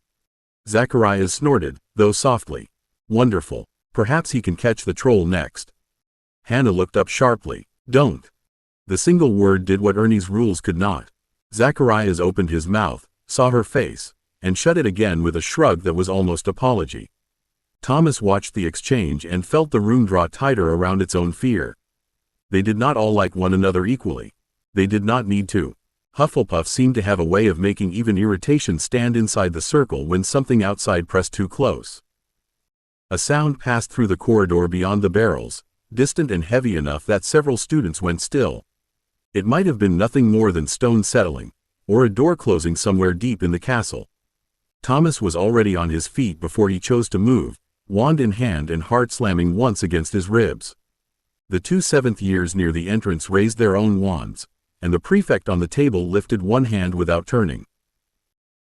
Zacharias snorted, though softly. "Wonderful. Perhaps he can catch the troll next." Hannah looked up sharply. "Don't." The single word did what Ernie's rules could not. Zacharias opened his mouth, saw her face, and shut it again with a shrug that was almost apology. Thomas watched the exchange and felt the room draw tighter around its own fear. They did not all like one another equally. They did not need to. Hufflepuff seemed to have a way of making even irritation stand inside the circle when something outside pressed too close. A sound passed through the corridor beyond the barrels, distant and heavy enough that several students went still. It might have been nothing more than stone settling, or a door closing somewhere deep in the castle. Thomas was already on his feet before he chose to move, wand in hand and heart slamming once against his ribs. The 2 seventh years near the entrance raised their own wands, and the prefect on the table lifted one hand without turning.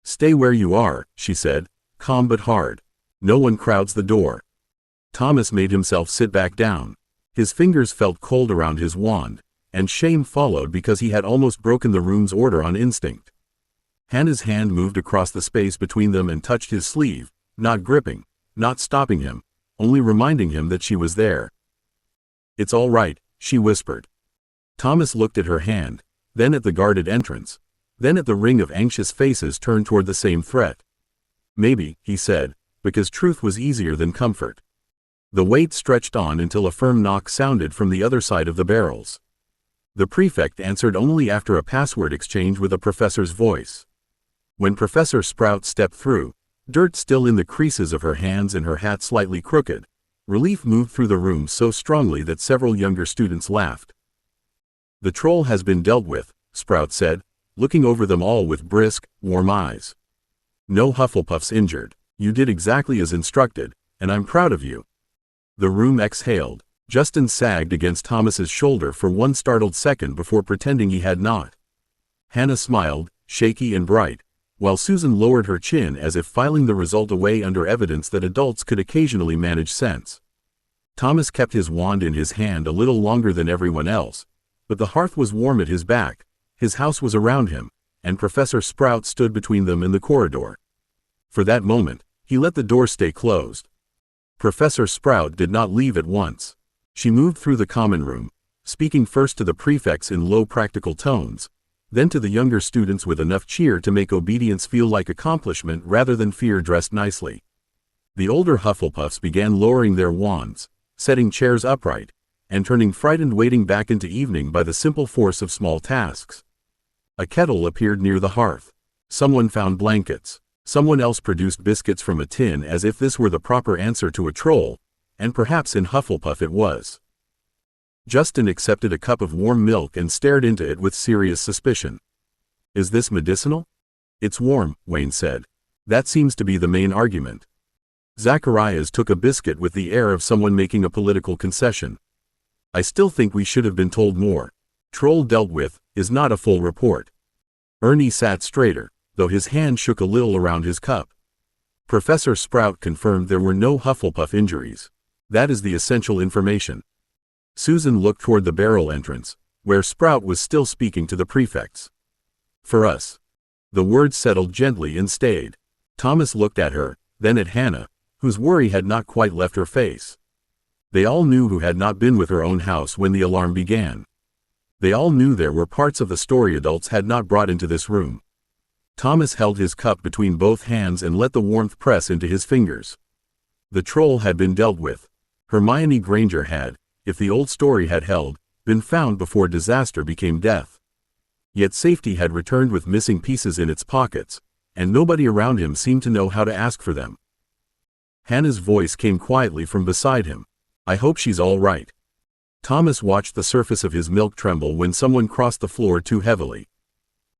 "Stay where you are," she said, calm but hard. "No one crowds the door." Thomas made himself sit back down. His fingers felt cold around his wand, and shame followed because he had almost broken the room's order on instinct. Hannah's hand moved across the space between them and touched his sleeve, not gripping, not stopping him, only reminding him that she was there. "It's all right," she whispered. Thomas looked at her hand, then at the guarded entrance, then at the ring of anxious faces turned toward the same threat. "Maybe," he said, because truth was easier than comfort. The wait stretched on until a firm knock sounded from the other side of the barrels. The prefect answered only after a password exchange with a professor's voice. When Professor Sprout stepped through, dirt still in the creases of her hands and her hat slightly crooked, relief moved through the room so strongly that several younger students laughed. "The troll has been dealt with," Sprout said, looking over them all with brisk, warm eyes. "No Hufflepuffs injured. You did exactly as instructed, and I'm proud of you." The room exhaled. Justin sagged against Thomas's shoulder for one startled second before pretending he had not. Hannah smiled, shaky and bright, while Susan lowered her chin as if filing the result away under evidence that adults could occasionally manage sense. Thomas kept his wand in his hand a little longer than everyone else, but the hearth was warm at his back, his house was around him, and Professor Sprout stood between them in the corridor. For that moment, he let the door stay closed. Professor Sprout did not leave at once. She moved through the common room, speaking first to the prefects in low practical tones, then to the younger students with enough cheer to make obedience feel like accomplishment rather than fear dressed nicely. The older Hufflepuffs began lowering their wands, setting chairs upright, and turning frightened waiting back into evening by the simple force of small tasks. A kettle appeared near the hearth. Someone found blankets. Someone else produced biscuits from a tin as if this were the proper answer to a troll, and perhaps in Hufflepuff it was. Justin accepted a cup of warm milk and stared into it with serious suspicion. "Is this medicinal?" "It's warm," Wayne said. "That seems to be the main argument." Zacharias took a biscuit with the air of someone making a political concession. "I still think we should have been told more. Troll dealt with is not a full report." Ernie sat straighter, though his hand shook a little around his cup. Professor Sprout confirmed there were no Hufflepuff injuries. That is the essential information. Susan looked toward the barrel entrance, where Sprout was still speaking to the prefects. "For us." The words settled gently and stayed. Thomas looked at her, then at Hannah, whose worry had not quite left her face. They all knew who had not been with her own house when the alarm began. They all knew there were parts of the story adults had not brought into this room. Thomas held his cup between both hands and let the warmth press into his fingers. The troll had been dealt with. Hermione Granger had, if the old story had held, been found before disaster became death. Yet safety had returned with missing pieces in its pockets, and nobody around him seemed to know how to ask for them. Hannah's voice came quietly from beside him. "I hope she's all right." Thomas watched the surface of his milk tremble when someone crossed the floor too heavily.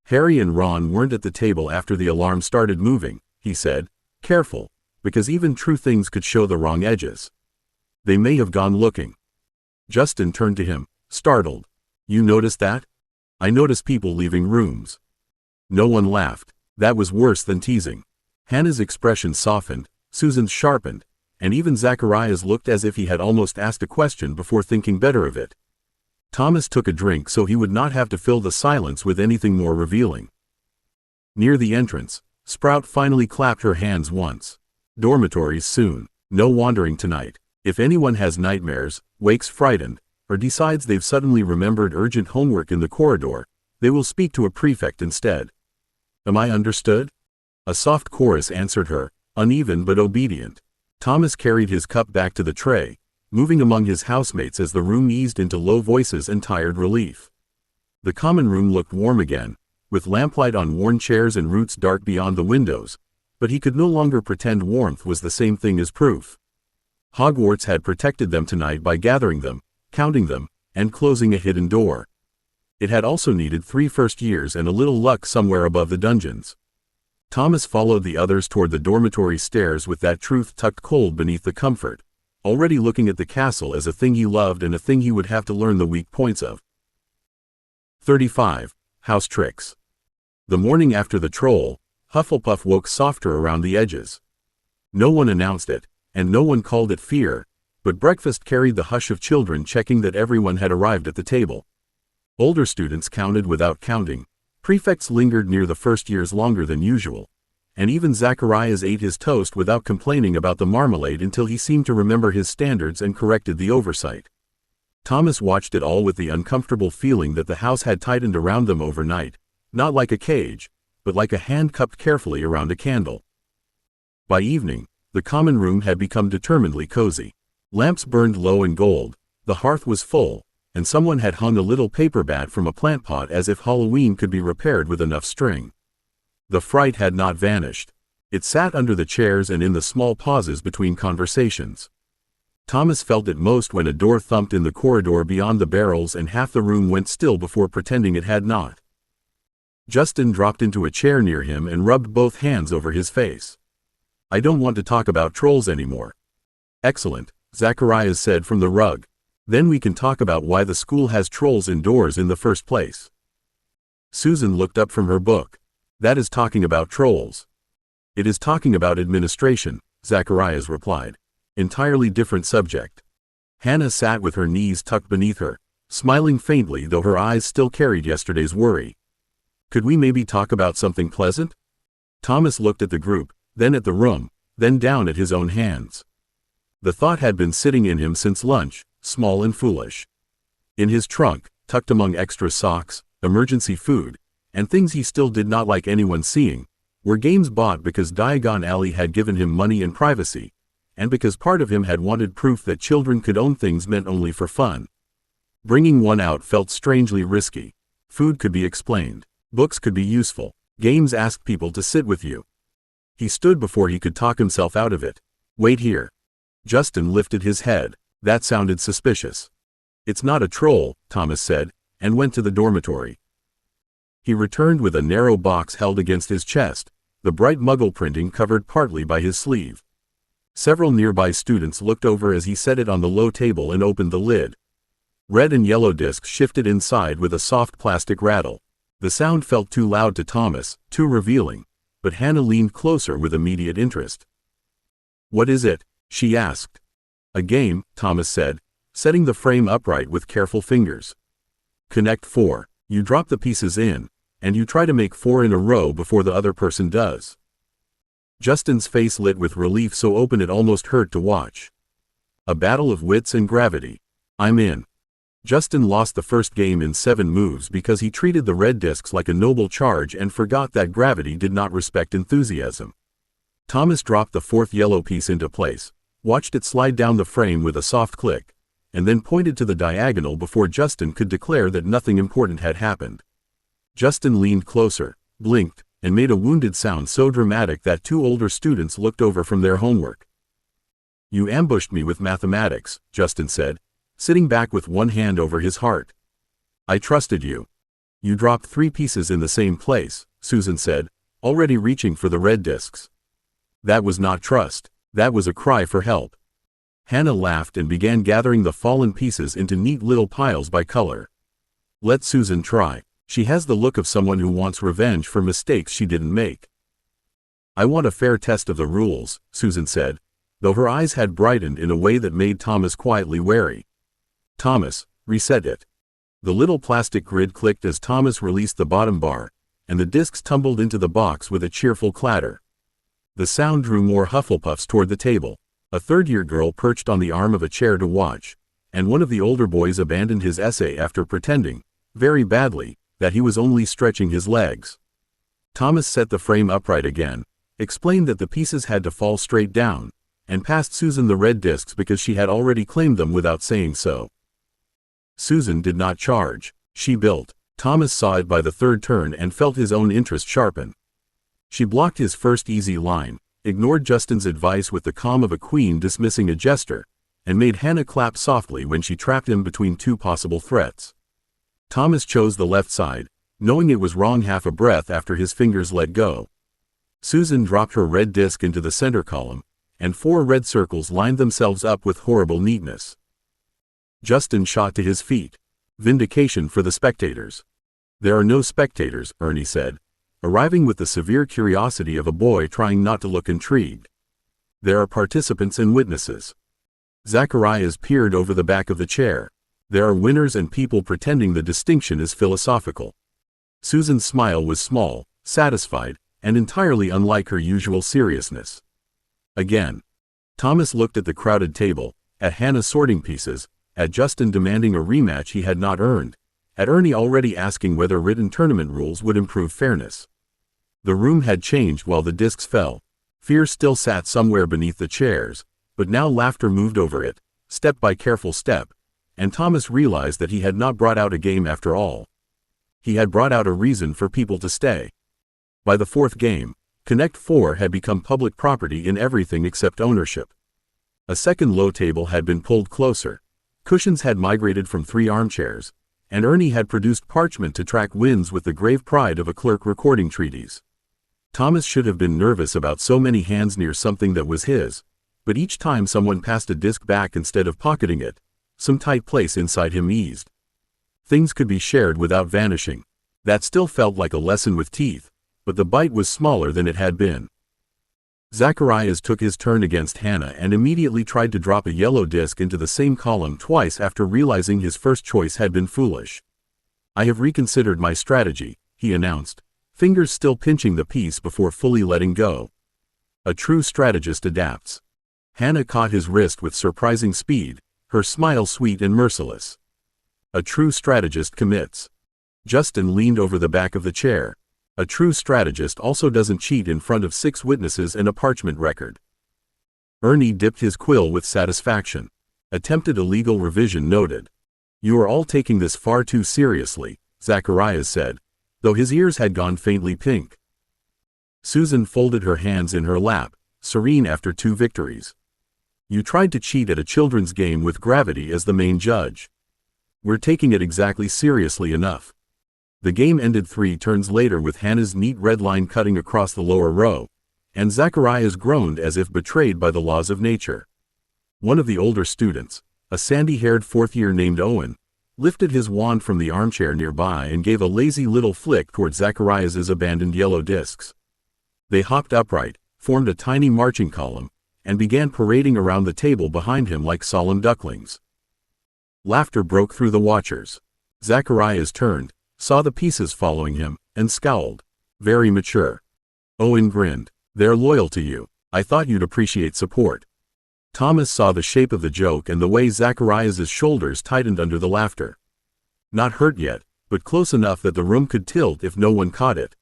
"Harry and Ron weren't at the table after the alarm started moving," he said. "Careful, because even true things could show the wrong edges. They may have gone looking." Justin turned to him, startled. "You noticed that?" "I noticed people leaving rooms." No one laughed. That was worse than teasing. Hannah's expression softened, Susan's sharpened, and even Zachariah's looked as if he had almost asked a question before thinking better of it. Thomas took a drink so he would not have to fill the silence with anything more revealing. Near the entrance, Sprout finally clapped her hands once. "Dormitories soon. No wandering tonight. If anyone has nightmares, wakes frightened, or decides they've suddenly remembered urgent homework in the corridor, they will speak to a prefect instead. Am I understood?" A soft chorus answered her, uneven but obedient. Thomas carried his cup back to the tray, moving among his housemates as the room eased into low voices and tired relief. The common room looked warm again, with lamplight on worn chairs and roots dark beyond the windows, but he could no longer pretend warmth was the same thing as proof. Hogwarts had protected them tonight by gathering them, counting them, and closing a hidden door. It had also needed 3 first years and a little luck somewhere above the dungeons. Thomas followed the others toward the dormitory stairs with that truth tucked cold beneath the comfort, already looking at the castle as a thing he loved and a thing he would have to learn the weak points of. 35. House Tricks. The morning after the troll, Hufflepuff woke softer around the edges. No one announced it, and no one called it fear, but breakfast carried the hush of children checking that everyone had arrived at the table. Older students counted without counting, prefects lingered near the first years longer than usual, and even Zacharias ate his toast without complaining about the marmalade until he seemed to remember his standards and corrected the oversight. Thomas watched it all with the uncomfortable feeling that the house had tightened around them overnight, not like a cage, but like a hand cupped carefully around a candle. By evening, the common room had become determinedly cozy. Lamps burned low and gold, the hearth was full, and someone had hung a little paper bat from a plant pot as if Halloween could be repaired with enough string. The fright had not vanished. It sat under the chairs and in the small pauses between conversations. Thomas felt it most when a door thumped in the corridor beyond the barrels and half the room went still before pretending it had not. Justin dropped into a chair near him and rubbed both hands over his face. "I don't want to talk about trolls anymore." "Excellent," Zacharias said from the rug. "Then we can talk about why the school has trolls indoors in the first place." Susan looked up from her book. "That is talking about trolls." "It is talking about administration," Zacharias replied. "Entirely different subject." Hannah sat with her knees tucked beneath her, smiling faintly though her eyes still carried yesterday's worry. "Could we maybe talk about something pleasant?" Thomas looked at the group, then at the room, then down at his own hands. The thought had been sitting in him since lunch, small and foolish. In his trunk, tucked among extra socks, emergency food, and things he still did not like anyone seeing, were games bought because Diagon Alley had given him money and privacy, and because part of him had wanted proof that children could own things meant only for fun. Bringing one out felt strangely risky. Food could be explained. Books could be useful. Games asked people to sit with you. He stood before he could talk himself out of it. "Wait here." Justin lifted his head. That sounded suspicious. "It's not a troll," Thomas said, and went to the dormitory. He returned with a narrow box held against his chest, the bright muggle printing covered partly by his sleeve. Several nearby students looked over as he set it on the low table and opened the lid. Red and yellow discs shifted inside with a soft plastic rattle. The sound felt too loud to Thomas, too revealing, but Hannah leaned closer with immediate interest. "What is it?" she asked. "A game," Thomas said, setting the frame upright with careful fingers. "Connect 4. You drop the pieces in, and you try to make 4 in a row before the other person does." Justin's face lit with relief so open it almost hurt to watch. A battle of wits and gravity. "I'm in." Justin lost the first game in 7 moves because he treated the red discs like a noble charge and forgot that gravity did not respect enthusiasm. Thomas dropped the 4th yellow piece into place, watched it slide down the frame with a soft click, and then pointed to the diagonal before Justin could declare that nothing important had happened. Justin leaned closer, blinked, and made a wounded sound so dramatic that two older students looked over from their homework. "You ambushed me with mathematics," Justin said, sitting back with one hand over his heart. "I trusted you." "You dropped 3 pieces in the same place," Susan said, already reaching for the red discs. "That was not trust. That was a cry for help." Hannah laughed and began gathering the fallen pieces into neat little piles by color. "Let Susan try. She has the look of someone who wants revenge for mistakes she didn't make." "I want a fair test of the rules," Susan said, though her eyes had brightened in a way that made Thomas quietly wary. "Thomas, reset it." The little plastic grid clicked as Thomas released the bottom bar, and the discs tumbled into the box with a cheerful clatter. The sound drew more Hufflepuffs toward the table. A third-year girl perched on the arm of a chair to watch, and one of the older boys abandoned his essay after pretending, very badly, that he was only stretching his legs. Thomas set the frame upright again, explained that the pieces had to fall straight down, and passed Susan the red discs because she had already claimed them without saying so. Susan did not charge. She built. Thomas saw it by the third turn and felt his own interest sharpen. She blocked his first easy line, ignored Justin's advice with the calm of a queen dismissing a jester, and made Hannah clap softly when she trapped him between 2 possible threats. Thomas chose the left side, knowing it was wrong half a breath after his fingers let go. Susan dropped her red disc into the center column, and 4 red circles lined themselves up with horrible neatness. Justin shot to his feet. Vindication for the spectators. "There are no spectators," Ernie said, arriving with the severe curiosity of a boy trying not to look intrigued. "There are participants and witnesses." Zacharias peered over the back of the chair. "There are winners and people pretending the distinction is philosophical." Susan's smile was small, satisfied, and entirely unlike her usual seriousness. Again. Thomas looked at the crowded table, at Hannah sorting pieces, at Justin demanding a rematch he had not earned, at Ernie already asking whether written tournament rules would improve fairness. The room had changed while the discs fell. Fear still sat somewhere beneath the chairs, but now laughter moved over it, step by careful step, and Thomas realized that he had not brought out a game after all. He had brought out a reason for people to stay. By the 4th game, Connect 4 had become public property in everything except ownership. A second low table had been pulled closer. Cushions had migrated from 3 armchairs, and Ernie had produced parchment to track wins with the grave pride of a clerk recording treaties. Thomas should have been nervous about so many hands near something that was his, but each time someone passed a disc back instead of pocketing it, some tight place inside him eased. Things could be shared without vanishing. That still felt like a lesson with teeth, but the bite was smaller than it had been. Zacharias took his turn against Hannah and immediately tried to drop a yellow disc into the same column twice after realizing his first choice had been foolish. "I have reconsidered my strategy," he announced, fingers still pinching the piece before fully letting go. A true strategist adapts. Hannah caught his wrist with surprising speed, her smile sweet and merciless. A true strategist commits. Justin leaned over the back of the chair. A true strategist also doesn't cheat in front of 6 witnesses and a parchment record. Ernie dipped his quill with satisfaction. Attempted illegal revision noted. "You are all taking this far too seriously," Zacharias said, though his ears had gone faintly pink. Susan folded her hands in her lap, serene after 2 victories. "You tried to cheat at a children's game with gravity as the main judge. We're taking it exactly seriously enough." The game ended 3 turns later with Hannah's neat red line cutting across the lower row, and Zacharias groaned as if betrayed by the laws of nature. One of the older students, a sandy-haired 4th-year named Owen, lifted his wand from the armchair nearby and gave a lazy little flick toward Zacharias's abandoned yellow discs. They hopped upright, formed a tiny marching column, and began parading around the table behind him like solemn ducklings. Laughter broke through the watchers. Zacharias turned, saw the pieces following him, and scowled. "Very mature." Owen grinned. "They're loyal to you. I thought you'd appreciate support." Thomas saw the shape of the joke and the way Zacharias's shoulders tightened under the laughter. Not hurt yet, but close enough that the room could tilt if no one caught it.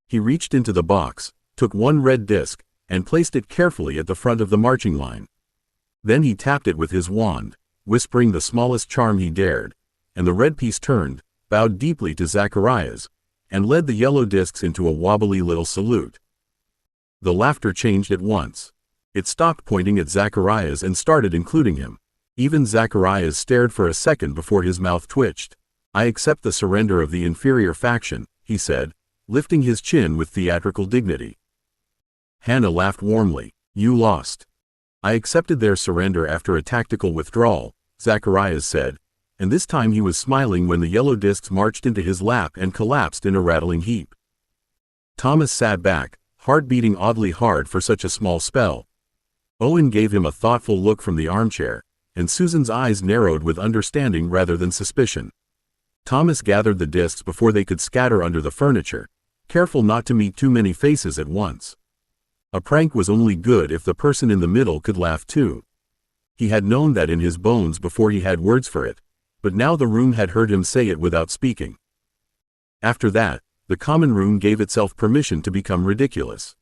He reached into the box, took 1 red disc, and placed it carefully at the front of the marching line. Then he tapped it with his wand, whispering the smallest charm he dared, and the red piece turned, bowed deeply to Zacharias, and led the yellow discs into a wobbly little salute. The laughter changed at once. It stopped pointing at Zacharias and started including him. Even Zacharias stared for a second before his mouth twitched. "I accept the surrender of the inferior faction," he said, lifting his chin with theatrical dignity. Hannah laughed warmly. "You lost." "I accepted their surrender after a tactical withdrawal," Zacharias said, and this time he was smiling when the yellow discs marched into his lap and collapsed in a rattling heap. Thomas sat back, heart beating oddly hard for such a small spell. Owen gave him a thoughtful look from the armchair, and Susan's eyes narrowed with understanding rather than suspicion. Thomas gathered the discs before they could scatter under the furniture, careful not to meet too many faces at once. A prank was only good if the person in the middle could laugh too. He had known that in his bones before he had words for it, but now the room had heard him say it without speaking. After that, the common room gave itself permission to become ridiculous.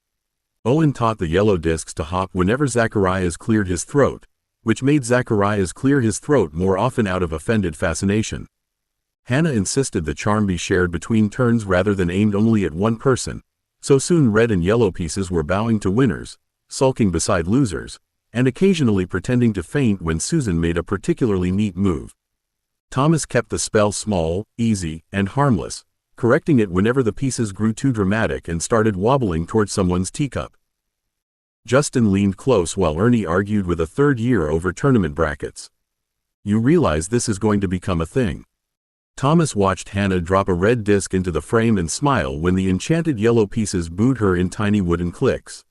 Owen taught the yellow discs to hop whenever Zacharias cleared his throat, which made Zacharias clear his throat more often out of offended fascination. Hannah insisted the charm be shared between turns rather than aimed only at one person, so soon red and yellow pieces were bowing to winners, sulking beside losers, and occasionally pretending to faint when Susan made a particularly neat move. Thomas kept the spell small, easy, and harmless, correcting it whenever the pieces grew too dramatic and started wobbling toward someone's teacup. Justin leaned close while Ernie argued with a third year over tournament brackets. "You realize this is going to become a thing." Thomas watched Hannah drop a red disc into the frame and smile when the enchanted yellow pieces booed her in tiny wooden clicks.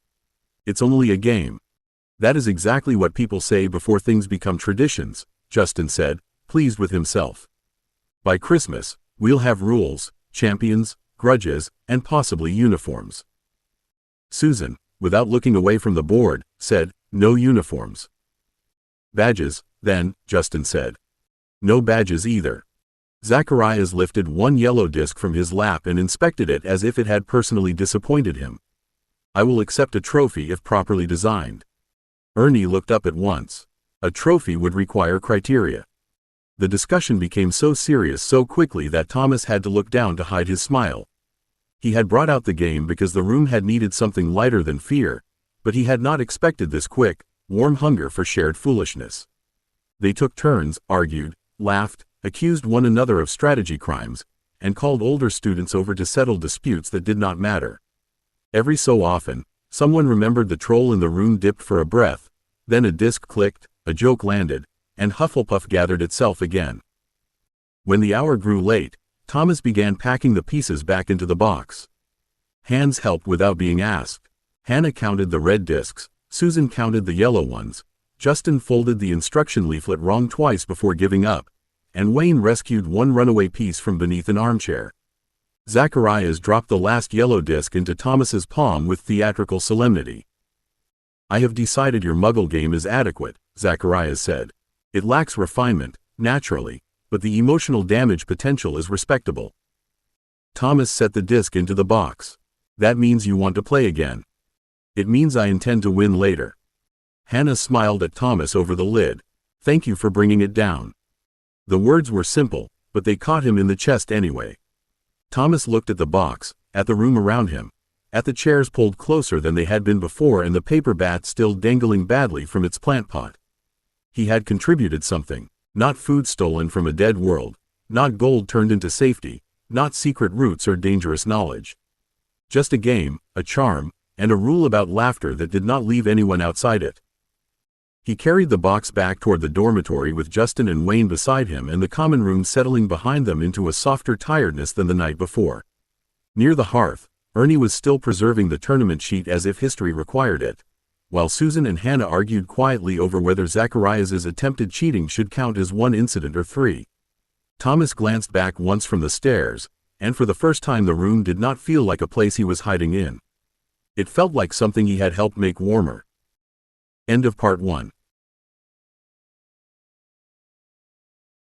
"It's only a game." "That is exactly what people say before things become traditions," Justin said, pleased with himself. "By Christmas, we'll have rules, champions, grudges, and possibly uniforms." Susan, without looking away from the board, said, "No uniforms." "Badges, then," Justin said. "No badges either." Zacharias lifted one yellow disc from his lap and inspected it as if it had personally disappointed him. "I will accept a trophy if properly designed." Ernie looked up at once. A trophy would require criteria. The discussion became so serious so quickly that Thomas had to look down to hide his smile. He had brought out the game because the room had needed something lighter than fear, but he had not expected this quick, warm hunger for shared foolishness. They took turns, argued, laughed, accused one another of strategy crimes, and called older students over to settle disputes that did not matter. Every so often, someone remembered the troll in the room dipped for a breath, then a disc clicked, a joke landed, and Hufflepuff gathered itself again. When the hour grew late, Thomas began packing the pieces back into the box. Hands helped without being asked. Hannah counted the red discs, Susan counted the yellow ones, Justin folded the instruction leaflet wrong twice before giving up, and Wayne rescued one runaway piece from beneath an armchair. Zacharias dropped the last yellow disc into Thomas's palm with theatrical solemnity. "I have decided your muggle game is adequate," Zacharias said. "It lacks refinement, naturally, but the emotional damage potential is respectable." Thomas set the disc into the box. "That means you want to play again." "It means I intend to win later." Hannah smiled at Thomas over the lid. "Thank you for bringing it down." The words were simple, but they caught him in the chest anyway. Thomas looked at the box, at the room around him, at the chairs pulled closer than they had been before and the paper bat still dangling badly from its plant pot. He had contributed something, not food stolen from a dead world, not gold turned into safety, not secret roots or dangerous knowledge. Just a game, a charm, and a rule about laughter that did not leave anyone outside it. He carried the box back toward the dormitory with Justin and Wayne beside him and the common room settling behind them into a softer tiredness than the night before. Near the hearth, Ernie was still preserving the tournament sheet as if history required it, while Susan and Hannah argued quietly over whether Zacharias's attempted cheating should count as one incident or three. Thomas glanced back once from the stairs, and for the first time the room did not feel like a place he was hiding in. It felt like something he had helped make warmer. End of Part 1.